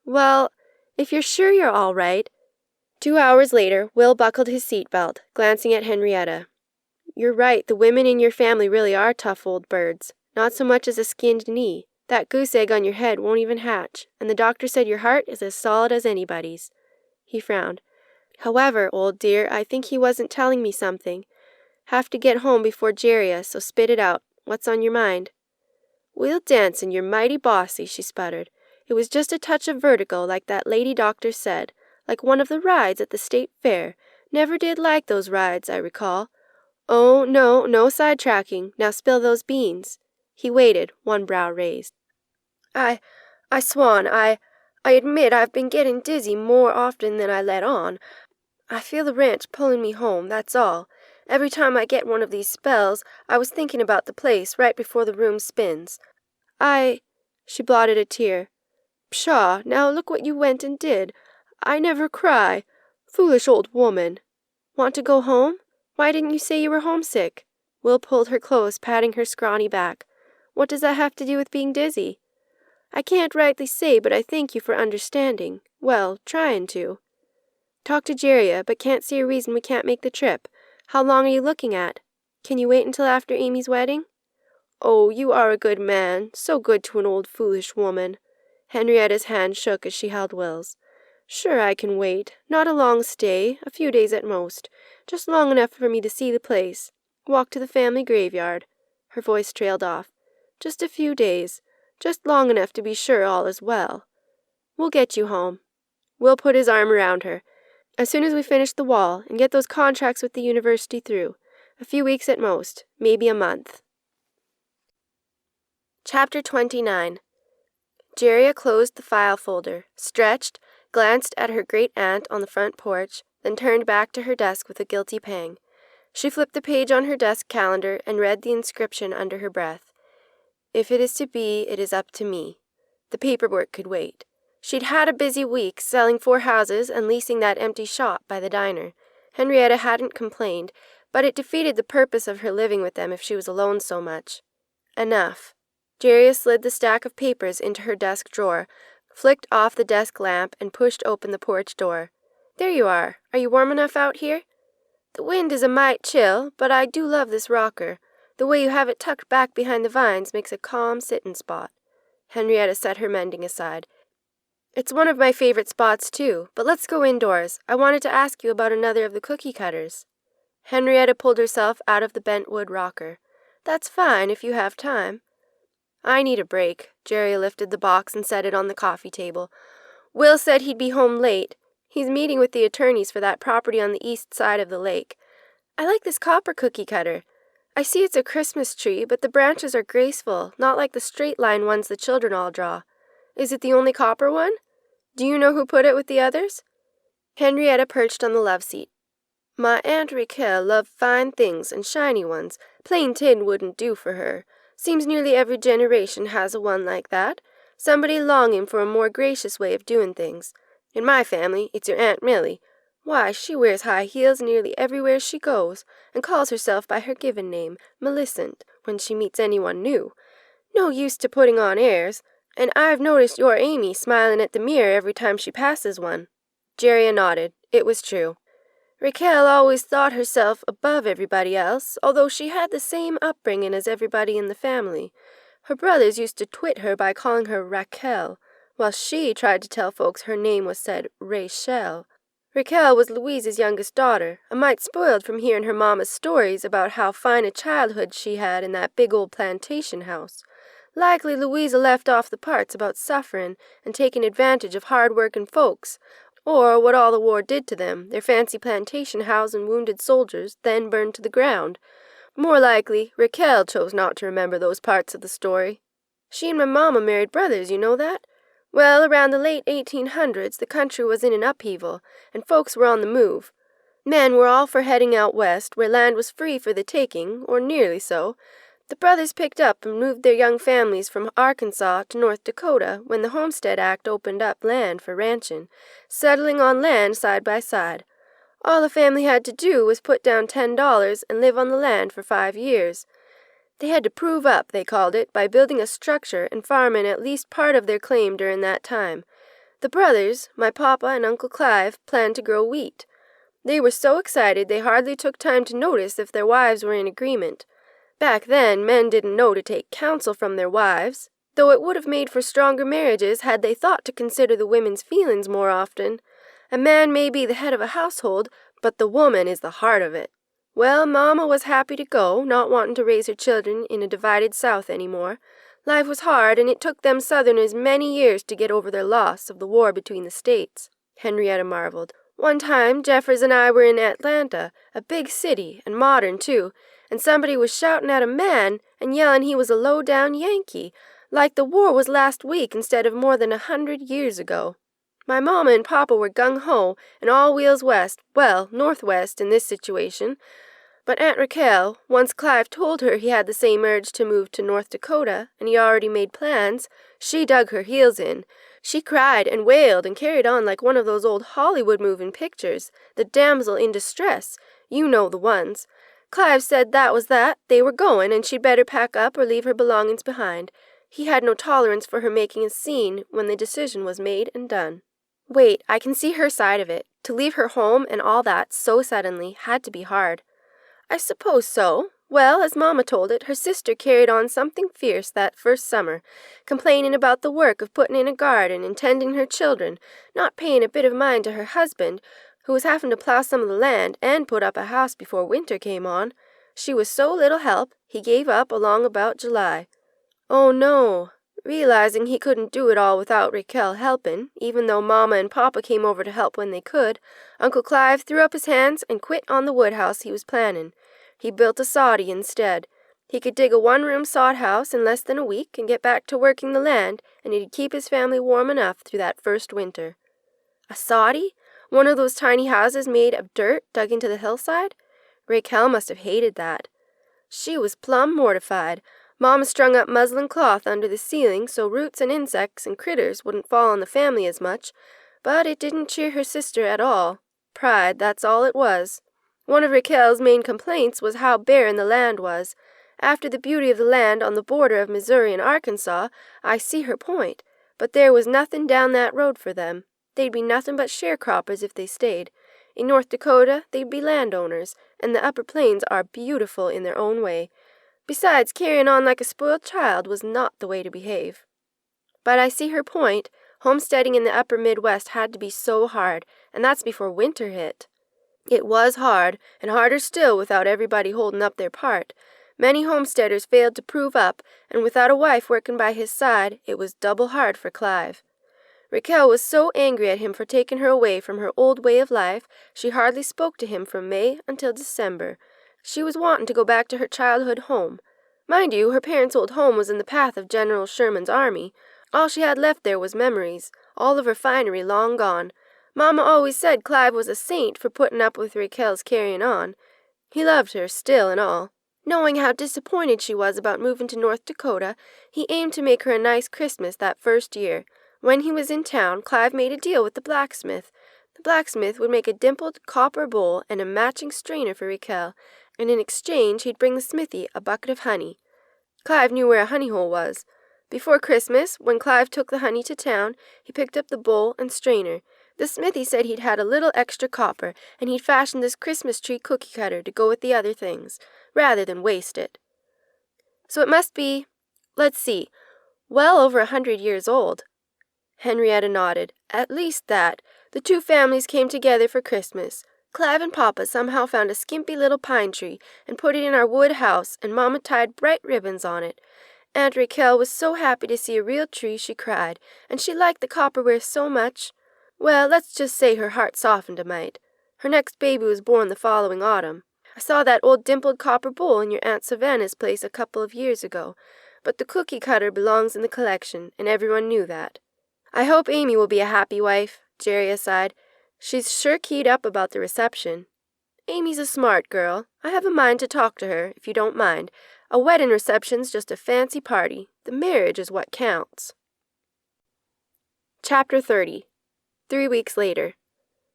"Well, if you're sure you're all right." 2 hours later, Will buckled his seatbelt, glancing at Henrietta. "You're right, the women in your family really are tough old birds. Not so much as a skinned knee. That goose egg on your head won't even hatch, and the doctor said your heart is as solid as anybody's." He frowned. "However, old dear, I think he wasn't telling me something. Have to get home before Jerria, so spit it out. What's on your mind?" "We'll dance and you're mighty bossy," she sputtered. "It was just a touch of vertigo, like that lady doctor said. Like one of the rides at the state fair. Never did like those rides, I recall. Oh, no sidetracking. Now spill those beans." He waited, one brow raised. I swan, I admit I've been getting dizzy more often than I let on. I feel the ranch pulling me home, that's all. Every time I get one of these spells, I was thinking about the place right before the room spins. She blotted a tear. "Pshaw, now look what you went and did. I never cry. Foolish old woman. Want to go home? Why didn't you say you were homesick?" Will pulled her close, patting her scrawny back. "What does that have to do with being dizzy?" "I can't rightly say, but I thank you for understanding. Well, trying to." "Talk to Jerria, but can't see a reason we can't make the trip. How long are you looking at? Can you wait until after Amy's wedding?" "Oh, you are a good man, so good to an old foolish woman." Henrietta's hand shook as she held Will's. "Sure I can wait. Not a long stay, a few days at most. Just long enough for me to see the place. Walk to the family graveyard." Her voice trailed off. "Just a few days. Just long enough to be sure all is well. We'll get you home." Will put his arm around her. "As soon as we finish the wall and get those contracts with the university through. A few weeks at most, maybe a month." Chapter 29. Jerria closed the file folder, stretched, glanced at her great-aunt on the front porch, then turned back to her desk with a guilty pang. She flipped the page on her desk calendar and read the inscription under her breath. "If it is to be, it is up to me." The paperwork could wait. She'd had a busy week, selling 4 houses and leasing that empty shop by the diner. Henrietta hadn't complained, but it defeated the purpose of her living with them if she was alone so much. Enough. Jerria slid the stack of papers into her desk drawer, flicked off the desk lamp, and pushed open the porch door. "There you are. Are you warm enough out here?" "The wind is a mite chill, but I do love this rocker. The way you have it tucked back behind the vines makes a calm sitting spot." Henrietta set her mending aside. "It's one of my favorite spots, too, but let's go indoors. I wanted to ask you about another of the cookie cutters." Henrietta pulled herself out of the bentwood rocker. "That's fine, if you have time." "I need a break." Jerry lifted the box and set it on the coffee table. "Will said he'd be home late. He's meeting with the attorneys for that property on the east side of the lake. I like this copper cookie cutter. I see it's a Christmas tree, but the branches are graceful, not like the straight-line ones the children all draw. Is it the only copper one? Do you know who put it with the others?" Henrietta perched on the love seat. "My Aunt Raquel loved fine things and shiny ones. Plain tin wouldn't do for her. Seems nearly every generation has a one like that. Somebody longing for a more gracious way of doing things. In my family, it's your Aunt Millie. Why, she wears high heels nearly everywhere she goes, and calls herself by her given name, Millicent, when she meets anyone new. No use to putting on airs, and I've noticed your Amy smiling at the mirror every time she passes one." Jerry nodded. It was true. Raquel always thought herself above everybody else, although she had the same upbringing as everybody in the family. Her brothers used to twit her by calling her Raquel, while she tried to tell folks her name was said Rachel. Raquel was Louise's youngest daughter, a mite spoiled from hearing her mama's stories about how fine a childhood she had in that big old plantation house. Likely Louisa left off the parts about suffering and taking advantage of hard-working folks, or what all the war did to them, their fancy plantation housing wounded soldiers, then burned to the ground. More likely, Raquel chose not to remember those parts of the story. She and my mama married brothers, you know that? Well, around the late 1800s, the country was in an upheaval, and folks were on the move. Men were all for heading out west, where land was free for the taking, or nearly so. The brothers picked up and moved their young families from Arkansas to North Dakota when the Homestead Act opened up land for ranching, settling on land side by side. All the family had to do was put down $10 and live on the land for 5 years. They had to prove up, they called it, by building a structure and farming at least part of their claim during that time. The brothers, my papa and Uncle Clive, planned to grow wheat. They were so excited they hardly took time to notice if their wives were in agreement. Back then, men didn't know to take counsel from their wives, though it would have made for stronger marriages had they thought to consider the women's feelings more often. A man may be the head of a household, but the woman is the heart of it. Well, Mama was happy to go, not wanting to raise her children in a divided South any more. Life was hard, and it took them Southerners many years to get over their loss of the war between the states. Henrietta marveled. One time, Jeffers and I were in Atlanta, a big city, and modern, too, and somebody was shouting at a man and yelling he was a low-down Yankee, like the war was last week instead of more than 100 years ago. My Mama and Papa were gung-ho and all wheels west, well, northwest in this situation. But Aunt Raquel, once Clive told her he had the same urge to move to North Dakota, and he already made plans, she dug her heels in. She cried and wailed and carried on like one of those old Hollywood moving pictures, the damsel in distress. You know the ones. Clive said that was that, they were going, and she'd better pack up or leave her belongings behind. He had no tolerance for her making a scene when the decision was made and done. Wait, I can see her side of it. To leave her home and all that so suddenly had to be hard. I suppose so. Well, as Mama told it, her sister carried on something fierce that first summer, complaining about the work of putting in a garden and tending her children, not paying a bit of mind to her husband, who was having to plow some of the land and put up a house before winter came on. She was so little help, he gave up along about July. Oh, no. Realizing he couldn't do it all without Raquel helping, even though Mama and Papa came over to help when they could, Uncle Clive threw up his hands and quit on the woodhouse he was planning. He built a soddy instead. He could dig a one-room sod house in less than a week and get back to working the land, and he'd keep his family warm enough through that first winter. A soddy? One of those tiny houses made of dirt dug into the hillside? Raquel must have hated that. She was plumb mortified. Mama strung up muslin cloth under the ceiling so roots and insects and critters wouldn't fall on the family as much, but it didn't cheer her sister at all. Pride, that's all it was. One of Raquel's main complaints was how barren the land was. After the beauty of the land on the border of Missouri and Arkansas, I see her point. but there was nothing down that road for them. They'd be nothing but sharecroppers if they stayed. In North Dakota, they'd be landowners, and the upper plains are beautiful in their own way. Besides, carrying on like a spoiled child was not the way to behave. But I see her point. Homesteading in the upper Midwest had to be so hard, and that's before winter hit. It was hard, and harder still without everybody holding up their part. Many homesteaders failed to prove up, and without a wife working by his side, it was double hard for Clive. Raquel was so angry at him for taking her away from her old way of life, she hardly spoke to him from May until December. She was wanting to go back to her childhood home. Mind you, her parents' old home was in the path of General Sherman's army. All she had left there was memories, all of her finery long gone. Mama always said Clive was a saint for putting up with Raquel's carrying on. He loved her still and all. Knowing how disappointed she was about moving to North Dakota, he aimed to make her a nice Christmas that first year. When he was in town, Clive made a deal with the blacksmith. The blacksmith would make a dimpled copper bowl and a matching strainer for Raquel, and in exchange he'd bring the smithy a bucket of honey. Clive knew where a honey hole was. Before Christmas, when Clive took the honey to town, he picked up the bowl and strainer. The smithy said he'd had a little extra copper, and he'd fashioned this Christmas tree cookie cutter to go with the other things, rather than waste it. So it must be, let's see, well over 100 years old. Henrietta nodded. At least that. The two families came together for Christmas. Clive and Papa somehow found a skimpy little pine tree and put it in our wood house, and Mama tied bright ribbons on it. Aunt Raquel was so happy to see a real tree she cried, and she liked the copperware so much. Well, let's just say her heart softened a mite. Her next baby was born the following autumn. I saw that old dimpled copper bowl in your Aunt Savannah's place a couple of years ago, but the cookie cutter belongs in the collection, and everyone knew that. I hope Amy will be a happy wife, Jerry sighed. She's sure keyed up about the reception. Amy's a smart girl. I have a mind to talk to her, if you don't mind. A wedding reception's just a fancy party. The marriage is what counts. Chapter 30. 3 weeks later.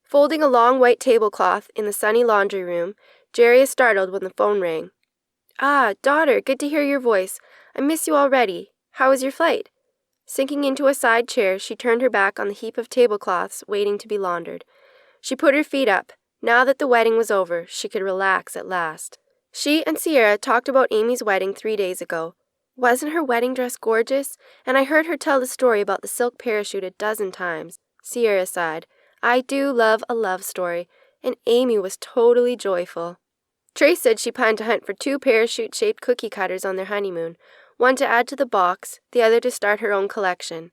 Folding a long white tablecloth in the sunny laundry room, Jerry is startled when the phone rang. Ah, daughter, good to hear your voice. I miss you already. How was your flight? Sinking into a side chair, she turned her back on the heap of tablecloths waiting to be laundered. She put her feet up. Now that the wedding was over, she could relax at last. She and Sierra talked about Amy's wedding 3 days ago. Wasn't her wedding dress gorgeous? And I heard her tell the story about the silk parachute a dozen times. Sierra sighed. I do love a love story, and Amy was totally joyful. Trace said she planned to hunt for 2 parachute-shaped cookie cutters on their honeymoon, one to add to the box, the other to start her own collection.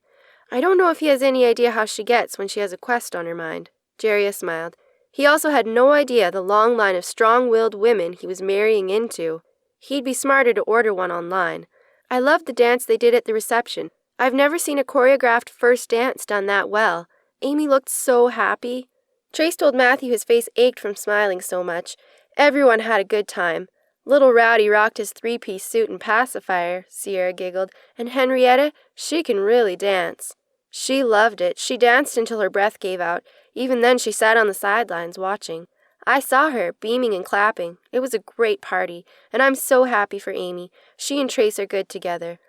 I don't know if he has any idea how she gets when she has a quest on her mind. Jerry smiled. He also had no idea the long line of strong-willed women he was marrying into. He'd be smarter to order one online. I loved the dance they did at the reception. I've never seen a choreographed first dance done that well. Amy looked so happy. Trace told Matthew his face ached from smiling so much. Everyone had a good time. Little Rowdy rocked his 3-piece suit and pacifier, Sierra giggled, and Henrietta, she can really dance. She loved it. She danced until her breath gave out. Even then she sat on the sidelines watching. I saw her, beaming and clapping. It was a great party, and I'm so happy for Amy. She and Trace are good together.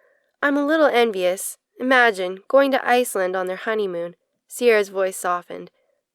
I'm a little envious. Imagine, going to Iceland on their honeymoon. Sierra's voice softened.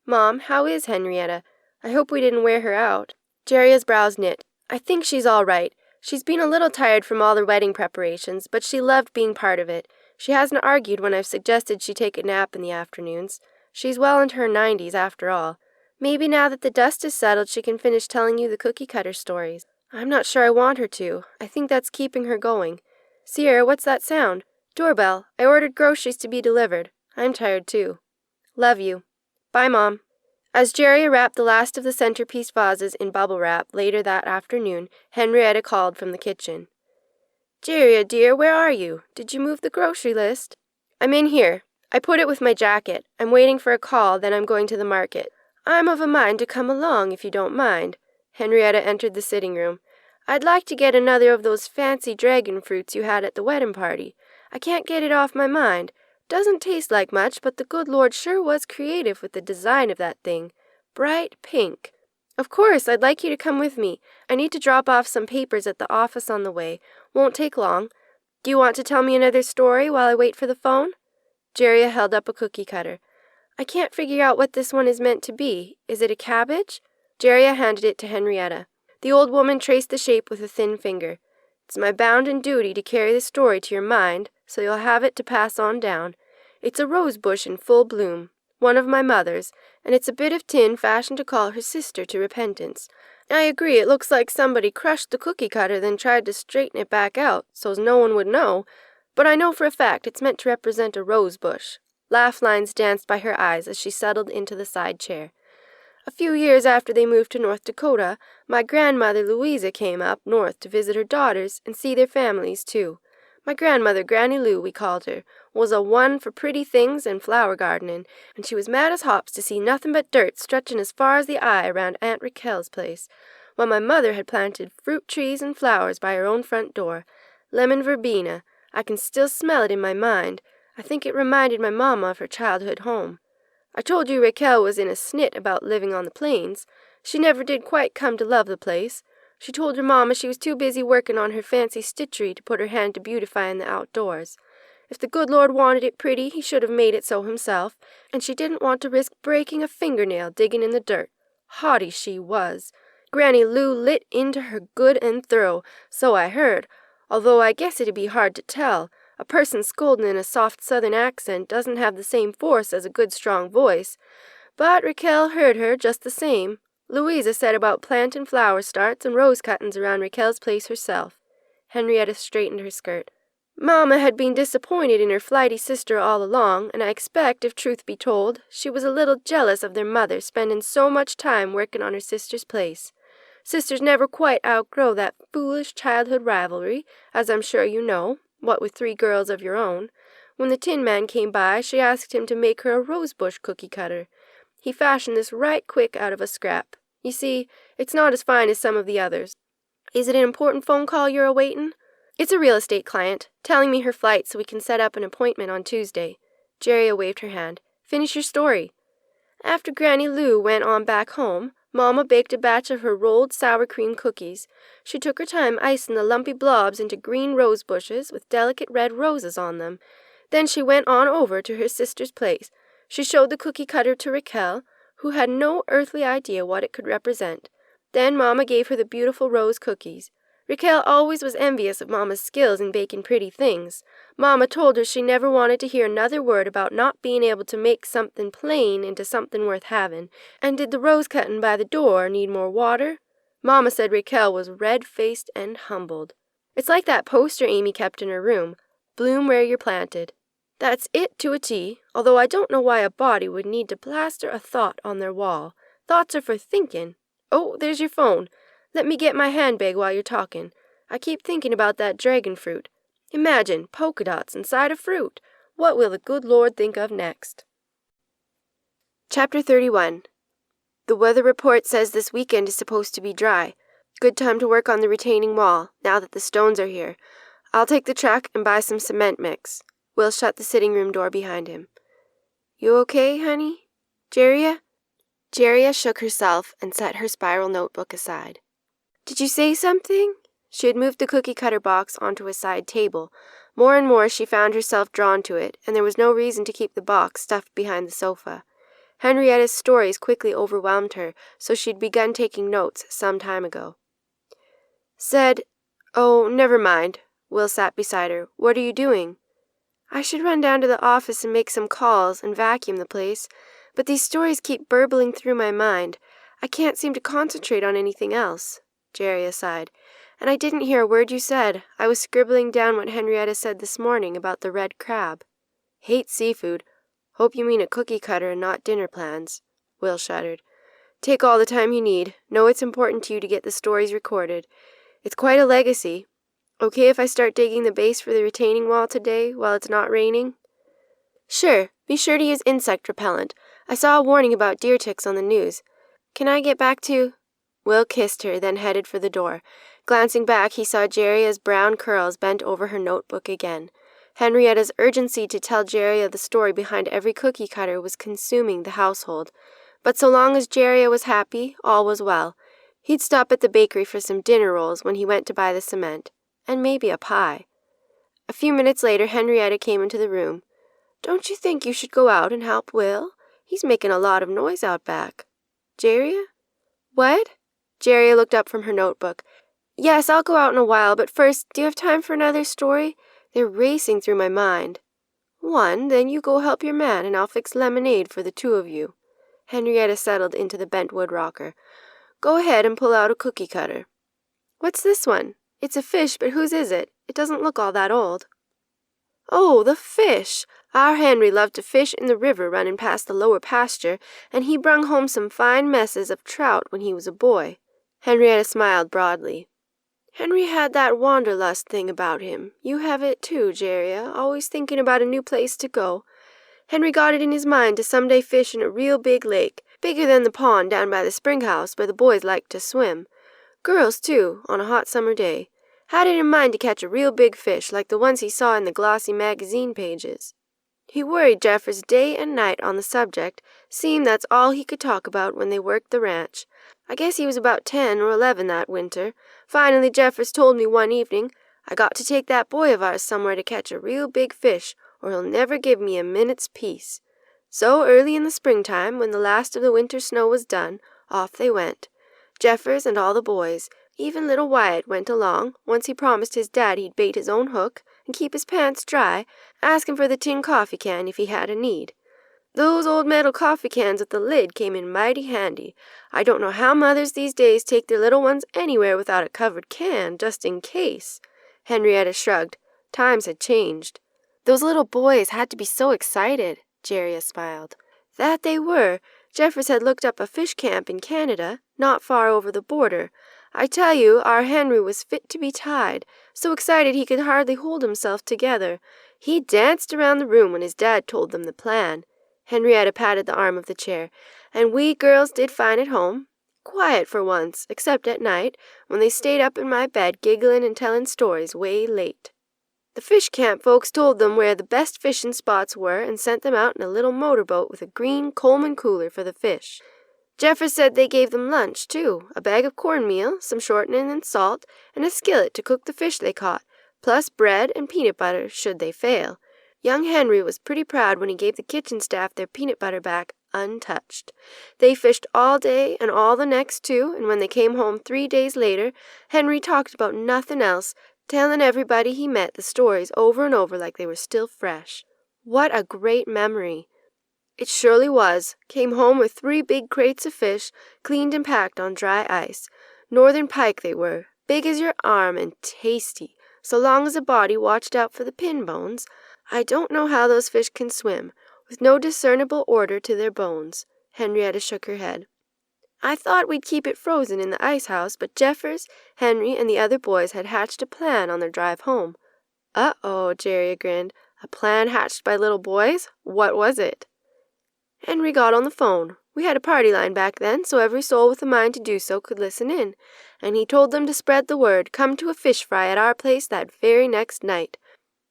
Mom, how is Henrietta? I hope we didn't wear her out. Jerry's brows knit. I think she's all right. She's been a little tired from all the wedding preparations, but she loved being part of it. She hasn't argued when I've suggested she take a nap in the afternoons. She's well into her 90s after all. Maybe now that the dust is settled she can finish telling you the cookie cutter stories. I'm not sure I want her to. I think that's keeping her going. Sierra, what's that sound? Doorbell. I ordered groceries to be delivered. I'm tired too. Love you. Bye, Mom. As Jerry wrapped the last of the centerpiece vases in bubble wrap later that afternoon, Henrietta called from the kitchen. Jerry, dear, where are you? Did you move the grocery list? I'm in here. I put it with my jacket. I'm waiting for a call, then I'm going to the market. I'm of a mind to come along, if you don't mind. Henrietta entered the sitting room. I'd like to get another of those fancy dragon fruits you had at the wedding party. I can't get it off my mind. Doesn't taste like much, but the good Lord sure was creative with the design of that thing. Bright pink. Of course, I'd like you to come with me. I need to drop off some papers at the office on the way. Won't take long. Do you want to tell me another story while I wait for the phone? Jerriah held up a cookie cutter. I can't figure out what this one is meant to be. Is it a cabbage? Jerriah handed it to Henrietta. The old woman traced the shape with a thin finger. It's my bounden duty to carry the story to your mind, so you'll have it to pass on down. It's a rose bush in full bloom, one of my mother's, and it's a bit of tin fashioned to call her sister to repentance. I agree, it looks like somebody crushed the cookie cutter, then tried to straighten it back out, so's no one would know, but I know for a fact it's meant to represent a rose bush. Laugh lines danced by her eyes as she settled into the side chair. A few years after they moved to North Dakota, my grandmother Louisa came up north to visit her daughters and see their families, too. My grandmother, Granny Lou, we called her, was a one for pretty things and flower gardening, and she was mad as hops to see nothing but dirt stretching as far as the eye around Aunt Raquel's place, while my mother had planted fruit trees and flowers by her own front door. Lemon verbena. I can still smell it in my mind. I think it reminded my mamma of her childhood home. I told you Raquel was in a snit about living on the plains. She never did quite come to love the place. She told her mamma she was too busy working on her fancy stitchery to put her hand to beautifying the outdoors. If the good Lord wanted it pretty, he should have made it so himself, and she didn't want to risk breaking a fingernail digging in the dirt. Haughty she was. Granny Lou lit into her good and thorough, so I heard, although I guess it'd be hard to tell. A person scolding in a soft southern accent doesn't have the same force as a good strong voice. But Raquel heard her just the same. Louisa said about planting flower starts and rose cuttings around Raquel's place herself. Henrietta straightened her skirt. Mamma had been disappointed in her flighty sister all along, and I expect, if truth be told, she was a little jealous of their mother spending so much time working on her sister's place. Sisters never quite outgrow that foolish childhood rivalry, as I'm sure you know, what with 3 girls of your own. When the Tin Man came by, she asked him to make her a rosebush cookie cutter. He fashioned this right quick out of a scrap. You see, it's not as fine as some of the others. Is it an important phone call you're awaiting? It's a real estate client, telling me her flight so we can set up an appointment on Tuesday. Jerriah waved her hand. Finish your story. After Granny Lou went on back home, Mama baked a batch of her rolled sour cream cookies. She took her time icing the lumpy blobs into green rose bushes with delicate red roses on them. Then she went on over to her sister's place. She showed the cookie cutter to Raquel, who had no earthly idea what it could represent. Then Mama gave her the beautiful rose cookies. Raquel always was envious of Mama's skills in baking pretty things. Mama told her she never wanted to hear another word about not being able to make something plain into something worth having. And did the rose cutting by the door need more water? Mama said Raquel was red-faced and humbled. It's like that poster Amy kept in her room, "Bloom where you're planted." That's it to a T, although I don't know why a body would need to plaster a thought on their wall. Thoughts are for thinking. Oh, there's your phone. Let me get my handbag while you're talking. I keep thinking about that dragon fruit. Imagine polka dots inside a fruit. What will the good Lord think of next? Chapter 31. The weather report says this weekend is supposed to be dry. Good time to work on the retaining wall, now that the stones are here. I'll take the truck and buy some cement mix. Will shut the sitting room door behind him. You okay, honey? Jerriah? Jerriah shook herself and set her spiral notebook aside. Did you say something? She had moved the cookie cutter box onto a side table. More and more she found herself drawn to it, and there was no reason to keep the box stuffed behind the sofa. Henrietta's stories quickly overwhelmed her, so she'd begun taking notes some time ago. Said, "Oh, never mind." Will sat beside her. "What are you doing?" "I should run down to the office and make some calls and vacuum the place, but these stories keep burbling through my mind. I can't seem to concentrate on anything else." Jerriah sighed. "And I didn't hear a word you said. I was scribbling down what Henrietta said this morning about the red crab." "Hate seafood. Hope you mean a cookie cutter and not dinner plans." Will shuddered. "Take all the time you need. Know it's important to you to get the stories recorded. It's quite a legacy. Okay if I start digging the base for the retaining wall today while it's not raining?" "Sure. Be sure to use insect repellent. I saw a warning about deer ticks on the news. Can I get back to—" Will kissed her, then headed for the door. Glancing back, he saw Jerriah's brown curls bent over her notebook again. Henrietta's urgency to tell Jerriah the story behind every cookie cutter was consuming the household. But so long as Jerriah was happy, all was well. He'd stop at the bakery for some dinner rolls when he went to buy the cement. And maybe a pie. A few minutes later, Henrietta came into the room. Don't you think you should go out and help Will? He's making a lot of noise out back. Jeria? What? Jeria looked up from her notebook. Yes, I'll go out in a while, but first, do you have time for another story? They're racing through my mind. One, then you go help your man, and I'll fix lemonade for the two of you. Henrietta settled into the bentwood rocker. Go ahead and pull out a cookie cutter. What's this one? It's a fish, but whose is it? It doesn't look all that old. Oh, the fish! Our Henry loved to fish in the river running past the lower pasture, and he brung home some fine messes of trout when he was a boy. Henrietta smiled broadly. Henry had that wanderlust thing about him. You have it too, Jeria, always thinking about a new place to go. Henry got it in his mind to someday fish in a real big lake, bigger than the pond down by the spring house where the boys liked to swim. Girls, too, on a hot summer day. Had it in mind to catch a real big fish like the ones he saw in the glossy magazine pages. He worried Jeffers day and night on the subject, seeing that's all he could talk about when they worked the ranch. I guess he was about 10 or 11 that winter. Finally, Jeffers told me one evening, I got to take that boy of ours somewhere to catch a real big fish, or he'll never give me a minute's peace. So early in the springtime, when the last of the winter snow was done, off they went. Jeffers and all the boys. Even little Wyatt went along, once he promised his dad he'd bait his own hook and keep his pants dry, asking for the tin coffee can if he had a need. Those old metal coffee cans with the lid came in mighty handy. I don't know how mothers these days take their little ones anywhere without a covered can, just in case. Henrietta shrugged. Times had changed. Those little boys had to be so excited, Jeria smiled. That they were. Jeffers had looked up a fish camp in Canada, not far over the border. I tell you, our Henry was fit to be tied, so excited he could hardly hold himself together. He danced around the room when his dad told them the plan. Henrietta patted the arm of the chair. And we girls did fine at home. Quiet for once, except at night, when they stayed up in my bed giggling and telling stories way late. The fish camp folks told them where the best fishing spots were and sent them out in a little motorboat with a green Coleman cooler for the fish. Jeffers said they gave them lunch, too, a bag of cornmeal, some shortening and salt, and a skillet to cook the fish they caught, plus bread and peanut butter should they fail. Young Henry was pretty proud when he gave the kitchen staff their peanut butter back untouched. They fished all day and all the next too, and when they came home 3 days later, Henry talked about nothing else, telling everybody he met the stories over and over like they were still fresh. What a great memory! It surely was. Came home with 3 big crates of fish, cleaned and packed on dry ice. Northern pike they were, big as your arm and tasty, so long as a body watched out for the pin bones. I don't know how those fish can swim, with no discernible order to their bones. Henrietta shook her head. I thought we'd keep it frozen in the ice house, but Jeffers, Henry, and the other boys had hatched a plan on their drive home. Uh-oh, Jeria grinned. A plan hatched by little boys? What was it? Henry got on the phone. We had a party line back then, so every soul with a mind to do so could listen in, and he told them to spread the word, come to a fish fry at our place that very next night.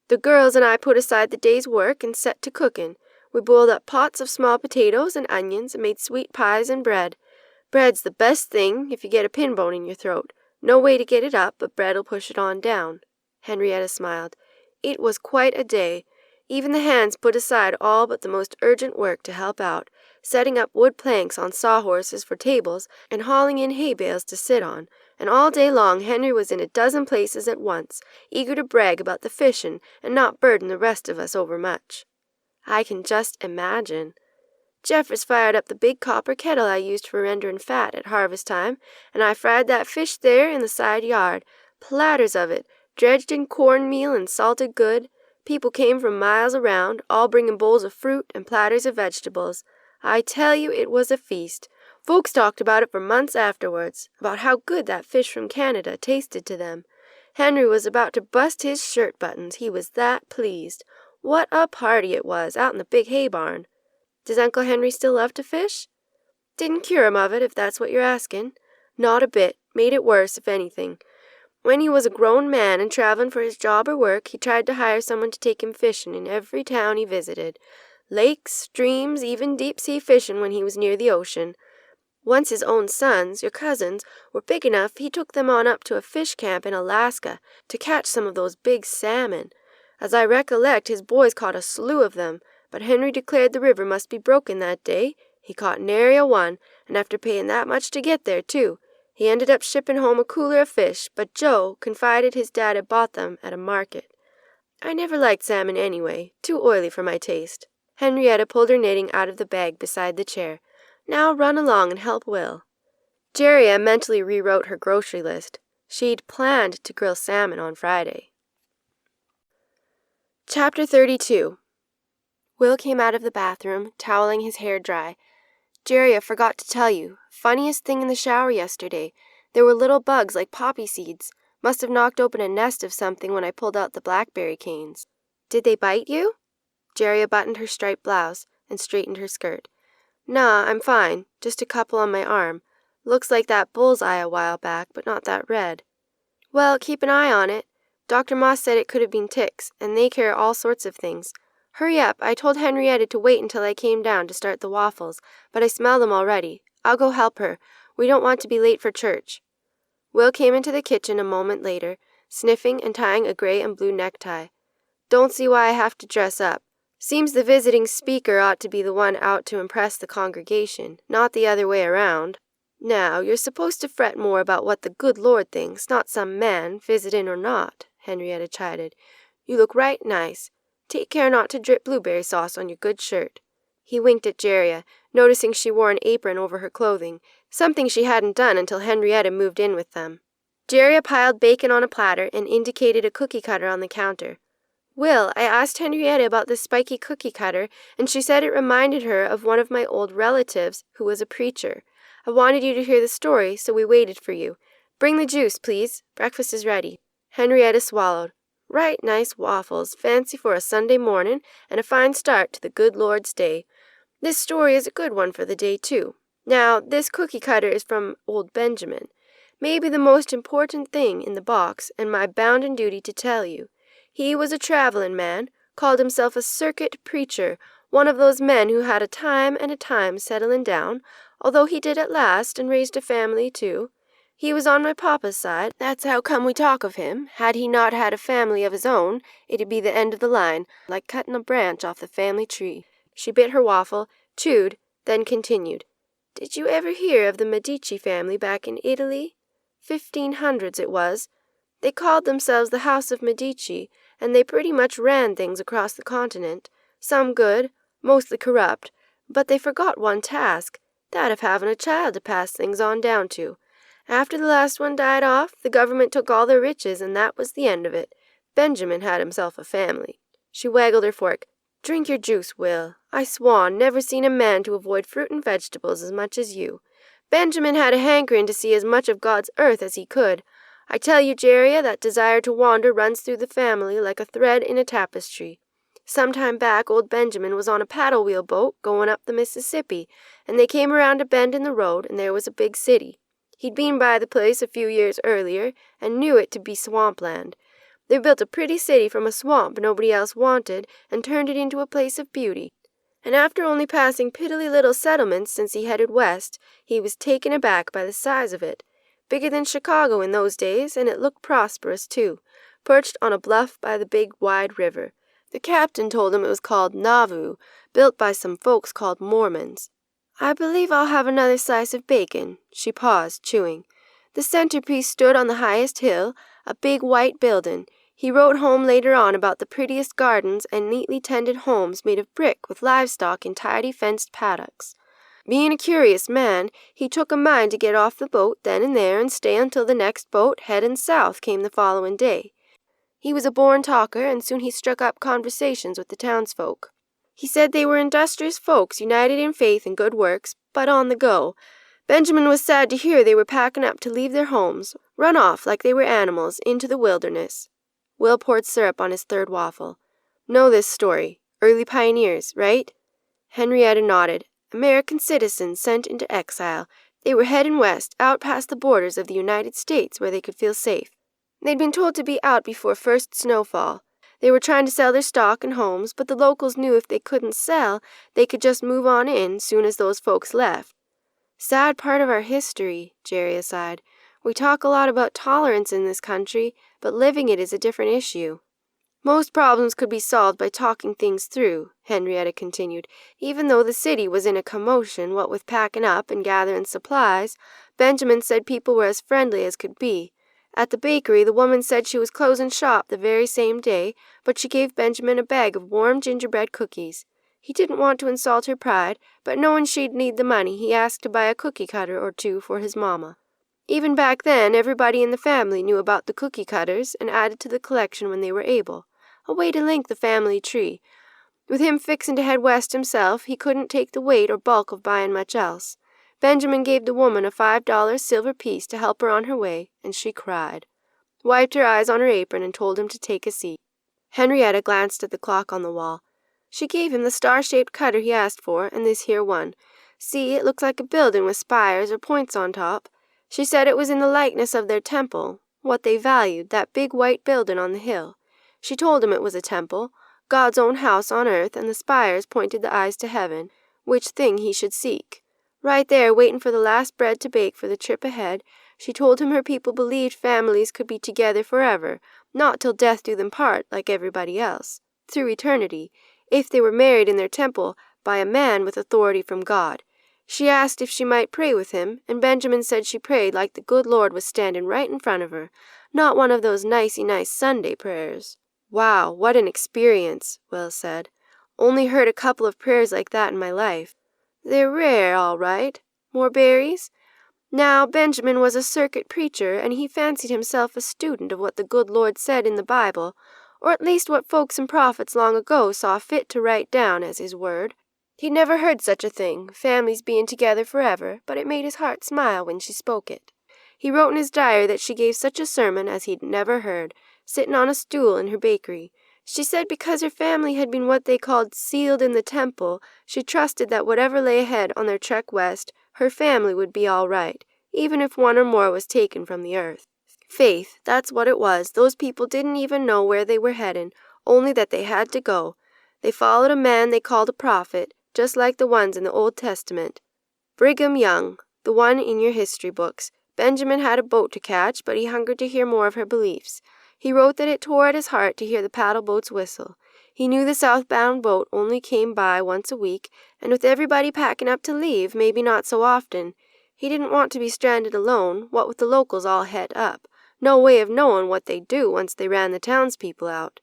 The girls and I put aside the day's work and set to cooking. We boiled up pots of small potatoes and onions and made sweet pies and bread. Bread's the best thing if you get a pin bone in your throat. No way to get it up, but bread'll push it on down. Henrietta smiled. It was quite a day. Even the hands put aside all but the most urgent work to help out, setting up wood planks on sawhorses for tables and hauling in hay bales to sit on, and all day long Henry was in a dozen places at once, eager to brag about the fishin' and not burden the rest of us overmuch. I can just imagine. Jeffers fired up the big copper kettle I used for rendering fat at harvest time, and I fried that fish there in the side yard, platters of it, dredged in cornmeal and salted good. People came from miles around, all bringing bowls of fruit and platters of vegetables. I tell you, it was a feast. Folks talked about it for months afterwards, about how good that fish from Canada tasted to them. Henry was about to bust his shirt buttons, he was that pleased. What a party it was, out in the big hay barn. Does Uncle Henry still love to fish? Didn't cure him of it, if that's what you're asking. Not a bit. Made it worse, if anything. When he was a grown man and traveling for his job or work, he tried to hire someone to take him fishing in every town he visited. Lakes, streams, even deep-sea fishing when he was near the ocean. Once his own sons, your cousins, were big enough he took them on up to a fish camp in Alaska to catch some of those big salmon. As I recollect, his boys caught a slew of them, but Henry declared the river must be broken that day. He caught nary a one, and after paying that much to get there, too. He ended up shipping home a cooler of fish, but Joe confided his dad had bought them at a market. I never liked salmon anyway, too oily for my taste. Henrietta pulled her knitting out of the bag beside the chair. Now run along and help Will. Jerry mentally rewrote her grocery list. She'd planned to grill salmon on Friday. Chapter 32. Will came out of the bathroom, toweling his hair dry. Jerry, I forgot to tell you. Funniest thing in the shower yesterday. There were little bugs like poppy seeds. Must have knocked open a nest of something when I pulled out the blackberry canes. Did they bite you? Jerry buttoned her striped blouse and straightened her skirt. Nah, I'm fine. Just a couple on my arm. Looks like that bullseye a while back, but not that red. Well, keep an eye on it. Dr. Moss said it could have been ticks, and they carry all sorts of things. Hurry up. I told Henrietta to wait until I came down to start the waffles, but I smell them already. I'll go help her. We don't want to be late for church. Will came into the kitchen a moment later, sniffing and tying a gray and blue necktie. Don't see why I have to dress up. Seems the visiting speaker ought to be the one out to impress the congregation, not the other way around. Now, you're supposed to fret more about what the good Lord thinks, not some man, visiting or not, Henrietta chided. You look right nice. Take care not to drip blueberry sauce on your good shirt. He winked at Jeria, noticing she wore an apron over her clothing, something she hadn't done until Henrietta moved in with them. Jeria piled bacon on a platter and indicated a cookie cutter on the counter. Will, I asked Henrietta about this spiky cookie cutter, and she said it reminded her of one of my old relatives who was a preacher. I wanted you to hear the story, so we waited for you. Bring the juice, please. Breakfast is ready. Henrietta swallowed. Right nice waffles, fancy for a Sunday morning, and a fine start to the good Lord's day. This story is a good one for the day, too. Now, this cookie cutter is from old Benjamin. Maybe the most important thing in the box, and my bounden duty to tell you. He was a traveling man, called himself a circuit preacher, one of those men who had a time and a time settling down, although he did at last, and raised a family, too. He was on my papa's side, that's how come we talk of him. Had he not had a family of his own, it'd be the end of the line, like cutting a branch off the family tree. She bit her waffle, chewed, then continued. Did you ever hear of the Medici family back in Italy? 1500s it was. They called themselves the House of Medici, and they pretty much ran things across the continent. Some good, mostly corrupt, but they forgot one task, that of having a child to pass things on down to. After the last one died off, the government took all their riches, and that was the end of it. Benjamin had himself a family. She waggled her fork. Drink your juice, Will. I swan, never seen a man to avoid fruit and vegetables as much as you. Benjamin had a hankering to see as much of God's earth as he could. I tell you, Jeria, that desire to wander runs through the family like a thread in a tapestry. Some time back, old Benjamin was on a paddle-wheel boat going up the Mississippi, and they came around a bend in the road, and there was a big city. He'd been by the place a few years earlier, and knew it to be swampland. They built a pretty city from a swamp nobody else wanted, and turned it into a place of beauty. And after only passing piddly little settlements since he headed west, he was taken aback by the size of it. Bigger than Chicago in those days, and it looked prosperous, too, perched on a bluff by the big, wide river. The captain told him it was called Nauvoo, built by some folks called Mormons. I believe I'll have another slice of bacon. She paused, chewing. The centerpiece stood on the highest hill, a big white building. He wrote home later on about the prettiest gardens and neatly tended homes made of brick with livestock in tidy fenced paddocks. Being a curious man, he took a mind to get off the boat then and there and stay until the next boat heading south came the following day. He was a born talker, and soon he struck up conversations with the townsfolk. He said they were industrious folks, united in faith and good works, but on the go. Benjamin was sad to hear they were packing up to leave their homes, run off like they were animals, into the wilderness. Will poured syrup on his third waffle. Know this story. Early pioneers, right? Henrietta nodded. American citizens sent into exile. They were heading west, out past the borders of the United States where they could feel safe. They'd been told to be out before first snowfall. They were trying to sell their stock and homes, but the locals knew if they couldn't sell, they could just move on in soon as those folks left. Sad part of our history, Jerry sighed. We talk a lot about tolerance in this country, but living it is a different issue. Most problems could be solved by talking things through, Henrietta continued. Even though the city was in a commotion, what with packing up and gathering supplies, Benjamin said people were as friendly as could be. At the bakery, the woman said she was closing shop the very same day, but she gave Benjamin a bag of warm gingerbread cookies. He didn't want to insult her pride, but knowing she'd need the money, he asked to buy a cookie cutter or two for his mama. Even back then, everybody in the family knew about the cookie cutters and added to the collection when they were able. A way to link the family tree. With him fixing to head west himself, he couldn't take the weight or bulk of buying much else. Benjamin gave the woman a $5 silver piece to help her on her way, and she cried, wiped her eyes on her apron, and told him to take a seat. Henrietta glanced at the clock on the wall. She gave him the star-shaped cutter he asked for, and this here one. See, it looks like a building with spires or points on top. She said it was in the likeness of their temple, what they valued, that big white building on the hill. She told him it was a temple, God's own house on earth, and the spires pointed the eyes to heaven, which thing he should seek. Right there, waiting for the last bread to bake for the trip ahead, she told him her people believed families could be together forever, not till death do them part, like everybody else, through eternity, if they were married in their temple by a man with authority from God. She asked if she might pray with him, and Benjamin said she prayed like the good Lord was standing right in front of her, not one of those nicey-nice Sunday prayers. Wow, what an experience, Will said. Only heard a couple of prayers like that in my life. They're rare, all right. More berries? Now, Benjamin was a circuit preacher, and he fancied himself a student of what the good Lord said in the Bible, or at least what folks and prophets long ago saw fit to write down as his word. He'd never heard such a thing, families being together forever, but it made his heart smile when she spoke it. He wrote in his diary that she gave such a sermon as he'd never heard, sitting on a stool in her bakery. She said because her family had been what they called sealed in the temple, she trusted that whatever lay ahead on their trek west, her family would be all right, even if one or more was taken from the earth. Faith, that's what it was. Those people didn't even know where they were heading, only that they had to go. They followed a man they called a prophet, just like the ones in the Old Testament. Brigham Young, the one in your history books. Benjamin had a boat to catch, but he hungered to hear more of her beliefs. He wrote that it tore at his heart to hear the paddle boats whistle. He knew the southbound boat only came by once a week, and with everybody packing up to leave, maybe not so often. He didn't want to be stranded alone, what with the locals all het up. No way of knowing what they'd do once they ran the townspeople out.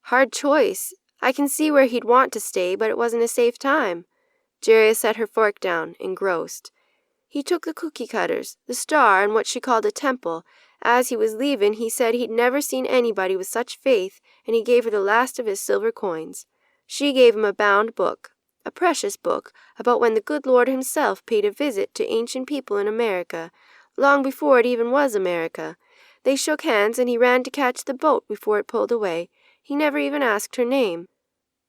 Hard choice. I can see where he'd want to stay, but it wasn't a safe time. Jeria set her fork down, engrossed. He took the cookie cutters, the star, and what she called a temple. As he was leaving, he said he'd never seen anybody with such faith, and he gave her the last of his silver coins. She gave him a bound book, a precious book, about when the good Lord himself paid a visit to ancient people in America, long before it even was America. They shook hands, and he ran to catch the boat before it pulled away. He never even asked her name.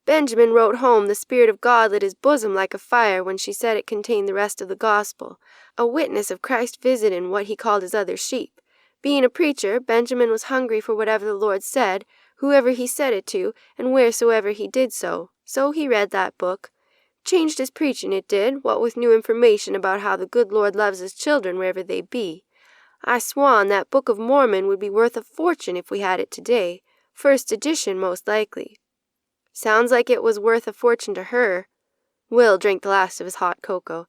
Benjamin wrote home the Spirit of God lit his bosom like a fire when she said it contained the rest of the gospel, a witness of Christ visiting what he called his other sheep. Being a preacher, Benjamin was hungry for whatever the Lord said, whoever he said it to, and wheresoever he did so. So he read that book. Changed his preaching, it did, what with new information about how the good Lord loves his children wherever they be. I swan that Book of Mormon would be worth a fortune if we had it today. First edition, most likely. Sounds like it was worth a fortune to her. Will drank the last of his hot cocoa.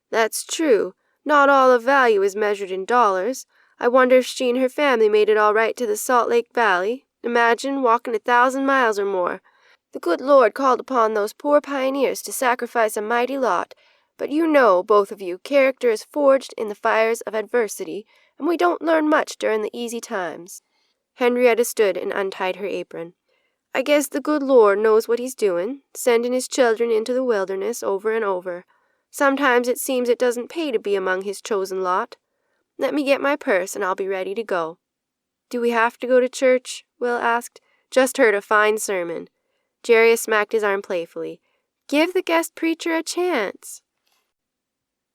That's true. Not all of value is measured in dollars. I wonder if she and her family made it all right to the Salt Lake Valley. Imagine walking 1,000 miles or more. The good Lord called upon those poor pioneers to sacrifice a mighty lot. But you know, both of you, character is forged in the fires of adversity, and we don't learn much during the easy times. Henrietta stood and untied her apron. I guess the good Lord knows what he's doing, sending his children into the wilderness over and over. Sometimes it seems it doesn't pay to be among his chosen lot. Let me get my purse, and I'll be ready to go. Do we have to go to church? Will asked. Just heard a fine sermon. Jeria smacked his arm playfully. Give the guest preacher a chance.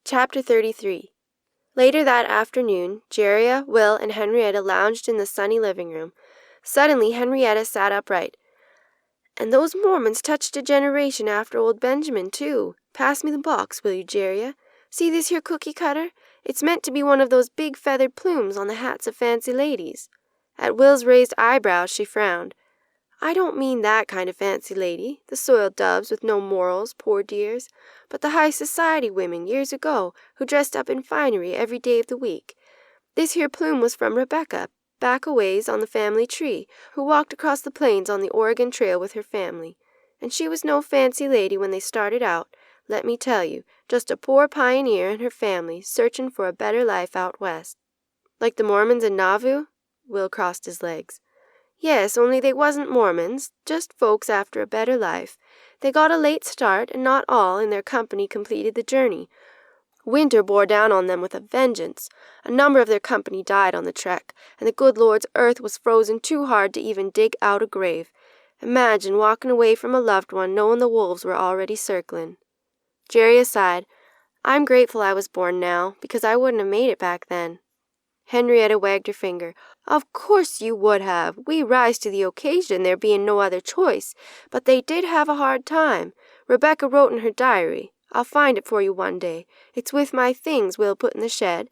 Chapter 33. Later that afternoon, Jeria, Will, and Henrietta lounged in the sunny living room. Suddenly, Henrietta sat upright. And those Mormons touched a generation after old Benjamin, too. Pass me the box, will you, Jeria? See this here cookie cutter? It's meant to be one of those big feathered plumes on the hats of fancy ladies. At Will's raised eyebrows she frowned. I don't mean that kind of fancy lady, the soiled doves with no morals, poor dears, but the high society women years ago who dressed up in finery every day of the week. This here plume was from Rebecca, back a ways on the family tree, who walked across the plains on the Oregon Trail with her family. And she was no fancy lady when they started out, let me tell you, just a poor pioneer and her family searching for a better life out west. Like the Mormons in Nauvoo? Will crossed his legs. Yes, only they wasn't Mormons, just folks after a better life. They got a late start, and not all in their company completed the journey. Winter bore down on them with a vengeance. A number of their company died on the trek, and the good Lord's earth was frozen too hard to even dig out a grave. Imagine walking away from a loved one knowing the wolves were already circling. Jerry sighed. I'm grateful I was born now, because I wouldn't have made it back then. Henrietta wagged her finger. Of course you would have. We rise to the occasion, there being no other choice. But they did have a hard time. Rebecca wrote in her diary, I'll find it for you one day, it's with my things Will put in the shed,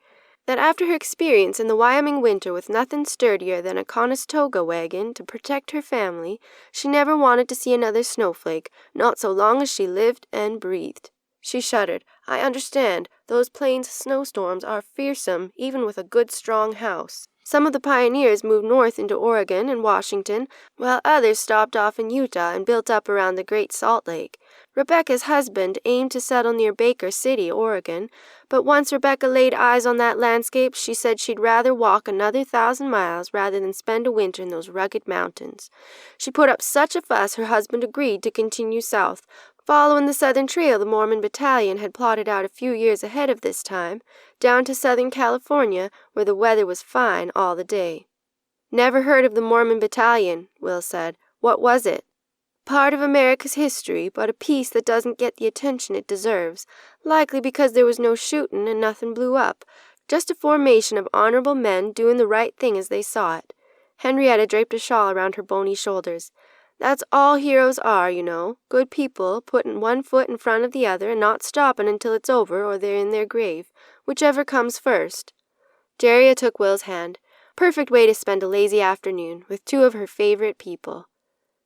that after her experience in the Wyoming winter with nothing sturdier than a Conestoga wagon to protect her family, she never wanted to see another snowflake, not so long as she lived and breathed. She shuddered. I understand. Those plains snowstorms are fearsome, even with a good strong house. Some of the pioneers moved north into Oregon and Washington, while others stopped off in Utah and built up around the Great Salt Lake. Rebecca's husband aimed to settle near Baker City, Oregon, but once Rebecca laid eyes on that landscape, she said she'd rather walk another 1,000 miles rather than spend a winter in those rugged mountains. She put up such a fuss her husband agreed to continue south, following the southern trail the Mormon battalion had plotted out a few years ahead of this time, down to Southern California, where the weather was fine all the day. Never heard of the Mormon battalion, Will said. What was it? Part of America's history, but a piece that doesn't get the attention it deserves, likely because there was no shooting and nothing blew up, just a formation of honorable men doing the right thing as they saw it. Henrietta draped a shawl around her bony shoulders. That's all heroes are, you know, good people putting one foot in front of the other and not stopping until it's over or they're in their grave, whichever comes first. Jerry took Will's hand. Perfect way to spend a lazy afternoon with two of her favorite people.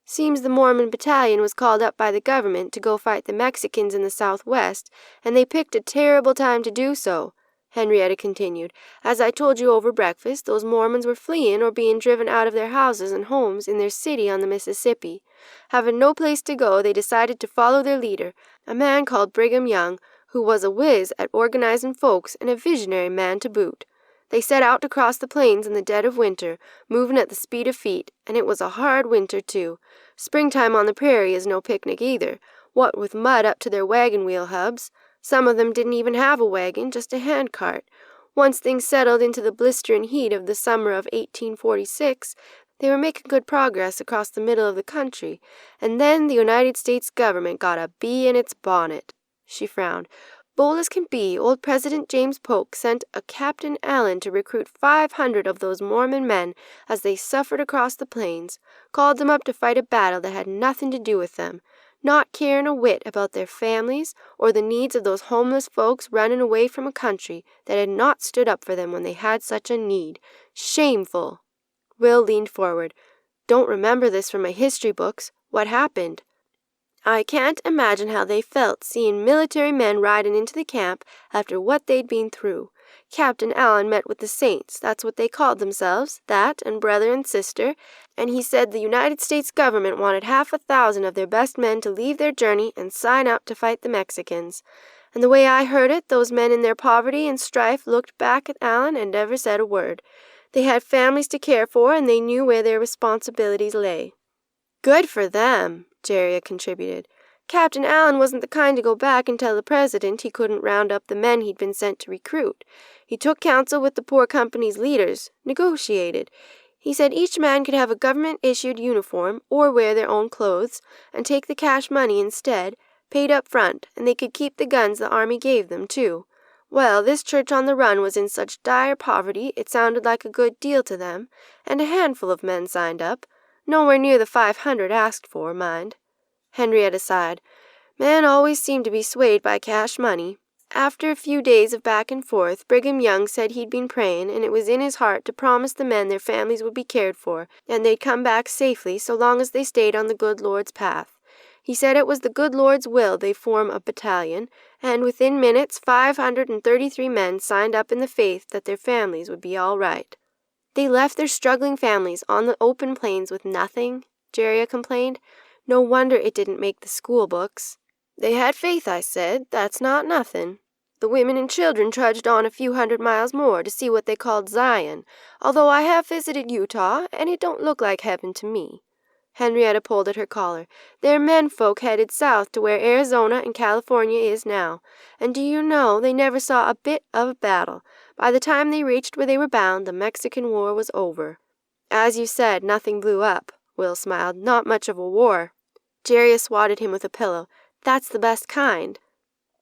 Seems the Mormon battalion was called up by the government to go fight the Mexicans in the Southwest, and they picked a terrible time to do so, Henrietta continued. As I told you over breakfast, those Mormons were fleeing or being driven out of their houses and homes in their city on the Mississippi. Having no place to go, they decided to follow their leader, a man called Brigham Young, who was a whiz at organizing folks and a visionary man to boot. They set out to cross the plains in the dead of winter, moving at the speed of feet, and it was a hard winter, too. Springtime on the prairie is no picnic either, what with mud up to their wagon wheel hubs. Some of them didn't even have a wagon, just a hand cart. Once things settled into the blistering heat of the summer of 1846, they were making good progress across the middle of the country, and then the United States government got a bee in its bonnet. She frowned. Bold as can be, old President James Polk sent a Captain Allen to recruit 500 of those Mormon men as they suffered across the plains, called them up to fight a battle that had nothing to do with them, not caring a whit about their families or the needs of those homeless folks running away from a country that had not stood up for them when they had such a need. Shameful! Will leaned forward. Don't remember this from my history books. What happened? I can't imagine how they felt seeing military men riding into the camp after what they'd been through. Captain Allen met with the saints, that's what they called themselves, that and brother and sister, and he said the United States government wanted 1,000 of their best men to leave their journey and sign up to fight the Mexicans. And the way I heard it, those men in their poverty and strife looked back at Allen and never said a word. They had families to care for, and they knew where their responsibilities lay. Good for them, Jerry contributed. Captain Allen wasn't the kind to go back and tell the president he couldn't round up the men he'd been sent to recruit. He took counsel with the poor company's leaders, negotiated. He said each man could have a government-issued uniform or wear their own clothes and take the cash money instead, paid up front, and they could keep the guns the army gave them, too. Well, this church on the run was in such dire poverty it sounded like a good deal to them, and a handful of men signed up. Nowhere near the 500 asked for, mind. Henrietta sighed. Men always seem to be swayed by cash money. After a few days of back and forth, Brigham Young said he'd been praying, and it was in his heart to promise the men their families would be cared for, and they'd come back safely so long as they stayed on the good Lord's path. He said it was the good Lord's will they form a battalion, and within minutes 533 men signed up in the faith that their families would be all right. They left their struggling families on the open plains with nothing, Jeria complained. No wonder it didn't make the school books. They had faith, I said. That's not nothing. The women and children trudged on a few hundred miles more to see what they called Zion, although I have visited Utah, and it don't look like heaven to me. Henrietta pulled at her collar. They're men folk headed south to where Arizona and California is now, and do you know they never saw a bit of a battle. By the time they reached where they were bound, the Mexican War was over. As you said, nothing blew up. Will smiled. Not much of a war. Jeria swatted him with a pillow. That's the best kind.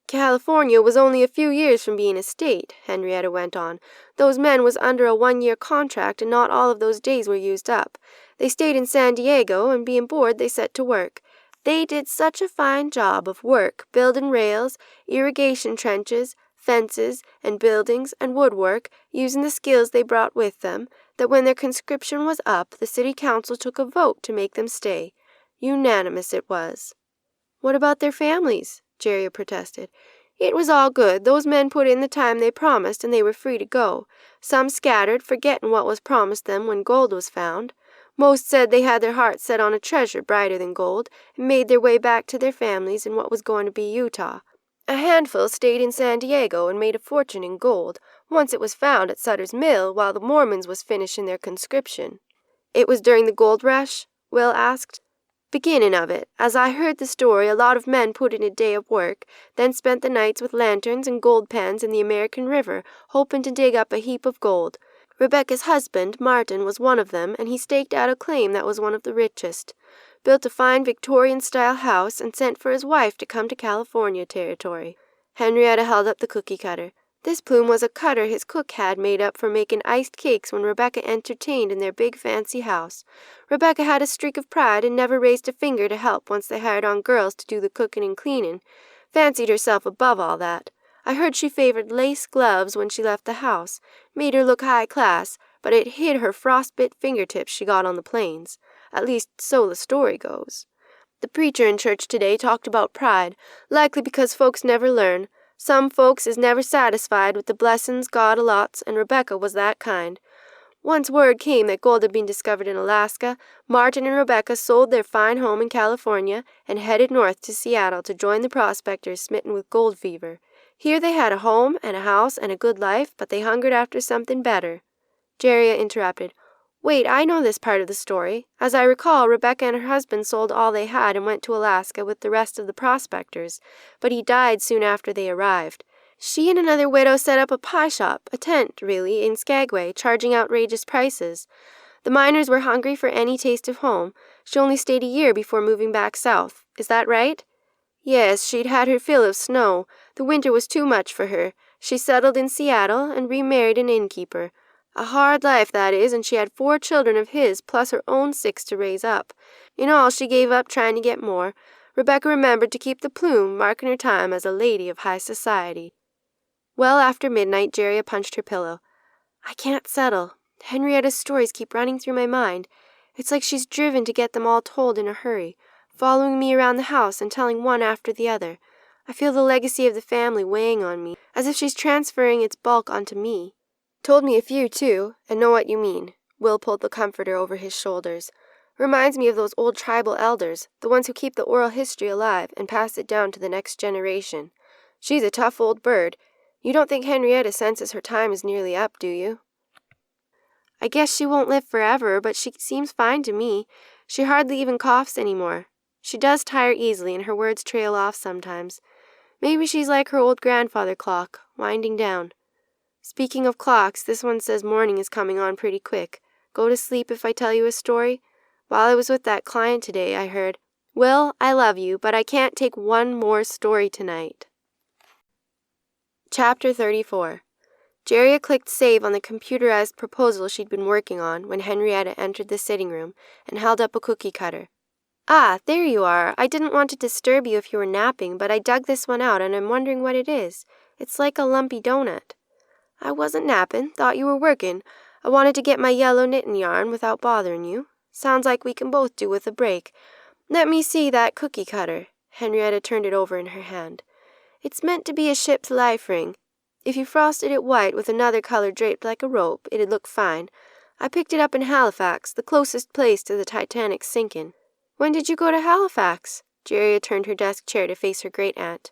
California was only a few years from being a state, Henrietta went on. Those men was under a 1-year contract, and not all of those days were used up. They stayed in San Diego, and being bored, they set to work. They did such a fine job of work, building rails, irrigation trenches, fences, and buildings, and woodwork, using the skills they brought with them, that when their conscription was up, the city council took a vote to make them stay. Unanimous it was. What about their families? Jeria protested. It was all good. Those men put in the time they promised, and they were free to go. Some scattered, forgetting what was promised them when gold was found. Most said they had their hearts set on a treasure brighter than gold, and made their way back to their families in what was going to be Utah. A handful stayed in San Diego and made a fortune in gold, once it was found at Sutter's Mill while the Mormons was finishing their conscription. It was during the gold rush? Will asked. Beginning of it. As I heard the story, a lot of men put in a day of work, then spent the nights with lanterns and gold pans in the American River, hoping to dig up a heap of gold. Rebecca's husband, Martin, was one of them, and he staked out a claim that was one of the richest. Built a fine Victorian-style house and sent for his wife to come to California territory. Henrietta held up the cookie cutter. This plume was a cutter his cook had made up for making iced cakes when Rebecca entertained in their big fancy house. Rebecca had a streak of pride and never raised a finger to help once they hired on girls to do the cooking and cleaning. Fancied herself above all that. I heard she favored lace gloves when she left the house. Made her look high class, but it hid her frostbit fingertips she got on the plains. At least, so the story goes. The preacher in church today talked about pride, likely because folks never learn. Some folks is never satisfied with the blessings God allots, and Rebecca was that kind. Once word came that gold had been discovered in Alaska, Martin and Rebecca sold their fine home in California and headed north to Seattle to join the prospectors smitten with gold fever. Here they had a home and a house and a good life, but they hungered after something better. Jeria interrupted. Wait, I know this part of the story. As I recall, Rebecca and her husband sold all they had and went to Alaska with the rest of the prospectors, but he died soon after they arrived. She and another widow set up a pie shop, a tent, really, in Skagway, charging outrageous prices. The miners were hungry for any taste of home. She only stayed a year before moving back south. Is that right? Yes, she'd had her fill of snow. The winter was too much for her. She settled in Seattle and remarried an innkeeper. A hard life, that is, and she had 4 children of his, plus her own 6 to raise up. In all, she gave up trying to get more. Rebecca remembered to keep the plume, marking her time as a lady of high society. Well after midnight, Jeria punched her pillow. I can't settle. Henrietta's stories keep running through my mind. It's like she's driven to get them all told in a hurry, following me around the house and telling one after the other. I feel the legacy of the family weighing on me, as if she's transferring its bulk onto me. Told me a few, too, and know what you mean. Will pulled the comforter over his shoulders. Reminds me of those old tribal elders, the ones who keep the oral history alive and pass it down to the next generation. She's a tough old bird. You don't think Henrietta senses her time is nearly up, do you? I guess she won't live forever, but she seems fine to me. She hardly even coughs anymore. She does tire easily, and her words trail off sometimes. Maybe she's like her old grandfather clock, winding down. Speaking of clocks, this one says morning is coming on pretty quick. Go to sleep if I tell you a story? While I was with that client today, I heard, Will, I love you, but I can't take one more story tonight. Chapter 34. Jeria clicked save on the computerized proposal she'd been working on when Henrietta entered the sitting room and held up a cookie cutter. Ah, there you are. I didn't want to disturb you if you were napping, but I dug this one out and I'm wondering what it is. It's like a lumpy donut. I wasn't napping, thought you were working. I wanted to get my yellow knitting yarn without bothering you. Sounds like we can both do with a break. Let me see that cookie cutter. Henrietta turned it over in her hand. It's meant to be a ship's life ring. If you frosted it white with another color draped like a rope, it'd look fine. I picked it up in Halifax, the closest place to the Titanic's sinking. When did you go to Halifax? Jerry turned her desk chair to face her great-aunt.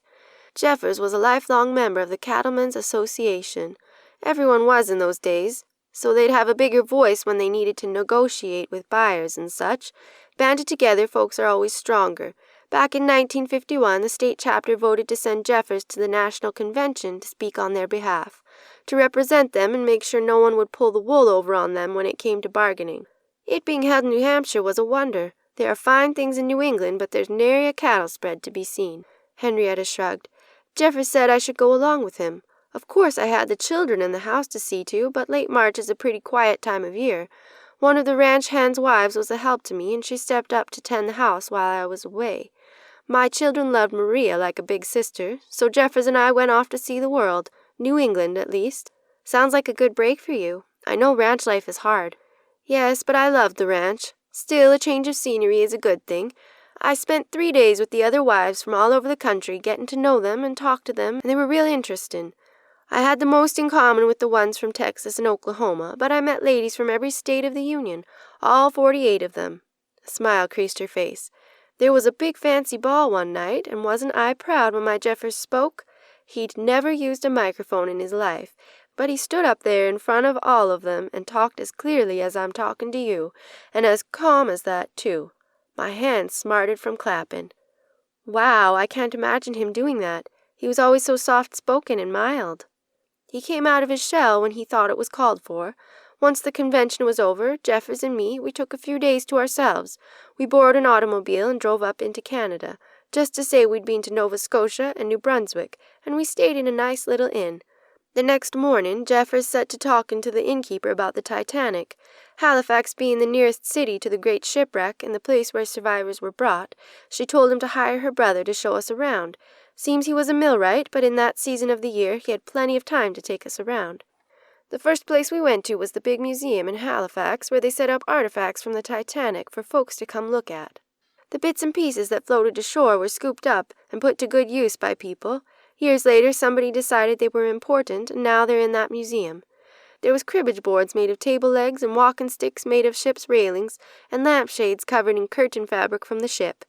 Jeffers was a lifelong member of the Cattlemen's Association. Everyone was in those days, so they'd have a bigger voice when they needed to negotiate with buyers and such. Banded together, folks are always stronger. Back in 1951, the state chapter voted to send Jeffers to the National Convention to speak on their behalf, to represent them and make sure no one would pull the wool over on them when it came to bargaining. It being held in New Hampshire was a wonder. There are fine things in New England, but there's nary a cattle spread to be seen. Henrietta shrugged. Jeffers said I should go along with him. Of course I had the children and the house to see to, but late March is a pretty quiet time of year. One of the ranch hands' wives was a help to me, and she stepped up to tend the house while I was away. My children loved Maria like a big sister, so Jeffers and I went off to see the world, New England at least. Sounds like a good break for you. I know ranch life is hard. Yes, but I loved the ranch. Still, a change of scenery is a good thing. I spent 3 days with the other wives from all over the country, getting to know them and talk to them, and they were real interesting. I had the most in common with the ones from Texas and Oklahoma, but I met ladies from every state of the Union, all 48 of them. A smile creased her face. There was a big fancy ball one night, and wasn't I proud when my Jeffers spoke? He'd never used a microphone in his life, but he stood up there in front of all of them and talked as clearly as I'm talking to you, and as calm as that, too. My hands smarted from clapping. Wow, I can't imagine him doing that. He was always so soft-spoken and mild. He came out of his shell when he thought it was called for. Once the convention was over, Jeffers and me, we took a few days to ourselves. We borrowed an automobile and drove up into Canada, just to say we'd been to Nova Scotia and New Brunswick, and we stayed in a nice little inn. The next morning, Jeffers set to talking to the innkeeper about the Titanic. Halifax being the nearest city to the great shipwreck and the place where survivors were brought, she told him to hire her brother to show us around. Seems he was a millwright, but in that season of the year he had plenty of time to take us around. The first place we went to was the big museum in Halifax, where they set up artifacts from the Titanic for folks to come look at. The bits and pieces that floated ashore were scooped up and put to good use by people. Years later, somebody decided they were important, and now they're in that museum. There was cribbage boards made of table legs and walking sticks made of ship's railings and lampshades covered in curtain fabric from the ship.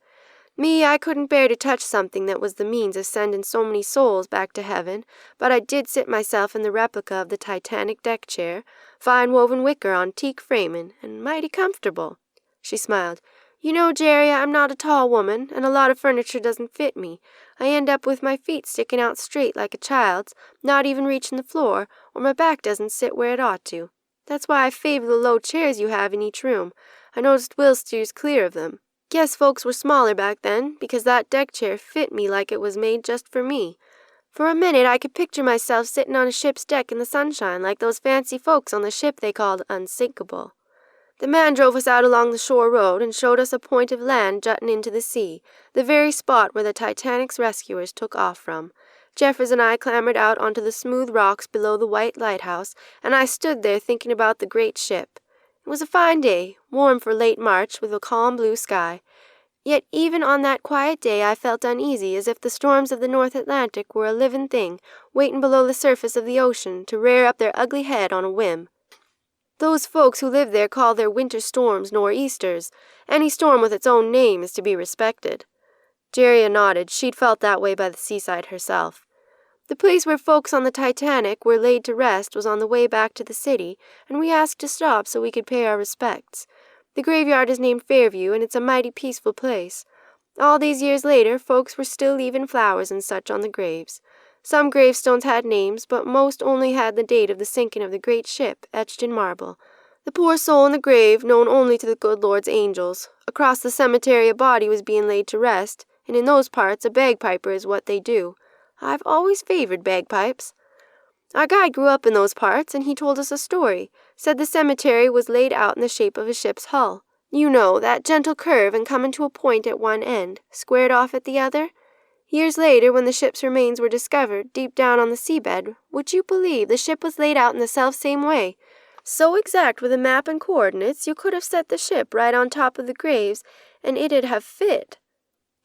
Me, I couldn't bear to touch something that was the means of sending so many souls back to heaven, but I did sit myself in the replica of the Titanic deck chair, fine woven wicker on teak framing, and mighty comfortable. She smiled. You know, Jerry, I'm not a tall woman, and a lot of furniture doesn't fit me. I end up with my feet sticking out straight like a child's, not even reaching the floor, or my back doesn't sit where it ought to. That's why I favor the low chairs you have in each room. I noticed Will steers clear of them. Guess folks were smaller back then, because that deck chair fit me like it was made just for me. For a minute I could picture myself sitting on a ship's deck in the sunshine like those fancy folks on the ship they called Unsinkable. The man drove us out along the shore road and showed us a point of land jutting into the sea, the very spot where the Titanic's rescuers took off from. Jeffers and I clambered out onto the smooth rocks below the white lighthouse, and I stood there thinking about the great ship. It was a fine day, warm for late March, with a calm blue sky. Yet even on that quiet day I felt uneasy, as if the storms of the North Atlantic were a living thing, waiting below the surface of the ocean to rear up their ugly head on a whim. Those folks who live there call their winter storms nor'easters. Any storm with its own name is to be respected. Jerry nodded. She'd felt that way by the seaside herself. The place where folks on the Titanic were laid to rest was on the way back to the city, and we asked to stop so we could pay our respects. The graveyard is named Fairview, and it's a mighty peaceful place. All these years later, folks were still leaving flowers and such on the graves. Some gravestones had names, but most only had the date of the sinking of the great ship etched in marble. The poor soul in the grave, known only to the good Lord's angels. Across the cemetery a body was being laid to rest, and in those parts a bagpiper is what they do. I've always favored bagpipes. Our guide grew up in those parts, and he told us a story. Said the cemetery was laid out in the shape of a ship's hull. You know, that gentle curve and coming to a point at one end, squared off at the other? Years later, when the ship's remains were discovered deep down on the seabed, would you believe the ship was laid out in the self-same way? So exact were the map and coordinates, you could have set the ship right on top of the graves, and it'd have fit.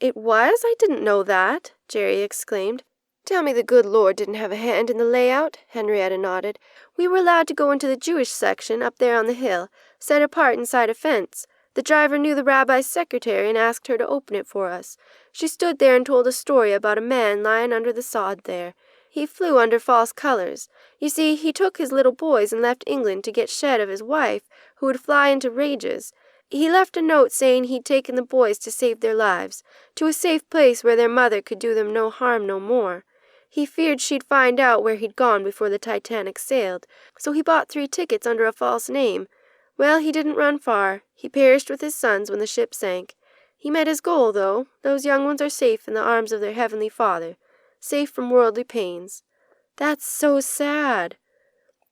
It was? I didn't know that, Jerry exclaimed. Tell me the good Lord didn't have a hand in the layout, Henrietta nodded. We were allowed to go into the Jewish section up there on the hill, set apart inside a fence. The driver knew the rabbi's secretary and asked her to open it for us. She stood there and told a story about a man lying under the sod there. He flew under false colors. You see, he took his little boys and left England to get shed of his wife, who would fly into rages. He left a note saying he'd taken the boys to save their lives, to a safe place where their mother could do them no harm no more. He feared she'd find out where he'd gone before the Titanic sailed, so he bought 3 tickets under a false name. Well, he didn't run far. He perished with his sons when the ship sank. He met his goal, though. Those young ones are safe in the arms of their Heavenly Father, safe from worldly pains. That's so sad.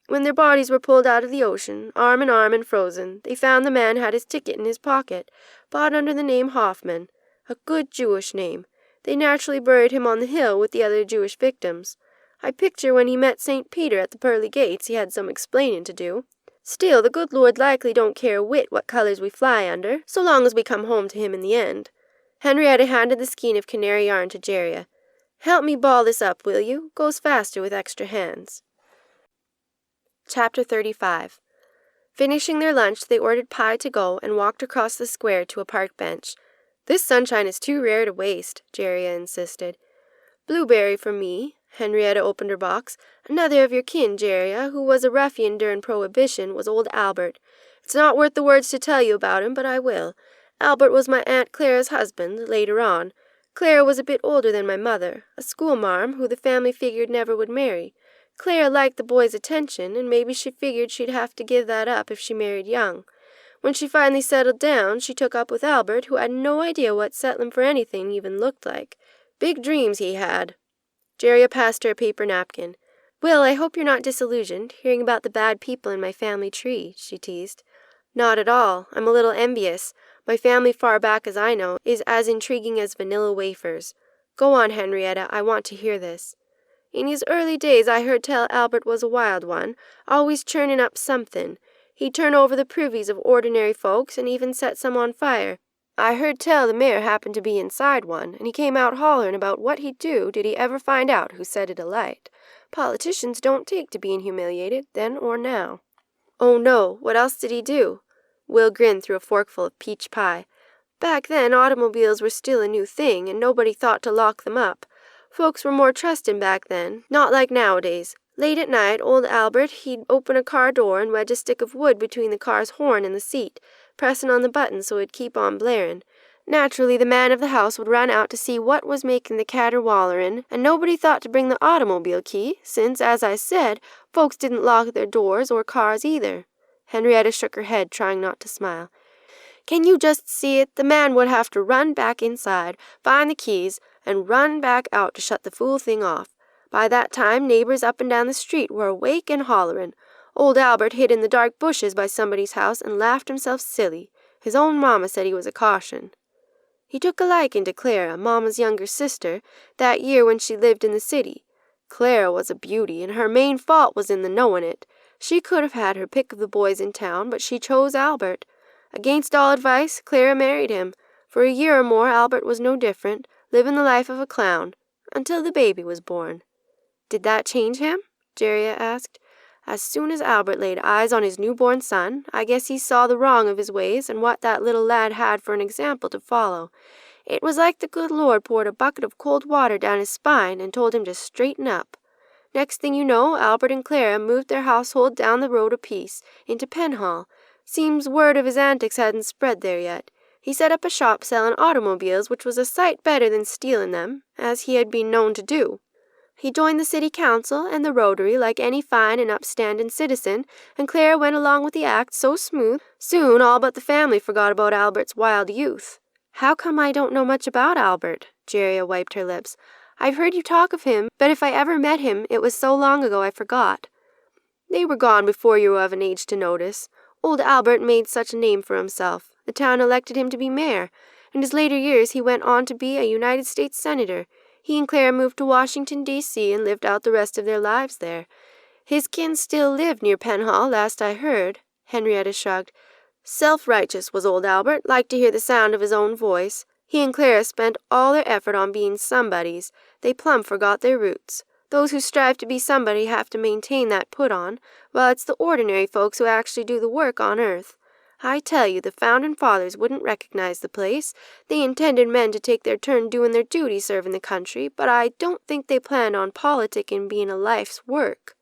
When their bodies were pulled out of the ocean, arm in arm and frozen, they found the man had his ticket in his pocket, bought under the name Hoffman, a good Jewish name. They naturally buried him on the hill with the other Jewish victims. I picture when he met St. Peter at the pearly gates he had some explaining to do. Still, the good Lord likely don't care a whit what colors we fly under, so long as we come home to him in the end. Henrietta handed the skein of canary yarn to Jeria. Help me ball this up, will you? Goes faster with extra hands. Chapter 35. Finishing their lunch, they ordered pie to go and walked across the square to a park bench. This sunshine is too rare to waste, Jeria insisted. Blueberry for me. Henrietta opened her box. Another of your kin, Jeria, who was a ruffian during Prohibition, was old Albert. It's not worth the words to tell you about him, but I will. Albert was my Aunt Clara's husband, later on. Clara was a bit older than my mother, a schoolmarm who the family figured never would marry. Clara liked the boy's attention, and maybe she figured she'd have to give that up if she married young. When she finally settled down, she took up with Albert, who had no idea what settling for anything even looked like. Big dreams he had. Jeria passed her a paper napkin. Will, I hope you're not disillusioned, hearing about the bad people in my family tree, she teased. Not at all. I'm a little envious. My family, far back as I know, is as intriguing as vanilla wafers. Go on, Henrietta, I want to hear this. In his early days I heard tell Albert was a wild one, always churning up something. He'd turn over the privies of ordinary folks and even set some on fire. I heard tell the mayor happened to be inside one, and he came out hollering about what he'd do did he ever find out who set it alight. Politicians don't take to being humiliated, then or now. Oh no, what else did he do? Will grinned through a forkful of peach pie. Back then, automobiles were still a new thing, and nobody thought to lock them up. Folks were more trusting back then, not like nowadays. Late at night, old Albert, he'd open a car door and wedge a stick of wood between the car's horn and the seat, pressing on the button so it'd keep on blaring. Naturally, the man of the house would run out to see what was making the caterwaulerin', and nobody thought to bring the automobile key, since, as I said, folks didn't lock their doors or cars either. Henrietta shook her head, trying not to smile. Can you just see it? The man would have to run back inside, find the keys, and run back out to shut the fool thing off. By that time, neighbors up and down the street were awake and hollering. Old Albert hid in the dark bushes by somebody's house and laughed himself silly. His own mamma said he was a caution. He took a liking to Clara, Mamma's younger sister, that year when she lived in the city. Clara was a beauty, and her main fault was in the knowing it. She could have had her pick of the boys in town, but she chose Albert. Against all advice, Clara married him. For a year or more, Albert was no different, living the life of a clown, until the baby was born. Did that change him? Jeria asked. As soon as Albert laid eyes on his newborn son, I guess he saw the wrong of his ways and what that little lad had for an example to follow. It was like the good Lord poured a bucket of cold water down his spine and told him to straighten up. Next thing you know, Albert and Clara moved their household down the road a piece, into Penhall. Seems word of his antics hadn't spread there yet. He set up a shop selling automobiles, which was a sight better than stealing them, as he had been known to do. He joined the city council and the Rotary like any fine and upstanding citizen, and Clara went along with the act so smooth, soon all but the family forgot about Albert's wild youth. How come I don't know much about Albert? Jeria wiped her lips. I've heard you talk of him, but if I ever met him, it was so long ago I forgot. They were gone before you were of an age to notice. Old Albert made such a name for himself. The town elected him to be mayor. In his later years he went on to be a United States senator. He and Clara moved to Washington, D.C. and lived out the rest of their lives there. His kin still lived near Penhall, last I heard. Henrietta shrugged. Self-righteous was old Albert, liked to hear the sound of his own voice. He and Clara spent all their effort on being somebodies. They plumb forgot their roots. Those who strive to be somebody have to maintain that put-on, while it's the ordinary folks who actually do the work on earth. I tell you, the founding fathers wouldn't recognize the place. They intended men to take their turn doing their duty serving the country, but I don't think they planned on politicking being a life's work.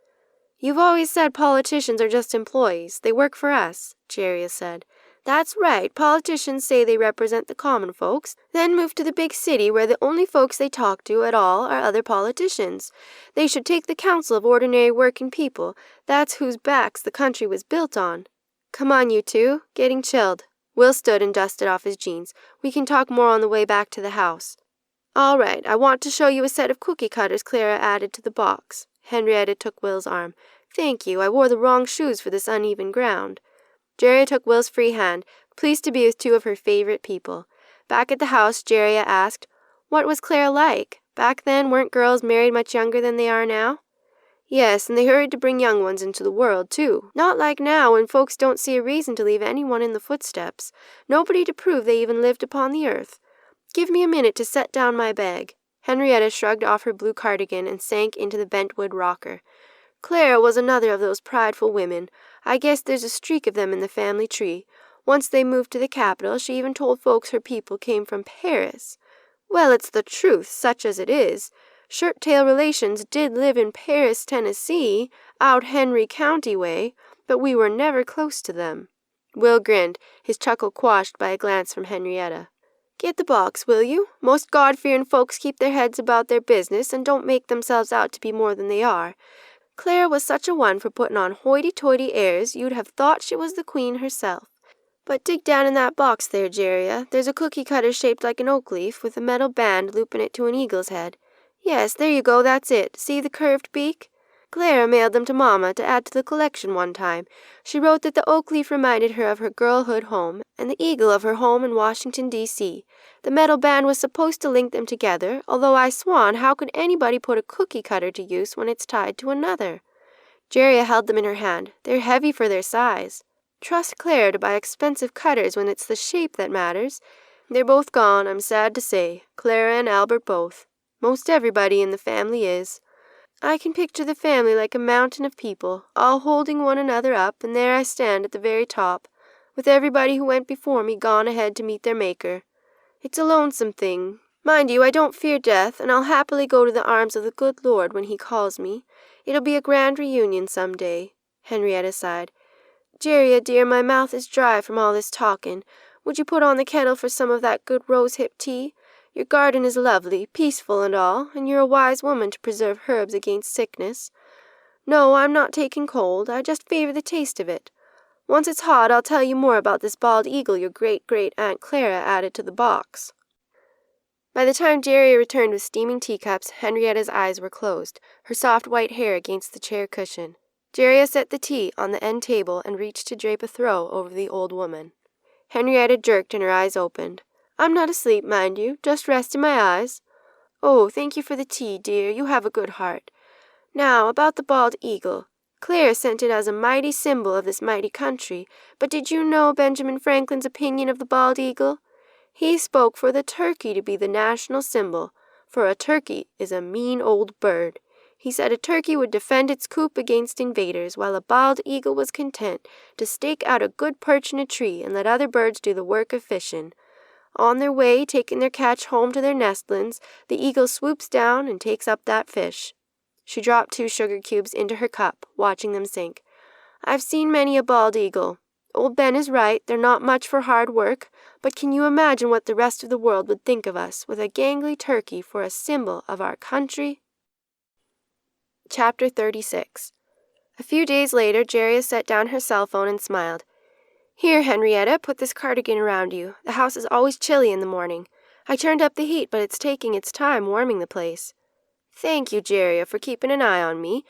You've always said politicians are just employees. They work for us, Jeria said. That's right. Politicians say they represent the common folks, then move to the big city where the only folks they talk to at all are other politicians. They should take the counsel of ordinary working people. That's whose backs the country was built on. Come on, you two. Getting chilled. Will stood and dusted off his jeans. We can talk more on the way back to the house. All right, I want to show you a set of cookie cutters Clara added to the box. Henrietta took Will's arm. Thank you, I wore the wrong shoes for this uneven ground. Jeria took Will's free hand, pleased to be with two of her favorite people. Back at the house, Jeria asked, What was Clara like? Back then, weren't girls married much younger than they are now? Yes, and they hurried to bring young ones into the world, too. Not like now, when folks don't see a reason to leave anyone in the footsteps. Nobody to prove they even lived upon the earth. Give me a minute to set down my bag. Henrietta shrugged off her blue cardigan and sank into the bentwood rocker. Clara was another of those prideful women. I guess there's a streak of them in the family tree. Once they moved to the capital, she even told folks her people came from Paris. Well, it's the truth, such as it is. Shirt-tail relations did live in Paris, Tennessee, out Henry County way, but we were never close to them. Will grinned, his chuckle quashed by a glance from Henrietta. Get the box, will you? Most God-fearing folks keep their heads about their business and don't make themselves out to be more than they are. Clara was such a one for putting on hoity-toity airs you'd have thought she was the queen herself. But dig down in that box there, Jeria. There's a cookie cutter shaped like an oak leaf with a metal band looping it to an eagle's head. Yes, there you go, that's it. See the curved beak? Clara mailed them to Mama to add to the collection one time. She wrote that the oak leaf reminded her of her girlhood home, and the eagle of her home in Washington, D.C. The metal band was supposed to link them together, although I swan, how could anybody put a cookie cutter to use when it's tied to another? Jeria held them in her hand. They're heavy for their size. Trust Claire to buy expensive cutters when it's the shape that matters. They're both gone, I'm sad to say. Clara and Albert both. Most everybody in the family is. I can picture the family like a mountain of people, all holding one another up, and there I stand at the very top, with everybody who went before me gone ahead to meet their Maker. It's a lonesome thing. Mind you, I don't fear death, and I'll happily go to the arms of the good Lord when he calls me. It'll be a grand reunion some day. Henrietta sighed. Jeria, dear, my mouth is dry from all this talking. Would you put on the kettle for some of that good rosehip tea? Your garden is lovely, peaceful and all, and you're a wise woman to preserve herbs against sickness. No, I'm not taking cold. I just favor the taste of it. Once it's hot, I'll tell you more about this bald eagle your great-great-aunt Clara added to the box. By the time Jeria returned with steaming teacups, Henrietta's eyes were closed, her soft white hair against the chair cushion. Jeria set the tea on the end table and reached to drape a throw over the old woman. Henrietta jerked and her eyes opened. I'm not asleep, mind you, just resting my eyes. Oh, thank you for the tea, dear, you have a good heart. Now, about the bald eagle. Claire sent it as a mighty symbol of this mighty country, but did you know Benjamin Franklin's opinion of the bald eagle? He spoke for the turkey to be the national symbol, for a turkey is a mean old bird. He said a turkey would defend its coop against invaders, while a bald eagle was content to stake out a good perch in a tree and let other birds do the work of fishing. On their way, taking their catch home to their nestlings, the eagle swoops down and takes up that fish. She dropped 2 sugar cubes into her cup, watching them sink. I've seen many a bald eagle. Old Ben is right, they're not much for hard work, but can you imagine what the rest of the world would think of us with a gangly turkey for a symbol of our country? Chapter 36. A few days later, Jeria set down her cell phone and smiled. Here, Henrietta, put this cardigan around you. The house is always chilly in the morning. I turned up the heat, but it's taking its time warming the place. Thank you, Jeria, for keeping an eye on me.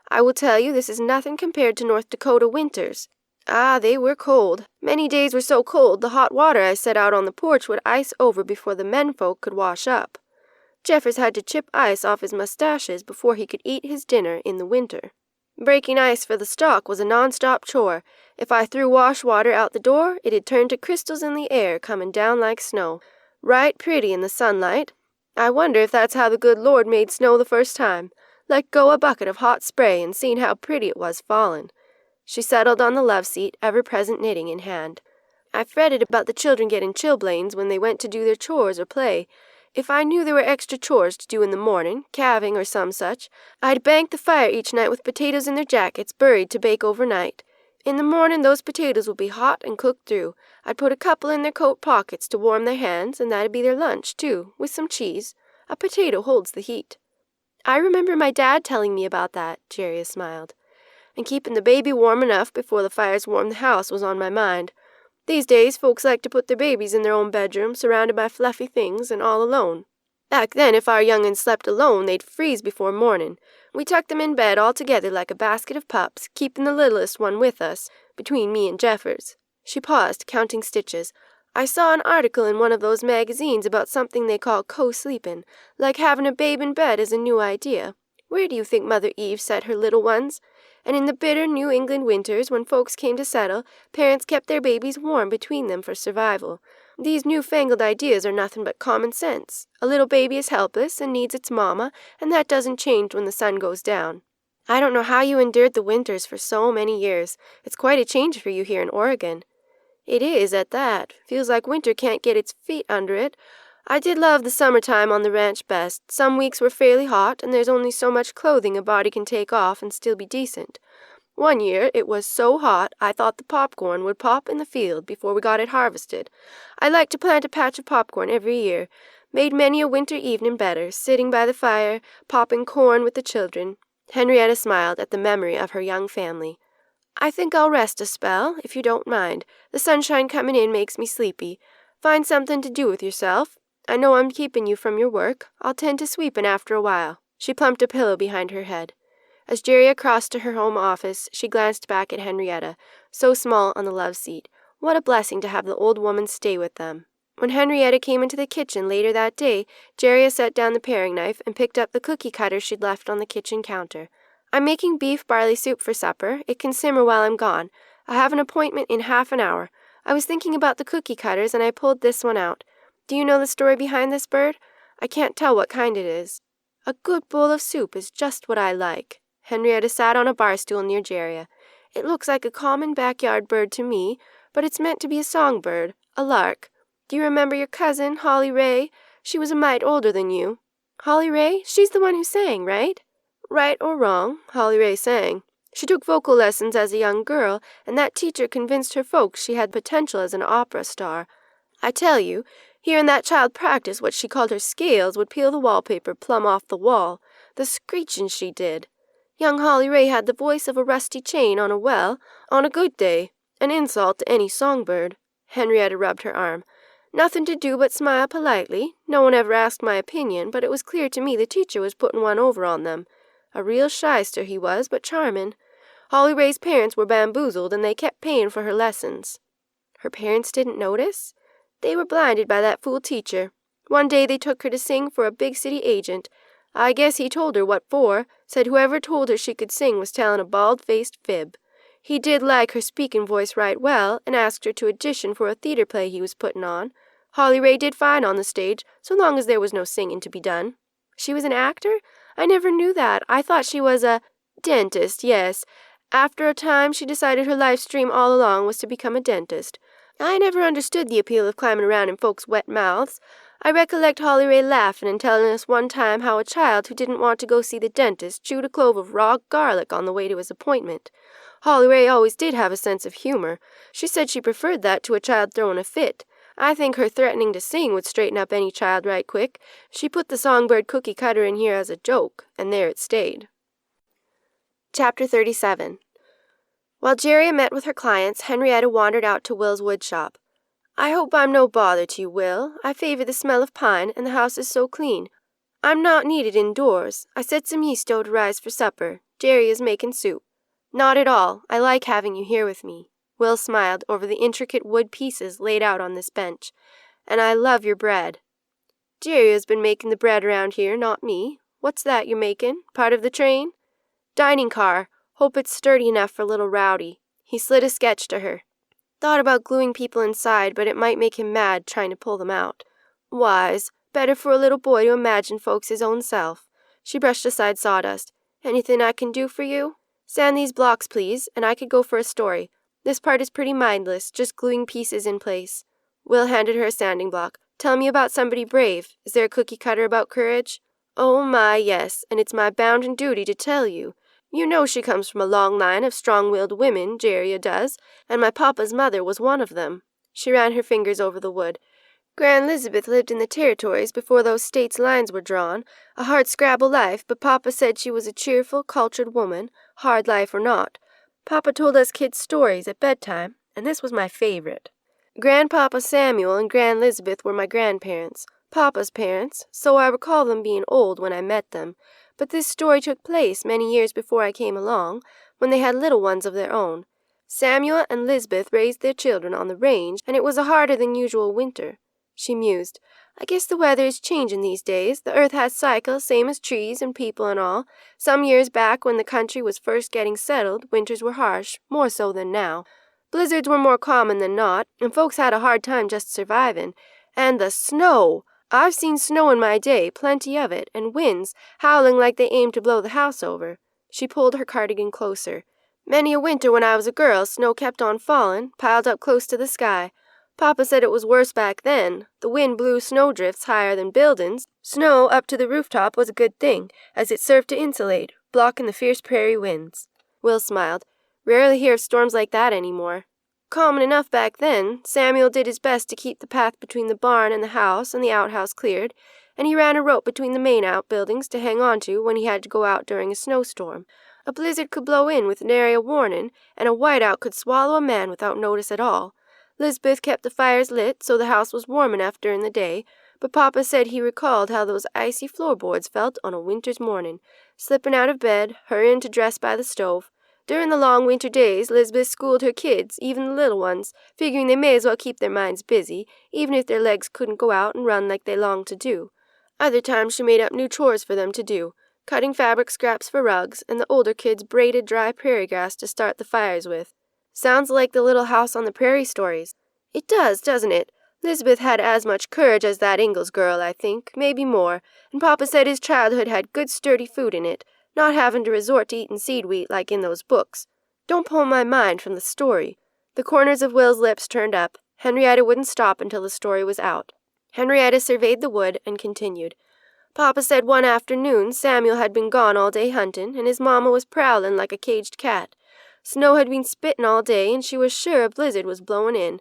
I will tell you this is nothing compared to North Dakota winters. Ah, they were cold. Many days were so cold the hot water I set out on the porch would ice over before the menfolk could wash up. Jeffers had to chip ice off his mustaches before he could eat his dinner in the winter. Breaking ice for the stock was a non-stop chore. If I threw wash water out the door, it'd turn to crystals in the air coming down like snow. Right pretty in the sunlight. I wonder if that's how the good Lord made snow the first time. Let go a bucket of hot spray and seen how pretty it was falling. She settled on the love seat, ever-present knitting in hand. I fretted about the children getting chilblains when they went to do their chores or play. If I knew there were extra chores to do in the morning, calving or some such, I'd bank the fire each night with potatoes in their jackets buried to bake overnight. In the morning those potatoes would be hot and cooked through. I'd put a couple in their coat pockets to warm their hands, and that'd be their lunch, too, with some cheese. A potato holds the heat. I remember my dad telling me about that, Jerry smiled. And keeping the baby warm enough before the fires warmed the house was on my mind. These days, folks like to put their babies in their own bedroom, surrounded by fluffy things, and all alone. Back then, if our young'uns slept alone, they'd freeze before morning. We tucked them in bed all together like a basket of pups, keeping the littlest one with us, between me and Jeffers. She paused, counting stitches. I saw an article in one of those magazines about something they call co-sleeping, like having a babe in bed is a new idea. Where do you think Mother Eve set her little ones? And in the bitter New England winters, when folks came to settle, parents kept their babies warm between them for survival. These newfangled ideas are nothing but common sense. A little baby is helpless and needs its mama, and that doesn't change when the sun goes down. I don't know how you endured the winters for so many years. It's quite a change for you here in Oregon. It is, at that. Feels like winter can't get its feet under it. I did love the summertime on the ranch best. Some weeks were fairly hot, and there's only so much clothing a body can take off and still be decent. One year it was so hot I thought the popcorn would pop in the field before we got it harvested. I liked to plant a patch of popcorn every year. Made many a winter evening better, sitting by the fire, popping corn with the children. Henrietta smiled at the memory of her young family. I think I'll rest a spell, if you don't mind. The sunshine coming in makes me sleepy. Find something to do with yourself. I know I'm keeping you from your work. I'll tend to sweeping after a while. She plumped a pillow behind her head. As Jerry crossed to her home office, she glanced back at Henrietta, so small on the love seat. What a blessing to have the old woman stay with them. When Henrietta came into the kitchen later that day, Jerry set down the paring knife and picked up the cookie cutter she'd left on the kitchen counter. I'm making beef barley soup for supper. It can simmer while I'm gone. I have an appointment in half an hour. I was thinking about the cookie cutters, and I pulled this one out. Do you know the story behind this bird? I can't tell what kind it is. A good bowl of soup is just what I like. Henrietta sat on a bar stool near Jerry. It looks like a common backyard bird to me, but it's meant to be a songbird, a lark. Do you remember your cousin, Holly Ray? She was a mite older than you. Holly Ray? She's the one who sang, right? Right or wrong, Holly Ray sang. She took vocal lessons as a young girl, and that teacher convinced her folks she had potential as an opera star. I tell you, hearing that child practice what she called her scales would peel the wallpaper plumb off the wall. The screeching she did. Young Holly Ray had the voice of a rusty chain on a well, on a good day, an insult to any songbird. Henrietta rubbed her arm. Nothing to do but smile politely. No one ever asked my opinion, but it was clear to me the teacher was putting one over on them. A real shyster he was, but charming. Holly Ray's parents were bamboozled, and they kept paying for her lessons. Her parents didn't notice? They were blinded by that fool teacher. One day they took her to sing for a big city agent. I guess he told her what for, said whoever told her she could sing was telling a bald-faced fib. He did like her speaking voice right well, and asked her to audition for a theater play he was putting on. Holly Ray did fine on the stage, so long as there was no singing to be done. She was an actor? I never knew that. I thought she was a dentist, yes. After a time, she decided her life's dream all along was to become a dentist. I never understood the appeal of climbing around in folks' wet mouths. I recollect Holly Ray laughing and telling us one time how a child who didn't want to go see the dentist chewed a clove of raw garlic on the way to his appointment. Holly Ray always did have a sense of humor. She said she preferred that to a child throwing a fit. I think her threatening to sing would straighten up any child right quick. She put the songbird Cookie Cutter in here as a joke, and there it stayed. Chapter 37. While Jerry met with her clients, Henrietta wandered out to Will's woodshop. I hope I'm no bother to you, Will. I favor the smell of pine, and the house is so clean. I'm not needed indoors. I set some yeast dough to rise for supper. Jerry is making soup. Not at all. I like having you here with me. Will smiled over the intricate wood pieces laid out on this bench. And I love your bread. Jerry's been making the bread around here, not me. What's that you're making? Part of the train? Dining car. Hope it's sturdy enough for little Rowdy. He slid a sketch to her. Thought about gluing people inside, but it might make him mad trying to pull them out. Wise. Better for a little boy to imagine folks his own self. She brushed aside sawdust. Anything I can do for you? Sand these blocks, please, and I could go for a story. This part is pretty mindless, just gluing pieces in place. Will handed her a sanding block. Tell me about somebody brave. Is there a cookie cutter about courage? Oh my, yes, and it's my bounden duty to tell you. You know she comes from a long line of strong-willed women, Jeria does, and my papa's mother was one of them. She ran her fingers over the wood. Grand Elizabeth lived in the territories before those states' lines were drawn. A hard scrabble life, but Papa said she was a cheerful, cultured woman, hard life or not. Papa told us kids stories at bedtime, and this was my favorite. Grandpapa Samuel and Grand Elizabeth were my grandparents, Papa's parents, so I recall them being old when I met them. But this story took place many years before I came along, when they had little ones of their own. Samuel and Lisbeth raised their children on the range, and it was a harder than usual winter. She mused. I guess the weather is changing these days. The earth has cycles, same as trees and people and all. Some years back, when the country was first getting settled, winters were harsh, more so than now. Blizzards were more common than not, and folks had a hard time just surviving. And the snow! I've seen snow in my day, plenty of it, and winds, howling like they aimed to blow the house over. She pulled her cardigan closer. Many a winter when I was a girl, snow kept on falling, piled up close to the sky. Papa said it was worse back then. The wind blew snowdrifts higher than buildings. Snow up to the rooftop was a good thing, as it served to insulate, blocking the fierce prairie winds. Will smiled. Rarely hear of storms like that anymore. Common enough back then. Samuel did his best to keep the path between the barn and the house and the outhouse cleared, and he ran a rope between the main outbuildings to hang on to when he had to go out during a snowstorm. A blizzard could blow in with nary a warning, and a whiteout could swallow a man without notice at all. Lisbeth kept the fires lit so the house was warm enough during the day, but Papa said he recalled how those icy floorboards felt on a winter's morning, slipping out of bed, hurrying to dress by the stove. During the long winter days, Lisbeth schooled her kids, even the little ones, figuring they may as well keep their minds busy, even if their legs couldn't go out and run like they longed to do. Other times she made up new chores for them to do, cutting fabric scraps for rugs, and the older kids braided dry prairie grass to start the fires with. Sounds like the Little House on the Prairie stories. It does, doesn't it? Lisbeth had as much courage as that Ingalls girl, I think, maybe more, and Papa said his childhood had good sturdy food in it, not having to resort to eating seed wheat like in those books. Don't pull my mind from the story. The corners of Will's lips turned up. Henrietta wouldn't stop until the story was out. Henrietta surveyed the wood and continued. Papa said one afternoon Samuel had been gone all day hunting, and his mamma was prowling like a caged cat. Snow had been spitting all day, and she was sure a blizzard was blowing in.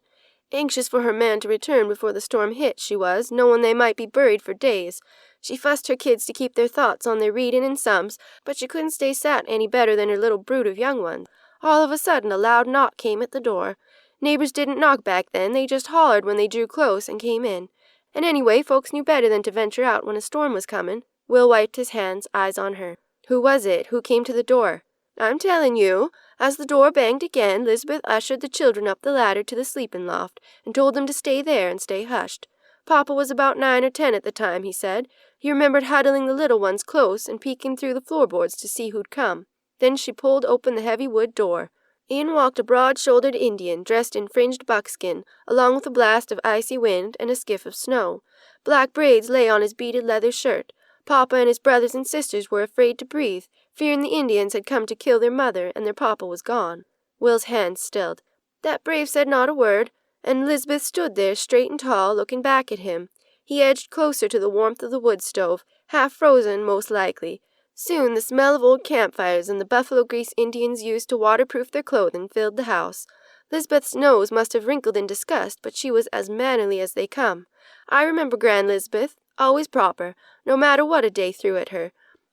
Anxious for her man to return before the storm hit, she was, knowing they might be buried for days. She fussed her kids to keep their thoughts on their reading and sums, but she couldn't stay sat any better than her little brood of young ones. All of a sudden a loud knock came at the door. Neighbors didn't knock back then, they just hollered when they drew close and came in. And anyway, folks knew better than to venture out when a storm was coming. Will wiped his hands, eyes on her. Who was it? Who came to the door? I'm telling you. As the door banged again, Lisbeth ushered the children up the ladder to the sleeping loft, and told them to stay there and stay hushed. Papa was about 9 or 10 at the time, he said. He remembered huddling the little ones close and peeking through the floorboards to see who'd come. Then she pulled open the heavy wood door. In walked a broad-shouldered Indian, dressed in fringed buckskin, along with a blast of icy wind and a skiff of snow. Black braids lay on his beaded leather shirt. Papa and his brothers and sisters were afraid to breathe, fearing the Indians had come to kill their mother and their papa was gone. Will's hands stilled. That brave said not a word, and Lisbeth stood there straight and tall, looking back at him. He edged closer to the warmth of the wood stove, half frozen, most likely. Soon the smell of old campfires and the buffalo grease Indians used to waterproof their clothing filled the house. Lisbeth's nose must have wrinkled in disgust, but she was as mannerly as they come. I remember Grand Lisbeth, always proper, no matter what a day threw at her.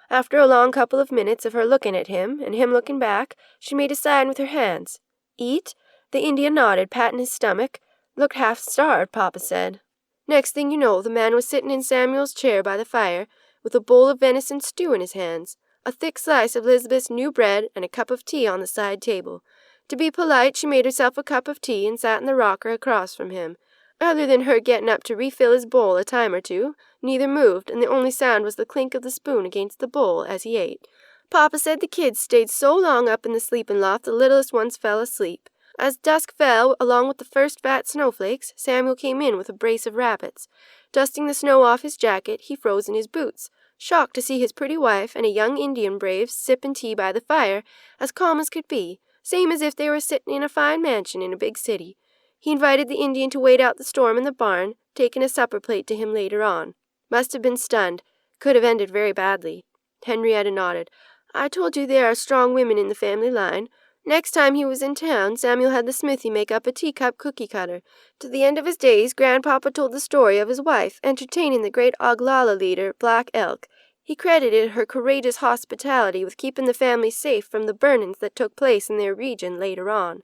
After a long couple of minutes of her looking at him, and him looking back, she made a sign with her hands. Eat? The Indian nodded, patting his stomach. Looked half-starved, Papa said. Next thing you know, the man was sitting in Samuel's chair by the fire, with a bowl of venison stew in his hands, a thick slice of Lisbeth's new bread, and a cup of tea on the side table. To be polite, she made herself a cup of tea and sat in the rocker across from him. Other than her getting up to refill his bowl a time or two, neither moved, and the only sound was the clink of the spoon against the bowl as he ate. Papa said the kids stayed so long up in the sleeping loft the littlest ones fell asleep. As dusk fell, along with the first fat snowflakes, Samuel came in with a brace of rabbits. Dusting the snow off his jacket, he froze in his boots, shocked to see his pretty wife and a young Indian brave sipping tea by the fire, as calm as could be, same as if they were sitting in a fine mansion in a big city. He invited the Indian to wait out the storm in the barn, taking a supper plate to him later on. Must have been stunned. Could have ended very badly. Henrietta nodded. I told you there are strong women in the family line. Next time he was in town, Samuel had the smithy make up a teacup cookie cutter. To the end of his days, Grandpapa told the story of his wife entertaining the great Oglala leader, Black Elk. He credited her courageous hospitality with keeping the family safe from the burnings that took place in their region later on.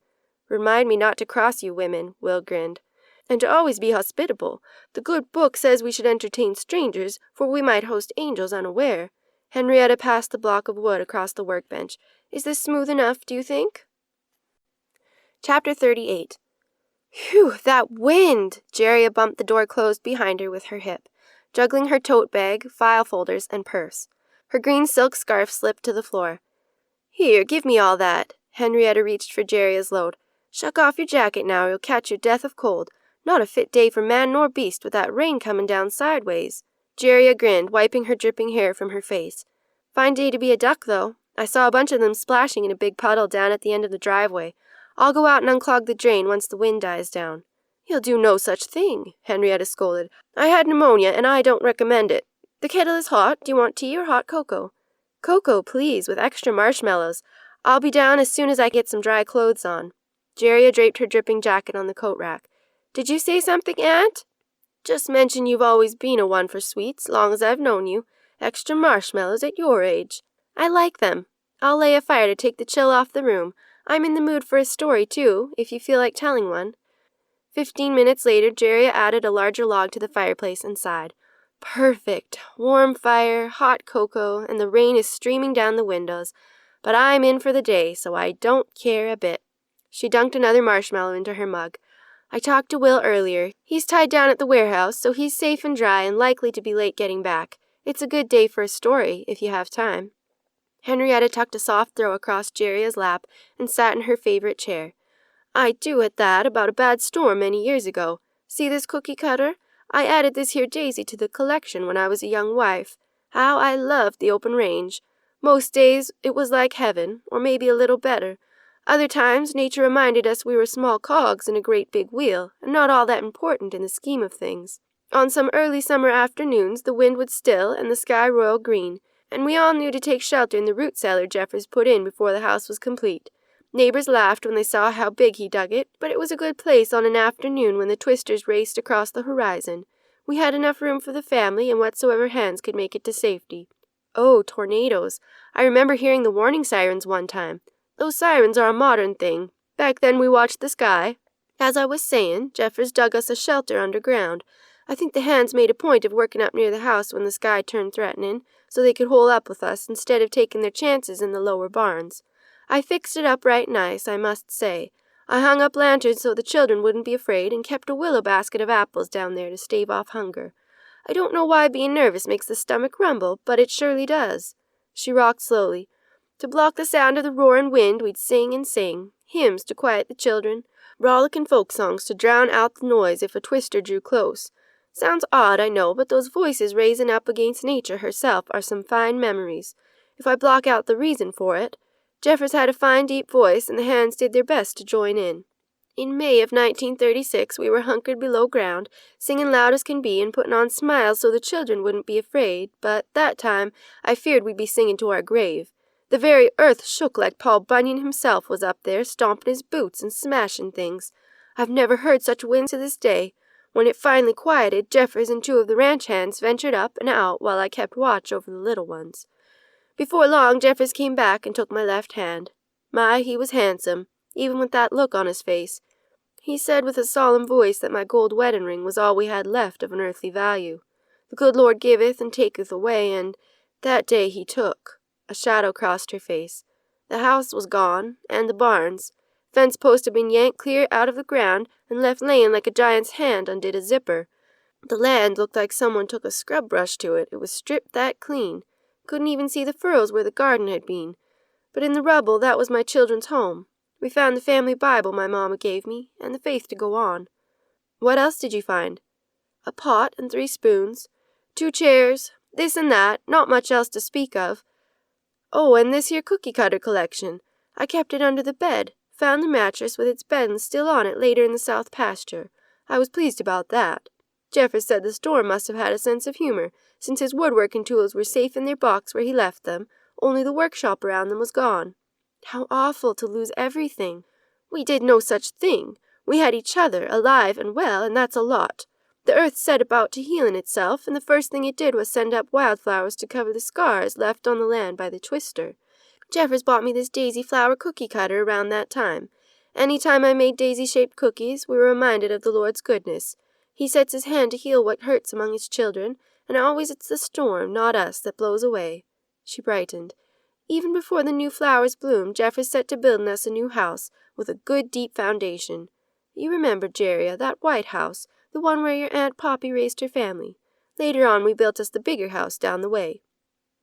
Remind me not to cross you women, Will grinned, and to always be hospitable. The good book says we should entertain strangers, for we might host angels unaware. Henrietta passed the block of wood across the workbench. Is this smooth enough, do you think? Chapter 38. Phew, that wind! Jeria bumped the door closed behind her with her hip, juggling her tote bag, file folders, and purse. Her green silk scarf slipped to the floor. Here, give me all that. Henrietta reached for Jeria's load. Shuck off your jacket now, or you'll catch your death of cold. Not a fit day for man nor beast with that rain coming down sideways. Jeria grinned, wiping her dripping hair from her face. Fine day to be a duck, though. I saw a bunch of them splashing in a big puddle down at the end of the driveway. I'll go out and unclog the drain once the wind dies down. You'll do no such thing, Henrietta scolded. I had pneumonia, and I don't recommend it. The kettle is hot. Do you want tea or hot cocoa? Cocoa, please, with extra marshmallows. I'll be down as soon as I get some dry clothes on. Jeria draped her dripping jacket on the coat rack. Did you say something, Aunt? Just mention you've always been a one for sweets, long as I've known you. Extra marshmallows at your age. I like them. I'll lay a fire to take the chill off the room. I'm in the mood for a story, too, if you feel like telling one. 15 minutes later, Jeria added a larger log to the fireplace and sighed. Perfect. Warm fire, hot cocoa, and the rain is streaming down the windows. But I'm in for the day, so I don't care a bit. She dunked another marshmallow into her mug. I talked to Will earlier. He's tied down at the warehouse, so he's safe and dry and likely to be late getting back. It's a good day for a story, if you have time. Henrietta tucked a soft throw across Jeria's lap and sat in her favorite chair. I do at that about a bad storm many years ago. See this cookie cutter? I added this here daisy to the collection when I was a young wife. How I loved the open range. Most days it was like heaven, or maybe a little better. Other times nature reminded us we were small cogs in a great big wheel, and not all that important in the scheme of things. On some early summer afternoons the wind would still and the sky royal green, and we all knew to take shelter in the root cellar Jeffers put in before the house was complete. Neighbors laughed when they saw how big he dug it, but it was a good place on an afternoon when the twisters raced across the horizon. We had enough room for the family and whatsoever hands could make it to safety. Oh, tornadoes. I remember hearing the warning sirens one time. Those sirens are a modern thing. Back then we watched the sky. As I was saying, Jeffers dug us a shelter underground. I think the hands made a point of working up near the house when the sky turned threatening, so they could hole up with us instead of taking their chances in the lower barns. I fixed it up right nice, I must say. I hung up lanterns so the children wouldn't be afraid and kept a willow basket of apples down there to stave off hunger. I don't know why being nervous makes the stomach rumble, but it surely does. She rocked slowly. To block the sound of the roaring wind, we'd sing and sing, hymns to quiet the children, rollicking folk songs to drown out the noise if a twister drew close. Sounds odd, I know, but those voices raising up against nature herself are some fine memories. If I block out the reason for it, Jeffers had a fine deep voice, and the hands did their best to join in. In May of 1936, we were hunkered below ground, singing loud as can be and putting on smiles so the children wouldn't be afraid, but that time I feared we'd be singing to our grave. The very earth shook like Paul Bunyan himself was up there, stomping his boots and smashing things. I've never heard such wind to this day. When it finally quieted, Jeffers and 2 of the ranch hands ventured up and out while I kept watch over the little ones. Before long, Jeffers came back and took my left hand. My, he was handsome, even with that look on his face. He said with a solemn voice that my gold wedding ring was all we had left of an earthly value. The good Lord giveth and taketh away, and that day he took. A shadow crossed her face. The house was gone, and the barns. Fence post had been yanked clear out of the ground and left laying like a giant's hand undid a zipper. The land looked like someone took a scrub brush to it. It was stripped that clean. Couldn't even see the furrows where the garden had been. But in the rubble, that was my children's home. We found the family Bible my mama gave me, and the faith to go on. What else did you find? A pot and 3 spoons, 2 chairs, this and that, not much else to speak of. Oh, and this here cookie cutter collection. I kept it under the bed, found the mattress with its bends still on it later in the south pasture. I was pleased about that. Jeffers said the storm must have had a sense of humor, since his woodworking tools were safe in their box where he left them, only the workshop around them was gone. How awful to lose everything. We did no such thing. We had each other, alive and well, and that's a lot. The earth set about to healing itself, and the first thing it did was send up wildflowers to cover the scars left on the land by the twister. Jeffers bought me this daisy flower cookie cutter around that time. Any time I made daisy-shaped cookies, we were reminded of the Lord's goodness. He sets his hand to heal what hurts among his children, and always it's the storm, not us, that blows away. She brightened. Even before the new flowers bloomed, Jeffers set to building us a new house, with a good deep foundation. You remember, Jeria, that white house, the one where your Aunt Poppy raised her family. Later on we built us the bigger house down the way.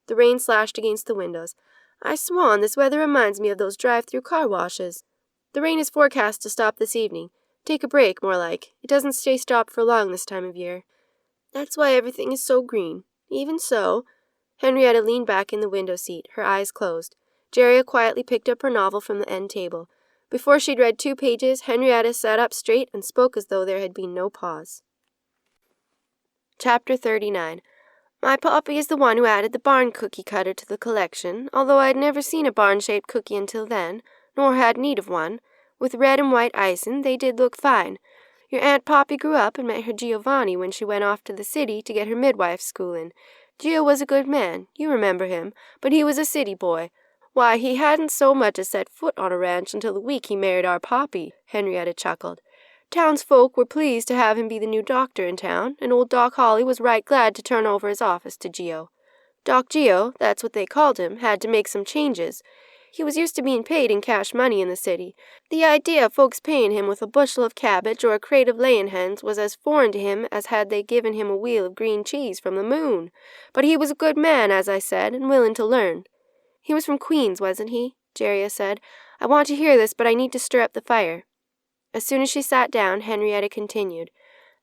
The rain slashed against the windows. I swan, this weather reminds me of those drive-through car washes. The rain is forecast to stop this evening. Take a break, more like. It doesn't stay stopped for long this time of year. That's why everything is so green. Even so, Henrietta leaned back in the window seat, her eyes closed. Jeria quietly picked up her novel from the end table. Before she'd read 2 pages, Henrietta sat up straight and spoke as though there had been no pause. Chapter 39. My Poppy is the one who added the barn cookie cutter to the collection, although I had never seen a barn-shaped cookie until then, nor had need of one. With red and white icing, they did look fine. Your Aunt Poppy grew up and met her Giovanni when she went off to the city to get her midwife schooling. Gio was a good man, you remember him, but he was a city boy. Why, he hadn't so much as set foot on a ranch until the week he married our Poppy, Henrietta chuckled. Townsfolk were pleased to have him be the new doctor in town, and old Doc Holly was right glad to turn over his office to Gio. Doc Gio, that's what they called him, had to make some changes. He was used to being paid in cash money in the city. The idea of folks paying him with a bushel of cabbage or a crate of laying hens was as foreign to him as had they given him a wheel of green cheese from the moon. But he was a good man, as I said, and willing to learn. He was from Queens, wasn't he? Jeria said. I want to hear this, but I need to stir up the fire. As soon as she sat down, Henrietta continued.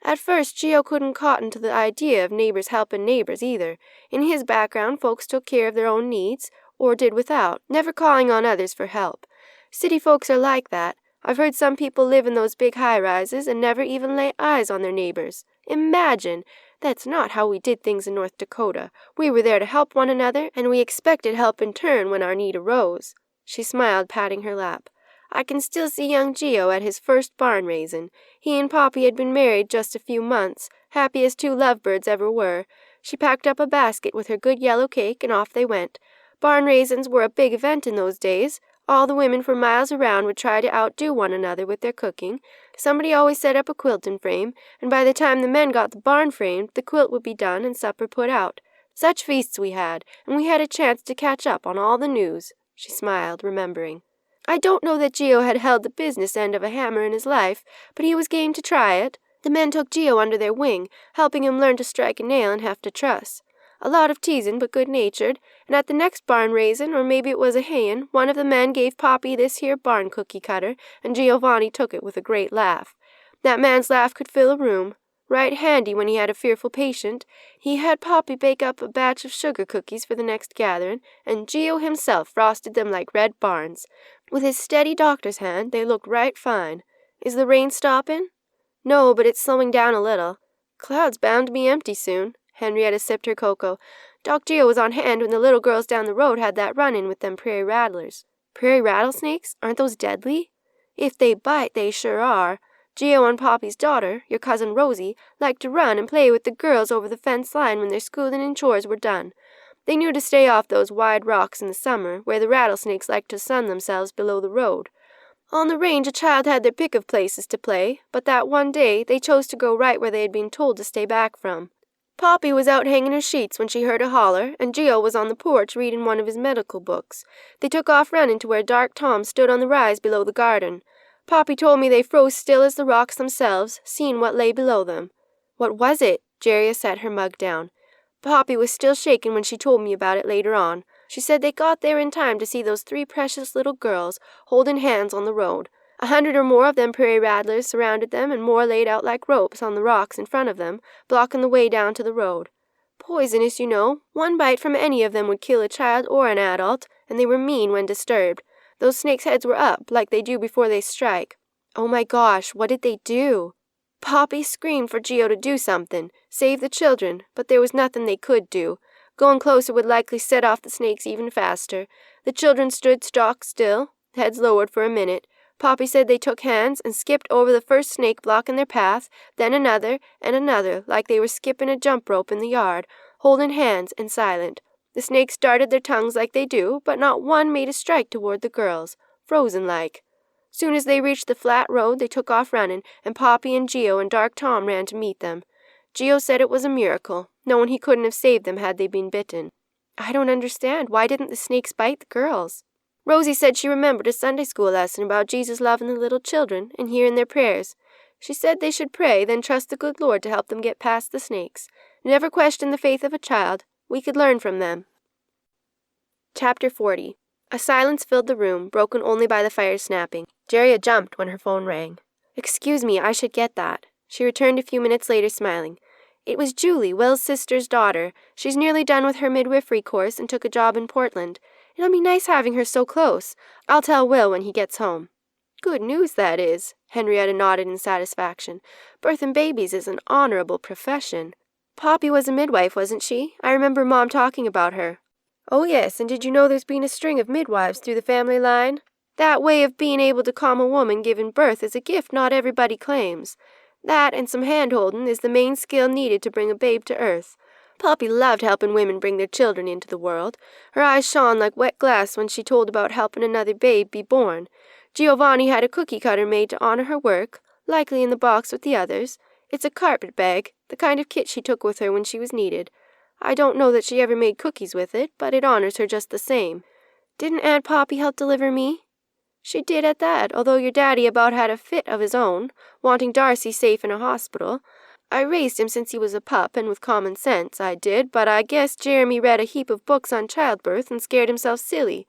At first, Gio couldn't cotton to the idea of neighbors helping neighbors either. In his background, folks took care of their own needs, or did without, never calling on others for help. City folks are like that. I've heard some people live in those big high-rises and never even lay eyes on their neighbors. Imagine! That's not how we did things in North Dakota. We were there to help one another, and we expected help in turn when our need arose. She smiled, patting her lap. I can still see young Gio at his first barn raising. He and Poppy had been married just a few months, happy as 2 lovebirds ever were. She packed up a basket with her good yellow cake, and off they went. Barn raisins were a big event in those days. All the women for miles around would try to outdo one another with their cooking. Somebody always set up a quilting frame, and by the time the men got the barn framed, the quilt would be done and supper put out. Such feasts we had, and we had a chance to catch up on all the news. She smiled, remembering. I don't know that Gio had held the business end of a hammer in his life, but he was game to try it. The men took Gio under their wing, helping him learn to strike a nail and heft a truss. A lot of teasing, but good-natured, and at the next barn raising, or maybe it was a haying, one of the men gave Poppy this here barn cookie cutter, and Giovanni took it with a great laugh. That man's laugh could fill a room. Right handy when he had a fearful patient. He had Poppy bake up a batch of sugar cookies for the next gathering, and Gio himself frosted them like red barns. With his steady doctor's hand, they looked right fine. Is the rain stopping? No, but it's slowing down a little. Cloud's bound to be empty soon. Henrietta sipped her cocoa. Doc Gio was on hand when the little girls down the road had that run-in with them prairie rattlers. Prairie rattlesnakes? Aren't those deadly? If they bite, they sure are. Gio and Poppy's daughter, your cousin Rosie, liked to run and play with the girls over the fence line when their schooling and chores were done. They knew to stay off those wide rocks in the summer, where the rattlesnakes liked to sun themselves below the road. On the range a child had their pick of places to play, but that one day they chose to go right where they had been told to stay back from. Poppy was out hanging her sheets when she heard a holler, and Gio was on the porch reading one of his medical books. They took off running to where Dark Tom stood on the rise below the garden. Poppy told me they froze still as the rocks themselves, seeing what lay below them. What was it? Jeria set her mug down. Poppy was still shaking when she told me about it later on. She said they got there in time to see those 3 precious little girls holding hands on the road. 100 or more of them prairie rattlers surrounded them, and more laid out like ropes on the rocks in front of them, blocking the way down to the road. Poisonous, you know. One bite from any of them would kill a child or an adult, and they were mean when disturbed. Those snakes' heads were up, like they do before they strike. Oh my gosh, what did they do? Poppy screamed for Geo to do something, save the children, but there was nothing they could do. Going closer would likely set off the snakes even faster. The children stood stock still, heads lowered for a minute. Poppy said they took hands and skipped over the first snake blocking their path, then another and another, like they were skipping a jump rope in the yard, holding hands and silent. The snakes darted their tongues like they do, but not one made a strike toward the girls, frozen-like. Soon as they reached the flat road, they took off running, and Poppy and Geo and Dark Tom ran to meet them. Geo said it was a miracle, knowing he couldn't have saved them had they been bitten. I don't understand. Why didn't the snakes bite the girls? Rosie said she remembered a Sunday school lesson about Jesus loving the little children and hearing their prayers. She said they should pray, then trust the good Lord to help them get past the snakes. Never question the faith of a child. We could learn from them. Chapter 40. A silence filled the room, broken only by the fire snapping. Jeria jumped when her phone rang. Excuse me, I should get that. She returned a few minutes later, smiling. It was Julie, Will's sister's daughter. She's nearly done with her midwifery course and took a job in Portland. It'll be nice having her so close. I'll tell Will when he gets home. Good news, that is. Henrietta nodded in satisfaction. Birthing babies is an honorable profession. Poppy was a midwife, wasn't she? I remember Mom talking about her. Oh, yes, and did you know there's been a string of midwives through the family line? That way of being able to calm a woman giving birth is a gift not everybody claims. That and some hand-holding is the main skill needed to bring a babe to earth. Poppy loved helping women bring their children into the world. Her eyes shone like wet glass when she told about helping another babe be born. Giovanni had a cookie cutter made to honor her work, likely in the box with the others. It's a carpet bag, the kind of kit she took with her when she was needed. I don't know that she ever made cookies with it, but it honors her just the same. Didn't Aunt Poppy help deliver me? She did at that, although your daddy about had a fit of his own, wanting Darcy safe in a hospital. I raised him since he was a pup, and with common sense, I did, but I guess Jeremy read a heap of books on childbirth and scared himself silly.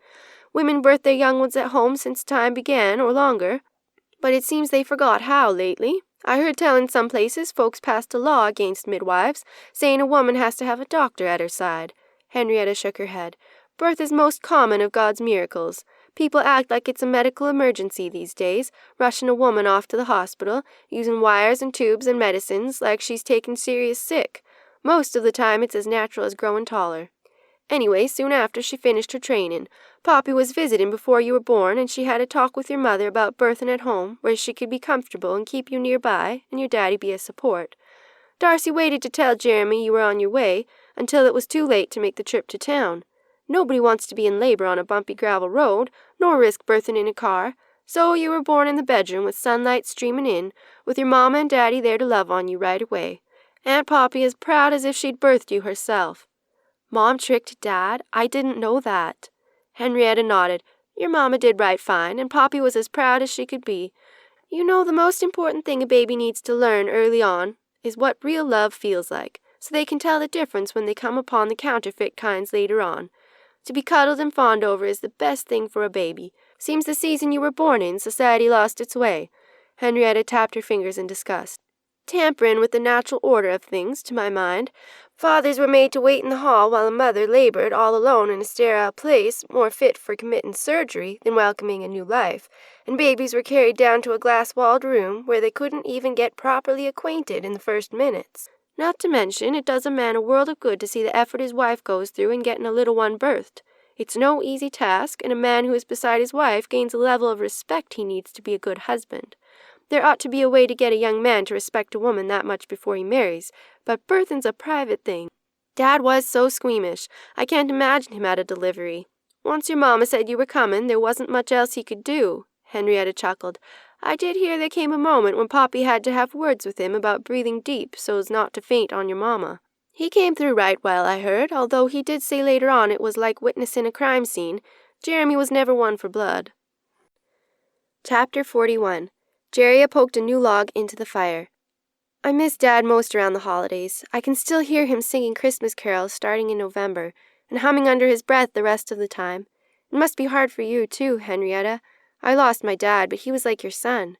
Women birth their young ones at home since time began, or longer. But it seems they forgot how lately. I heard tell in some places folks passed a law against midwives, saying a woman has to have a doctor at her side. Henrietta shook her head. Birth is most common of God's miracles. People act like it's a medical emergency these days, rushing a woman off to the hospital, using wires and tubes and medicines like she's taken serious sick. Most of the time it's as natural as growing taller. Anyway, soon after she finished her training, Poppy was visiting before you were born, and she had a talk with your mother about birthing at home, where she could be comfortable and keep you nearby, and your daddy be a support. Darcy waited to tell Jeremy you were on your way, until it was too late to make the trip to town. Nobody wants to be in labor on a bumpy gravel road, nor risk birthing in a car, so you were born in the bedroom with sunlight streaming in, with your mama and daddy there to love on you right away. Aunt Poppy as proud as if she'd birthed you herself. Mom tricked Dad? I didn't know that. Henrietta nodded. Your mama did right fine, and Poppy was as proud as she could be. You know, the most important thing a baby needs to learn early on is what real love feels like, so they can tell the difference when they come upon the counterfeit kinds later on. To be cuddled and fawned over is the best thing for a baby. Seems the season you were born in, society lost its way. Henrietta tapped her fingers in disgust. Tampering with the natural order of things, to my mind. Fathers were made to wait in the hall while a mother labored all alone in a sterile place, more fit for committing surgery than welcoming a new life, and babies were carried down to a glass-walled room where they couldn't even get properly acquainted in the first minutes. Not to mention, it does a man a world of good to see the effort his wife goes through in getting a little one birthed. It's no easy task, and a man who is beside his wife gains a level of respect he needs to be a good husband. There ought to be a way to get a young man to respect a woman that much before he marries, but birthing's a private thing. Dad was so squeamish. I can't imagine him at a delivery. Once your mama said you were coming, there wasn't much else he could do. Henrietta chuckled. I did hear there came a moment when Poppy had to have words with him about breathing deep so as not to faint on your mama. He came through right well, I heard, although he did say later on it was like witnessing a crime scene. Jeremy was never one for blood. Chapter 41. Jeria poked a new log into the fire. I miss Dad most around the holidays. I can still hear him singing Christmas carols starting in November, and humming under his breath the rest of the time. It must be hard for you, too, Henrietta. I lost my dad, but he was like your son.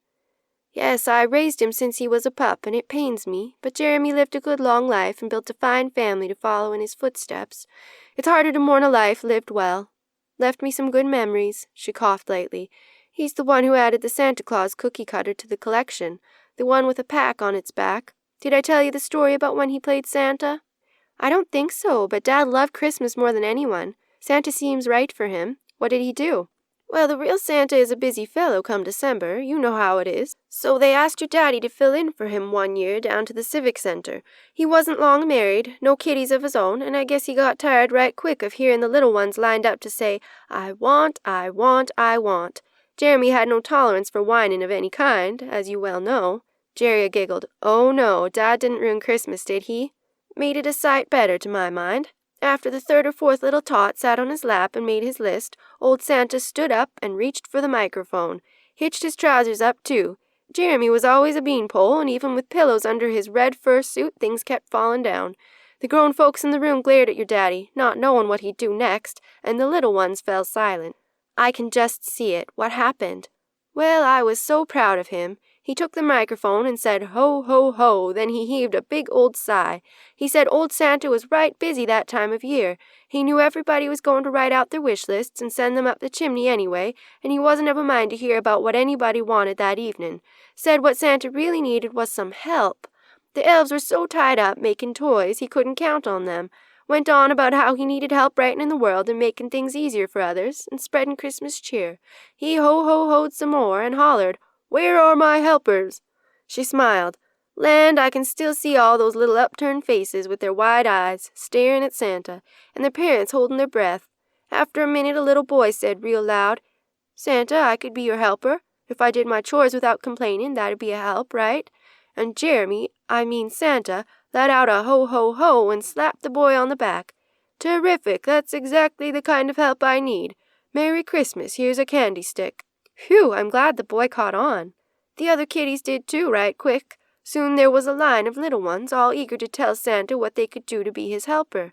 Yes, I raised him since he was a pup, and it pains me, but Jeremy lived a good long life and built a fine family to follow in his footsteps. It's harder to mourn a life lived well. Left me some good memories. She coughed lightly. He's the one who added the Santa Claus cookie cutter to the collection, the one with a pack on its back. Did I tell you the story about when he played Santa? I don't think so, but Dad loved Christmas more than anyone. Santa seems right for him. What did he do? Well, the real Santa is a busy fellow come December. You know how it is. So they asked your daddy to fill in for him one year down to the Civic Center. He wasn't long married, no kiddies of his own, and I guess he got tired right quick of hearing the little ones lined up to say, I want, I want, I want. Jeremy had no tolerance for whining of any kind, as you well know. Jeria giggled. Oh no, Dad didn't ruin Christmas, did he? Made it a sight better, to my mind. After the third or fourth little tot sat on his lap and made his list, old Santa stood up and reached for the microphone. Hitched his trousers up, too. Jeremy was always a beanpole, and even with pillows under his red fur suit, things kept falling down. The grown folks in the room glared at your daddy, not knowing what he'd do next, and the little ones fell silent. I can just see it. What happened? Well, I was so proud of him. He took the microphone and said, ho, ho, ho, then he heaved a big old sigh. He said old Santa was right busy that time of year. He knew everybody was going to write out their wish lists and send them up the chimney anyway, and he wasn't of a mind to hear about what anybody wanted that evening. Said what Santa really needed was some help. The elves were so tied up making toys he couldn't count on them. Went on about how he needed help brightening the world and making things easier for others and spreading Christmas cheer. He ho-ho-hoed some more and hollered, Where are my helpers? She smiled. Land, I can still see all those little upturned faces with their wide eyes, staring at Santa, and their parents holding their breath. After a minute, a little boy said real loud, Santa, I could be your helper. If I did my chores without complaining, that'd be a help, right? And Santa, let out a ho-ho-ho and slapped the boy on the back. Terrific, that's exactly the kind of help I need. Merry Christmas, here's a candy stick. Phew, I'm glad the boy caught on. The other kiddies did too, right quick. Soon there was a line of little ones, all eager to tell Santa what they could do to be his helper.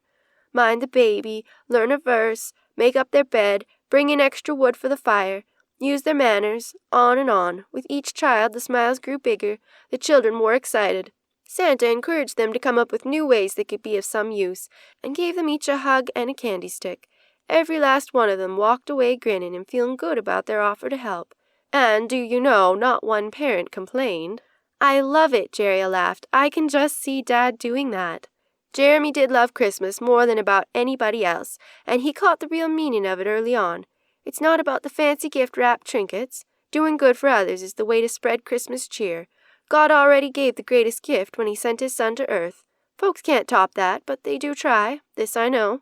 Mind the baby, learn a verse, make up their bed, bring in extra wood for the fire, use their manners, on and on. With each child the smiles grew bigger, the children more excited. Santa encouraged them to come up with new ways that could be of some use, and gave them each a hug and a candy stick. Every last one of them walked away grinning and feeling good about their offer to help. And, do you know, not one parent complained. I love it, Jeria laughed. I can just see Dad doing that. Jeremy did love Christmas more than about anybody else, and he caught the real meaning of it early on. It's not about the fancy gift-wrapped trinkets. Doing good for others is the way to spread Christmas cheer. God already gave the greatest gift when he sent his son to earth. Folks can't top that, but they do try. This I know.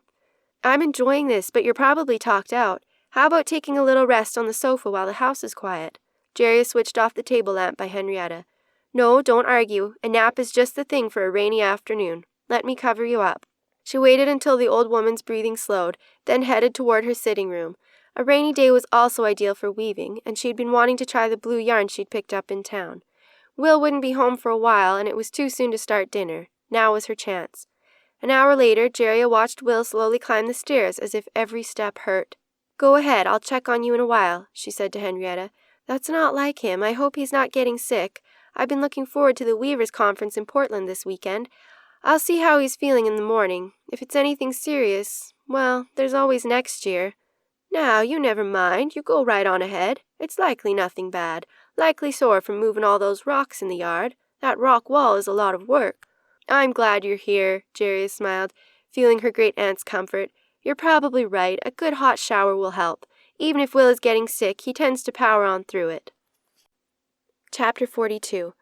I'm enjoying this, but you're probably talked out. How about taking a little rest on the sofa while the house is quiet? Jeria switched off the table lamp by Henrietta. No, don't argue. A nap is just the thing for a rainy afternoon. Let me cover you up. She waited until the old woman's breathing slowed, then headed toward her sitting room. A rainy day was also ideal for weaving, and she'd been wanting to try the blue yarn she'd picked up in town. Will wouldn't be home for a while, and it was too soon to start dinner. Now was her chance. An hour later, Jeria watched Will slowly climb the stairs as if every step hurt. Go ahead, I'll check on you in a while, she said to Henrietta. That's not like him. I hope he's not getting sick. I've been looking forward to the Weavers' Conference in Portland this weekend. I'll see how he's feeling in the morning. If it's anything serious, well, there's always next year. Now, you never mind. You go right on ahead. It's likely nothing bad. Likely sore from moving all those rocks in the yard. That rock wall is a lot of work. I'm glad you're here, Jeria smiled, feeling her great-aunt's comfort. You're probably right. A good hot shower will help. Even if Will is getting sick, he tends to power on through it. Chapter 42.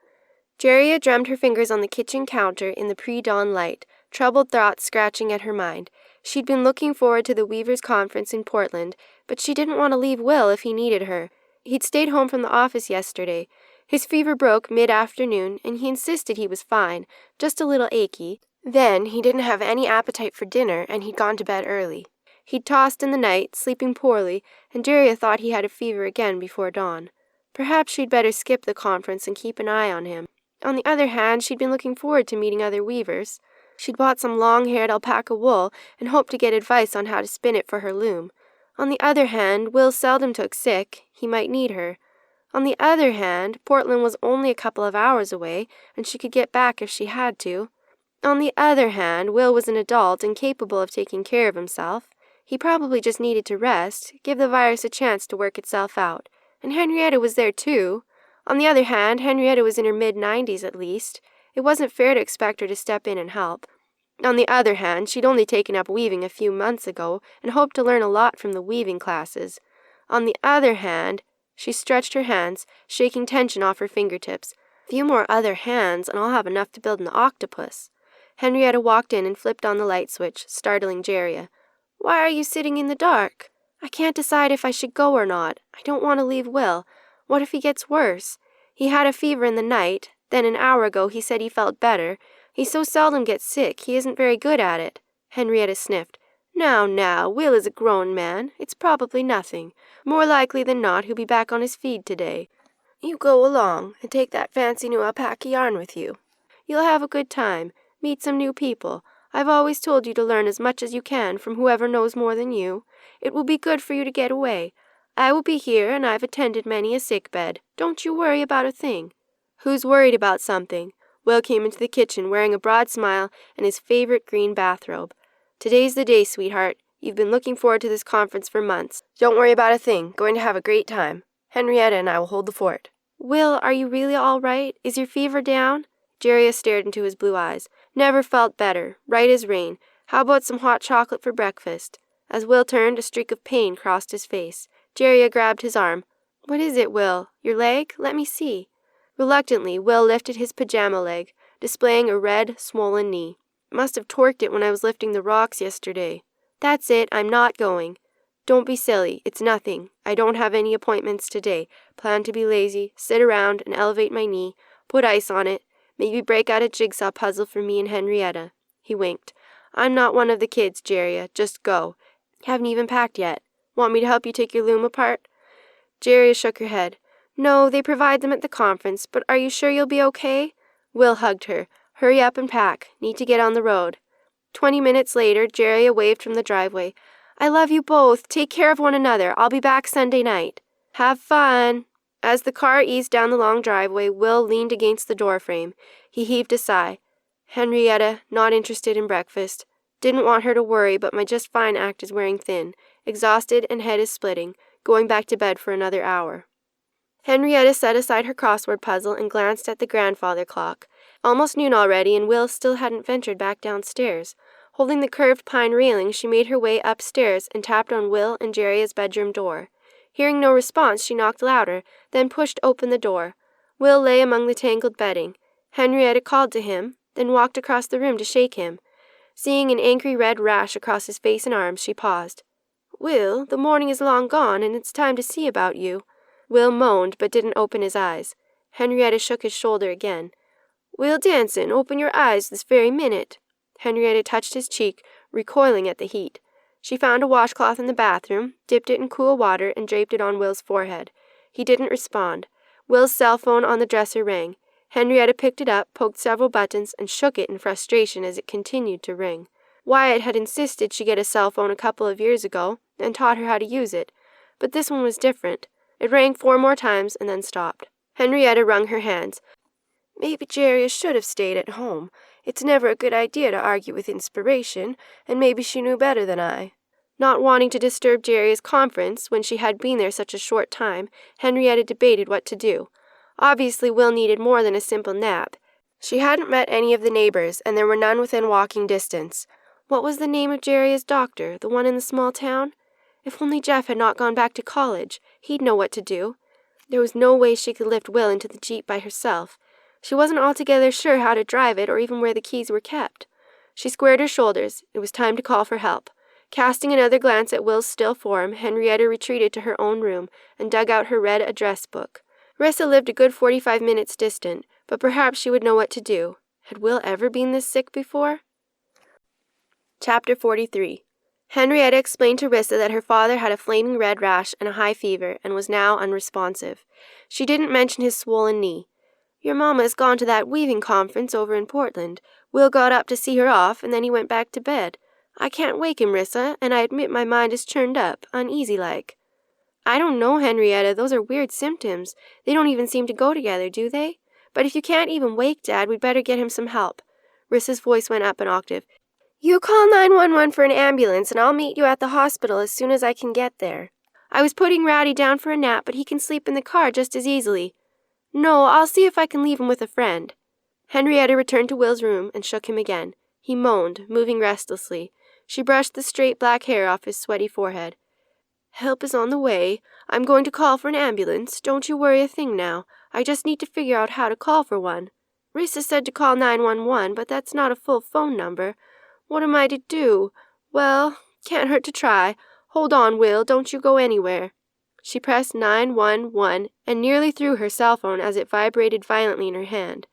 Jeria drummed her fingers on the kitchen counter in the pre-dawn light, troubled thoughts scratching at her mind. She'd been looking forward to the Weavers' Conference in Portland, but she didn't want to leave Will if he needed her. He'd stayed home from the office yesterday. His fever broke mid-afternoon, and he insisted he was fine, just a little achy. Then he didn't have any appetite for dinner, and he'd gone to bed early. He'd tossed in the night, sleeping poorly, and Jeria thought he had a fever again before dawn. Perhaps she'd better skip the conference and keep an eye on him. On the other hand, she'd been looking forward to meeting other weavers. She'd bought some long-haired alpaca wool and hoped to get advice on how to spin it for her loom. On the other hand, Will seldom took sick. He might need her. On the other hand, Portland was only a couple of hours away, and she could get back if she had to. On the other hand, Will was an adult and capable of taking care of himself. He probably just needed to rest, give the virus a chance to work itself out. And Henrietta was there too. On the other hand, Henrietta was in her mid-90s at least. It wasn't fair to expect her to step in and help. On the other hand, she'd only taken up weaving a few months ago and hoped to learn a lot from the weaving classes. On the other hand, she stretched her hands, shaking tension off her fingertips. A few more other hands, and I'll have enough to build an octopus. Henrietta walked in and flipped on the light switch, startling Jeria. "Why are you sitting in the dark?" "I can't decide if I should go or not. I don't want to leave Will. What if he gets worse? He had a fever in the night. Then an hour ago he said he felt better. He so seldom gets sick, he isn't very good at it." Henrietta sniffed. Now, Will is a grown man. It's probably nothing. More likely than not he'll be back on his feed today. You go along, and take that fancy new alpaca yarn with you. You'll have a good time, meet some new people. I've always told you to learn as much as you can from whoever knows more than you. It will be good for you to get away. I will be here, and I've attended many a sick bed. Don't you worry about a thing." "Who's worried about something?" Will came into the kitchen wearing a broad smile and his favorite green bathrobe. "Today's the day, sweetheart. You've been looking forward to this conference for months. Don't worry about a thing. Going to have a great time. Henrietta and I will hold the fort." "Will, are you really all right? Is your fever down?" Jeria stared into his blue eyes. "Never felt better. Right as rain. How about some hot chocolate for breakfast?" As Will turned, a streak of pain crossed his face. Jeria grabbed his arm. "What is it, Will? Your leg? Let me see." Reluctantly, Will lifted his pajama leg, displaying a red, swollen knee. "Must have torqued it when I was lifting the rocks yesterday." "That's it. I'm not going." "Don't be silly. It's nothing. I don't have any appointments today. Plan to be lazy, sit around and elevate my knee, put ice on it, maybe break out a jigsaw puzzle for me and Henrietta." He winked. "I'm not one of the kids, Jeria. Just go. Haven't even packed yet. Want me to help you take your loom apart?" Jeria shook her head. "No, they provide them at the conference, but are you sure you'll be okay?" Will hugged her. "Hurry up and pack. Need to get on the road." 20 minutes later, Jeria waved from the driveway. "I love you both. Take care of one another. I'll be back Sunday night." "Have fun." As the car eased down the long driveway, Will leaned against the doorframe. He heaved a sigh. "Henrietta, not interested in breakfast. Didn't want her to worry, but my just fine act is wearing thin. Exhausted and head is splitting. Going back to bed for another hour." Henrietta set aside her crossword puzzle and glanced at the grandfather clock. Almost noon already, and Will still hadn't ventured back downstairs. Holding the curved pine railing, she made her way upstairs and tapped on Will and Jeria's bedroom door. Hearing no response, she knocked louder, then pushed open the door. Will lay among the tangled bedding. Henrietta called to him, then walked across the room to shake him. Seeing an angry red rash across his face and arms, she paused. "Will, the morning is long gone, and it's time to see about you." Will moaned, but didn't open his eyes. Henrietta shook his shoulder again. "Will Danson, open your eyes this very minute." Henrietta touched his cheek, recoiling at the heat. She found a washcloth in the bathroom, dipped it in cool water, and draped it on Will's forehead. He didn't respond. Will's cell phone on the dresser rang. Henrietta picked it up, poked several buttons, and shook it in frustration as it continued to ring. Wyatt had insisted she get a cell phone a couple of years ago, and taught her how to use it. But this one was different. It rang 4 more times and then stopped. Henrietta wrung her hands. "Maybe Jeria should have stayed at home. It's never a good idea to argue with inspiration, and maybe she knew better than I." Not wanting to disturb Jeria's conference when she had been there such a short time, Henrietta debated what to do. Obviously, Will needed more than a simple nap. She hadn't met any of the neighbors, and there were none within walking distance. What was the name of Jeria's doctor, the one in the small town? If only Jeff had not gone back to college, he'd know what to do. There was no way she could lift Will into the Jeep by herself. She wasn't altogether sure how to drive it or even where the keys were kept. She squared her shoulders. It was time to call for help. Casting another glance at Will's still form, Henrietta retreated to her own room and dug out her red address book. Rissa lived a good 45 minutes distant, but perhaps she would know what to do. Had Will ever been this sick before? Chapter 43. Henrietta explained to Rissa that her father had a flaming red rash and a high fever and was now unresponsive. She didn't mention his swollen knee. "Your mamma has gone to that weaving conference over in Portland. Will got up to see her off, and then he went back to bed. I can't wake him, Rissa, and I admit my mind is churned up, uneasy-like." "I don't know, Henrietta. Those are weird symptoms. They don't even seem to go together, do they? But if you can't even wake Dad, we'd better get him some help." Rissa's voice went up an octave. "You call 911 for an ambulance, and I'll meet you at the hospital as soon as I can get there. I was putting Rowdy down for a nap, but he can sleep in the car just as easily. No, I'll see if I can leave him with a friend." Henrietta returned to Will's room and shook him again. He moaned, moving restlessly. She brushed the straight black hair off his sweaty forehead. "Help is on the way. I'm going to call for an ambulance. Don't you worry a thing now. I just need to figure out how to call for one. Rissa said to call 911, but that's not a full phone number. What am I to do? Well, can't hurt to try. Hold on, Will. Don't you go anywhere." She pressed 911 and nearly threw her cell phone as it vibrated violently in her hand.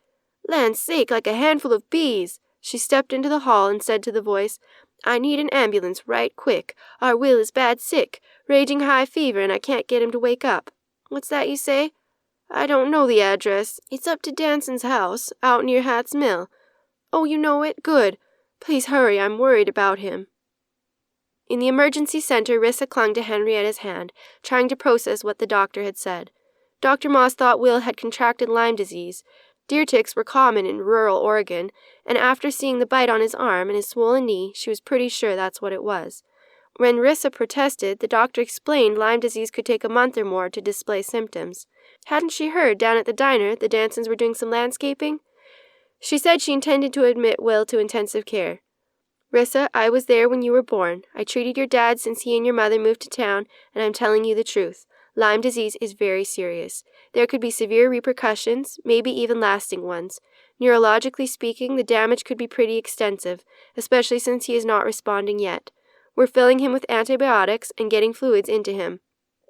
"Land's sake, like a handful of bees!" She stepped into the hall and said to the voice, "I need an ambulance right quick. Our Will is bad sick, raging high fever, and I can't get him to wake up." "What's that you say?" "I don't know the address. It's up to Danson's house, out near Hat's Mill." "Oh, you know it? Good. Please hurry, I'm worried about him." In the emergency center, Rissa clung to Henrietta's hand, trying to process what the doctor had said. Dr. Moss thought Will had contracted Lyme disease. Deer ticks were common in rural Oregon, and after seeing the bite on his arm and his swollen knee, she was pretty sure that's what it was. When Rissa protested, the doctor explained Lyme disease could take a month or more to display symptoms. Hadn't she heard down at the diner the Dansons were doing some landscaping? She said she intended to admit Will to intensive care. "Rissa, I was there when you were born. I treated your dad since he and your mother moved to town, and I'm telling you the truth. Lyme disease is very serious. There could be severe repercussions, maybe even lasting ones. Neurologically speaking, the damage could be pretty extensive, especially since he is not responding yet. We're filling him with antibiotics and getting fluids into him.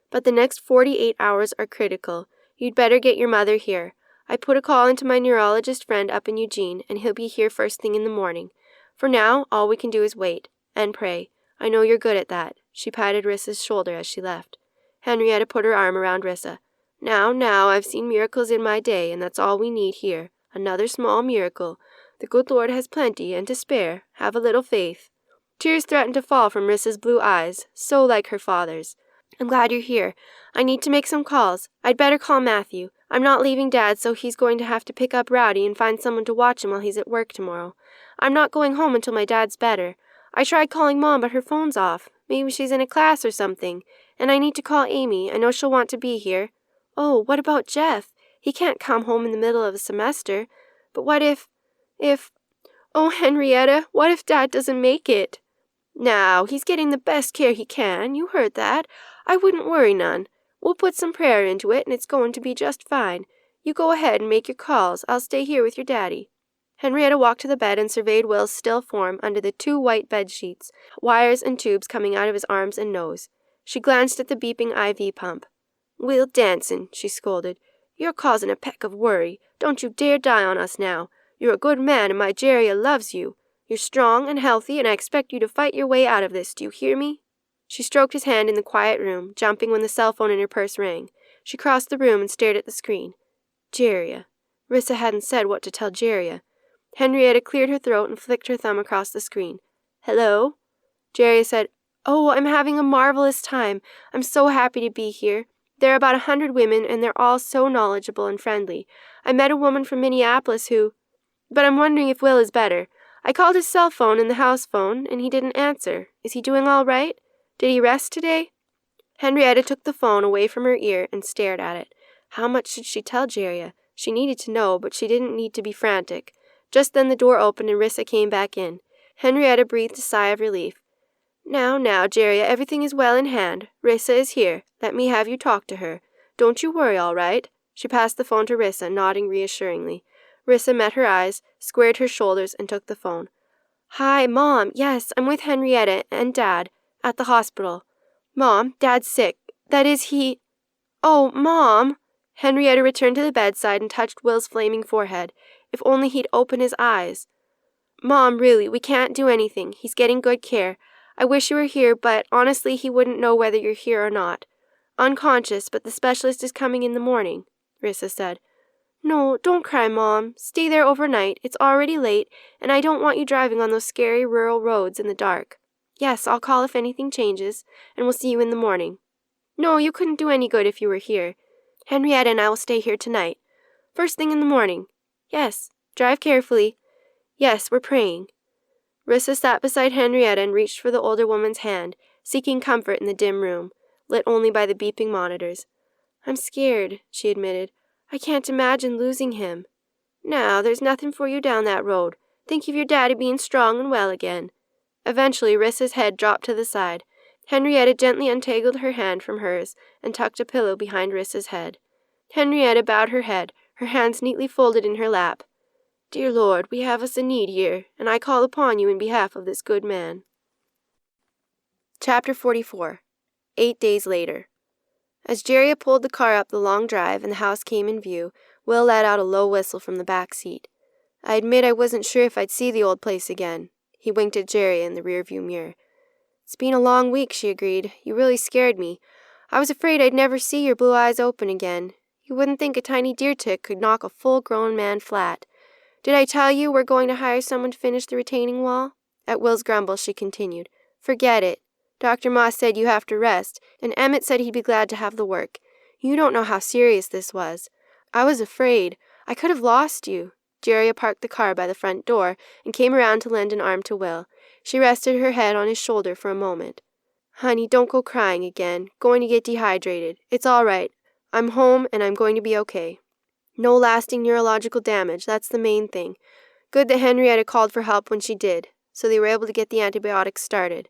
But the next 48 hours are critical. You'd better get your mother here. I put a call into my neurologist friend up in Eugene, and he'll be here first thing in the morning. For now, all we can do is wait. And pray. I know you're good at that." She patted Rissa's shoulder as she left. Henrietta put her arm around Rissa. Now, I've seen miracles in my day, and that's all we need here. Another small miracle. The good Lord has plenty, and to spare. Have a little faith." Tears threatened to fall from Rissa's blue eyes, so like her father's. "I'm glad you're here. I need to make some calls. I'd better call Matthew. I'm not leaving Dad, so he's going to have to pick up Rowdy and find someone to watch him while he's at work tomorrow. I'm not going home until my dad's better. I tried calling Mom, but her phone's off. Maybe she's in a class or something. And I need to call Amy. I know she'll want to be here. Oh, what about Jeff? He can't come home in the middle of a semester. But what if... Oh, Henrietta, what if Dad doesn't make it?" "Now, he's getting the best care he can. You heard that. I wouldn't worry none. We'll put some prayer into it, and it's going to be just fine. You go ahead and make your calls. I'll stay here with your daddy." Henrietta walked to the bed and surveyed Will's still form under the 2 white bed sheets, wires and tubes coming out of his arms and nose. She glanced at the beeping IV pump. "Will Danson," she scolded, "you're causing a peck of worry. Don't you dare die on us now. You're a good man, and my Jeria loves you. You're strong and healthy, and I expect you to fight your way out of this. Do you hear me?" She stroked his hand in the quiet room, jumping when the cell phone in her purse rang. She crossed the room and stared at the screen. Jeria. Rissa hadn't said what to tell Jeria. Henrietta cleared her throat and flicked her thumb across the screen. "Hello?" Jeria said, "Oh, I'm having a marvelous time. I'm so happy to be here. There are about 100 women, and they're all so knowledgeable and friendly. I met a woman from Minneapolis who... But I'm wondering if Will is better. I called his cell phone and the house phone, and he didn't answer. Is he doing all right? Did he rest today?" Henrietta took the phone away from her ear and stared at it. How much should she tell Jeria? She needed to know, but she didn't need to be frantic. Just then the door opened and Rissa came back in. Henrietta breathed a sigh of relief. Now, Jeria, everything is well in hand. Rissa is here. Let me have you talk to her. Don't you worry, all right?" She passed the phone to Rissa, nodding reassuringly. Rissa met her eyes, squared her shoulders, and took the phone. "Hi, Mom. Yes, I'm with Henrietta and Dad at the hospital. Mom, Dad's sick. That is, he... Oh, Mom!" Henrietta returned to the bedside and touched Will's flaming forehead. If only he'd open his eyes. "Mom, really, we can't do anything. He's getting good care. I wish you were here, but honestly he wouldn't know whether you're here or not. Unconscious, but the specialist is coming in the morning, Rissa said. No, don't cry, Mom. Stay there overnight. It's already late, and I don't want you driving on those scary rural roads in the dark. Yes, I'll call if anything changes, and we'll see you in the morning. No, you couldn't do any good if you were here. Henrietta and I will stay here tonight. First thing in the morning. Yes, drive carefully. Yes, we're praying. Rissa sat beside Henrietta and reached for the older woman's hand, seeking comfort in the dim room, lit only by the beeping monitors. I'm scared, she admitted. I can't imagine losing him. Now, there's nothing for you down that road. Think of your daddy being strong and well again. Eventually, Rissa's head dropped to the side. Henrietta gently untangled her hand from hers and tucked a pillow behind Rissa's head. Henrietta bowed her head, her hands neatly folded in her lap. Dear Lord, we have us a need here, and I call upon you in behalf of this good man. Chapter 44. 8 days later. As Jeria pulled the car up the long drive and the house came in view, Will let out a low whistle from the back seat. I admit I wasn't sure if I'd see the old place again. He winked at Jeria in the rearview mirror. It's been a long week, she agreed. You really scared me. I was afraid I'd never see your blue eyes open again. You wouldn't think a tiny deer tick could knock a full-grown man flat. Did I tell you we're going to hire someone to finish the retaining wall? At Will's grumble, she continued. Forget it. Dr. Moss said you have to rest, and Emmett said he'd be glad to have the work. You don't know how serious this was. I was afraid. I could have lost you. Jeria parked the car by the front door and came around to lend an arm to Will. She rested her head on his shoulder for a moment. Honey, don't go crying again. Going to get dehydrated. It's all right. I'm home, and I'm going to be okay. No lasting neurological damage, that's the main thing. Good that Henrietta called for help when she did, so they were able to get the antibiotics started.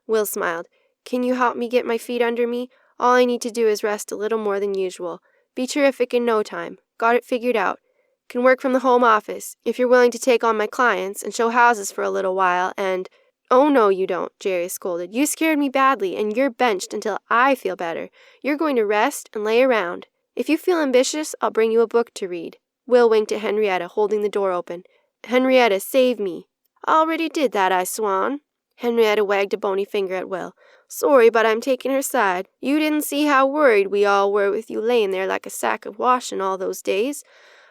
Will smiled. Can you help me get my feet under me? All I need to do is rest a little more than usual. Be terrific in no time. Got it figured out. Can work from the home office, if you're willing to take on my clients and show houses for a little while, and... Oh, no, you don't, Jerry scolded. You scared me badly, and you're benched until I feel better. You're going to rest and lay around. If you feel ambitious, I'll bring you a book to read. Will winked at Henrietta, holding the door open. Henrietta, save me. I already did that, I swan. Henrietta wagged a bony finger at Will. Sorry, but I'm taking her side. You didn't see how worried we all were with you laying there like a sack of washing all those days.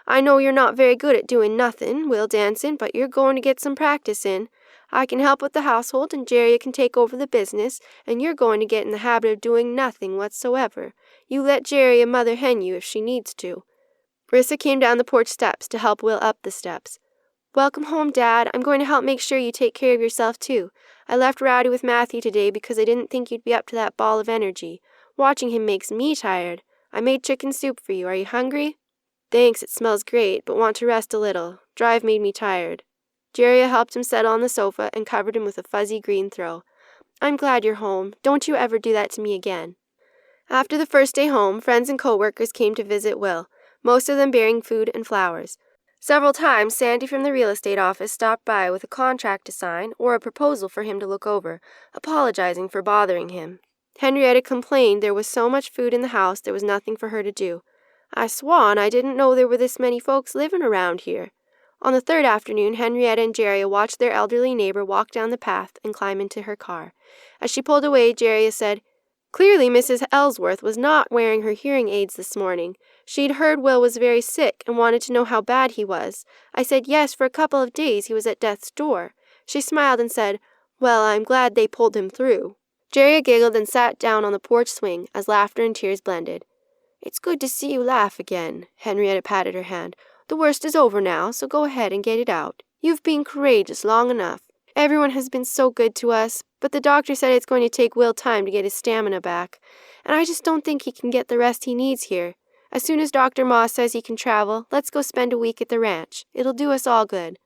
I know you're not very good at doing nothing, Will dancing, but you're going to get some practice in. I can help with the household, and Jeria can take over the business, and you're going to get in the habit of doing nothing whatsoever. You let Jeria mother hen you if she needs to. Rissa came down the porch steps to help Will up the steps. Welcome home, Dad. I'm going to help make sure you take care of yourself, too. I left Rowdy with Matthew today because I didn't think you'd be up to that ball of energy. Watching him makes me tired. I made chicken soup for you. Are you hungry? Thanks, it smells great, but want to rest a little. Drive made me tired. Jeria helped him settle on the sofa and covered him with a fuzzy green throw. I'm glad you're home. Don't you ever do that to me again. After the first day home, friends and co-workers came to visit Will, most of them bearing food and flowers. Several times, Sandy from the real estate office stopped by with a contract to sign or a proposal for him to look over, apologizing for bothering him. Henrietta complained there was so much food in the house there was nothing for her to do. I swan I didn't know there were this many folks living around here. On the third afternoon, Henrietta and Jeria watched their elderly neighbor walk down the path and climb into her car. As she pulled away, Jeria said, Clearly Mrs. Ellsworth was not wearing her hearing aids this morning. She'd heard Will was very sick and wanted to know how bad he was. I said yes, for a couple of days he was at death's door. She smiled and said, Well, I'm glad they pulled him through. Jeria giggled and sat down on the porch swing as laughter and tears blended. It's good to see you laugh again, Henrietta patted her hand. The worst is over now, so go ahead and get it out. You've been courageous long enough. Everyone has been so good to us, but the doctor said it's going to take Will time to get his stamina back, and I just don't think he can get the rest he needs here. As soon as Dr. Moss says he can travel, let's go spend a week at the ranch. It'll do us all good.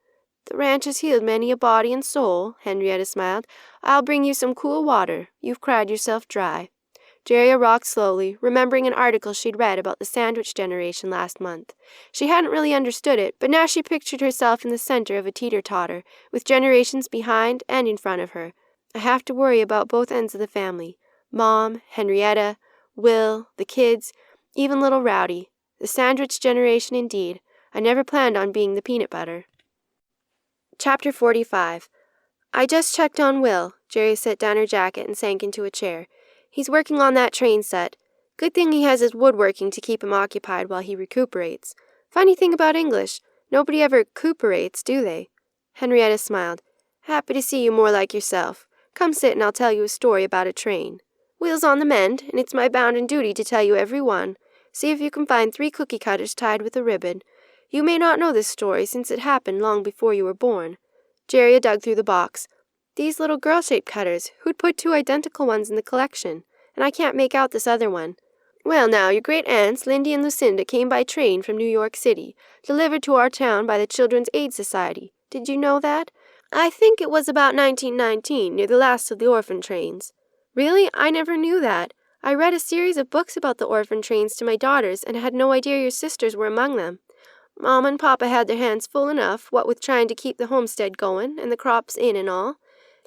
The ranch has healed many a body and soul, Henrietta smiled. I'll bring you some cool water. You've cried yourself dry. Jeria rocked slowly, remembering an article she'd read about the sandwich generation last month. She hadn't really understood it, but now she pictured herself in the center of a teeter-totter, with generations behind and in front of her. I have to worry about both ends of the family. Mom, Henrietta, Will, the kids, even little Rowdy. The sandwich generation indeed. I never planned on being the peanut butter. Chapter 45. I just checked on Will. Jerry set down her jacket and sank into a chair. He's working on that train set. Good thing he has his woodworking to keep him occupied while he recuperates. Funny thing about English, nobody ever recuperates, do they? Henrietta smiled. Happy to see you more like yourself. Come sit and I'll tell you a story about a train. Wheels on the mend, and it's my bounden duty to tell you every one. See if you can find 3 cookie cutters tied with a ribbon. You may not know this story, since it happened long before you were born. Jerry dug through the box. These little girl-shaped cutters, who'd put 2 identical ones in the collection? And I can't make out this other one. Well now, your great-aunts, Lindy and Lucinda, came by train from New York City, delivered to our town by the Children's Aid Society. Did you know that? I think it was about 1919, near the last of the orphan trains. Really? I never knew that. I read a series of books about the orphan trains to my daughters and had no idea your sisters were among them. Mama and Papa had their hands full enough, what with trying to keep the homestead going and the crops in and all.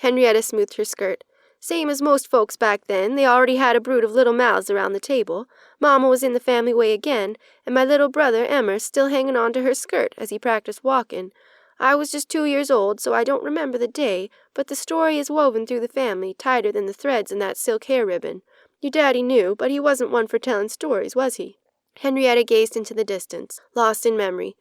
Henrietta smoothed her skirt. Same as most folks back then, they already had a brood of little mouths around the table. Mama was in the family way again, and my little brother, Emmer, still hanging on to her skirt as he practiced walking. I was just 2 years old, so I don't remember the day, but the story is woven through the family, tighter than the threads in that silk hair ribbon. Your daddy knew, but he wasn't one for telling stories, was he? Henrietta gazed into the distance, lost in memory.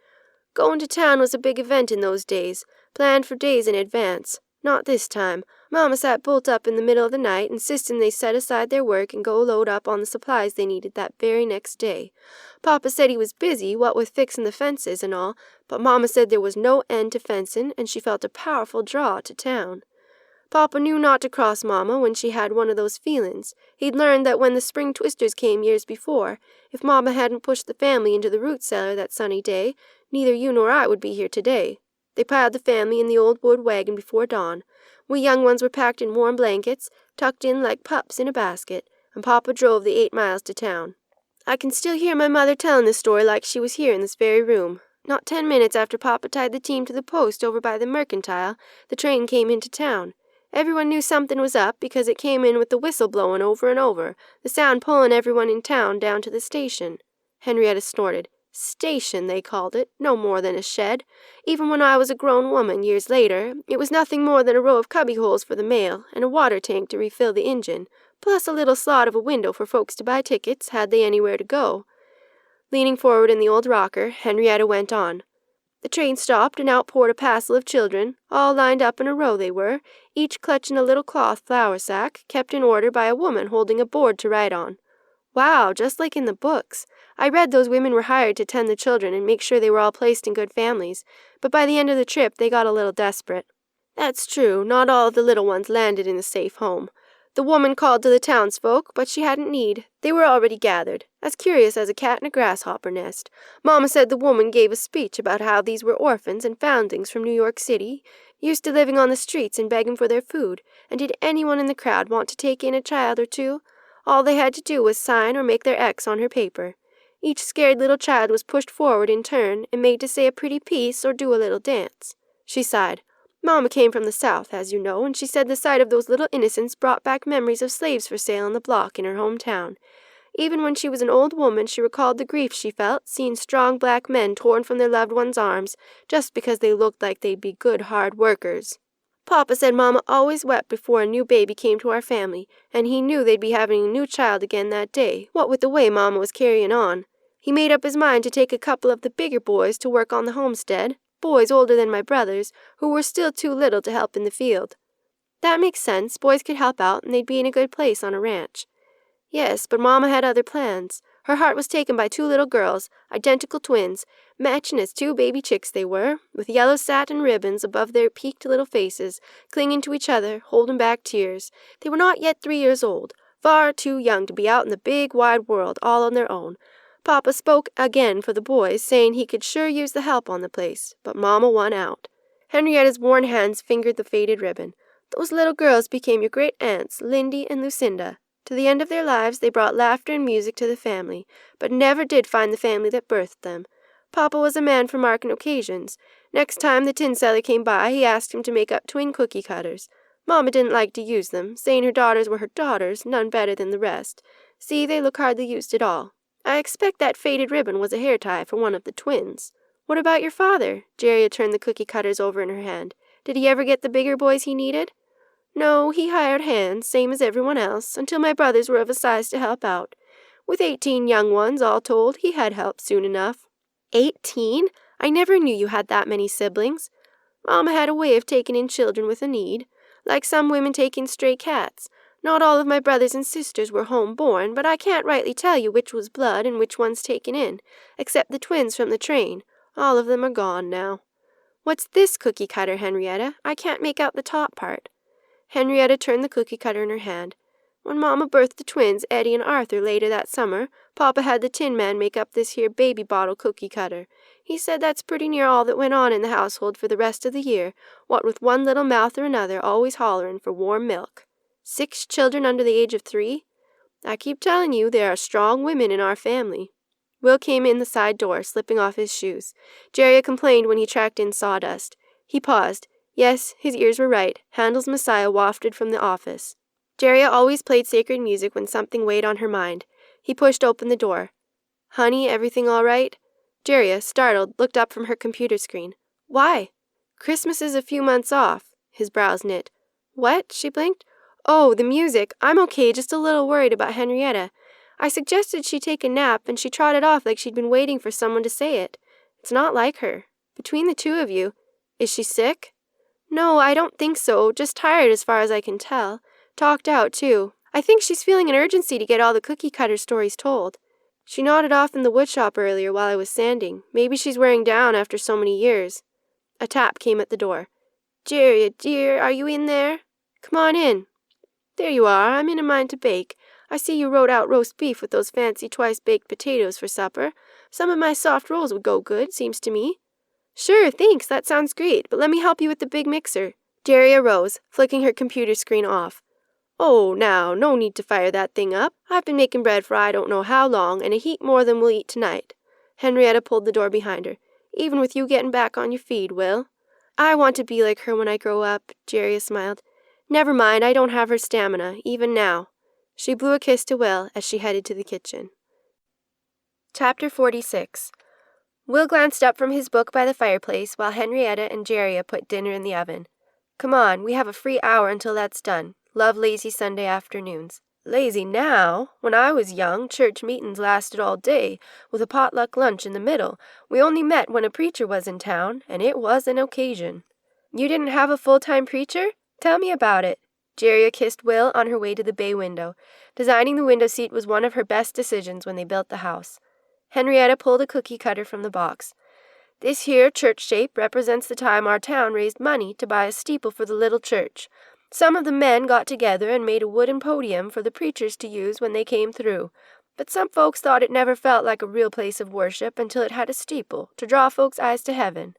Going to town was a big event in those days, planned for days in advance. Not this time. Mama sat bolt up in the middle of the night, insisting they set aside their work and go load up on the supplies they needed that very next day. Papa said he was busy, what with fixing the fences and all, but Mama said there was no end to fencing, and she felt a powerful draw to town. Papa knew not to cross Mama when she had one of those feelings. He'd learned that when the spring twisters came years before, if Mama hadn't pushed the family into the root cellar that sunny day, neither you nor I would be here today. They piled the family in the old wood wagon before dawn. We young ones were packed in warm blankets, tucked in like pups in a basket, and Papa drove the 8 miles to town. I can still hear my mother telling this story like she was here in this very room. Not 10 minutes after Papa tied the team to the post over by the mercantile, the train came into town. Everyone knew something was up because it came in with the whistle blowing over and over, the sound pulling everyone in town down to the station. Henrietta snorted. Station, they called it, no more than a shed. Even when I was a grown woman, years later, it was nothing more than a row of cubby-holes for the mail and a water tank to refill the engine, plus a little slot of a window for folks to buy tickets, had they anywhere to go. Leaning forward in the old rocker, Henrietta went on. The train stopped and out poured a passel of children, all lined up in a row they were, each clutching a little cloth flour sack, kept in order by a woman holding a board to write on. Wow, just like in the books. I read those women were hired to tend the children and make sure they were all placed in good families, but by the end of the trip they got a little desperate. That's true, not all of the little ones landed in a safe home. The woman called to the townsfolk, but she hadn't need. They were already gathered, as curious as a cat in a grasshopper nest. Mama said the woman gave a speech about how these were orphans and foundlings from New York City, used to living on the streets and begging for their food, and did anyone in the crowd want to take in a child or two? All they had to do was sign or make their X on her paper. Each scared little child was pushed forward in turn and made to say a pretty piece or do a little dance. She sighed. Mama came from the South, as you know, and she said the sight of those little innocents brought back memories of slaves for sale on the block in her hometown. Even when she was an old woman, she recalled the grief she felt, seeing strong black men torn from their loved ones' arms, just because they looked like they'd be good, hard workers. Papa said Mama always wept before a new baby came to our family, and he knew they'd be having a new child again that day, what with the way Mama was carrying on. He made up his mind to take a couple of the bigger boys to work on the homestead, boys older than my brothers, who were still too little to help in the field. That makes sense. Boys could help out, and they'd be in a good place on a ranch. Yes, but Mama had other plans. Her heart was taken by 2 little girls, identical twins, matching as 2 baby chicks they were, with yellow satin ribbons above their peaked little faces, clinging to each other, holding back tears. They were not yet 3 years old, far too young to be out in the big, wide world all on their own. Papa spoke again for the boys, saying he could sure use the help on the place, but Mama won out. Henrietta's worn hands fingered the faded ribbon. Those little girls became your great-aunts, Lindy and Lucinda. To the end of their lives they brought laughter and music to the family, but never did find the family that birthed them. Papa was a man for marking occasions. Next time the tin seller came by, he asked him to make up twin cookie cutters. Mama didn't like to use them, saying her daughters were her daughters, none better than the rest. See, they look hardly used at all. I expect that faded ribbon was a hair tie for one of the twins. What about your father? Jerry turned the cookie cutters over in her hand. Did he ever get the bigger boys he needed? No, he hired hands, same as everyone else, until my brothers were of a size to help out. With 18 young ones, all told, he had help soon enough. 18? I never knew you had that many siblings. Mama had a way of taking in children with a need, like some women take in stray cats. Not all of my brothers and sisters were home-born, but I can't rightly tell you which was blood and which one's taken in, except the twins from the train. All of them are gone now. What's this cookie cutter, Henrietta? I can't make out the top part. Henrietta turned the cookie cutter in her hand. When Mama birthed the twins, Eddie and Arthur, later that summer, Papa had the Tin Man make up this here baby bottle cookie cutter. He said that's pretty near all that went on in the household for the rest of the year, what with one little mouth or another always hollerin' for warm milk. 6 children under the age of 3? I keep telling you, there are strong women in our family. Will came in the side door, slipping off his shoes. Jeria complained when he tracked in sawdust. He paused. Yes, his ears were right. Handel's Messiah wafted from the office. Jeria always played sacred music when something weighed on her mind. He pushed open the door. Honey, everything all right? Jeria, startled, looked up from her computer screen. Why? Christmas is a few months off. His brows knit. What? She blinked. Oh, the music. I'm okay, just a little worried about Henrietta. I suggested she take a nap, and she trotted off like she'd been waiting for someone to say it. It's not like her. Between the two of you, is she sick? No, I don't think so, just tired as far as I can tell. Talked out, too. I think she's feeling an urgency to get all the cookie cutter stories told. She nodded off in the woodshop earlier while I was sanding. Maybe she's wearing down after so many years. A tap came at the door. Jeria, dear, are you in there? Come on in. There you are. I'm in a mind to bake. I see you wrote out roast beef with those fancy twice-baked potatoes for supper. Some of my soft rolls would go good, seems to me. Sure, thanks, that sounds great, but let me help you with the big mixer. Jeria rose, flicking her computer screen off. Oh, now, no need to fire that thing up. I've been making bread for I don't know how long, and a heap more than we'll eat tonight. Henrietta pulled the door behind her. Even with you getting back on your feet, Will. I want to be like her when I grow up, Jeria smiled. Never mind, I don't have her stamina, even now. She blew a kiss to Will as she headed to the kitchen. Chapter 46. Will glanced up from his book by the fireplace while Henrietta and Jeria put dinner in the oven. Come on, we have a free hour until that's done. Love lazy Sunday afternoons. Lazy now? When I was young, church meetings lasted all day, with a potluck lunch in the middle. We only met when a preacher was in town, and it was an occasion. You didn't have a full-time preacher? Tell me about it. Jeria kissed Will on her way to the bay window. Designing the window seat was one of her best decisions when they built the house. Henrietta pulled a cookie cutter from the box. This here church shape represents the time our town raised money to buy a steeple for the little church. Some of the men got together and made a wooden podium for the preachers to use when they came through. But some folks thought it never felt like a real place of worship until it had a steeple to draw folks' eyes to heaven.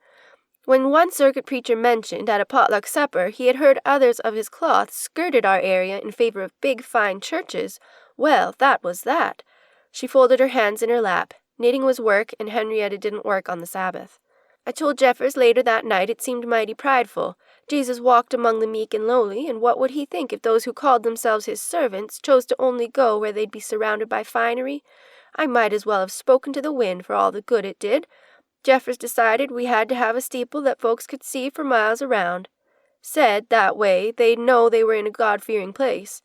When one circuit preacher mentioned at a potluck supper he had heard others of his cloth skirted our area in favor of big, fine churches, well, that was that. She folded her hands in her lap. Knitting was work, and Henrietta didn't work on the Sabbath. I told Jeffers later that night it seemed mighty prideful. Jesus walked among the meek and lowly, and what would he think if those who called themselves his servants chose to only go where they'd be surrounded by finery? I might as well have spoken to the wind for all the good it did. Jeffers decided we had to have a steeple that folks could see for miles around. Said, that way, they'd know they were in a God-fearing place.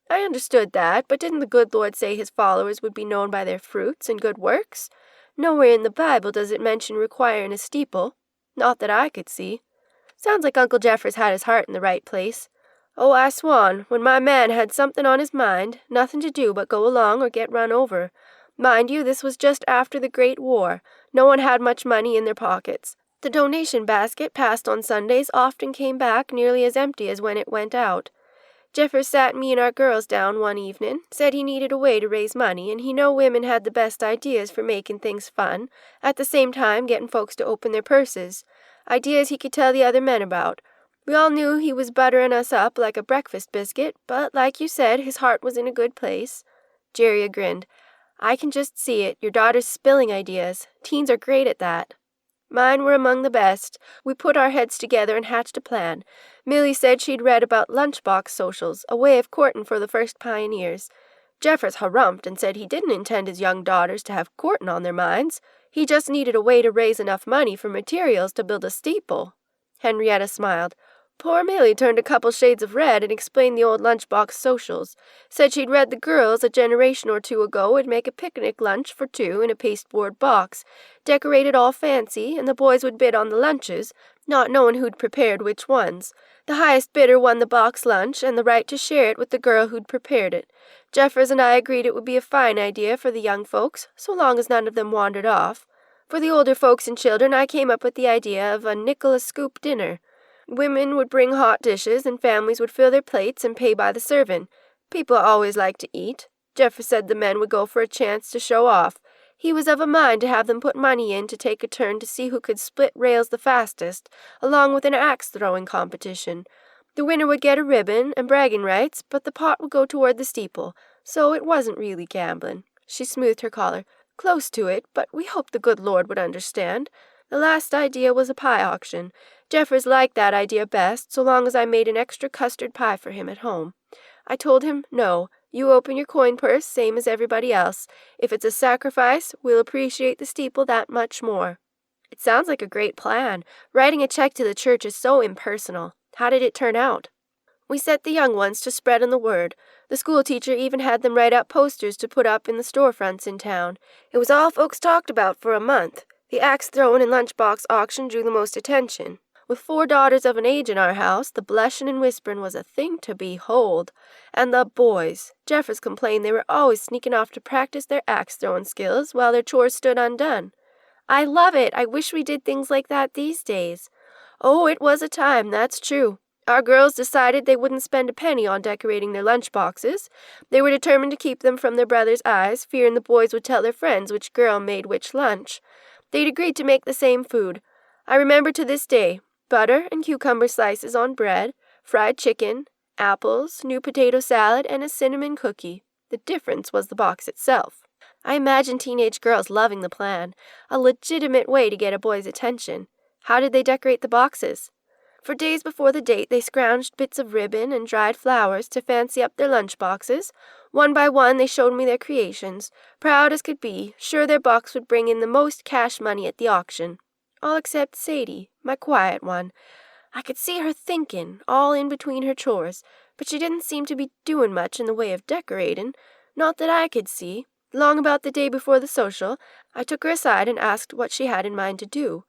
I understood that, but didn't the good Lord say his followers would be known by their fruits and good works? Nowhere in the Bible does it mention requiring a steeple. Not that I could see. Sounds like Uncle Jeffers had his heart in the right place. Oh, I swan, when my man had something on his mind, nothing to do but go along or get run over. Mind you, this was just after the Great War. No one had much money in their pockets. The donation basket passed on Sundays often came back nearly as empty as when it went out. Jeffers sat me and our girls down one evening, said he needed a way to raise money, and he know women had the best ideas for making things fun, at the same time getting folks to open their purses. Ideas he could tell the other men about. We all knew he was buttering us up like a breakfast biscuit, but like you said, his heart was in a good place. Jeria grinned. I can just see it. Your daughter's spilling ideas. Teens are great at that. Mine were among the best. We put our heads together and hatched a plan. Millie said she'd read about lunchbox socials, a way of courting for the first pioneers. Jeffers harumphed and said he didn't intend his young daughters to have courting on their minds. He just needed a way to raise enough money for materials to build a steeple. Henrietta smiled. Poor Millie turned a couple shades of red and explained the old lunchbox socials. Said she'd read the girls a generation or two ago would make a picnic lunch for two in a pasteboard box, decorated all fancy, and the boys would bid on the lunches, not knowing who'd prepared which ones. The highest bidder won the box lunch and the right to share it with the girl who'd prepared it. Jeffers and I agreed it would be a fine idea for the young folks, so long as none of them wandered off. For the older folks and children, I came up with the idea of a nickel a scoop dinner. Women would bring hot dishes, and families would fill their plates and pay by the serving. People always like to eat. Jeffers said the men would go for a chance to show off. He was of a mind to have them put money in to take a turn to see who could split rails the fastest, along with an axe-throwing competition. The winner would get a ribbon and bragging rights, but the pot would go toward the steeple, so it wasn't really gambling. She smoothed her collar. Close to it, but we hoped the good Lord would understand. The last idea was a pie auction. Jeffers liked that idea best, so long as I made an extra custard pie for him at home. I told him, no, you open your coin purse, same as everybody else. If it's a sacrifice, we'll appreciate the steeple that much more. It sounds like a great plan. Writing a check to the church is so impersonal. How did it turn out? We set the young ones to spreading the word. The school teacher even had them write out posters to put up in the storefronts in town. It was all folks talked about for a month. The axe-throwing and lunchbox auction drew the most attention. With 4 daughters of an age in our house, the blushing and whispering was a thing to behold. And the boys. Jeffers complained they were always sneaking off to practice their axe-throwing skills while their chores stood undone. I love it. I wish we did things like that these days. Oh, it was a time, that's true. Our girls decided they wouldn't spend a penny on decorating their lunchboxes. They were determined to keep them from their brothers' eyes, fearing the boys would tell their friends which girl made which lunch. They'd agreed to make the same food. I remember to this day, butter and cucumber slices on bread, fried chicken, apples, new potato salad, and a cinnamon cookie. The difference was the box itself. I imagine teenage girls loving the plan, a legitimate way to get a boy's attention. How did they decorate the boxes? For days before the date, they scrounged bits of ribbon and dried flowers to fancy up their lunch boxes. One by one, they showed me their creations, proud as could be, sure their box would bring in the most cash money at the auction. All except Sadie, my quiet one. I could see her thinking, all in between her chores, but she didn't seem to be doing much in the way of decorating, not that I could see. Long about the day before the social, I took her aside and asked what she had in mind to do.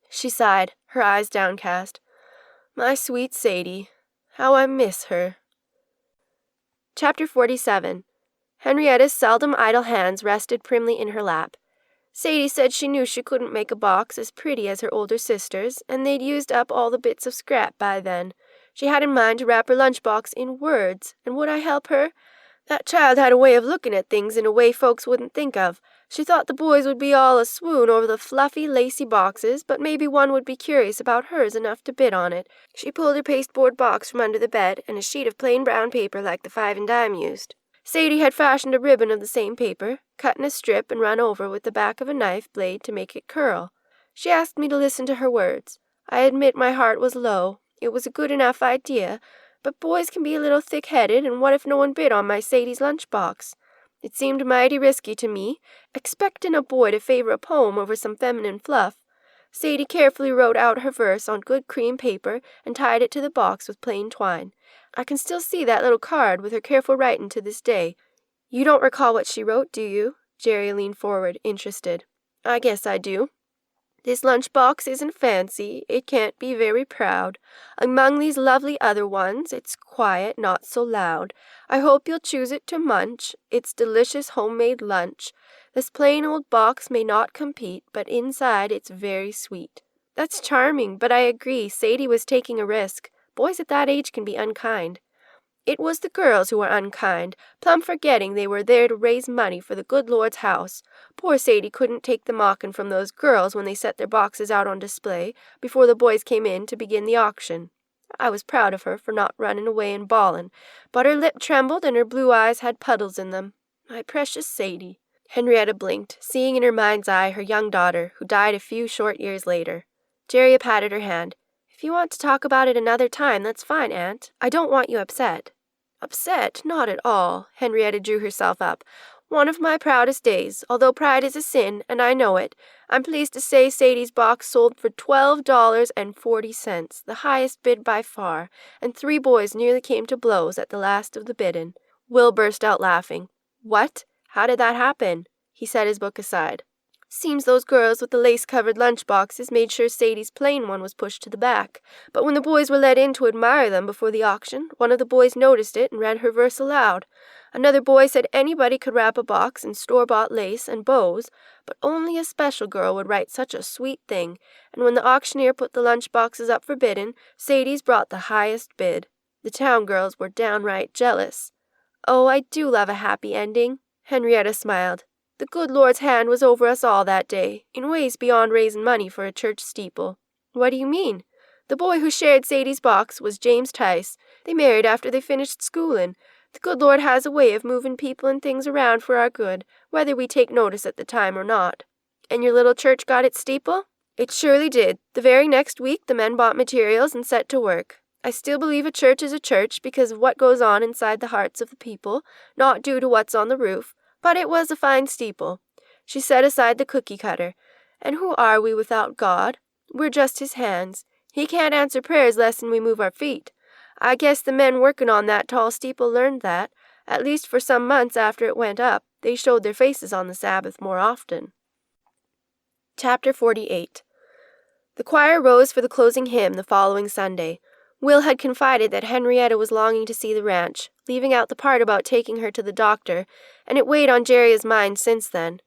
She sighed, her eyes downcast. My sweet Sadie, how I miss her. Chapter 47. Henrietta's seldom idle hands rested primly in her lap. Sadie said she knew she couldn't make a box as pretty as her older sisters, and they'd used up all the bits of scrap by then. She had in mind to wrap her lunchbox in words, and would I help her? That child had a way of looking at things in a way folks wouldn't think of. She thought the boys would be all a swoon over the fluffy, lacy boxes, but maybe one would be curious about hers enough to bid on it. She pulled her pasteboard box from under the bed and a sheet of plain brown paper like the 5 and dime used. Sadie had fashioned a ribbon of the same paper, cut in a strip and run over with the back of a knife blade to make it curl. She asked me to listen to her words. I admit my heart was low. It was a good enough idea, but boys can be a little thick-headed, and what if no one bid on my Sadie's lunchbox? It seemed mighty risky to me, expecting a boy to favor a poem over some feminine fluff. Sadie carefully wrote out her verse on good cream paper and tied it to the box with plain twine. I can still see that little card with her careful writing to this day. You don't recall what she wrote, do you? Jerry leaned forward, interested. I guess I do. This lunchbox isn't fancy, it can't be very proud. Among these lovely other ones, it's quiet, not so loud. I hope you'll choose it to munch, it's delicious homemade lunch. This plain old box may not compete, but inside it's very sweet. That's charming, but I agree, Sadie was taking a risk. Boys at that age can be unkind. It was the girls who were unkind, plumb forgetting they were there to raise money for the good Lord's house. Poor Sadie couldn't take the mocking from those girls when they set their boxes out on display before the boys came in to begin the auction. I was proud of her for not running away and bawling, but her lip trembled and her blue eyes had puddles in them. My precious Sadie. Henrietta blinked, seeing in her mind's eye her young daughter, who died a few short years later. Jerry patted her hand. If you want to talk about it another time, that's fine, Aunt. I don't want you upset. Upset? Not at all. Henrietta drew herself up. One of my proudest days, although pride is a sin, and I know it. I'm pleased to say Sadie's box sold for $12.40, the highest bid by far, and 3 boys nearly came to blows at the last of the biddin'. Will burst out laughing. What? How did that happen? He set his book aside. Seems those girls with the lace-covered lunch boxes made sure Sadie's plain one was pushed to the back. But when the boys were let in to admire them before the auction, one of the boys noticed it and read her verse aloud. Another boy said anybody could wrap a box in store-bought lace and bows, but only a special girl would write such a sweet thing, and when the auctioneer put the lunch boxes up for bidding, Sadie's brought the highest bid. The town girls were downright jealous. Oh, I do love a happy ending. Henrietta smiled. The good Lord's hand was over us all that day, in ways beyond raising money for a church steeple. What do you mean? The boy who shared Sadie's box was James Tice. They married after they finished schoolin'. The good Lord has a way of moving people and things around for our good, whether we take notice at the time or not. And your little church got its steeple? It surely did. The very next week the men bought materials and set to work. I still believe a church is a church because of what goes on inside the hearts of the people, not due to what's on the roof. But it was a fine steeple. She set aside the cookie cutter. And who are we without God? We're just his hands. He can't answer prayers less'n we move our feet. I guess the men working on that tall steeple learned that. At least for some months after it went up, they showed their faces on the Sabbath more often. Chapter 48. The choir rose for the closing hymn the following Sunday. Will had confided that Henrietta was longing to see the ranch, leaving out the part about taking her to the doctor, and it weighed on Jeria's mind since then.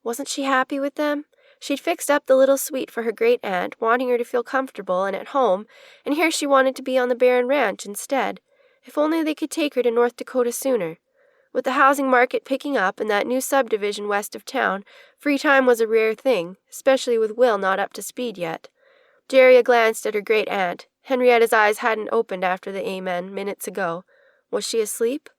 Wasn't she happy with them? She'd fixed up the little suite for her great-aunt, wanting her to feel comfortable and at home, and here she wanted to be on the barren ranch instead. If only they could take her to North Dakota sooner. With the housing market picking up and that new subdivision west of town, free time was a rare thing, especially with Will not up to speed yet. Jeria glanced at her great-aunt. Henrietta's eyes hadn't opened after the amen minutes ago. Was she asleep?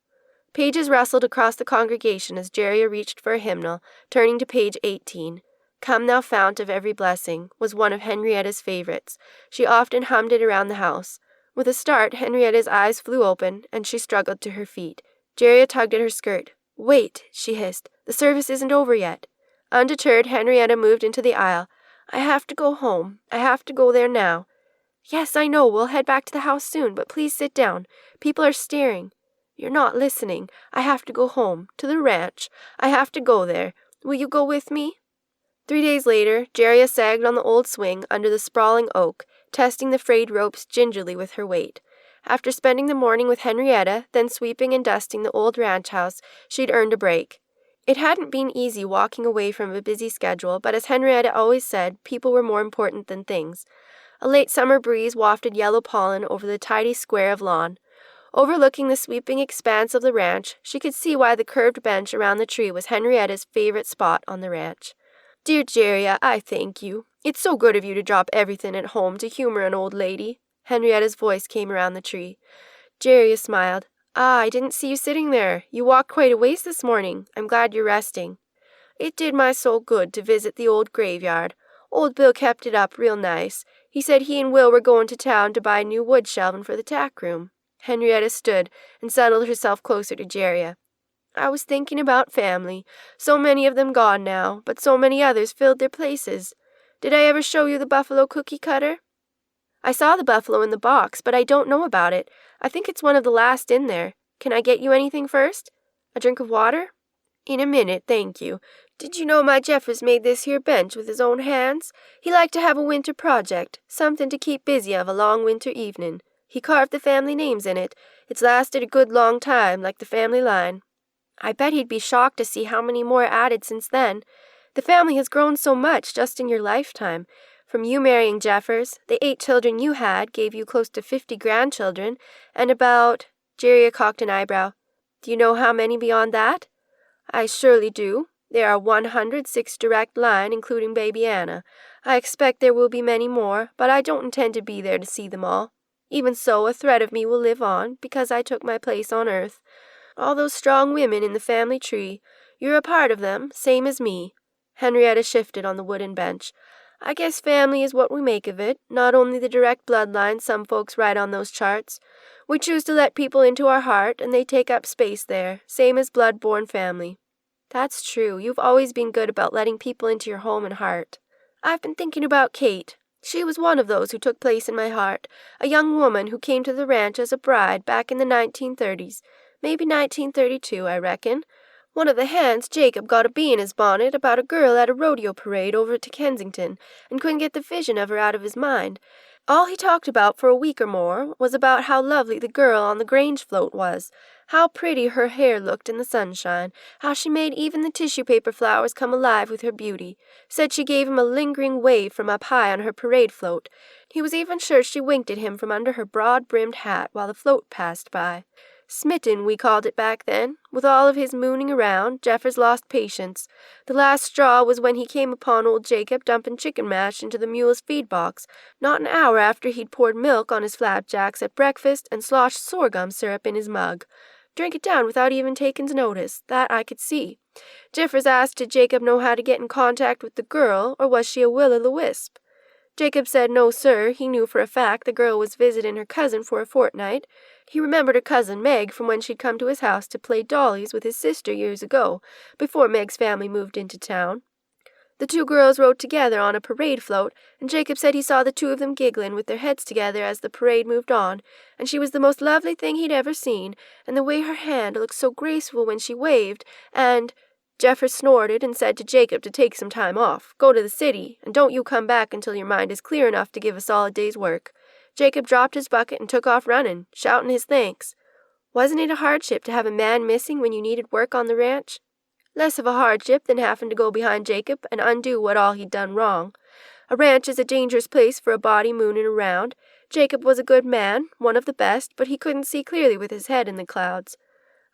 Pages rustled across the congregation as Jeria reached for a hymnal, turning to page 18. Come Thou Fount of Every Blessing was one of Henrietta's favorites. She often hummed it around the house. With a start, Henrietta's eyes flew open, and she struggled to her feet. Jeria tugged at her skirt. Wait, she hissed. The service isn't over yet. Undeterred, Henrietta moved into the aisle. I have to go home. I have to go there now. Yes, I know. We'll head back to the house soon, but please sit down. People are staring. You're not listening. I have to go home. To the ranch. I have to go there. Will you go with me? 3 days later, Jeria sagged on the old swing under the sprawling oak, testing the frayed ropes gingerly with her weight. After spending the morning with Henrietta, then sweeping and dusting the old ranch house, she'd earned a break. It hadn't been easy walking away from a busy schedule, but as Henrietta always said, people were more important than things. A late summer breeze wafted yellow pollen over the tidy square of lawn. Overlooking the sweeping expanse of the ranch, she could see why the curved bench around the tree was Henrietta's favorite spot on the ranch. Dear Jeria, I thank you. It's so good of you to drop everything at home to humor an old lady. Henrietta's voice came around the tree. Jeria smiled. I didn't see you sitting there. You walked quite a ways this morning. I'm glad you're resting. It did my soul good to visit the old graveyard. Old Bill kept it up real nice. He said he and Will were going to town to buy new wood shelving for the tack room. Henrietta stood and settled herself closer to Jeria. I was thinking about family. So many of them gone now, but so many others filled their places. Did I ever show you the buffalo cookie cutter? I saw the buffalo in the box, but I don't know about it. I think it's one of the last in there. Can I get you anything first? A drink of water? In a minute, thank you. Did you know my Jeffers made this here bench with his own hands? He liked to have a winter project, something to keep busy of a long winter evening. He carved the family names in it. It's lasted a good long time, like the family line. I bet he'd be shocked to see how many more added since then. The family has grown so much just in your lifetime. From you marrying Jeffers, the 8 children you had gave you close to 50 grandchildren, and about— Jeria cocked an eyebrow. Do you know how many beyond that? I surely do. There are 106 direct line, including baby Anna. I expect there will be many more, but I don't intend to be there to see them all. Even so, a thread of me will live on, because I took my place on earth. All those strong women in the family tree, you're a part of them, same as me. Henrietta shifted on the wooden bench. I guess family is what we make of it, not only the direct bloodline some folks write on those charts. We choose to let people into our heart, and they take up space there, same as blood-born family. That's true. You've always been good about letting people into your home and heart. I've been thinking about Kate. She was one of those who took place in my heart, a young woman who came to the ranch as a bride back in the 1930s, maybe 1932, I reckon. One of the hands, Jacob, got a bee in his bonnet about a girl at a rodeo parade over to Kensington, and couldn't get the vision of her out of his mind. All he talked about for a week or more was about how lovely the girl on the Grange float was, how pretty her hair looked in the sunshine, how she made even the tissue paper flowers come alive with her beauty. Said she gave him a lingering wave from up high on her parade float. He was even sure she winked at him from under her broad-brimmed hat while the float passed by. Smitten, we called it back then. With all of his mooning around, Jeffers lost patience. The last straw was when he came upon old Jacob dumping chicken mash into the mule's feed box, not an hour after he'd poured milk on his flapjacks at breakfast and sloshed sorghum syrup in his mug. Drink it down without even taking notice, that I could see. Jeffers asked did Jacob know how to get in contact with the girl, or was she a will-o'-the-wisp? Jacob said no, sir, he knew for a fact the girl was visiting her cousin for a fortnight. He remembered her cousin Meg from when she'd come to his house to play dollies with his sister years ago, before Meg's family moved into town. The two girls rode together on a parade float, and Jacob said he saw the two of them giggling with their heads together as the parade moved on, and she was the most lovely thing he'd ever seen, and the way her hand looked so graceful when she waved, and— Jeffers snorted and said to Jacob to take some time off, go to the city, and don't you come back until your mind is clear enough to give a solid day's work. Jacob dropped his bucket and took off running, shouting his thanks. Wasn't it a hardship to have a man missing when you needed work on the ranch? Less of a hardship than having to go behind Jacob and undo what all he'd done wrong. A ranch is a dangerous place for a body mooning around. Jacob was a good man, one of the best, but he couldn't see clearly with his head in the clouds.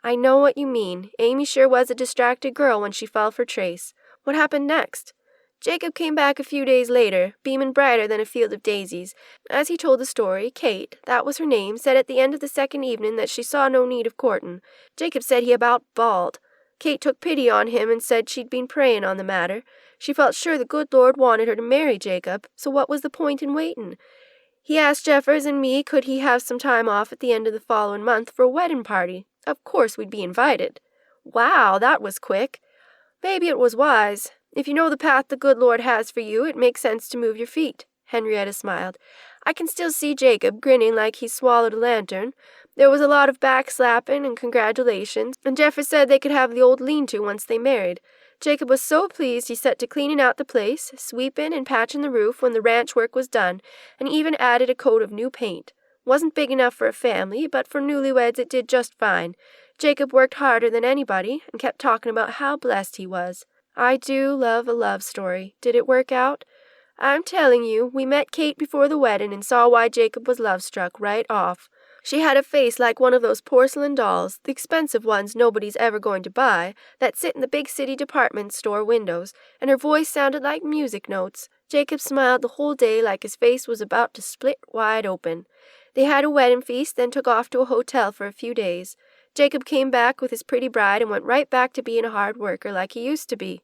I know what you mean. Amy sure was a distracted girl when she fell for Trace. What happened next? Jacob came back a few days later, beaming brighter than a field of daisies. As he told the story, Kate, that was her name, said at the end of the second evening that she saw no need of courting. Jacob said he about bawled. Kate took pity on him and said she'd been praying on the matter. She felt sure the good Lord wanted her to marry Jacob, so what was the point in waiting? He asked Jeffers and me could he have some time off at the end of the following month for a wedding party. Of course we'd be invited. Wow, that was quick. Maybe it was wise. If you know the path the good Lord has for you, it makes sense to move your feet. Henrietta smiled. I can still see Jacob grinning like he swallowed a lantern. There was a lot of backslapping and congratulations, and Jeffers said they could have the old lean-to once they married. Jacob was so pleased he set to cleaning out the place, sweeping and patching the roof when the ranch work was done, and even added a coat of new paint. Wasn't big enough for a family, but for newlyweds it did just fine. Jacob worked harder than anybody, and kept talking about how blessed he was. I do love a love story. Did it work out? I'm telling you, we met Kate before the wedding and saw why Jacob was love-struck right off. She had a face like one of those porcelain dolls, the expensive ones nobody's ever going to buy, that sit in the big city department store windows, and her voice sounded like music notes. Jacob smiled the whole day like his face was about to split wide open. They had a wedding feast, then took off to a hotel for a few days. Jacob came back with his pretty bride and went right back to being a hard worker like he used to be.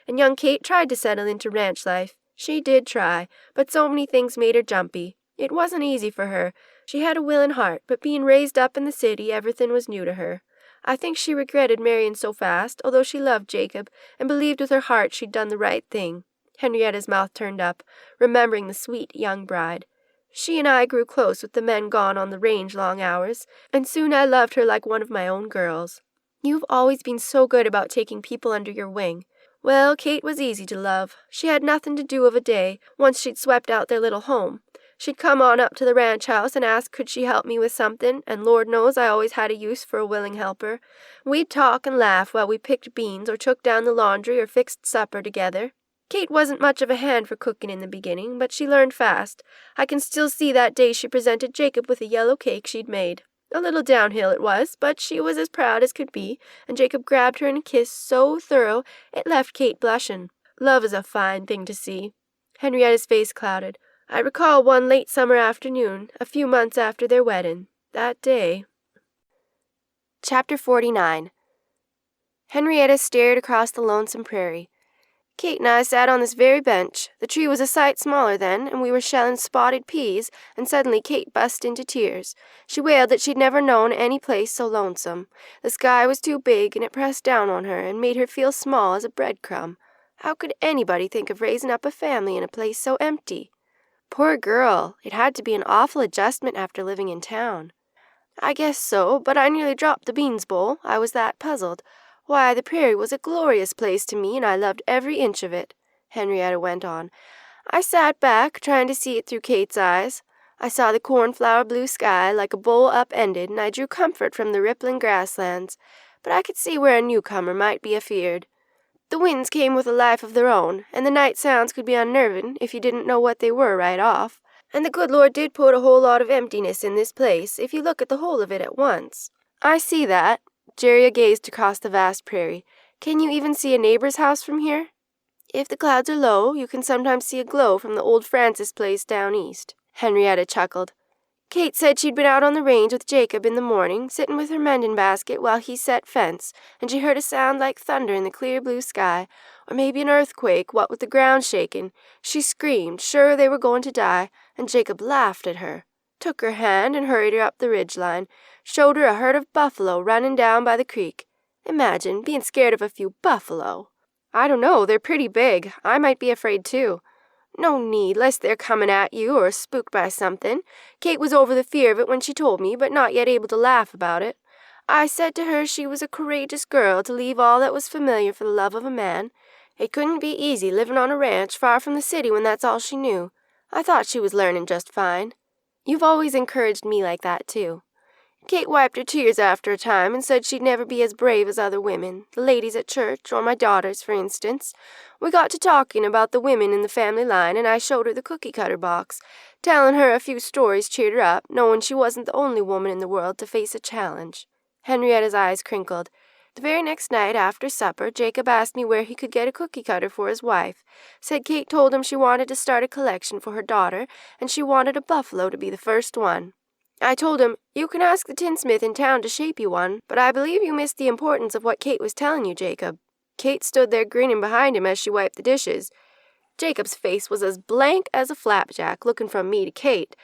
And young Kate tried to settle into ranch life. She did try, but so many things made her jumpy. It wasn't easy for her. She had a willing heart, but being raised up in the city, everything was new to her. I think she regretted marrying so fast, although she loved Jacob, and believed with her heart she'd done the right thing. Henrietta's mouth turned up, remembering the sweet young bride. She and I grew close with the men gone on the range long hours, and soon I loved her like one of my own girls. You've always been so good about taking people under your wing. Well, Kate was easy to love. She had nothing to do of a day, once she'd swept out their little home. She'd come on up to the ranch house and ask could she help me with something, and Lord knows I always had a use for a willing helper. We'd talk and laugh while we picked beans or took down the laundry or fixed supper together. Kate wasn't much of a hand for cooking in the beginning, but she learned fast. I can still see that day she presented Jacob with a yellow cake she'd made. A little downhill it was, but she was as proud as could be, and Jacob grabbed her in a kiss so thorough it left Kate blushing. Love is a fine thing to see. Henrietta's face clouded. I recall one late summer afternoon, a few months after their wedding. That day. Chapter 49. Henrietta stared across the lonesome prairie. Kate and I sat on this very bench. The tree was a sight smaller then, and we were shelling spotted peas, and suddenly Kate burst into tears. She wailed that she'd never known any place so lonesome. The sky was too big, and it pressed down on her and made her feel small as a breadcrumb. How could anybody think of raising up a family in a place so empty? Poor girl, it had to be an awful adjustment after living in town. I guess so, but I nearly dropped the beans bowl. I was that puzzled. Why, the prairie was a glorious place to me, and I loved every inch of it, Henrietta went on. I sat back, trying to see it through Kate's eyes. I saw the cornflower blue sky like a bowl upended, and I drew comfort from the rippling grasslands, but I could see where a newcomer might be afeard. The winds came with a life of their own, and the night sounds could be unnerving if you didn't know what they were right off. And the good Lord did put a whole lot of emptiness in this place, if you look at the whole of it at once. I see that. Jeria gazed across the vast prairie. Can you even see a neighbor's house from here? If the clouds are low, you can sometimes see a glow from the old Francis place down east. Henrietta chuckled. Kate said she'd been out on the range with Jacob in the morning, sitting with her mending basket while he set fence, and she heard a sound like thunder in the clear blue sky, or maybe an earthquake, what with the ground shaking. She screamed, sure they were going to die, and Jacob laughed at her, took her hand and hurried her up the ridgeline, showed her a herd of buffalo running down by the creek. Imagine being scared of a few buffalo. I don't know, they're pretty big. I might be afraid too. No need, lest they're coming at you or spooked by something. Kate was over the fear of it when she told me, but not yet able to laugh about it. I said to her she was a courageous girl to leave all that was familiar for the love of a man. It couldn't be easy living on a ranch far from the city when that's all she knew. I thought she was learning just fine. You've always encouraged me like that, too. Kate wiped her tears after a time and said she'd never be as brave as other women, the ladies at church, or my daughters, for instance. We got to talking about the women in the family line, and I showed her the cookie cutter box. Telling her a few stories cheered her up, knowing she wasn't the only woman in the world to face a challenge. Henrietta's eyes crinkled. The very next night after supper, Jacob asked me where he could get a cookie cutter for his wife. Said Kate told him she wanted to start a collection for her daughter, and she wanted a buffalo to be the first one. I told him, you can ask the tinsmith in town to shape you one, but I believe you missed the importance of what Kate was telling you, Jacob. Kate stood there grinning behind him as she wiped the dishes. Jacob's face was as blank as a flapjack, looking from me to Kate.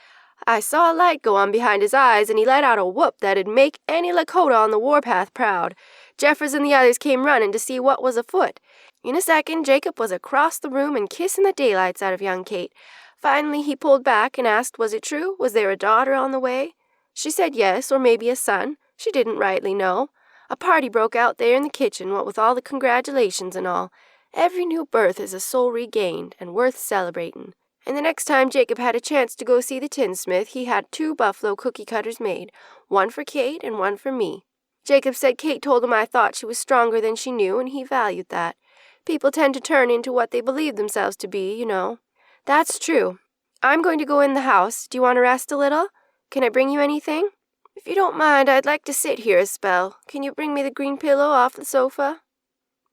I saw a light go on behind his eyes, and he let out a whoop that'd make any Lakota on the warpath proud. Jeffers and the others came running to see what was afoot. In a second, Jacob was across the room and kissing the daylights out of young Kate. Finally, he pulled back and asked, was it true? Was there a daughter on the way? She said yes, or maybe a son. She didn't rightly know. A party broke out there in the kitchen, what with all the congratulations and all. Every new birth is a soul regained, and worth celebrating. And the next time Jacob had a chance to go see the tinsmith, he had 2 buffalo cookie cutters made, one for Kate and one for me. Jacob said Kate told him I thought she was stronger than she knew, and he valued that. People tend to turn into what they believe themselves to be, you know. That's true. I'm going to go in the house. Do you want to rest a little? Can I bring you anything? If you don't mind, I'd like to sit here a spell. Can you bring me the green pillow off the sofa?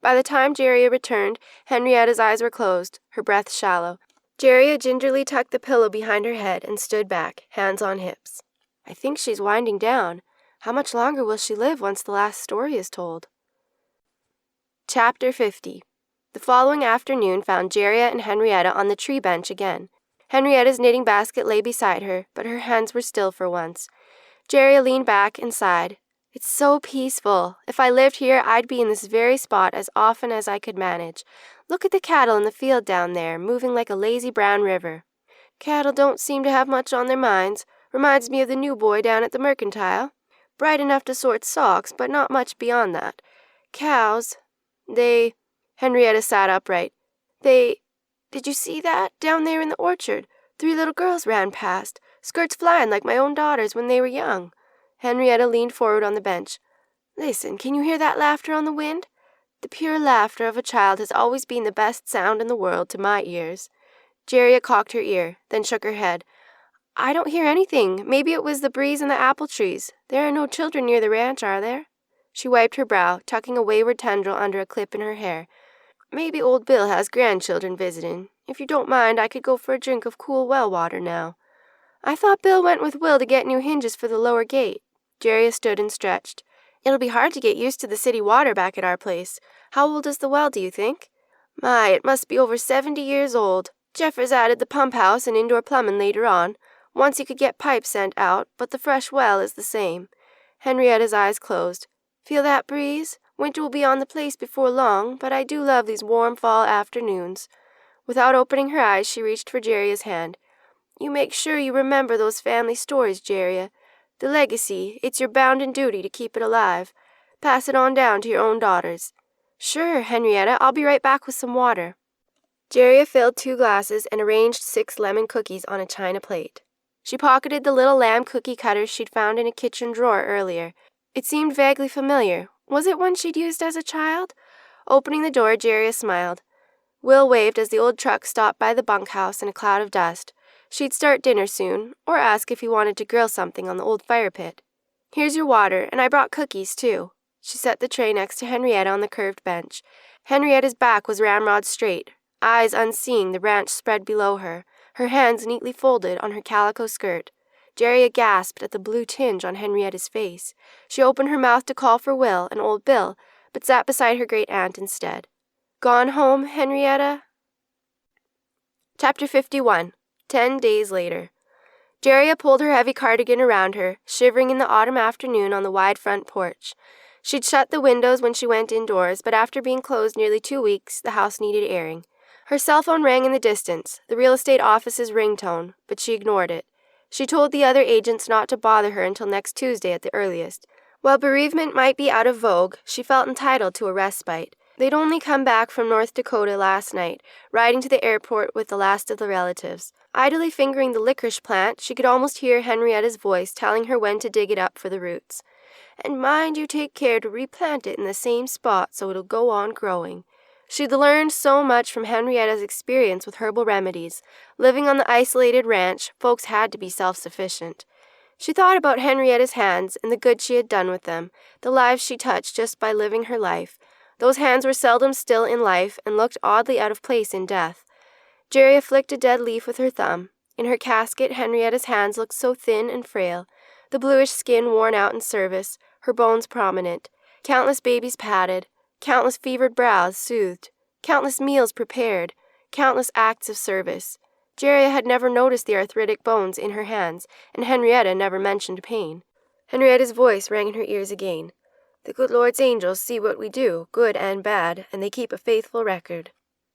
By the time Jeria returned, Henrietta's eyes were closed, her breath shallow. Jeria gingerly tucked the pillow behind her head and stood back, hands on hips. I think she's winding down. How much longer will she live once the last story is told? Chapter 50. The following afternoon found Jeria and Henrietta on the tree bench again. Henrietta's knitting basket lay beside her, but her hands were still for once. Jeria leaned back and sighed. It's so peaceful. If I lived here, I'd be in this very spot as often as I could manage. Look at the cattle in the field down there, moving like a lazy brown river. Cattle don't seem to have much on their minds. Reminds me of the new boy down at the mercantile. Bright enough to sort socks, but not much beyond that. Cows, Henrietta sat upright. Did you see that, down there in the orchard? 3 little girls ran past, skirts flying like my own daughters when they were young. Henrietta leaned forward on the bench. Listen, can you hear that laughter on the wind? The pure laughter of a child has always been the best sound in the world to my ears. Jeria cocked her ear, then shook her head. I don't hear anything. Maybe it was the breeze in the apple trees. There are no children near the ranch, are there? She wiped her brow, tucking a wayward tendril under a clip in her hair. Maybe old Bill has grandchildren visiting. If you don't mind, I could go for a drink of cool well water now. I thought Bill went with Will to get new hinges for the lower gate. Jeria stood and stretched. It'll be hard to get used to the city water back at our place. How old is the well, do you think? My, it must be over 70 years old. Jeffers added the pump house and indoor plumbing later on. Once you could get pipes sent out, but the fresh well is the same. Henrietta's eyes closed. Feel that breeze? Winter will be on the place before long, but I do love these warm fall afternoons. Without opening her eyes, she reached for Jeria's hand. You make sure you remember those family stories, Jeria. The legacy, it's your bounden duty to keep it alive. Pass it on down to your own daughters. Sure, Henrietta, I'll be right back with some water. Jeria filled 2 glasses and arranged 6 lemon cookies on a china plate. She pocketed the little lamb cookie cutters she'd found in a kitchen drawer earlier. It seemed vaguely familiar. Was it one she'd used as a child? Opening the door, Jeria smiled. Will waved as the old truck stopped by the bunkhouse in a cloud of dust. She'd start dinner soon, or ask if he wanted to grill something on the old fire pit. Here's your water, and I brought cookies, too. She set the tray next to Henrietta on the curved bench. Henrietta's back was ramrod straight, eyes unseeing the branch spread below her, her hands neatly folded on her calico skirt. Jeria gasped at the blue tinge on Henrietta's face. She opened her mouth to call for Will and old Bill, but sat beside her great-aunt instead. Gone home, Henrietta? Chapter 51. 10 days later. Jeria pulled her heavy cardigan around her, shivering in the autumn afternoon on the wide front porch. She'd shut the windows when she went indoors, but after being closed nearly 2 weeks, the house needed airing. Her cell phone rang in the distance, the real estate office's ringtone, but she ignored it. She told the other agents not to bother her until next Tuesday at the earliest. While bereavement might be out of vogue, she felt entitled to a respite. They'd only come back from North Dakota last night, riding to the airport with the last of the relatives. Idly fingering the licorice plant, she could almost hear Henrietta's voice telling her when to dig it up for the roots. And mind you take care to replant it in the same spot so it'll go on growing. She'd learned so much from Henrietta's experience with herbal remedies. Living on the isolated ranch, folks had to be self-sufficient. She thought about Henrietta's hands and the good she had done with them, the lives she touched just by living her life. Those hands were seldom still in life and looked oddly out of place in death. Jeria flicked a dead leaf with her thumb. In her casket, Henrietta's hands looked so thin and frail, the bluish skin worn out in service, her bones prominent, countless babies patted, countless fevered brows soothed, countless meals prepared, countless acts of service. Jeria had never noticed the arthritic bones in her hands, and Henrietta never mentioned pain. Henrietta's voice rang in her ears again. The good Lord's angels see what we do, good and bad, and they keep a faithful record.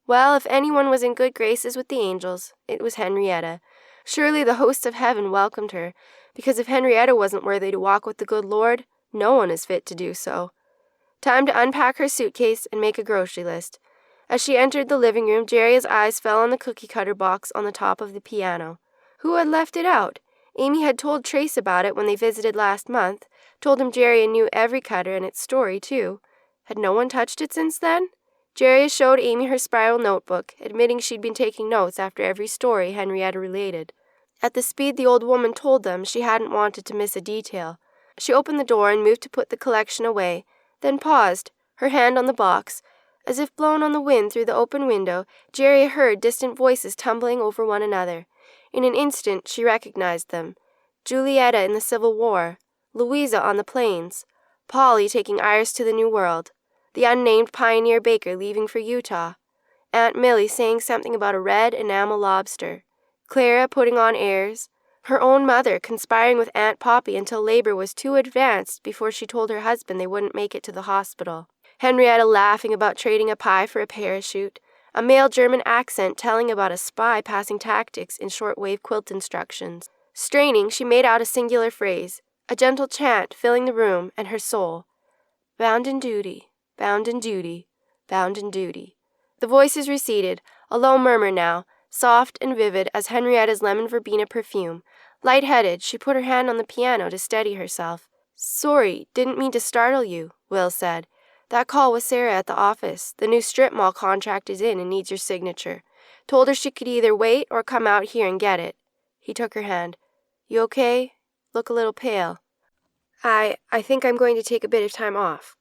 Well, if anyone was in good graces with the angels, it was Henrietta. Surely the hosts of heaven welcomed her, because if Henrietta wasn't worthy to walk with the good Lord, no one is fit to do so. Time to unpack her suitcase and make a grocery list. As she entered the living room, Jeria's eyes fell on the cookie cutter box on the top of the piano. Who had left it out? Amy had told Trace about it when they visited last month, told him Jeria knew every cutter and its story, too. Had no one touched it since then? Jeria showed Amy her spiral notebook, admitting she'd been taking notes after every story Henrietta related. At the speed the old woman told them, she hadn't wanted to miss a detail. She opened the door and moved to put the collection away, then paused, her hand on the box. As if blown on the wind through the open window, Jeria heard distant voices tumbling over one another. In an instant she recognized them. Julietta in the Civil War, Louisa on the plains, Polly taking Iris to the New World, the unnamed pioneer baker leaving for Utah, Aunt Millie saying something about a red enamel lobster, Clara putting on airs, her own mother conspiring with Aunt Poppy until labor was too advanced before she told her husband they wouldn't make it to the hospital, Henrietta laughing about trading a pie for a parachute, a male German accent telling about a spy passing tactics in shortwave quilt instructions. Straining, she made out a singular phrase, a gentle chant filling the room and her soul. Bound in duty, bound in duty, bound in duty. The voices receded, a low murmur now, soft and vivid as Henrietta's lemon verbena perfume. Light-headed, she put her hand on the piano to steady herself. Sorry, didn't mean to startle you, Will said. That call was Sarah at the office. The new strip mall contract is in and needs your signature. Told her she could either wait or come out here and get it. He took her hand. You okay? Look a little pale. I think I'm going to take a bit of time off.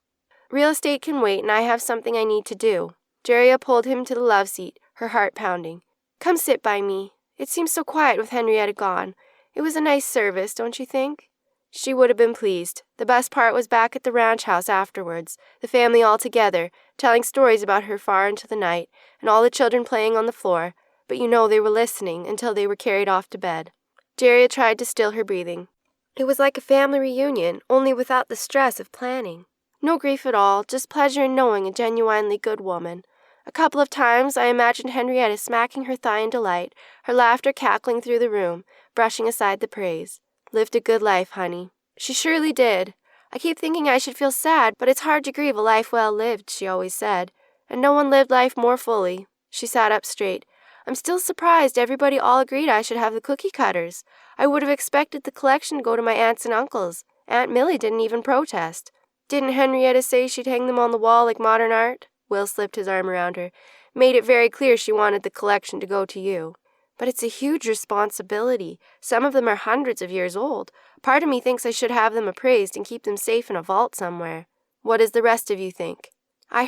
Real estate can wait, and I have something I need to do. Jeria pulled him to the love seat, her heart pounding. Come sit by me. It seems so quiet with Henrietta gone. It was a nice service, don't you think? She would have been pleased. The best part was back at the ranch house afterwards, the family all together, telling stories about her far into the night, and all the children playing on the floor, but you know they were listening until they were carried off to bed. Jerry tried to still her breathing. It was like a family reunion, only without the stress of planning. No grief at all, just pleasure in knowing a genuinely good woman. A couple of times I imagined Henrietta smacking her thigh in delight, her laughter cackling through the room, brushing aside the praise. Lived a good life, honey. She surely did. I keep thinking I should feel sad, but it's hard to grieve a life well lived, she always said. And no one lived life more fully. She sat up straight. I'm still surprised everybody all agreed I should have the cookie cutters. I would have expected the collection to go to my aunts and uncles. Aunt Millie didn't even protest. Didn't Henrietta say she'd hang them on the wall like modern art? Will slipped his arm around her. Made it very clear she wanted the collection to go to you. But it's a huge responsibility. Some of them are hundreds of years old. Part of me thinks I should have them appraised and keep them safe in a vault somewhere. What does the rest of you think? I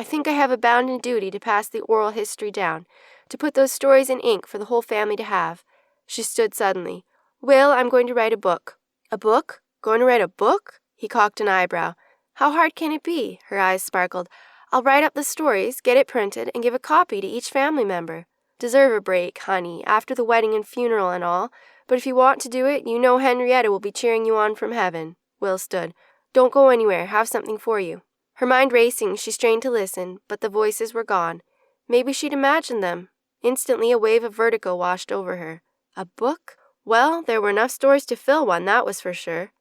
think I have a bounden duty to pass the oral history down, to put those stories in ink for the whole family to have. She stood suddenly. Will, I'm going to write a book. A book? Going to write a book? He cocked an eyebrow. How hard can it be? Her eyes sparkled. I'll write up the stories, get it printed, and give a copy to each family member. Deserve a break, honey, after the wedding and funeral and all. But if you want to do it, you know Henrietta will be cheering you on from heaven. Will stood. Don't go anywhere. Have something for you. Her mind racing, she strained to listen, but the voices were gone. Maybe she'd imagined them. Instantly, a wave of vertigo washed over her. A book? Well, there were enough stories to fill one, that was for sure.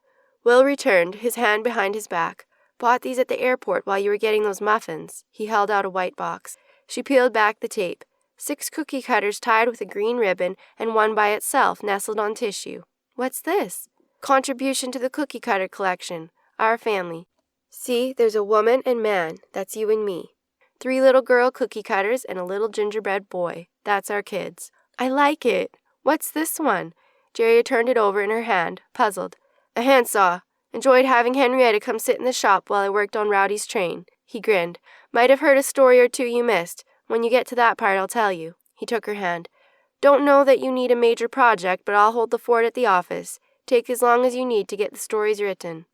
Will returned, his hand behind his back. Bought these at the airport while you were getting those muffins. He held out a white box. She peeled back the tape. 6 cookie cutters tied with a green ribbon and one by itself nestled on tissue. What's this? Contribution to the cookie cutter collection. Our family. See, there's a woman and man. That's you and me. 3 little girl cookie cutters and a little gingerbread boy. That's our kids. I like it. What's this one? Jerry turned it over in her hand, puzzled. A handsaw. Enjoyed having Henrietta come sit in the shop while I worked on Rowdy's train. He grinned. Might have heard a story or two you missed. When you get to that part, I'll tell you. He took her hand. Don't know that you need a major project, but I'll hold the fort at the office. Take as long as you need to get the stories written.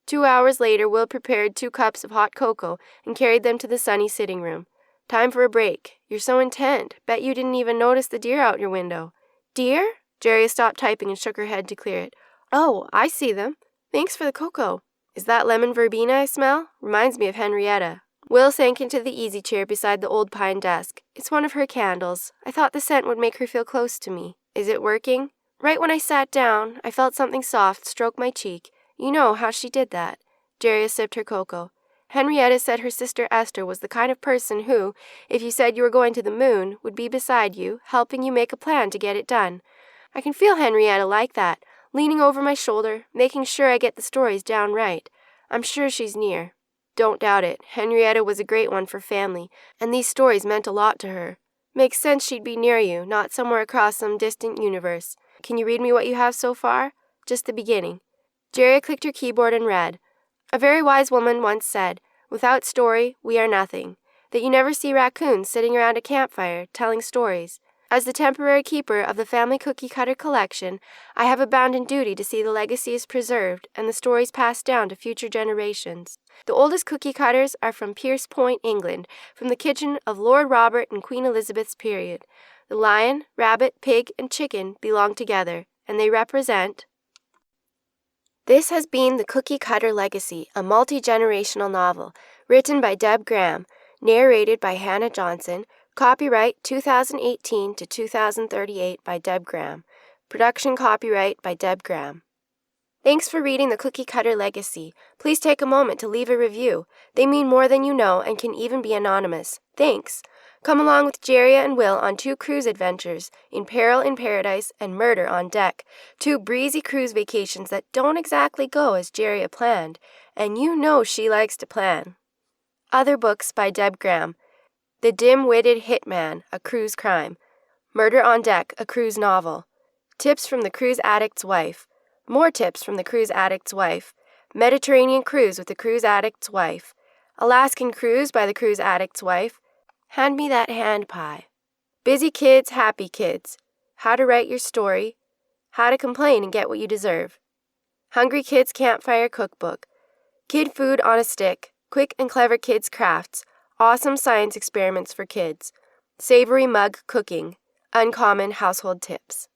2 hours later, Will prepared 2 cups of hot cocoa and carried them to the sunny sitting room. Time for a break. You're so intent. Bet you didn't even notice the deer out your window. Deer? Jerry stopped typing and shook her head to clear it. Oh, I see them. Thanks for the cocoa. Is that lemon verbena I smell? Reminds me of Henrietta. Will sank into the easy chair beside the old pine desk. It's one of her candles. I thought the scent would make her feel close to me. Is it working? Right when I sat down, I felt something soft stroke my cheek. You know how she did that. Jerry sipped her cocoa. Henrietta said her sister Esther was the kind of person who, if you said you were going to the moon, would be beside you, helping you make a plan to get it done. I can feel Henrietta like that, leaning over my shoulder, making sure I get the stories down right. I'm sure she's near. Don't doubt it. Henrietta was a great one for family, and these stories meant a lot to her. Makes sense she'd be near you, not somewhere across some distant universe. Can you read me what you have so far? Just the beginning. Jerry clicked her keyboard and read. A very wise woman once said, "Without story, we are nothing." That you never see raccoons sitting around a campfire telling stories. As the temporary keeper of the family cookie cutter collection, I have a bounden duty to see the legacy is preserved and the stories passed down to future generations. The oldest cookie cutters are from Pierce Point, England, from the kitchen of Lord Robert and Queen Elizabeth's period. The lion, rabbit, pig, and chicken belong together, and they represent... This has been The Cookie Cutter Legacy, a multi-generational novel, written by Deb Graham, narrated by Hannah Johnson, copyright 2018 to 2038 by Deb Graham. Production copyright by Deb Graham. Thanks for reading The Cookie Cutter Legacy. Please take a moment to leave a review. They mean more than you know and can even be anonymous. Thanks. Come along with Jeria and Will on 2 cruise adventures, In Peril in Paradise and Murder on Deck. 2 breezy cruise vacations that don't exactly go as Jeria planned, and you know she likes to plan. Other books by Deb Graham. The Dim-Witted Hitman, a cruise crime. Murder on Deck, a cruise novel. Tips from the Cruise Addict's Wife. More tips from the Cruise Addict's Wife. Mediterranean Cruise with the Cruise Addict's Wife. Alaskan Cruise by the Cruise Addict's Wife. Hand Me That Hand Pie. Busy Kids, Happy Kids. How to Write Your Story. How to Complain and Get What You Deserve. Hungry Kids Campfire Cookbook. Kid Food on a Stick. Quick and clever kids' crafts, awesome science experiments for kids, savory mug cooking, uncommon household tips.